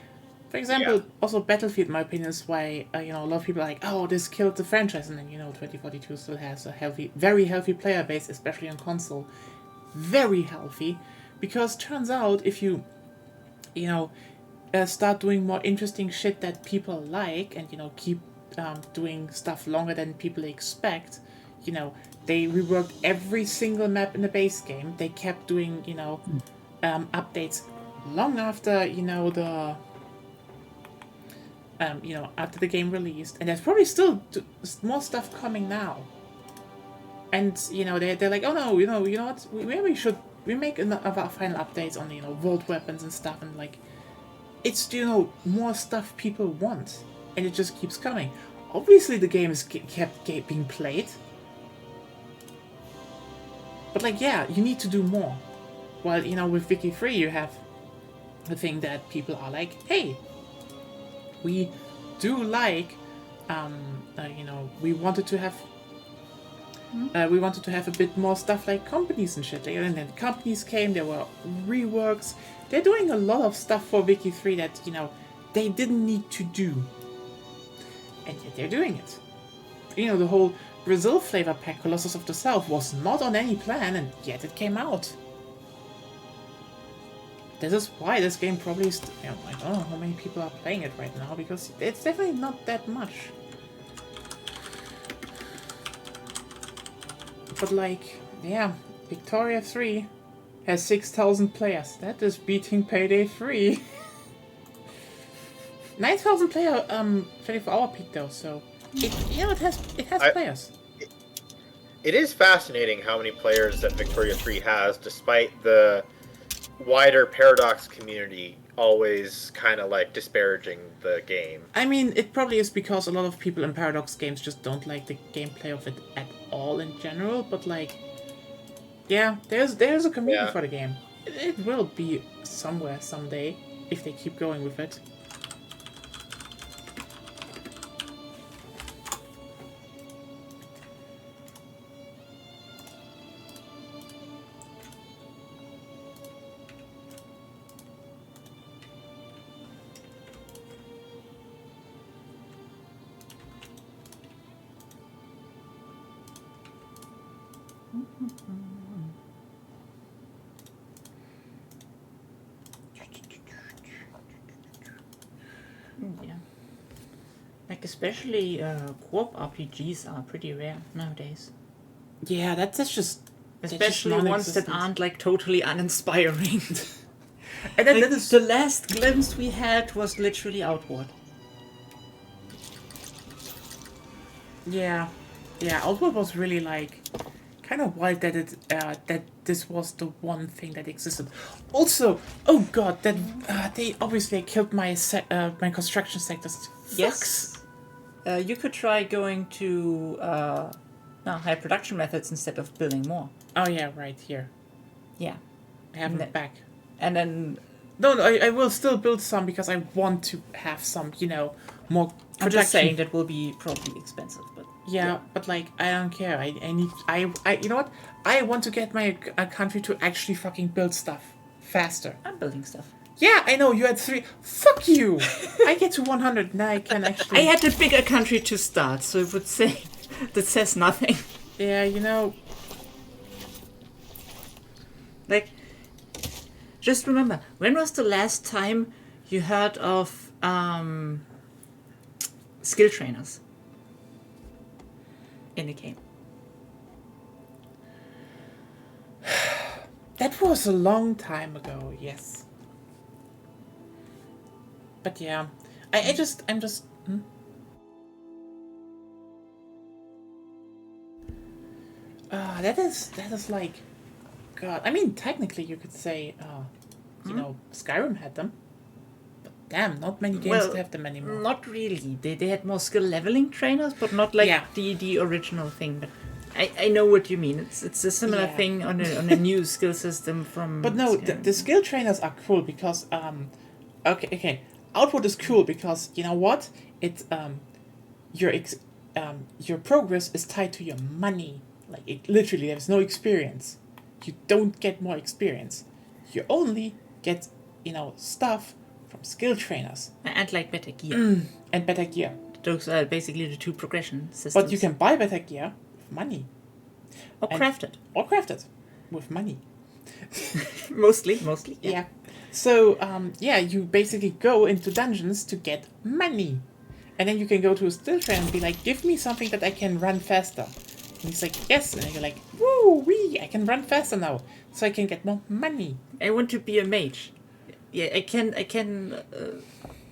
for example, also Battlefield, in my opinion, is why, a lot of people are like, oh, this killed the franchise. And then, 2042 still has a very healthy player base, especially on console. Very healthy. Because turns out, if you, start doing more interesting shit that people like and, keep doing stuff longer than people expect, they reworked every single map in the base game. They kept doing, updates long after, after the game released, and there's probably still more stuff coming now. And they're like, oh no, you know what? We should make another final updates on vault weapons and stuff, and like, it's more stuff people want. And it just keeps coming. Obviously, the game is kept being played. But, like, yeah, you need to do more. Well, with Vicky 3, you have the thing that people are like, hey, we do like, we wanted to have a bit more stuff like companies and shit. And then companies came, there were reworks. They're doing a lot of stuff for Vicky 3 that, they didn't need to do. And yet they're doing it. The whole Brazil flavor pack, Colossus of the South, was not on any plan, and yet it came out. This is why this game probably is... I don't know how many people are playing it right now, because it's definitely not that much. But like, yeah, Victoria 3 has 6,000 players. That is beating Payday 3. 9,000 player 24-hour peak though, so it has players. It is fascinating how many players that Victoria 3 has, despite the wider Paradox community always kind of like disparaging the game. I mean, it probably is because a lot of people in Paradox games just don't like the gameplay of it at all in general, but like, yeah, there's a community for the game. It will be somewhere someday if they keep going with it. Yeah. Like, especially co-op RPGs are pretty rare nowadays. Yeah, that's just... Especially ones that aren't, like, totally uninspiring. And then like, the last glimpse we had was literally Outward. Yeah. Yeah, Outward was really like... kind of wild that that this was the one thing that existed. Also, oh god, that they obviously killed my my construction sectors. Yes. You could try going to high production methods instead of building more. Oh yeah, right here. Yeah. I have it back. And then... No, I will still build some because I want to have some, more production. I'm just saying that will be probably expensive, but... Yeah, but like, I don't care. I need... you know what? I want to get my country to actually fucking build stuff faster. I'm building stuff. Yeah, I know, you had 3. Fuck you! I get to 100, now I can actually... I had a bigger country to start, so it would say... that says nothing. Yeah, Like, just remember, when was the last time you heard of skill trainers in the game? That was a long time ago, yes. But yeah, I'm just... That is like... God, I mean, technically you could say, Skyrim had them. But damn, not many games have them anymore. Not really. They had more skill leveling trainers, but not like the original thing. But I know what you mean. It's a similar thing on a new skill system from... But no, the skill trainers are cool because... Okay. Outward is cool because, you know what? It's... your progress is tied to your money. Like, it literally, there's no experience. You don't get more experience. You only get, stuff from skill trainers. And like better gear. And better gear. Those are basically the 2 progression systems. But you can buy better gear with money. Or craft it. Or craft it with money. Mostly. Yeah. So, you basically go into dungeons to get money. And then you can go to a skill trainer and be like, give me something that I can run faster. And he's like, yes. And you're like, woo-wee, I can run faster now. So I can get more money. I want to be a mage. Yeah, I can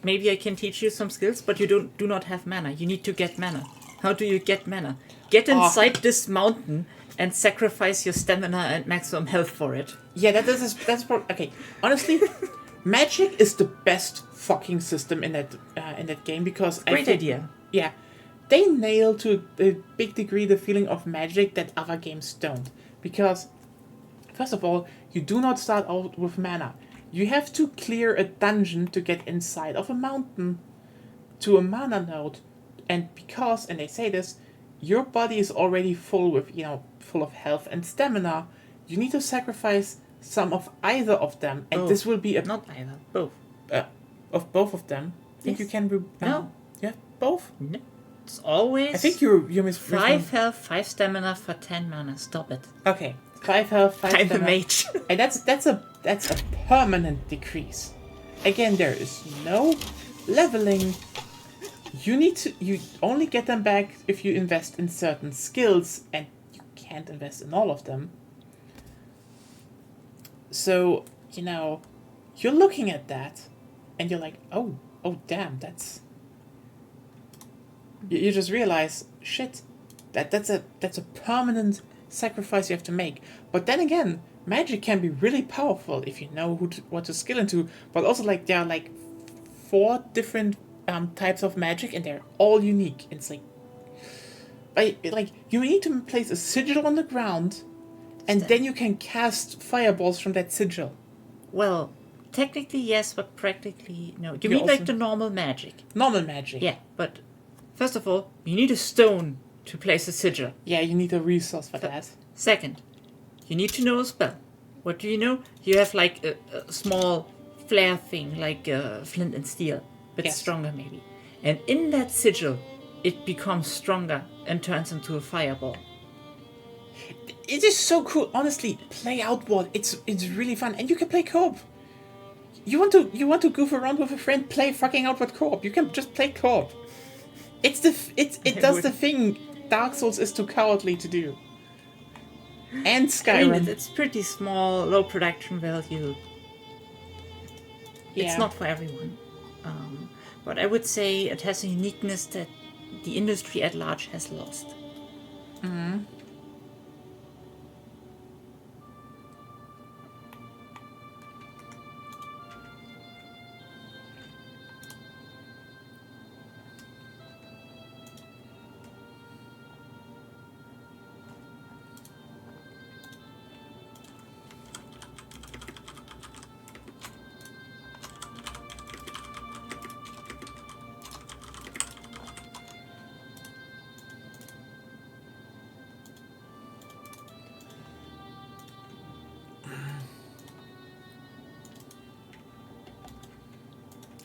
maybe I can teach you some skills, but you do not have mana. You need to get mana. How do you get mana? Get inside this mountain and sacrifice your stamina and maximum health for it. Yeah, that's okay. Honestly, magic is the best fucking system in that game because Great idea. Yeah. They nail to a big degree the feeling of magic that other games don't. Because, first of all, you do not start out with mana. You have to clear a dungeon to get inside of a mountain to a mana node. And they say this, your body is already full of health and stamina. You need to sacrifice some of either of them. And this will be Not either. Both. Of both of them. I think you can... No. Yeah, both? No. It's always... I think you miss 5 health, 5 stamina for 10 mana. Stop it. Okay. 5 health, 5 I'm stamina. a mage. And that's a permanent decrease. Again, there is no leveling. You only get them back if you invest in certain skills, and you can't invest in all of them. So, you're looking at that, and you're like, oh damn, that's... You just realize, shit, that's a permanent sacrifice you have to make. But then again, magic can be really powerful if you know what to skill into. But also, there are 4 different types of magic, and they're all unique. It's you need to place a sigil on the ground, and then you can cast fireballs from that sigil. Well, technically yes, but practically no. You You mean also- the normal magic? Normal magic. Yeah, but first of all, you need a stone to place a sigil. Yeah, you need a resource for that. Second, you need to know a spell. What do you know? You have a small flare thing, like flint and steel, but Yes. stronger maybe. And in that sigil, it becomes stronger and turns into a fireball. It is so cool. Honestly, play Outward. It's really fun, and you can play co-op. You want to goof around with a friend? Play fucking Outward co-op. You can just play co-op. It does the thing Dark Souls is too cowardly to do. And Skyrim. I mean, it's pretty small, low production value. It's Yeah. not for everyone. But I would say it has a uniqueness that the industry at large has lost.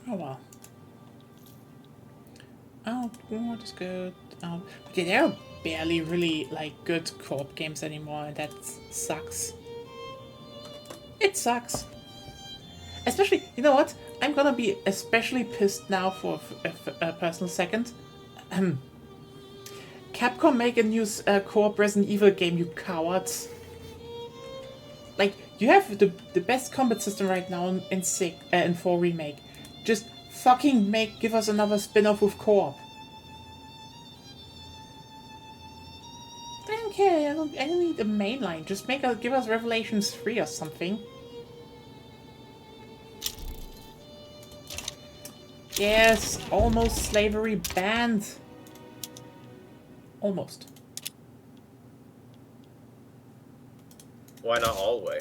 Oh well. Oh, what is good? But yeah, there are barely really like good co-op games anymore, and that sucks. It sucks. Especially, you know what? I'm gonna be especially pissed now for a personal second. Capcom make a new co-op Resident Evil game, you cowards. Like, you have the best combat system right now in 4 Remake. Just fucking give us another spin-off with co-op. I don't care, I don't need the main line. Just give us Revelations 3 or something. Yes, almost slavery banned. Almost. Why not all the way?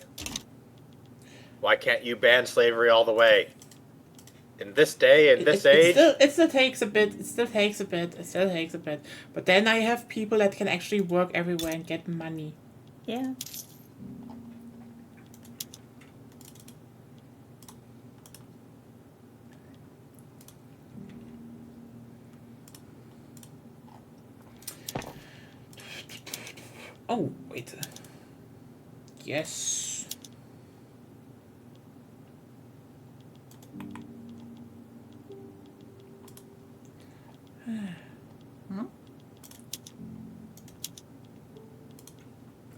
Why can't you ban slavery all the way? In this day, in this age? It still takes a bit. But then I have people that can actually work everywhere and get money. Yeah. Oh, wait. Yes. Huh?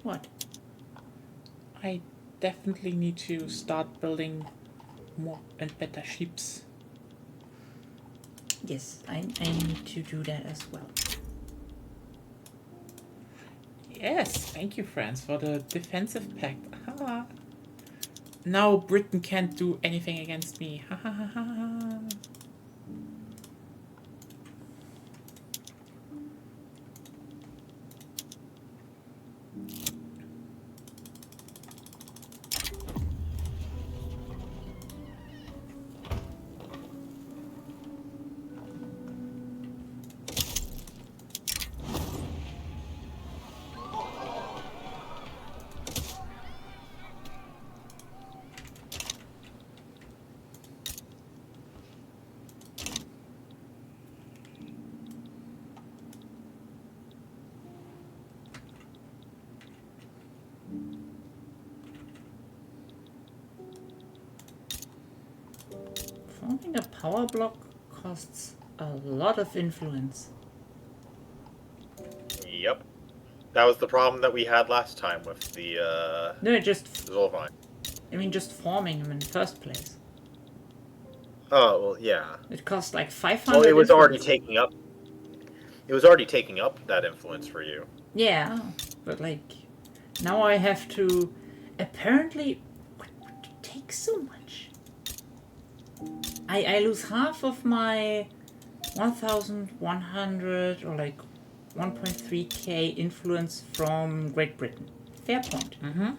What? I definitely need to start building more and better ships. Yes, I need to do that as well. Yes, thank you, France, for the defensive pact. Ha. Now Britain can't do anything against me. Ha ha ha ha. Forming a power block costs a lot of influence. Yep. That was the problem that we had last time with the, No, It was all fine. just forming them in the first place. Oh, well, yeah. It costs like 500. Well, it was already influence. taking up... It was already taking up that influence for you. Yeah, but like, now I have to... Apparently, what takes so much? I lose half of my 1,100 or like 1.3k influence from Great Britain. Fair point. Mm-hmm.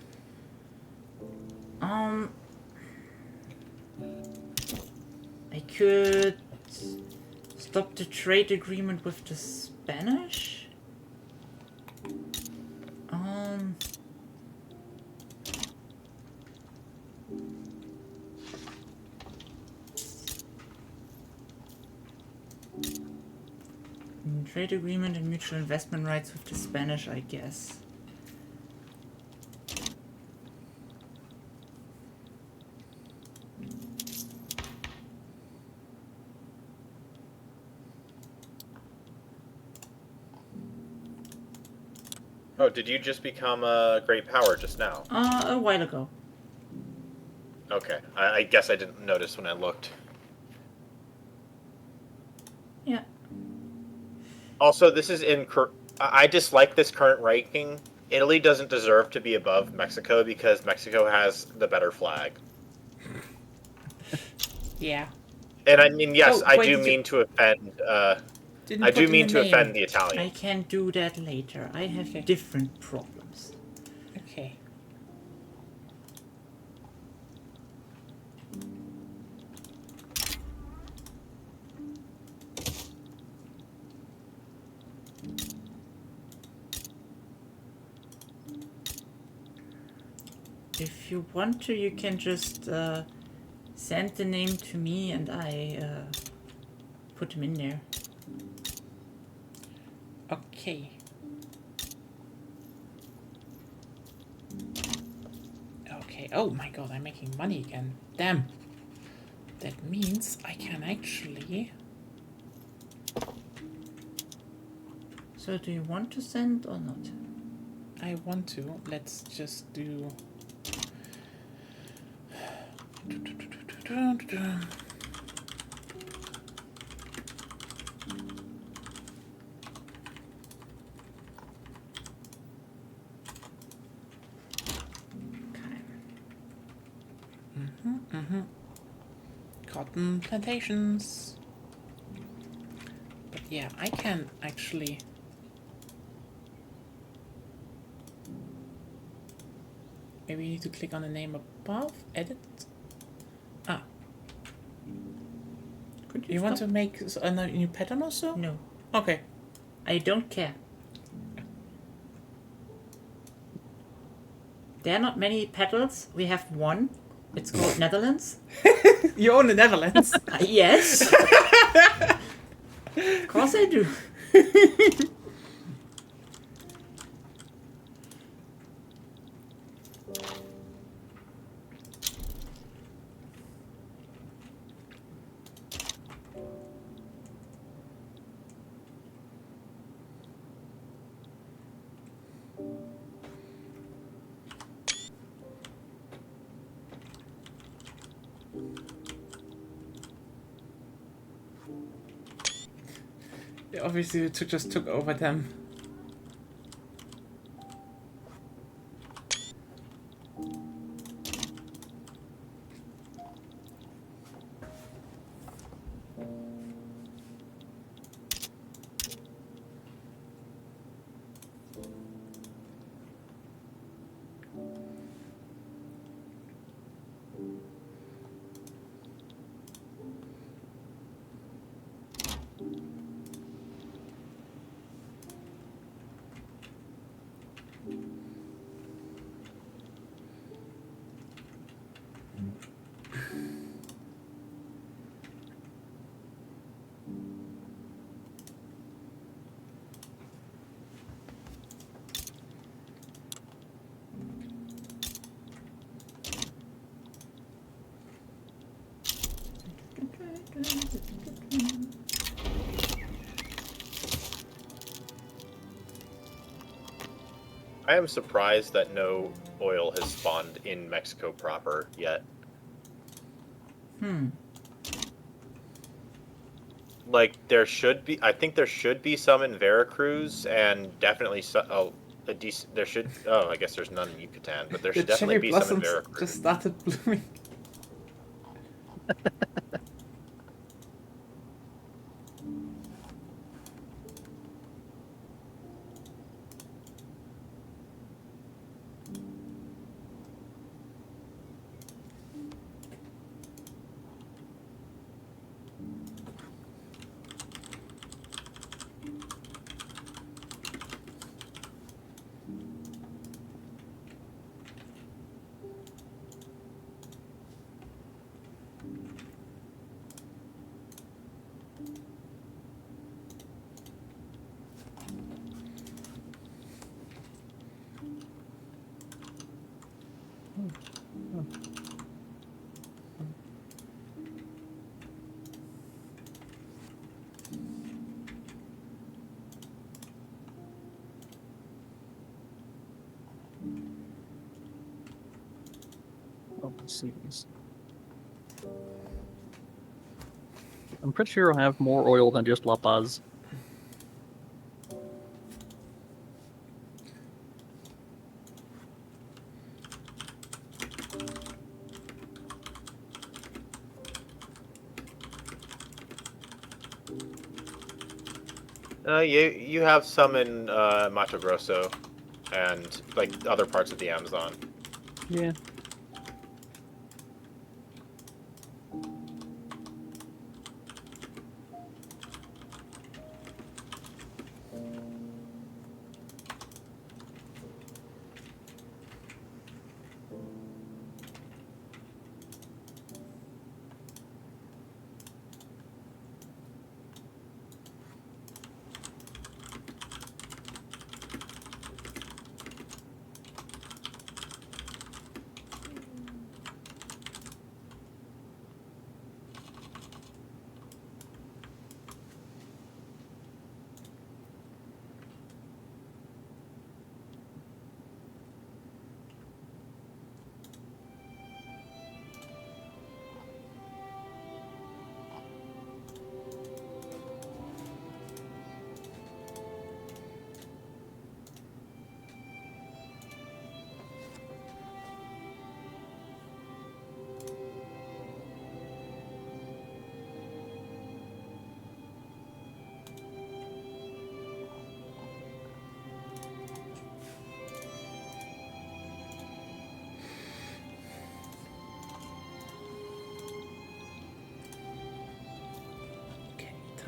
I could stop the trade agreement with the Spanish. Trade agreement and mutual investment rights with the Spanish, I guess. Oh, did you just become a great power just now? A while ago. Okay. I guess I didn't notice when I looked. Yeah. Also, this is I dislike this current ranking. Italy doesn't deserve to be above Mexico because Mexico has the better flag. Yeah. And I mean, yes, Oh, I wait, do did mean to offend. Didn't I put do in mean the to name. offend the Italian. I can do that later. I have Okay. different problems. Okay. If you want to, you can just send the name to me and I put him in there. Okay. Okay. Oh my god, I'm making money again. Damn. That means I can actually... So do you want to send or not? I want to. Let's just do... Cotton plantations. But yeah, I can actually... Maybe you need to click on the name above, edit. Ah, Could you want to stop? make a new pattern or so? No, Okay. I don't care. There are not many petals. We have one. It's called Netherlands. You own the Netherlands. Yes. Of course I do. Obviously, it just took over them. I am surprised that no oil has spawned in Mexico proper yet. Like, there should be... I think there should be some in Veracruz, and definitely a decent... There should... Oh, I guess there's none in Yucatan, but there The should definitely cherry be some in blossoms Veracruz. just started blooming. Oh, let's see these. I'm pretty sure I have more oil than just La Paz. You have some in Mato Grosso and like other parts of the Amazon. Yeah.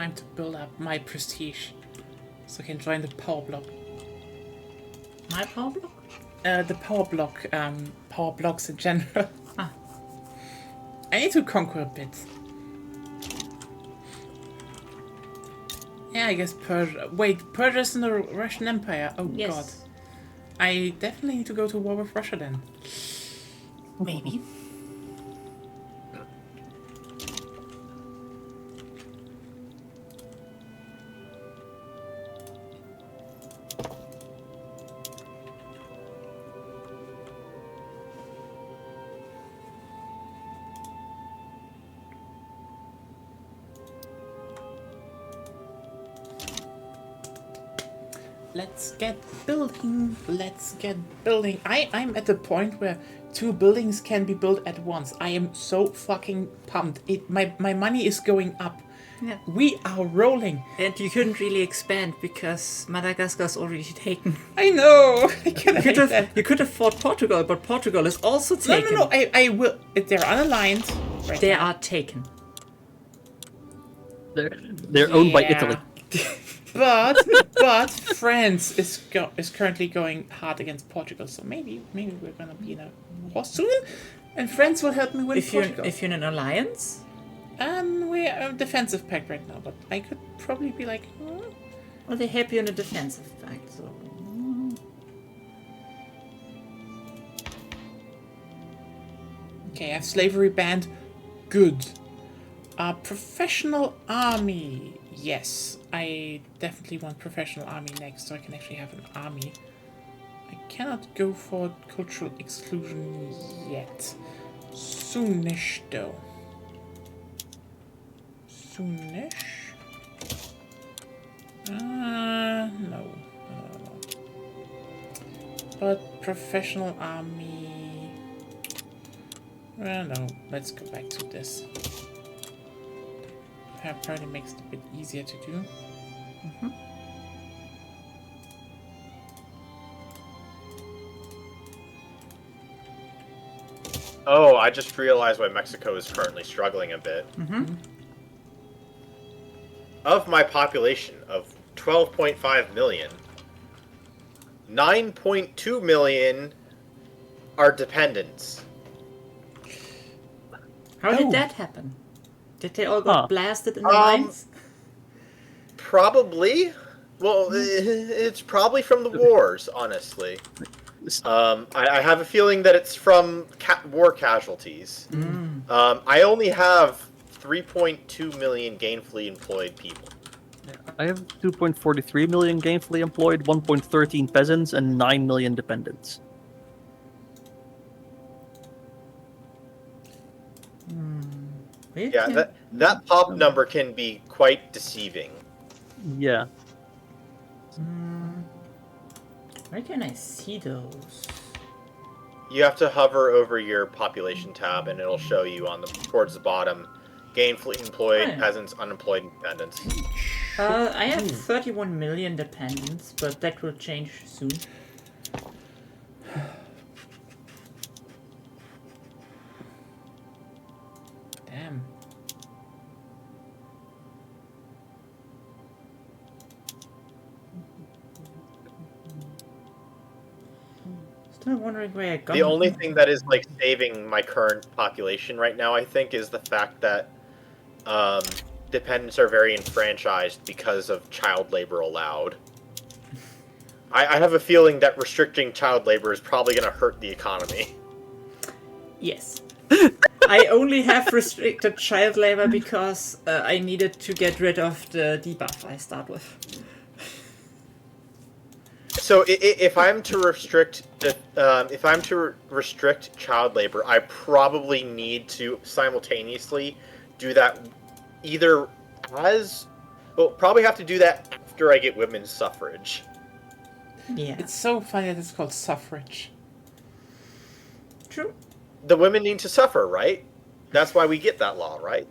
time to build up my prestige, so I can join the Power Block. My Power Block? The Power Block, Power Blocks in general. Ah. I need to conquer a bit. Yeah, I guess Persia. Wait, Persia's in the Russian Empire. Oh Yes. god. I definitely need to go to war with Russia then. Maybe. Let's get building. Let's get building. I'm at the point where 2 buildings can be built at once. I am so fucking pumped. My money is going up. Yeah. We are rolling. And you couldn't really expand because Madagascar's already taken. I know. I cannot hate that. You could have fought Portugal, but Portugal is also taken. No. I will. They're unaligned. Right They now. are taken. They're owned by Yeah. Italy. But France is currently going hard against Portugal, so maybe we're gonna be in a war soon, and France will help me win Portugal. If you're in an alliance, We're a defensive pact right now, but I could probably be like, well, they help you in a defensive pact. So okay, I have slavery banned. Good. Professional army. Yes, I definitely want professional army next, so I can actually have an army. I cannot go for cultural exclusion yet. Soonish, though. Soonish? No. But professional army... Well, no, let's go back to this. That probably makes it a bit easier to do. Oh, I just realized why Mexico is currently struggling a bit. Of my population of 12.5 million, 9.2 million are dependents. how did that happen? Did they all Huh. get blasted in the mines? Probably. Well, it's probably from the wars, honestly. I have a feeling that it's from war casualties. I only have 3.2 million gainfully employed people. I have 2.43 million gainfully employed, 1.13 peasants, and 9 million dependents. Yeah, that pop number can be quite deceiving. Yeah. Where can I see those? You have to hover over your population tab, and it'll show you on towards the bottom, gainfully employed, Oh, yeah. peasants, unemployed, and dependents. I have 31 million dependents, but that will change soon. Damn. Still wondering where I got The only thing that is like saving my current population right now, I think, is the fact that dependents are very enfranchised because of child labor allowed. I have a feeling that restricting child labor is probably going to hurt the economy. Yes. I only have restricted child labor because I needed to get rid of the debuff I start with. So if I'm to restrict restrict child labor, I probably need to simultaneously do that either probably have to do that after I get women's suffrage. Yeah. It's so funny that it's called suffrage. True. The women need to suffer, right? That's why we get that law, right?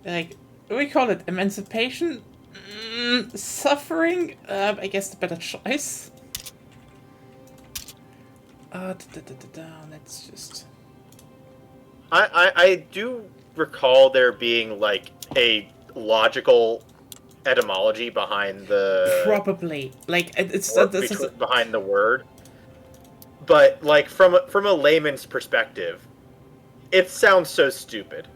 Like, we call it emancipation. Suffering? I guess the better choice. Let's just... I do recall there being like a logical etymology behind the Probably. Like, it's behind the word. But like from a layman's perspective, it sounds so stupid.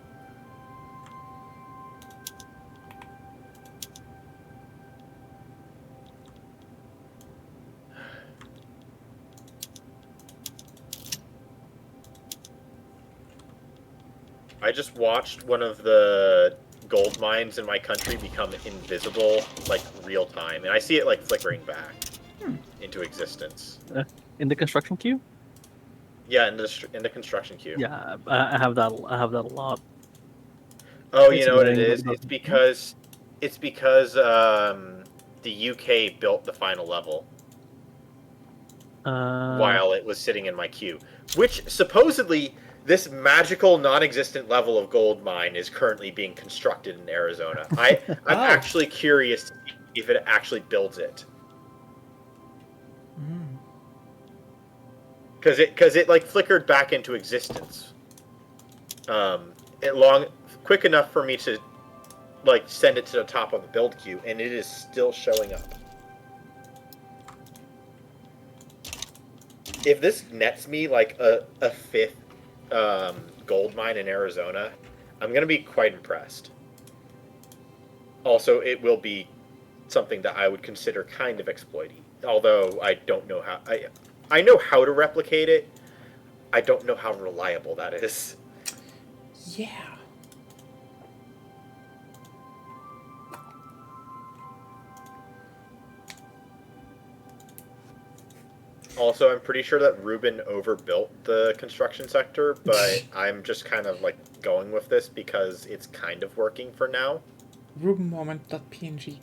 I just watched one of the gold mines in my country become invisible, like real time, and I see it like flickering back into existence. In the construction queue? Yeah, in the construction queue. Yeah, I have that. I have that a lot. Oh, It's you know what it annoying, is? but- It's because the UK built the final level while it was sitting in my queue, which supposedly this magical non-existent level of gold mine is currently being constructed in Arizona. I'm actually curious if it actually builds it. Because it like flickered back into existence. Quick enough for me to like send it to the top of the build queue, and it is still showing up. If this nets me like a fifth gold mine in Arizona, I'm gonna be quite impressed. Also, it will be something that I would consider kind of exploiting, although I don't know how. I know how to replicate it. I don't know how reliable that is. Yeah. Also, I'm pretty sure that Ruben overbuilt the construction sector, but I'm just kind of like going with this because it's kind of working for now. RubenMoment.png.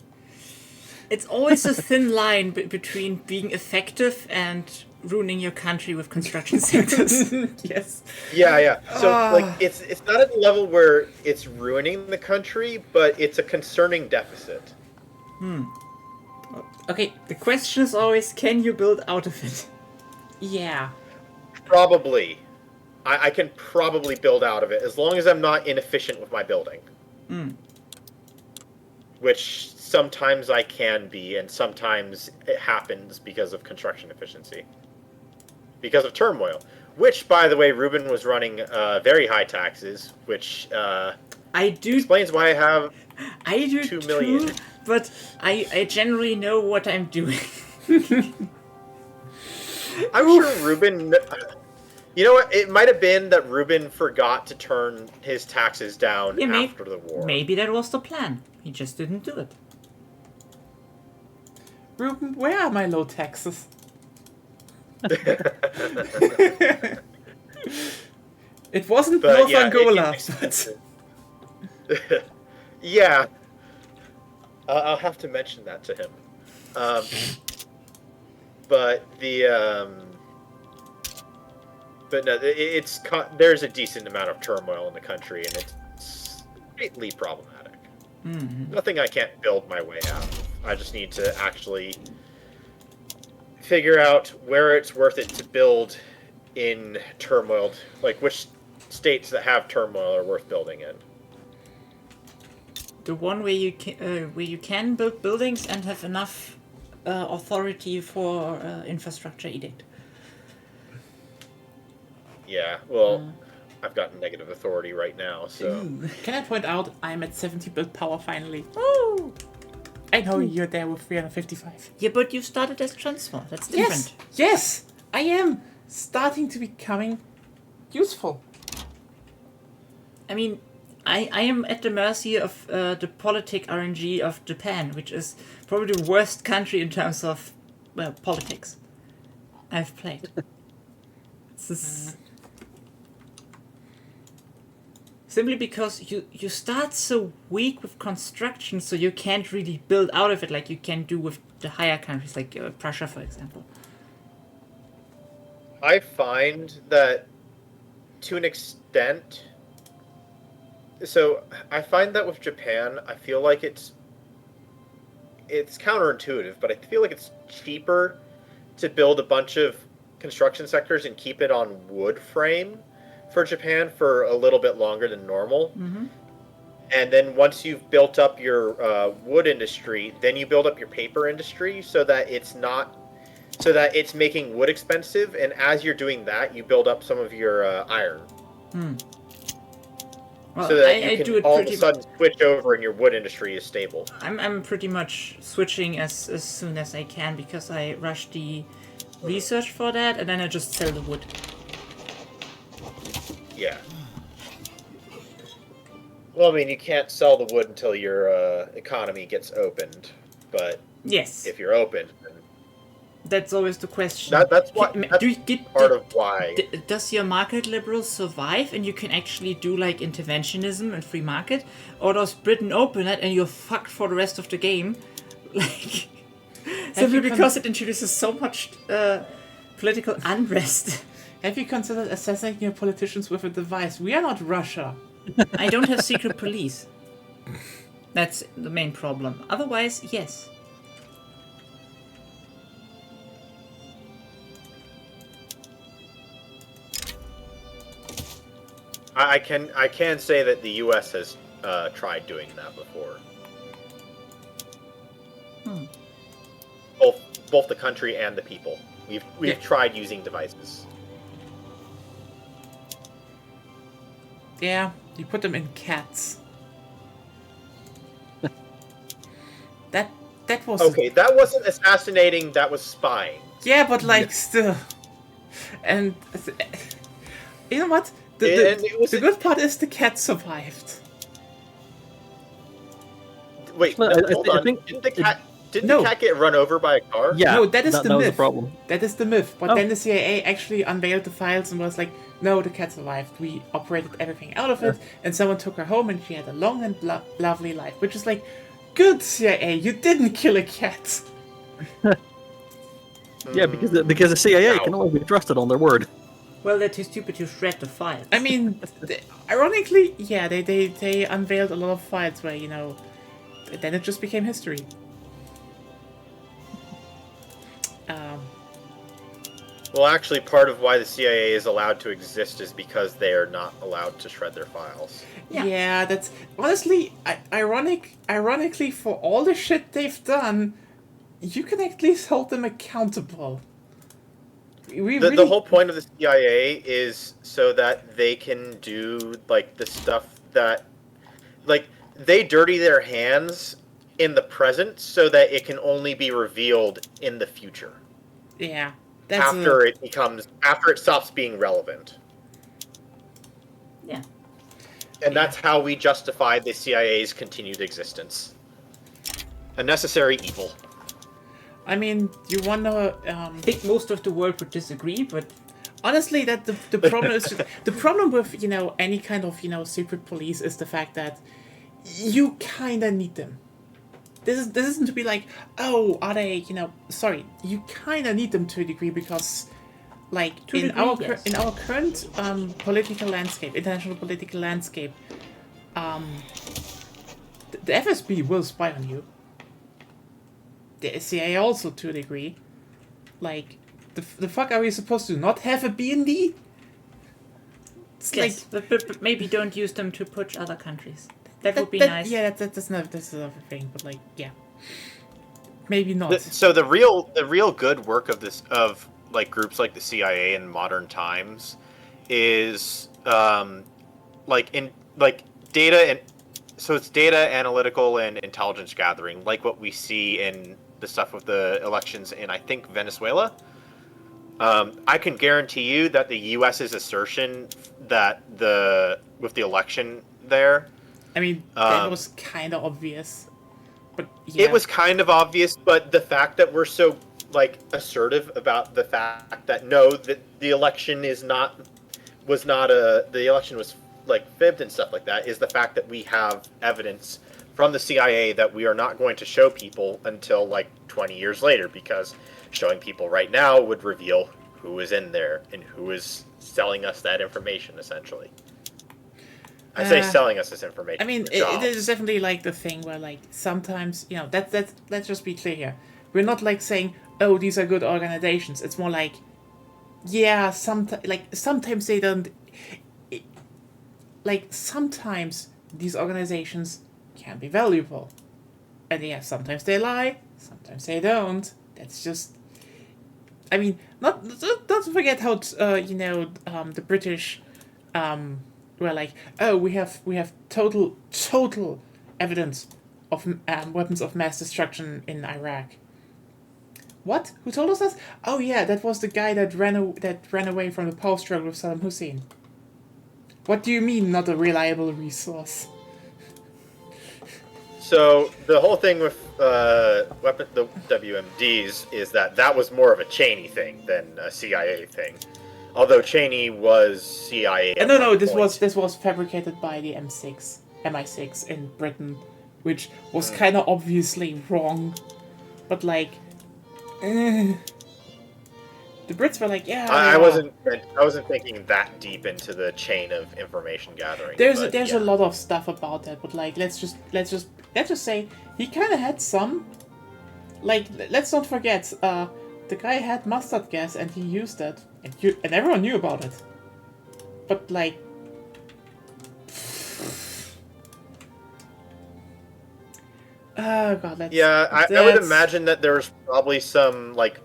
It's always a thin line between being effective and ruining your country with construction sectors. Yes. Yeah. So like it's not at the level where it's ruining the country, but it's a concerning deficit. Okay, the question is always, can you build out of it? Yeah. Probably. I can probably build out of it as long as I'm not inefficient with my building. Which sometimes I can be, and sometimes it happens because of construction efficiency. Because of turmoil. Which, by the way, Ruben was running very high taxes, which explains why I have I do 2 million. too, but I generally know what I'm doing. I'm sure Ruben... You know what? It might have been that Ruben forgot to turn his taxes down after the war. Maybe that was the plan. He just didn't do it. Ruben, where are my low taxes? It wasn't But North yeah, Angola, but... Yeah. I'll have to mention that to him. But no, there's a decent amount of turmoil in the country, and it's greatly problematic. Nothing I can't build my way out of. I just need to actually figure out where it's worth it to build in turmoil, like which states that have turmoil are worth building in. The one where you can build buildings and have enough authority for infrastructure edict. Yeah, well, I've got negative authority right now, so... Can I point out I'm at 70 build power finally? Woo! I know you're there with 355. Yeah, but you started as transfer. That's different. Yes! I am starting to becoming useful. I mean, I am at the mercy of the politic RNG of Japan, which is probably the worst country in terms of politics I've played. It's just... Simply because you start so weak with construction, so you can't really build out of it like you can do with the higher countries, like Prussia, for example. I find that, to an extent... So, I find that with Japan, I feel like it's counterintuitive, but I feel like it's cheaper to build a bunch of construction sectors and keep it on wood frame for Japan for a little bit longer than normal. And then once you've built up your wood industry, then you build up your paper industry so that it's making wood expensive. And as you're doing that, you build up some of your iron. Well, So that I you do can it all of pretty. a sudden switch over and your wood industry is stable. I'm pretty much switching as soon as I can because I rush the research for that and then I just sell the wood. Yeah. Well, I mean, you can't sell the wood until your economy gets opened. But Yes, if you're open, then that's always the question. that's what. That's part of why. Does your market liberal survive and you can actually do like interventionism and free market, or does Britain open it and you're fucked for the rest of the game? Like simply because it introduces so much political unrest. Have you considered assassinating your politicians with a device? We are not Russia. I don't have secret police. That's the main problem. Otherwise, yes. I can say that the U.S. has tried doing that before. Both the country and the people. We've tried using devices. Yeah, you put them in cats. that was Okay. That wasn't assassinating. That was spying. Yeah, but like still, and you know what? The good part is the cat survived. Wait, Well, hold on. Didn't the No. cat get run over by a car? Yeah, No, that is the that was myth. the problem. That is the myth. But Oh. then the CIA actually unveiled the files and was like, no, the cat survived. We operated everything out of it, and someone took her home, and she had a long and lovely life. Which is like, good CIA, you didn't kill a cat. Yeah, because the CIA Ow. can only be trusted on their word. Well, they're too stupid to shred the files. I mean, ironically, yeah, they unveiled a lot of files where, you know, then it just became history. Well, actually, part of why the CIA is allowed to exist is because they are not allowed to shred their files. Yeah. That's honestly ironically for all the shit they've done, you can at least hold them accountable. The whole point of the CIA is so that they can do like the stuff that, like, they dirty their hands in the present so that it can only be revealed in the future. Yeah. After it stops being relevant. Yeah. And that's how we justify the CIA's continued existence. A necessary evil. I mean, you wanna I think most of the world would disagree, but honestly, that the problem is the problem with, you know, any kind of, you know, secret police is the fact that you kinda need them. This isn't to be like, oh, are they, you know, sorry, you kinda need them to a degree because, like, in our current political landscape, international political landscape, the FSB will spy on you. The CIA also to a degree. Like, the fuck are we supposed to not have a B&D? It's yes, like, but maybe don't use them to push other countries. That would be nice. Yeah, that's another thing, but like, yeah, maybe not. So the real good work of this of like groups like the CIA in modern times is data and so it's data analytical and intelligence gathering, like what we see in the stuff with the elections in, I think, Venezuela. I can guarantee you that the U.S.'s assertion that with the election there. I mean, that was kind of obvious, but yeah. It was kind of obvious, but the fact that we're so like assertive about the fact that no, that the election was like fibbed and stuff like that is the fact that we have evidence from the CIA that we are not going to show people until like 20 years later, because showing people right now would reveal who is in there and who is selling us that information, essentially. I say selling us this information. I mean, it is definitely like the thing where, like, sometimes, you know, let's just be clear here. We're not like saying, oh, these are good organizations. It's more like, yeah, sometimes they don't. Like, sometimes these organizations can be valuable. And yeah, sometimes they lie, sometimes they don't. That's just... I mean, don't forget how, the British were like, oh, we have total evidence of weapons of mass destruction in Iraq. What? Who told us that? Oh yeah, that was the guy that ran away from the power struggle with Saddam Hussein. What do you mean, not a reliable resource? So the whole thing with the WMDs is that was more of a Cheney thing than a CIA thing. Although Cheney was CIA. No, this was fabricated by the MI6 in Britain, which was kind of obviously wrong, but like, the Brits were like, yeah. I wasn't thinking that deep into the chain of information gathering. There's a lot of stuff about that, but like, let's just say he kind of had some. Like, let's not forget, the guy had mustard gas and he used it, and everyone knew about it. But like, oh god, I would imagine that there's probably some like,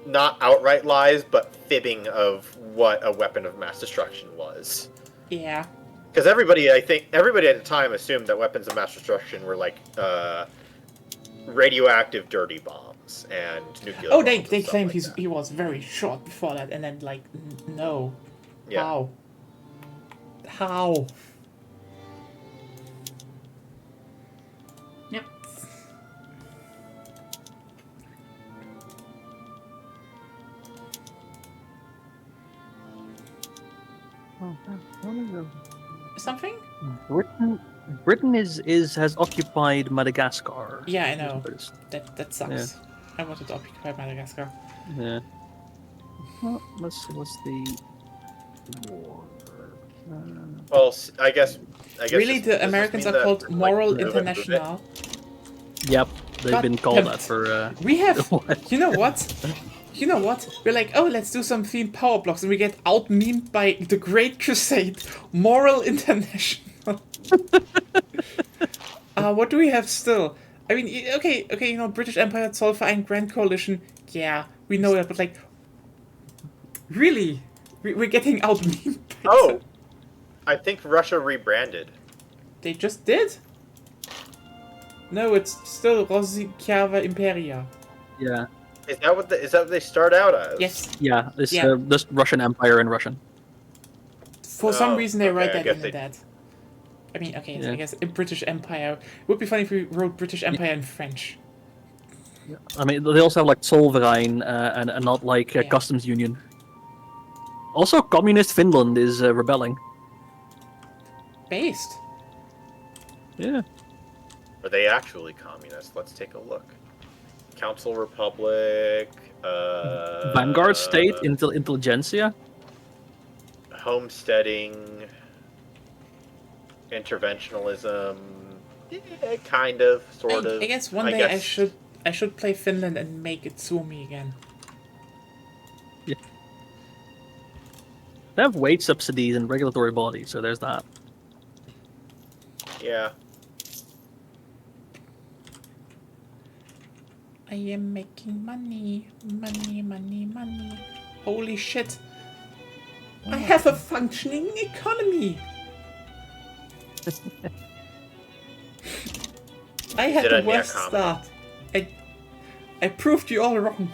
not outright lies, but fibbing of what a weapon of mass destruction was. Yeah. Because everybody at the time assumed that weapons of mass destruction were like radioactive dirty bombs and nuclear. Oh, bombs they claimed like he was very short before that, and then like, no. Yeah. How? Yep. Something? Britain has occupied Madagascar. Yeah, I know. That sucks. Yeah. I wanted to occupy Madagascar. Yeah. Well, what's the war? Well, I guess. Really, the Americans are called Moral International. Yep, they've been called that for. We have. You know what? We're like, oh, let's do some themed Power Blocks, and we get out-memed by the Great Crusade, Moral International. What do we have still? I mean, okay, British Empire, Zollverein, Grand Coalition. Yeah, we know that, but like, really, we're getting out-memed. Oh, I think Russia rebranded. They just did? No, it's still Rossijava Imperia. Yeah. Is that what they start out as? Yes. Yeah, it's just Russian Empire in Russian. For some reason, they write that in that. I mean, okay, yeah. I guess in British Empire. It would be funny if we wrote British Empire in French. Yeah. I mean, they also have like Zollverein and not like Customs Union. Also, communist Finland is rebelling. Based. Yeah. Are they actually communist? Let's take a look. Council Republic. Vanguard State, Intelligentsia. Homesteading. Interventionalism. Yeah, kind of, sort of. I guess one day I should play Finland and make it Suomi again. Yeah. They have wage subsidies and regulatory bodies, so there's that. Yeah. I am making money. Holy shit. I have a functioning economy. I had the worst start. I proved you all wrong.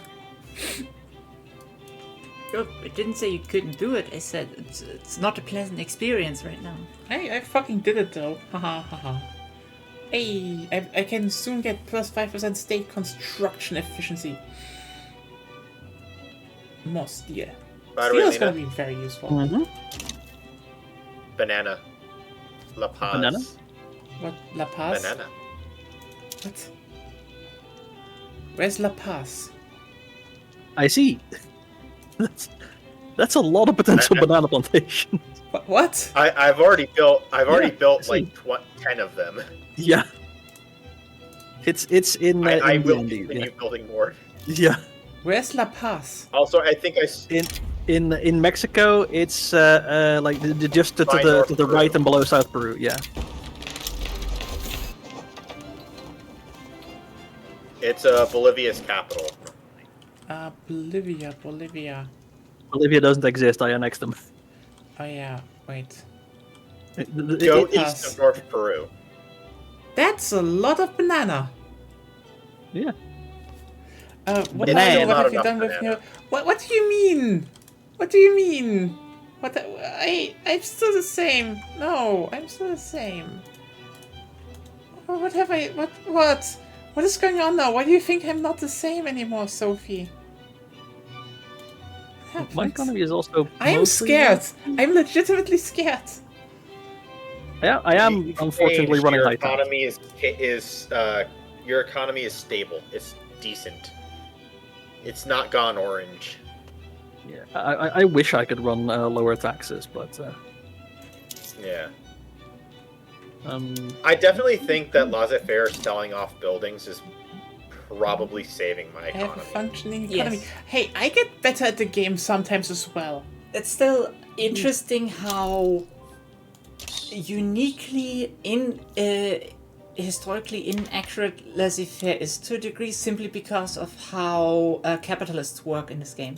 Look, I didn't say you couldn't do it. I said it's not a pleasant experience right now. I fucking did it though. Haha haha. Hey, I can soon get plus 5% state construction efficiency. More steel. Steel is going to be very useful. Mm-hmm. Banana. La Paz. Banana? What? La Paz? Banana. What? Where's La Paz? I see. That's a lot of potential banana plantations. What? I've already built like 10 of them. Yeah. It's in. I in will Andy, continue building more. Yeah. Where's La Paz? Also, I think in Mexico, it's like just to the right and below South Peru. Yeah. It's Bolivia's capital. Bolivia. Bolivia doesn't exist. I annexed them. Oh yeah, wait. Go it east does. of North Peru. That's a lot of banana. Yeah. What Banana. have you Not done enough with banana. your... What do you mean? What do you mean? I'm still the same. No, I'm still the same. What have I... What? What is going on now? Why do you think I'm not the same anymore, Sophie? What My happened? economy is also. I am mostly- scared. I'm legitimately scared. Yeah, I am You've unfortunately changed. running Your high tax. your economy is stable. It's decent. It's not gone orange. Yeah, I wish I could run lower taxes, but Yeah. um, I definitely think that laissez-faire selling off buildings is probably saving my I have a economy. functioning Yes. economy. Hey, I get better at the game sometimes as well. It's still interesting how uniquely historically inaccurate laissez-faire is to a degree, simply because of how capitalists work in this game,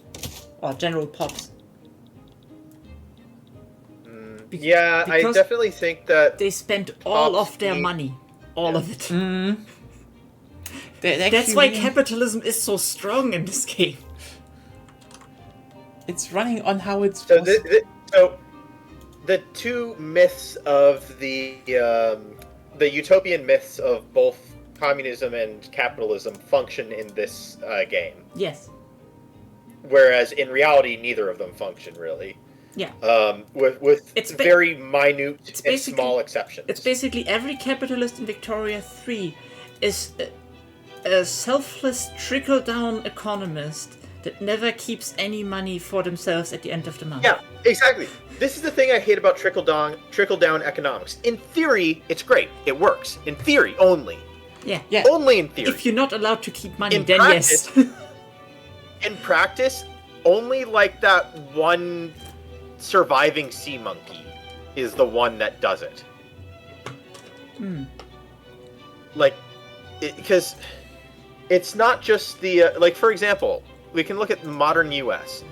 or general pops. Yeah, I because definitely think that They spend all Pops of their need- money, all of it. That's That's why capitalism is so strong in this game. It's running on how it's so. supposed So the two myths of the utopian myths of both communism and capitalism function in this game, Yes. whereas in reality neither of them function really. Yeah. With It's very minute it's and basically- small exceptions. It's basically every capitalist in Victoria 3 is a selfless trickle-down economist that never keeps any money for themselves at the end of the month. Yeah, exactly. This is the thing I hate about trickle down economics. In theory, it's great. It works. In theory only. Yeah. Yeah. Only in theory. If you're not allowed to keep money, In then practice- yes. In practice, only like that one surviving sea monkey is the one that does it. Like, because it's not just the like. For example, we can look at the modern U.S.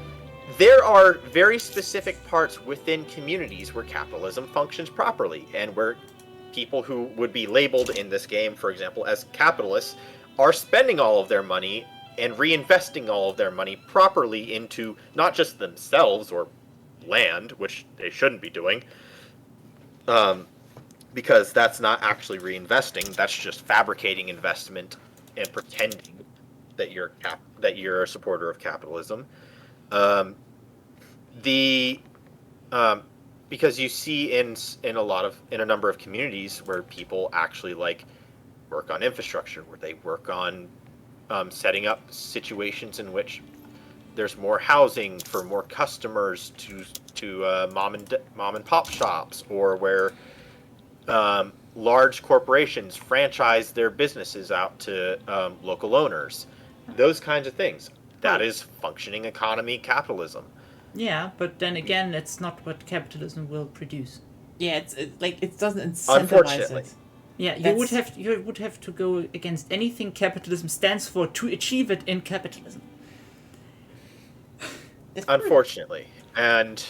There are very specific parts within communities where capitalism functions properly, and where people who would be labeled in this game, for example, as capitalists, are spending all of their money and reinvesting all of their money properly into not just themselves or land, which they shouldn't be doing, because that's not actually reinvesting. That's just fabricating investment and pretending that you're a supporter of capitalism. Because you see in a number of communities where people actually like work on infrastructure, where they work on setting up situations in which there's more housing for more customers to mom and pop shops, or where large corporations franchise their businesses out to local owners. Those kinds of things. That is functioning economy capitalism. Yeah, but then again, it's not what capitalism will produce. Yeah, it's like it doesn't incentivize Unfortunately. it. Yeah, you That's- would have to go against anything capitalism stands for to achieve it in capitalism. Unfortunately. And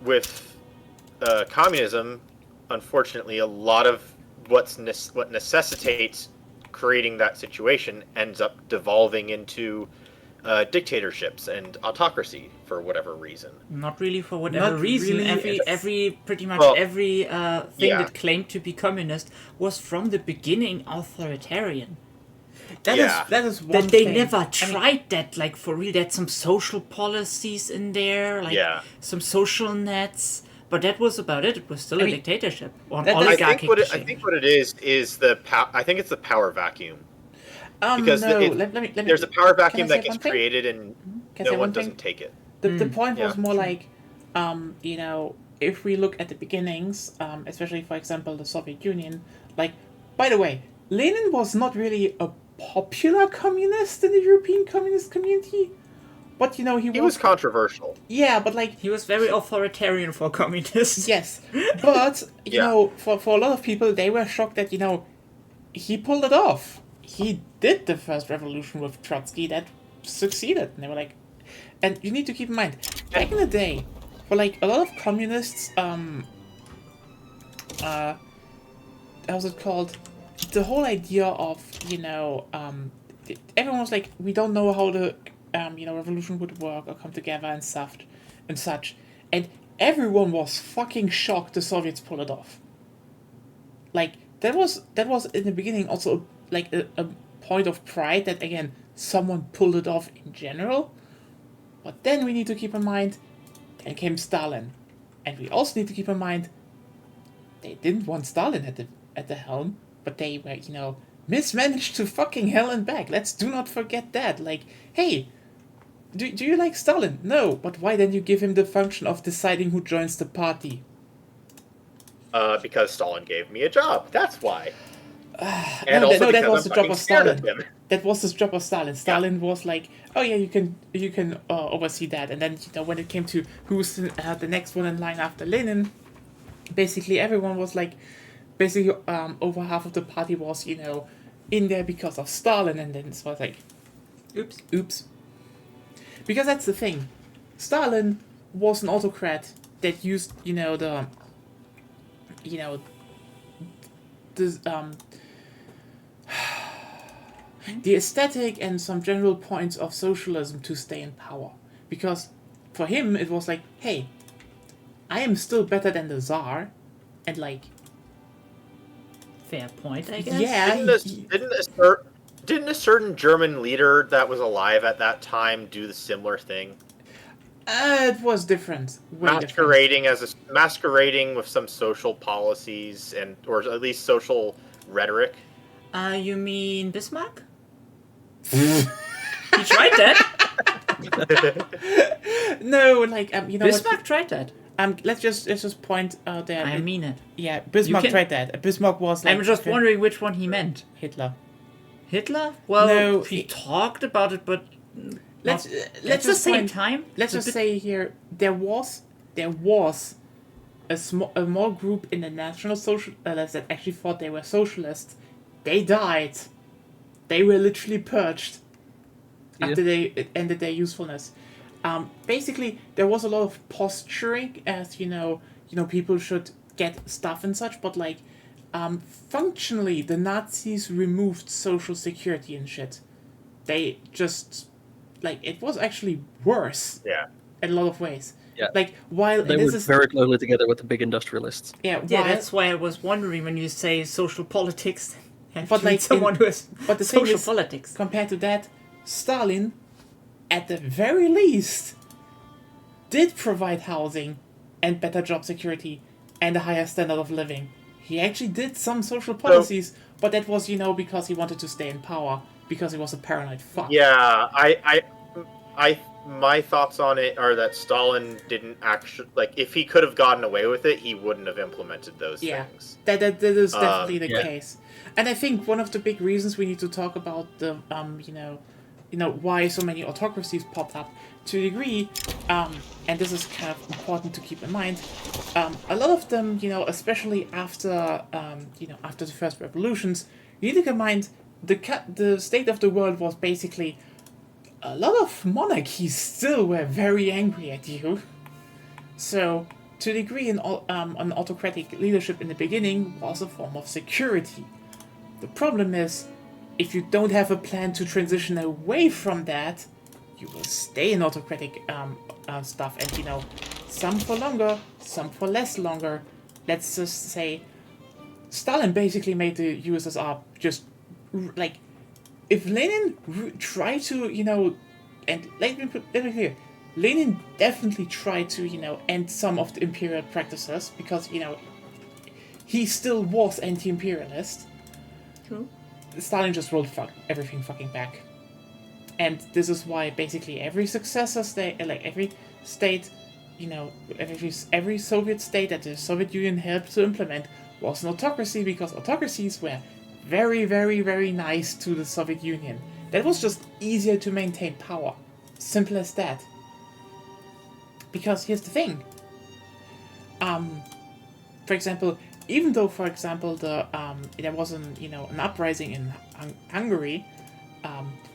with communism, unfortunately, a lot of what necessitates creating that situation ends up devolving into dictatorships and autocracy for whatever reason. Not really for whatever Not reason. really. Every pretty much Well, every thing yeah. that claimed to be communist was from the beginning authoritarian. Yeah. That is one That they thing. never I mean, tried that, like, for real. They had some social policies in there, like Yeah. some social nets, but that was about it. It was still I a mean, dictatorship or an that- I oligarchic think regime. what it is the I think it's the power vacuum. Because no, it- let me. There's a power can I vacuum say that gets one thing? created and Can I say no one thing? doesn't take it. The point Yeah. was more like, if we look at the beginnings, especially for example the Soviet Union, like, by the way, Lenin was not really a popular communist in the European communist community, but he He was controversial. yeah, but like He was very authoritarian for communists. yes, but Yeah. for a lot of people they were shocked that he pulled it off. he did the first revolution with Trotsky that succeeded. And they were like, and you need to keep in mind, back in the day, for like a lot of communists, how's it called? The whole idea of, everyone was like, we don't know how the, revolution would work or come together and stuff and such. And everyone was fucking shocked the Soviets pulled it off. Like, that was in the beginning also like a point of pride that, again, someone pulled it off in general. But then we need to keep in mind, then came Stalin. And we also need to keep in mind, they didn't want Stalin at the helm, but they were, mismanaged to fucking hell and back. Let's do not forget that. Like, hey, do you like Stalin? No, but why then you give him the function of deciding who joins the party? Because Stalin gave me a job. That's why. That was the job of Stalin. Him. That was the job of Stalin. Stalin was like, oh yeah, you can oversee that. And then when it came to who's the next one in line after Lenin, basically everyone was like, over half of the party was in there because of Stalin, and then it was like, oops. Because that's the thing, Stalin was an autocrat that used the aesthetic and some general points of socialism to stay in power. Because for him it was like, hey, I am still better than the Tsar, and like, fair point, I guess. yeah, Didn't a certain German leader that was alive at that time do the similar thing? It was different. Masquerading with some social policies or at least social rhetoric. You mean Bismarck? He tried that. No, like Bismarck tried that. Let's just point out there. I mean it. Yeah, Bismarck tried that. Bismarck was like. I'm just wondering which one he meant. Hitler. Well, no, he talked about it, but let's at the same time. Let's just say here there was a small group in the National Socialists that actually thought they were socialists. They died. They were literally purged after they ended their usefulness. Basically, there was a lot of posturing as people should get stuff and such, but like. Functionally, the Nazis removed social security and shit. They just, like, it was actually worse. Yeah. In a lot of ways. Yeah. Like, while they were very closely together with the big industrialists. Yeah, that's why I was wondering when you say social politics. But like someone who has but the social politics. Compared to that, Stalin, at the very least, did provide housing and better job security and a higher standard of living. He actually did some social policies, but that was, because he wanted to stay in power, because he was a paranoid fuck. Yeah, my thoughts on it are that Stalin didn't actually, like, if he could have gotten away with it, he wouldn't have implemented those things. That is definitely the case. And I think one of the big reasons we need to talk about the, why so many autocracies popped up, to a degree, and this is kind of important to keep in mind, a lot of them, especially after the first revolutions, you need to keep in mind the state of the world was basically a lot of monarchies still were very angry at you. So, to a degree, an autocratic leadership in the beginning was a form of security. The problem is, if you don't have a plan to transition away from that, you will stay in autocratic stuff, and some for longer, some for less longer. Let's just say Stalin basically made the USSR just like, if Lenin tried to and let me be clear, Lenin definitely tried to end some of the imperial practices, because he still was anti-imperialist. True. Stalin just rolled everything fucking back. And this is why basically every successor state, like every state, every Soviet state that the Soviet Union helped to implement was an autocracy, because autocracies were very, very, very nice to the Soviet Union. That was just easier to maintain power. Simple as that. Because here's the thing. For example, even though, for example, there was an uprising in Hungary,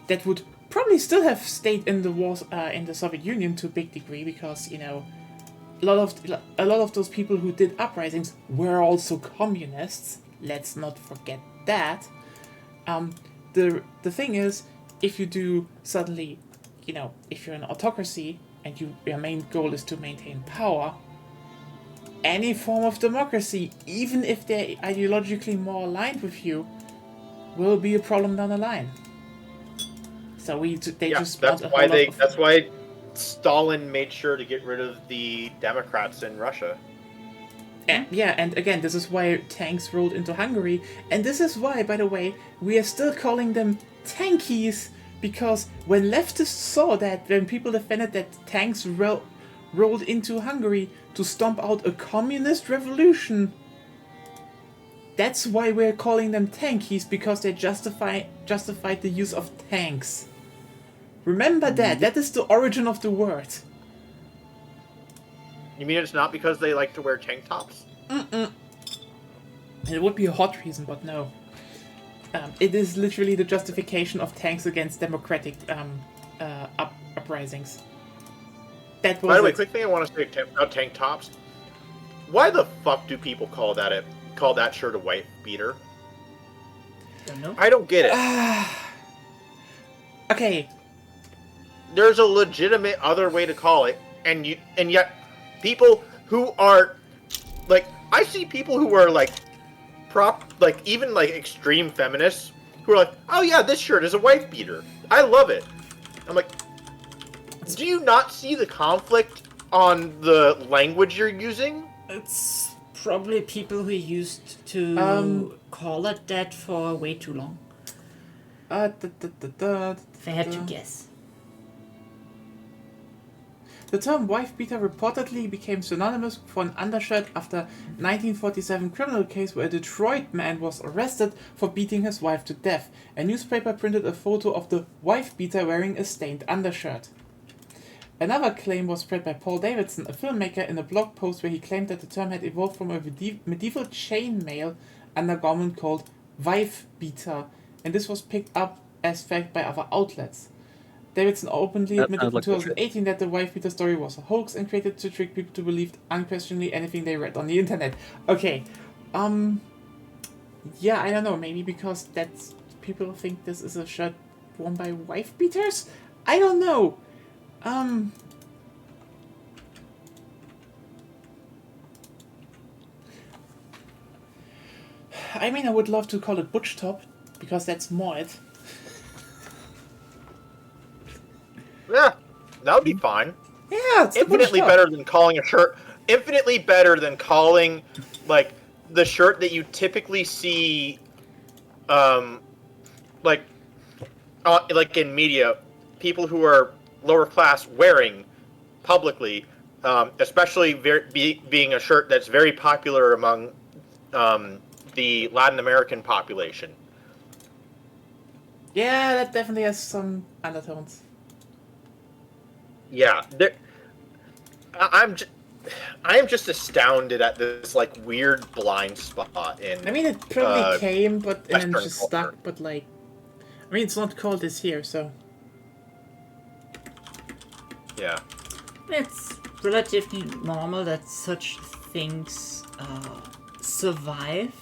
that would probably still have stayed in the wars in the Soviet Union to a big degree, because a lot of those people who did uprisings were also communists. Let's not forget that. The thing is, if you do suddenly, if you're an autocracy and your main goal is to maintain power, any form of democracy, even if they're ideologically more aligned with you, will be a problem down the line. So that's why Stalin made sure to get rid of the Democrats in Russia. And again, this is why tanks rolled into Hungary, and this is why, by the way, we are still calling them tankies, because when leftists saw that, when people defended that tanks rolled into Hungary to stomp out a communist revolution, that's why we're calling them tankies, because they justified the use of tanks. Remember that. That is the origin of the word. You mean it's not because they like to wear tank tops? It would be a hot reason, but no. It is literally the justification of tanks against democratic uprisings. That was. By the way, quick thing I want to say about tank tops. Why the fuck do people call that shirt a wife beater? Don't know. I don't get it. Okay. There's a legitimate other way to call it, and yet people who are like, I see people who are like even extreme feminists who are like, oh yeah, this shirt is a wife beater. I love it. I'm like, do you not see the conflict on the language you're using? It's probably people who used to call it that for way too long. If I had to guess. The term wife beater reportedly became synonymous for an undershirt after 1947 criminal case where a Detroit man was arrested for beating his wife to death. A newspaper printed a photo of the wife beater wearing a stained undershirt. Another claim was spread by Paul Davidson, a filmmaker, in a blog post where he claimed that the term had evolved from a medieval chainmail undergarment called wife beater, and this was picked up as fact by other outlets. Davidson openly admitted in 2018 that the wife beater story was a hoax and created to trick people to believe unquestionably anything they read on the internet. Okay, yeah, I don't know, maybe because people think this is a shirt worn by wife beaters? I don't know. I mean, I would love to call it butch top, because that's more it. Yeah, that would be fine. Yeah, it's infinitely better than calling a shirt. Infinitely better than calling, like, the shirt that you typically see, like in media, people who are lower class wearing publicly, especially being a shirt that's very popular among the Latin American population. Yeah, that definitely has some undertones. Yeah, I am just astounded at this like weird blind spot in. I mean, it probably came, but and then just culture. stuck. But like, I mean, it's not called this here, so. Yeah. It's relatively normal that such things survive.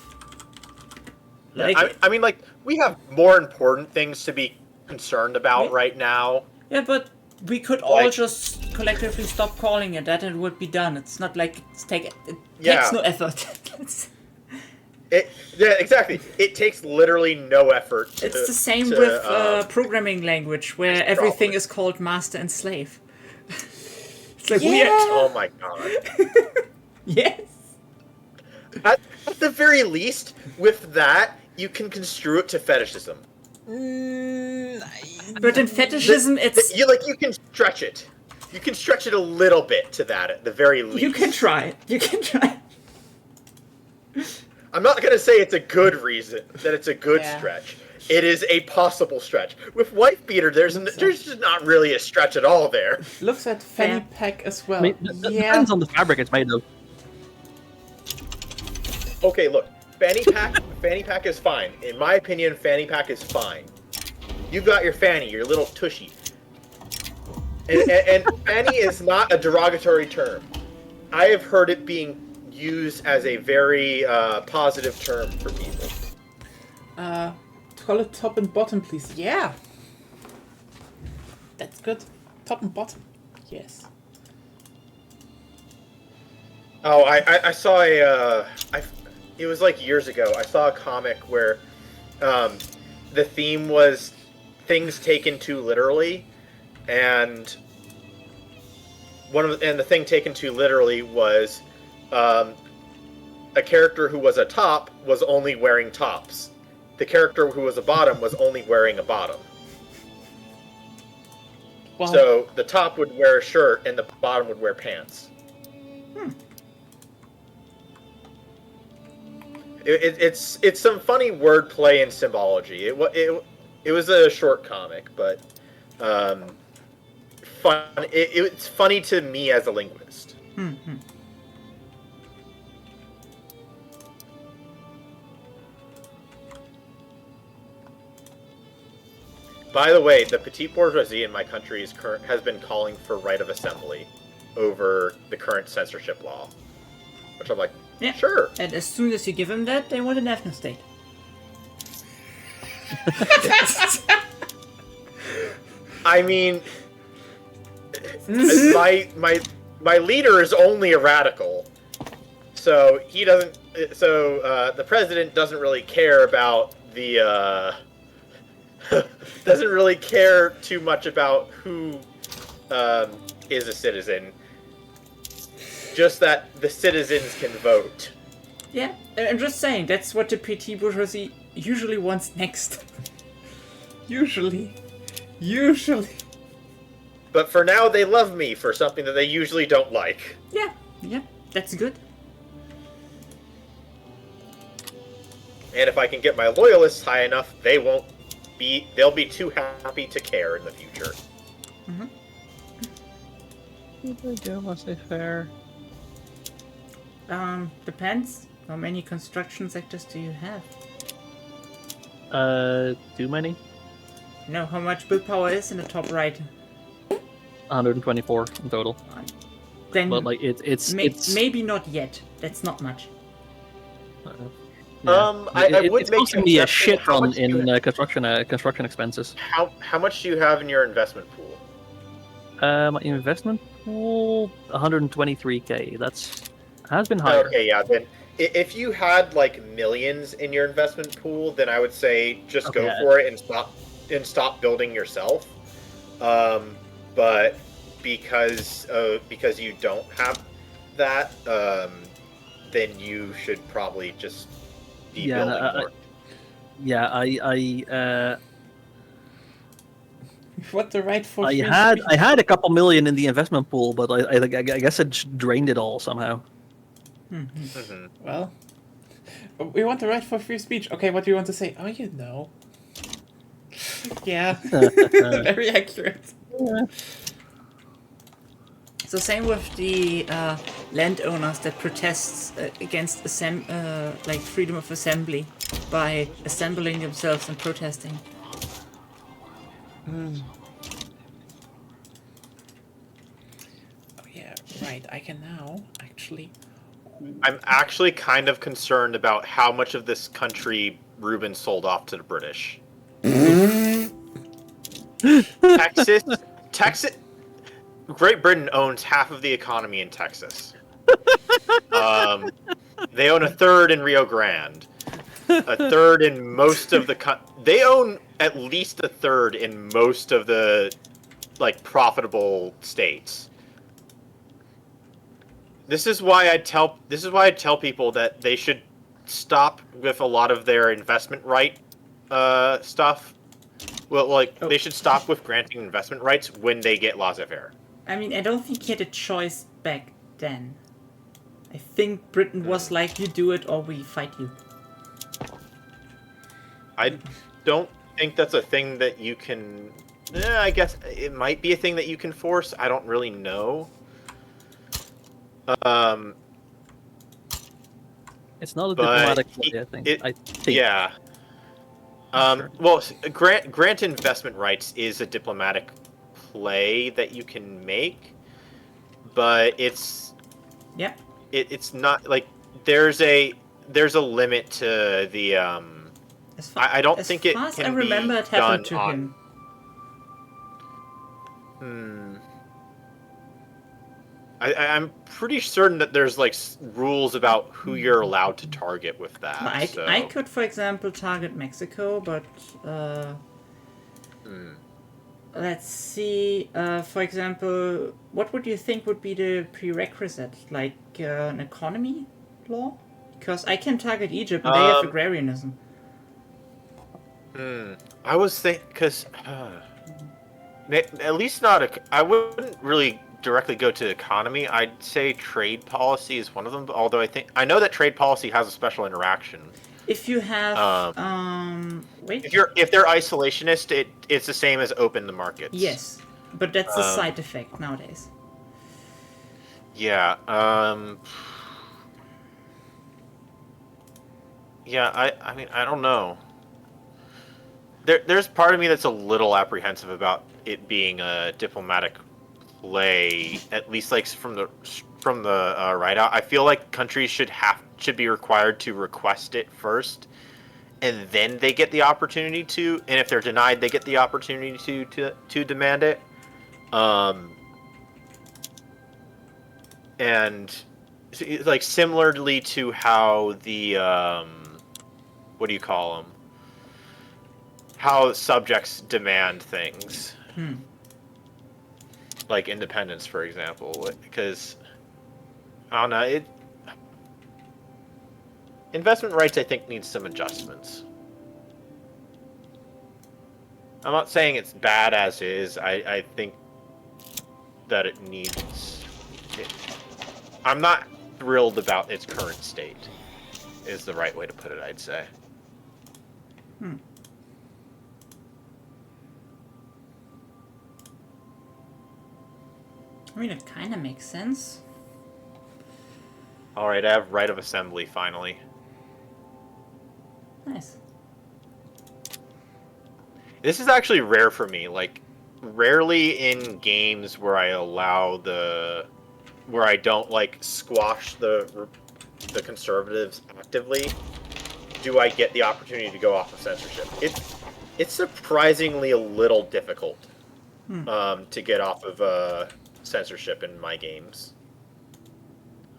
Like, I mean, like, we have more important things to be concerned about right now. Yeah, but we could all just collectively stop calling it that and it would be done. It's not like it takes no effort. Yeah, exactly. It takes literally no effort. It's the same with programming language, where everything is called master and slave. It's like weird. Oh my god. Yes. At the very least, with that, you can construe it to fetishism. But in fetishism, you can stretch it. You can stretch it a little bit to that at the very least. You can try. I'm not gonna say it's a good reason that it's a good stretch. It is a possible stretch. With wife beater, there's just not really a stretch at all there. Looks at fanny pack as well. I mean, depends on the fabric it's made of. Okay, look, fanny pack is fine. In my opinion, fanny pack is fine. You've got your fanny, your little tushy. And fanny is not a derogatory term. I have heard it being used as a very positive term for people. Call it top and bottom, please. Yeah. That's good. Top and bottom. Yes. Oh, I saw it was like years ago. I saw a comic where the theme was things taken too literally, and the thing taken too literally was a character who was a top was only wearing tops. The character who was a bottom was only wearing a bottom. Well, So the top would wear a shirt and the bottom would wear pants. It's some funny wordplay and symbology. It was a short comic, but fun. It's funny to me as a linguist. By the way, the petite bourgeoisie in my country has been calling for right of assembly over the current censorship law, which I'm like, Yeah. sure. And as soon as you give them that, they want an ethno state. I mean, my leader is only a radical, so he doesn't. So the president doesn't really care about the. Doesn't really care too much about who is a citizen. Just that the citizens can vote. Yeah, I'm just saying, that's what the petit bourgeoisie usually wants next. usually. But for now, they love me for something that they usually don't like. Yeah, that's good. And if I can get my loyalists high enough, they'll be too happy to care in the future. Fair. Depends. How many construction sectors do you have? Too many? You know how much willpower is in the top right? 124 in total. Then But like it's maybe not yet. That's not much. I would it's make costing me a exception. shit How ton much do you- in construction expenses. How much do you have in your investment pool? My investment pool 123k. Has been higher. Okay, yeah. Then if you had like millions in your investment pool, then I would say just go Okay. for it and stop building yourself. But because you don't have that, then you should probably just be building more. What the right for? I free had speech? a couple million in the investment pool, but I guess I just drained it all somehow. Mhm. Well, we want the right for free speech. Okay, what do you want to say? Oh, you know. Yeah. Very accurate. So same with the landowners that protests against like freedom of assembly by assembling themselves and protesting. Oh yeah, right. I can now actually. I'm actually kind of concerned about how much of this country Ruben sold off to the British. Texas, Great Britain owns half of the economy in Texas. They own a third in Rio Grande, a third in most of the. They own at least a third in most of the, like, profitable states. This is why I tell people that they should stop with a lot of their investment right stuff. Well, like, they should stop with granting investment rights when they get laissez-faire. I mean, I don't think he had a choice back then. I think Britain was like, you do it or we fight you. I don't think that's a thing that you can... I guess it might be a thing that you can force. I don't really know. It's not a But diplomatic play, I think. I think. yeah. Sure. Well, grant investment rights is a diplomatic play that you can make, but it's Yeah. it's not like there's a limit to the I don't think it far as I can remember, be it happened done to on. him. I'm pretty certain that there's like rules about who you're allowed to target with that. Well, so. I could, for example, target Mexico, but let's see. For example, what would you think would be the prerequisite, like an economy law? Because I can target Egypt, and they have agrarianism. I was thinking because at least not I wouldn't really directly go to economy. I'd say trade policy is one of them. Although I know that trade policy has a special interaction. If you have wait. If they're isolationist, it's the same as open the markets. Yes, but that's a side effect nowadays. Yeah. Yeah. I mean, I don't know. There's part of me that's a little apprehensive about it being a diplomatic play, at least like from the write out. I feel like countries should be required to request it first, and then they get the opportunity to. And if they're denied, they get the opportunity to demand it. And like similarly to how the what do you call them? How subjects demand things, like independence, for example, because I don't know. Investment rights, I think, needs some adjustments. I'm not saying it's bad as is. I think that it needs. I'm not thrilled about its current state. Is the right way to put it, I'd say. I mean, it kind of makes sense. All right, I have right of assembly finally. Nice. This is actually rare for me. Like, rarely in games where I where I don't like squash the conservatives actively, do I get the opportunity to go off of censorship. It's surprisingly a little difficult to get off of censorship in my games.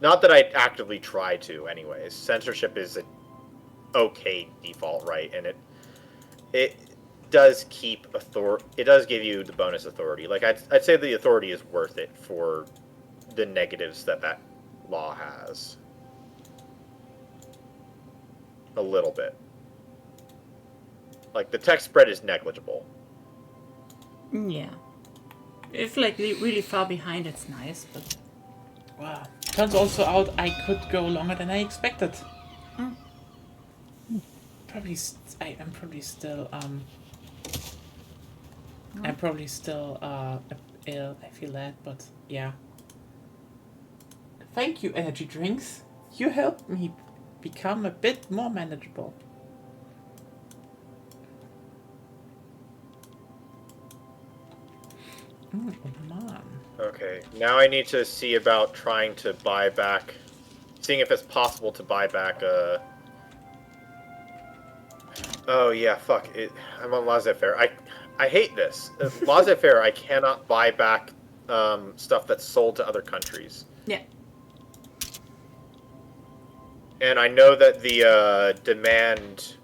Not that I actively try to, anyways. Censorship is an okay default right, and it does keep it does give you the bonus authority. Like I'd say the authority is worth it for the negatives that law has. A little bit. Like the text spread is negligible. Yeah. If like really far behind, it's nice, but Wow. Turns also out I could go longer than I expected. I'm probably still ill. I feel that, but yeah. Thank you, energy drinks. You helped me become a bit more manageable. Man. Okay, now I need to see about trying to buy back, seeing if it's possible to buy back Oh yeah, fuck it. I'm on laissez-faire. I hate this. Laissez-faire. I cannot buy back stuff that's sold to other countries. yeah. And I know that the demand,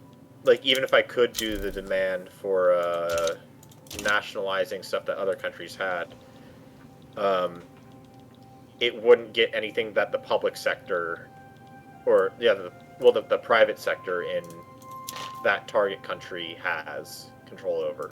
like even if I could do the demand for nationalizing stuff that other countries had, it wouldn't get anything that the public sector, or the private sector in that target country has control over.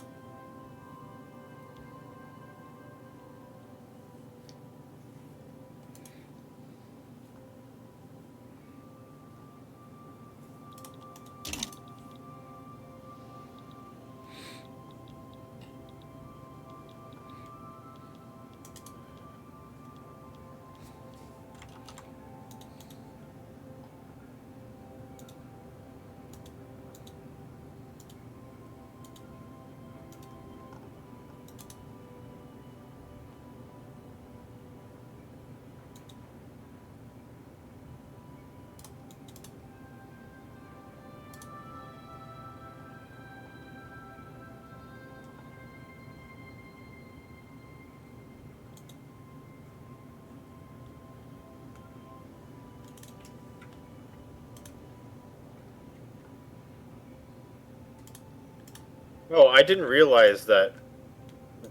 Oh, I didn't realize that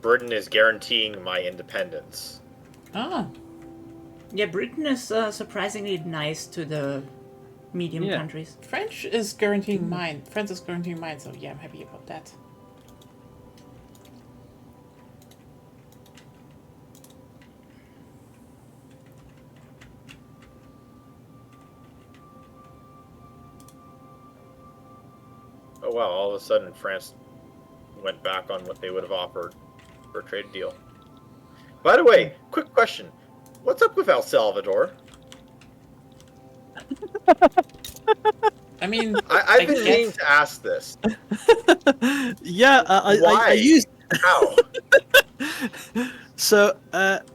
Britain is guaranteeing my independence. Ah, Yeah, Britain is surprisingly nice to the medium Yeah. countries. French is guaranteeing mine. France is guaranteeing mine, so yeah, I'm happy about that. Oh wow, all of a sudden France went back on what they would have offered for a trade deal. By the way, quick question. What's up with El Salvador? I mean, I've been get- meaning to ask this. Yeah, Why? I used How? so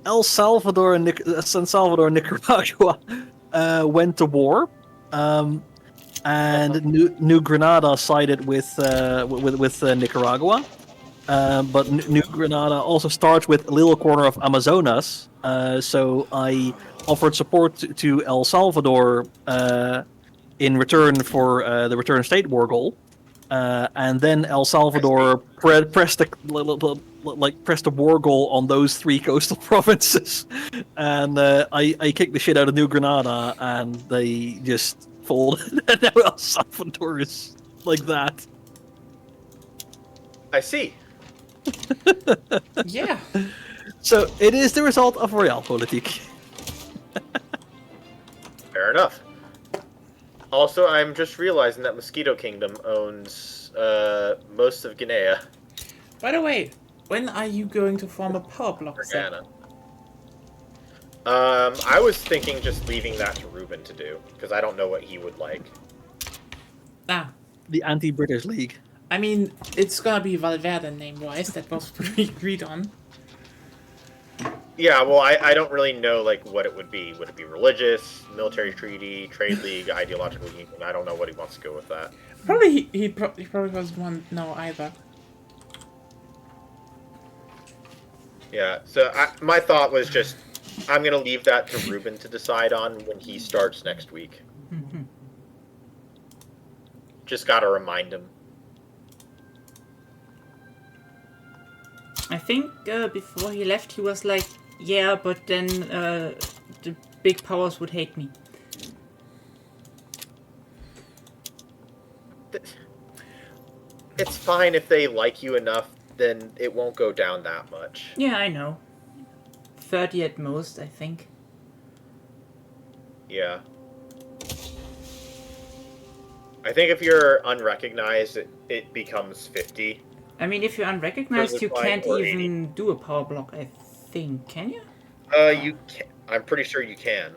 El Salvador and San Salvador and Nicaragua went to war, and New Granada sided with Nicaragua. But New Granada also starts with a little corner of Amazonas, so I offered support to El Salvador in return for the return state war goal, and then El Salvador pressed the war goal on those 3 coastal provinces, and I kicked the shit out of New Granada, and they just folded. And now El Salvador is like that. I see. yeah. So it is the result of realpolitik. Fair enough. Also, I'm just realizing that Mosquito Kingdom owns most of Guinea. By the way, when are you going to form a power block set? Ghana. I was thinking just leaving that to Ruben to do, because I don't know what he would like. Ah, The anti-British League. I mean, it's gonna be Valverde name-wise. That was agreed on. Yeah, well, I don't really know like what it would be. Would it be religious, military treaty, trade league, ideological union? I don't know what he wants to go with that. Probably he probably doesn't want no either. Yeah, so my thought was just I'm gonna leave that to Ruben to decide on when he starts next week. Just gotta remind him. I think before he left, he was like, "Yeah, but then the big powers would hate me." It's fine if they like you enough, then it won't go down that much. Yeah, I know. 30 at most, I think. Yeah. I think if you're unrecognized, it becomes 50. I mean, if you're unrecognized, you Fine, can't or even do a power block, I think. Can you? You can. I'm pretty sure you can.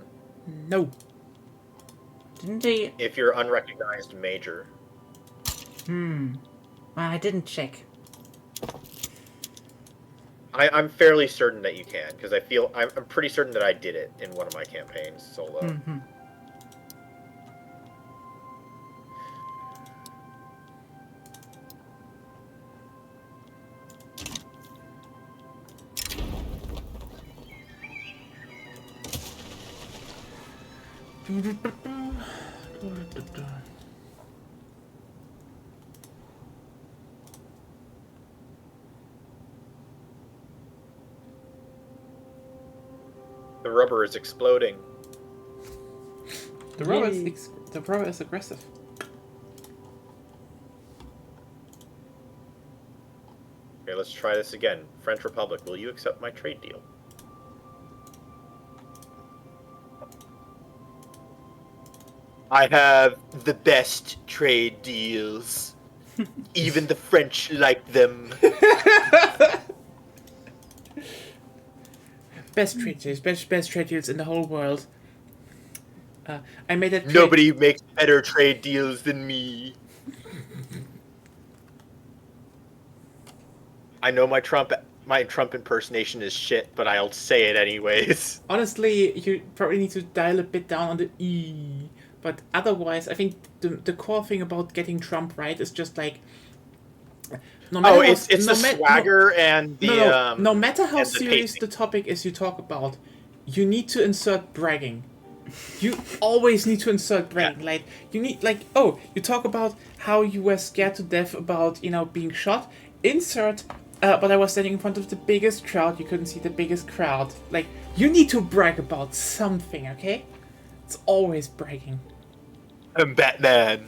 No. Didn't they? If you're unrecognized major. I didn't check. I'm fairly certain that you can, because I'm pretty certain that I did it in one of my campaigns solo. The rubber is exploding. The robot is aggressive. Okay, let's try this again. French Republic, will you accept my trade deal? I have the best trade deals. Even the French like them. Best trade deals, best trade deals in the whole world. I made that. Nobody makes better trade deals than me. I know my Trump impersonation is shit, but I'll say it anyways. Honestly, you probably need to dial a bit down on the E. But otherwise, I think the core thing about getting Trump right is just like. It's the swagger and the no matter how and the serious pacing. the topic is you talk about, you need to insert bragging. You always need to insert brain. Yeah. Like, you need, like, oh, you talk about how you were scared to death about, being shot. Insert, but I was standing in front of the biggest crowd. You couldn't see the biggest crowd. Like, you need to brag about something, okay? It's always bragging. I'm Batman.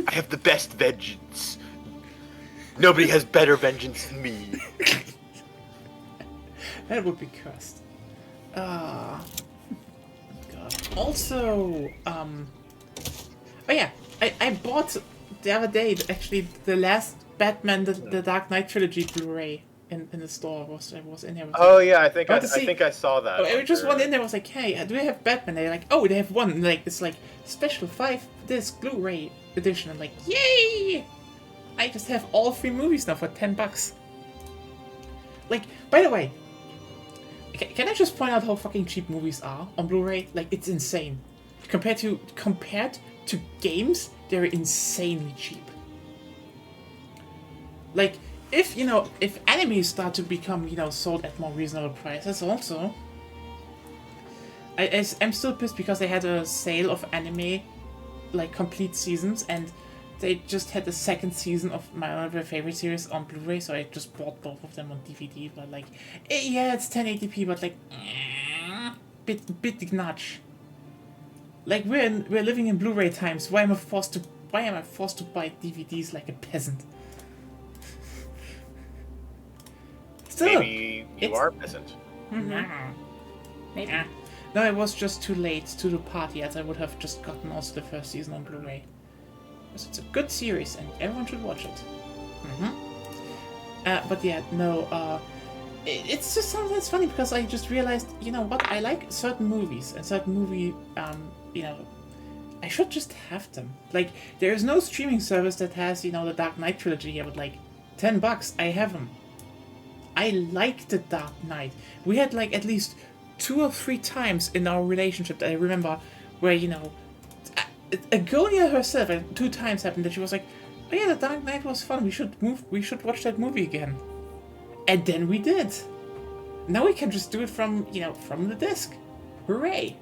I have the best vengeance. Nobody has better vengeance than me. That would be cursed. God. Also, oh yeah, I bought the other day actually the last Batman the Dark Knight trilogy Blu-ray in the store. I was in there. Oh yeah, I think I I want to see- think I saw that. I on just your- went in there. I was like, hey, do they have Batman? They're like, oh, they have one. Like it's like special 5-disc Blu-ray edition. I'm like, yay! I just have all 3 movies now for $10. Like, by the way, can I just point out how fucking cheap movies are on Blu-ray? Like, it's insane. Compared to games, they're insanely cheap. Like, if animes start to become, sold at more reasonable prices also. I'm still pissed because they had a sale of anime, like, complete seasons, and they just had the second season of one of my favorite series on Blu-ray, so I just bought both of them on DVD. But like, yeah, it's 1080p, but like, bit notch. Like we're living in Blu-ray times. Why am I forced to buy DVDs like a peasant? Still, Maybe you it's- are peasant. Maybe. No, it was just too late to the party, as I would have just gotten also the first season on Blu-ray. Because it's a good series and everyone should watch it. But yeah, no, it's just something that's funny because I just realized, you know what, I like certain movies and certain movie, I should just have them. Like, there is no streaming service that has, the Dark Knight trilogy here, but like, $10, I have them. I like the Dark Knight. We had like at least 2 or 3 times in our relationship that I remember where, Agonia herself, 2 times happened that she was like, oh yeah, the Dark Knight was fun, we should watch that movie again. And then we did. Now we can just do it from the disc. Hooray.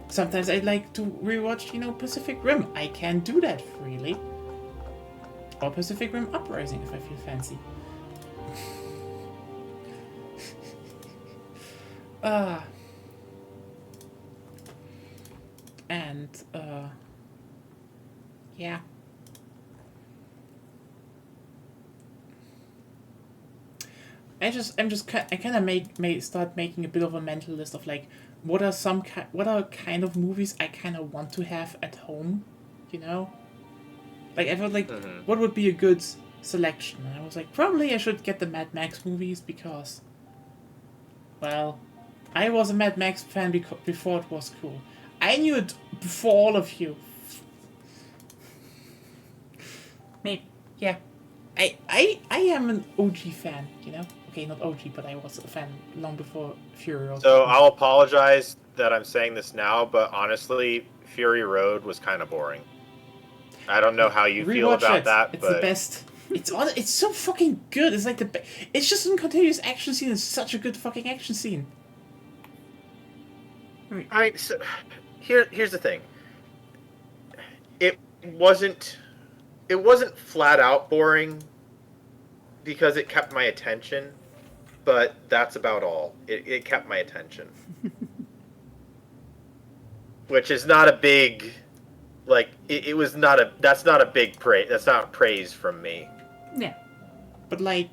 Sometimes I'd like to rewatch, Pacific Rim. I can do that freely. Or Pacific Rim Uprising if I feel fancy. And yeah. I kind of may start making a bit of a mental list of like what are kind of movies I kind of want to have at home, Like I felt like what would be a good selection, and I was like probably I should get the Mad Max movies because, well, I was a Mad Max fan before it was cool. I knew it before all of you. Maybe. Yeah. I am an OG fan, Okay, not OG, but I was a fan long before Fury Road. So I'll apologize that I'm saying this now, but honestly, Fury Road was kind of boring. I don't know how you feel Rewatch about it. that, It's but the best. It's so fucking good. It's like it's just a continuous action scene. It's such a good fucking action scene. So here's the thing. It wasn't flat out boring because it kept my attention, but that's about all. It kept my attention. Which is not a big that's not a big praise. That's not praise from me. Yeah. But like,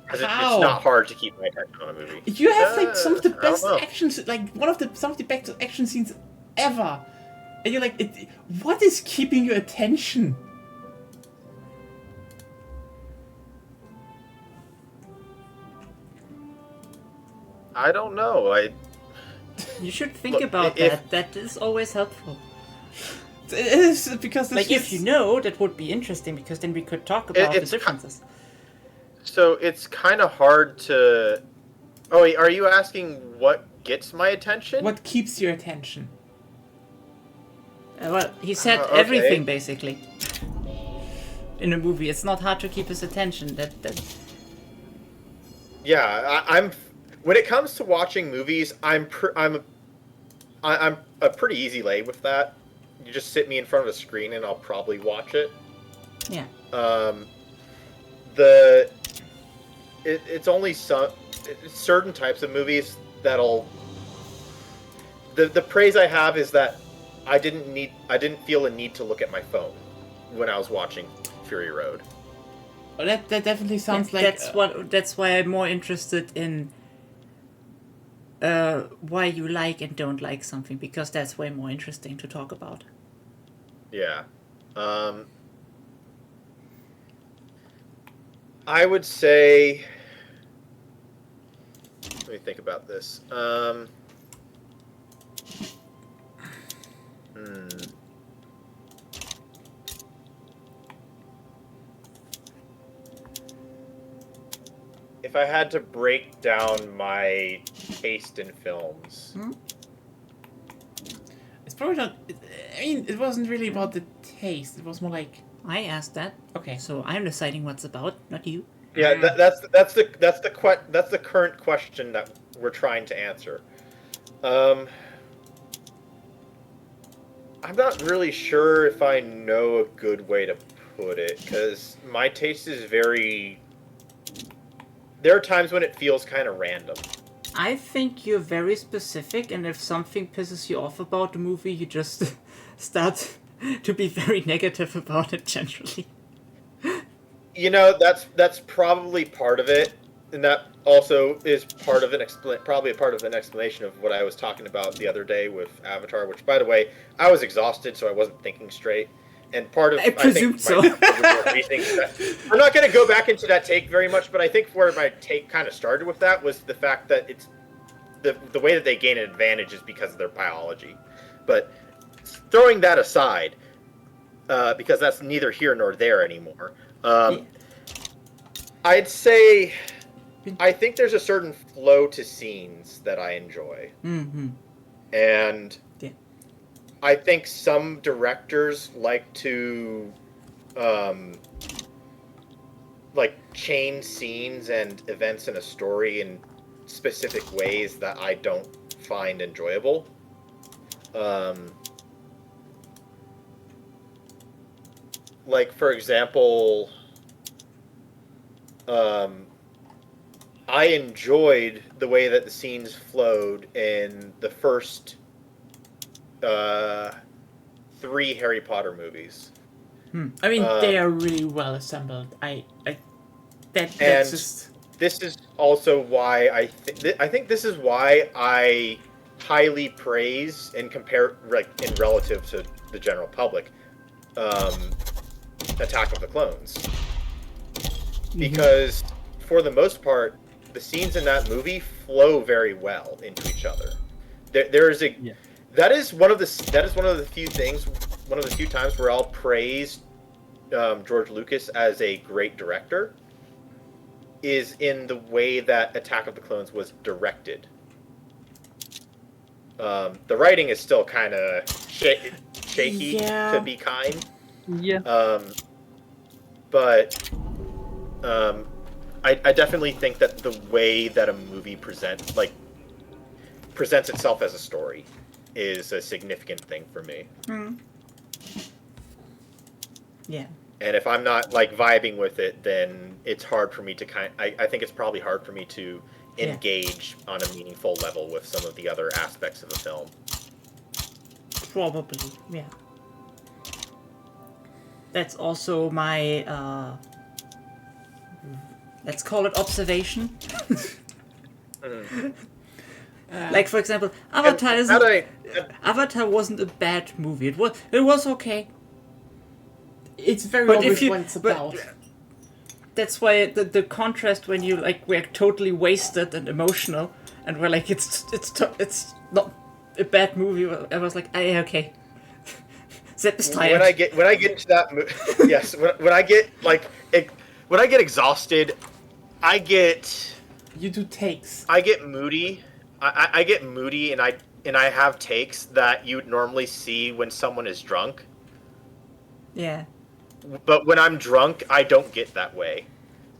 Because it's how? not hard to keep my attention on a movie. You have like some of the I don't best know. actions, like some of the best action scenes ever, and you're like, what is keeping your attention? I don't know. You should think Look, about if- that. That is always helpful. It is because Like, if you know, that would be interesting, because then we could talk about the it's ki- differences. So it's kind of hard to. Oh, wait, are you asking what gets my attention? what keeps your attention? Well, he said okay. everything, basically. In a movie, it's not hard to keep his attention. That Yeah, I'm. When it comes to watching movies, I'm I'm a pretty easy lay with that. You just sit me in front of a screen and I'll probably watch it. Yeah. It's only certain types of movies that'll. The praise I have is that I didn't feel a need to look at my phone when I was watching Fury Road. Well, that definitely sounds like that's why I'm more interested in why you like and don't like something, because that's way more interesting to talk about. Yeah. I would say. Let me think about this. If I had to break down my taste in films. it's probably not. I mean, it wasn't really about the taste. It was more like. I asked that. Okay. So I'm deciding what's about, not you. Yeah, that's the current question that we're trying to answer. I'm not really sure if I know a good way to put it, because my taste is very. There are times when it feels kind of random. I think you're very specific, and if something pisses you off about the movie, you just start to be very negative about it generally. You know, that's probably part of it, and that also is part of probably a part of an explanation of what I was talking about the other day with Avatar. Which, by the way, I was exhausted, so I wasn't thinking straight. And part of I presumed so. I'm not going to go back into that take very much, but I think where my take kind of started with that was the fact that it's the way that they gain an advantage is because of their biology. But throwing that aside, because that's neither here nor there anymore. I'd say I think there's a certain flow to scenes that I enjoy. Mm-hmm. And yeah. I think some directors like to like chain scenes and events in a story in specific ways that I don't find enjoyable. Like, for example, I enjoyed the way that the scenes flowed in the first 3 Harry Potter movies. I mean, they are really well assembled. That's just. This is also why I think this is why I highly praise and compare, like, in relative to the general public, Attack of the Clones, because for the most part, the scenes in that movie flow very well into each other. That is one of the few times where I'll praise George Lucas as a great director, is in the way that Attack of the Clones was directed. The writing is still kind of shaky, to be kind. Yeah. But I definitely think that the way that a movie presents itself as a story is a significant thing for me. Yeah. And if I'm not like vibing with it, then it's hard for me to I think it's probably hard for me to engage on a meaningful level with some of the other aspects of the film. Probably, yeah. That's also my let's call it observation. Like, for example, Avatar wasn't a bad movie. It was okay. It's very But obvious what it's about. That's why the contrast when you we're totally wasted and emotional, and we're like it's not a bad movie. I was like, okay. Zep is tired. When I get into that yes, when I get exhausted, you do takes. I get moody. I get moody, and I have takes that you'd normally see when someone is drunk. Yeah. But when I'm drunk, I don't get that way.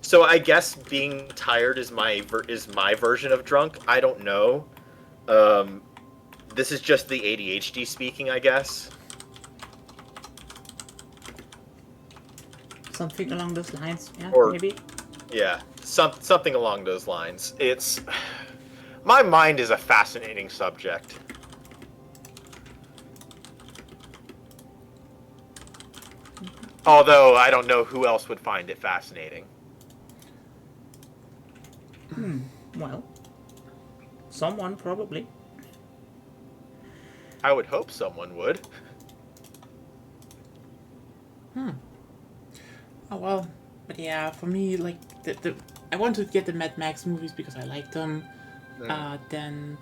So I guess being tired is my version of drunk. I don't know. this is just the ADHD speaking, I guess. Something along those lines, yeah, Or- maybe. Yeah, something along those lines. It's my mind is a fascinating subject. Although I don't know who else would find it fascinating. Well, someone probably. I would hope someone would. Oh well, but yeah, for me, like I want to get the Mad Max movies because I like them. Then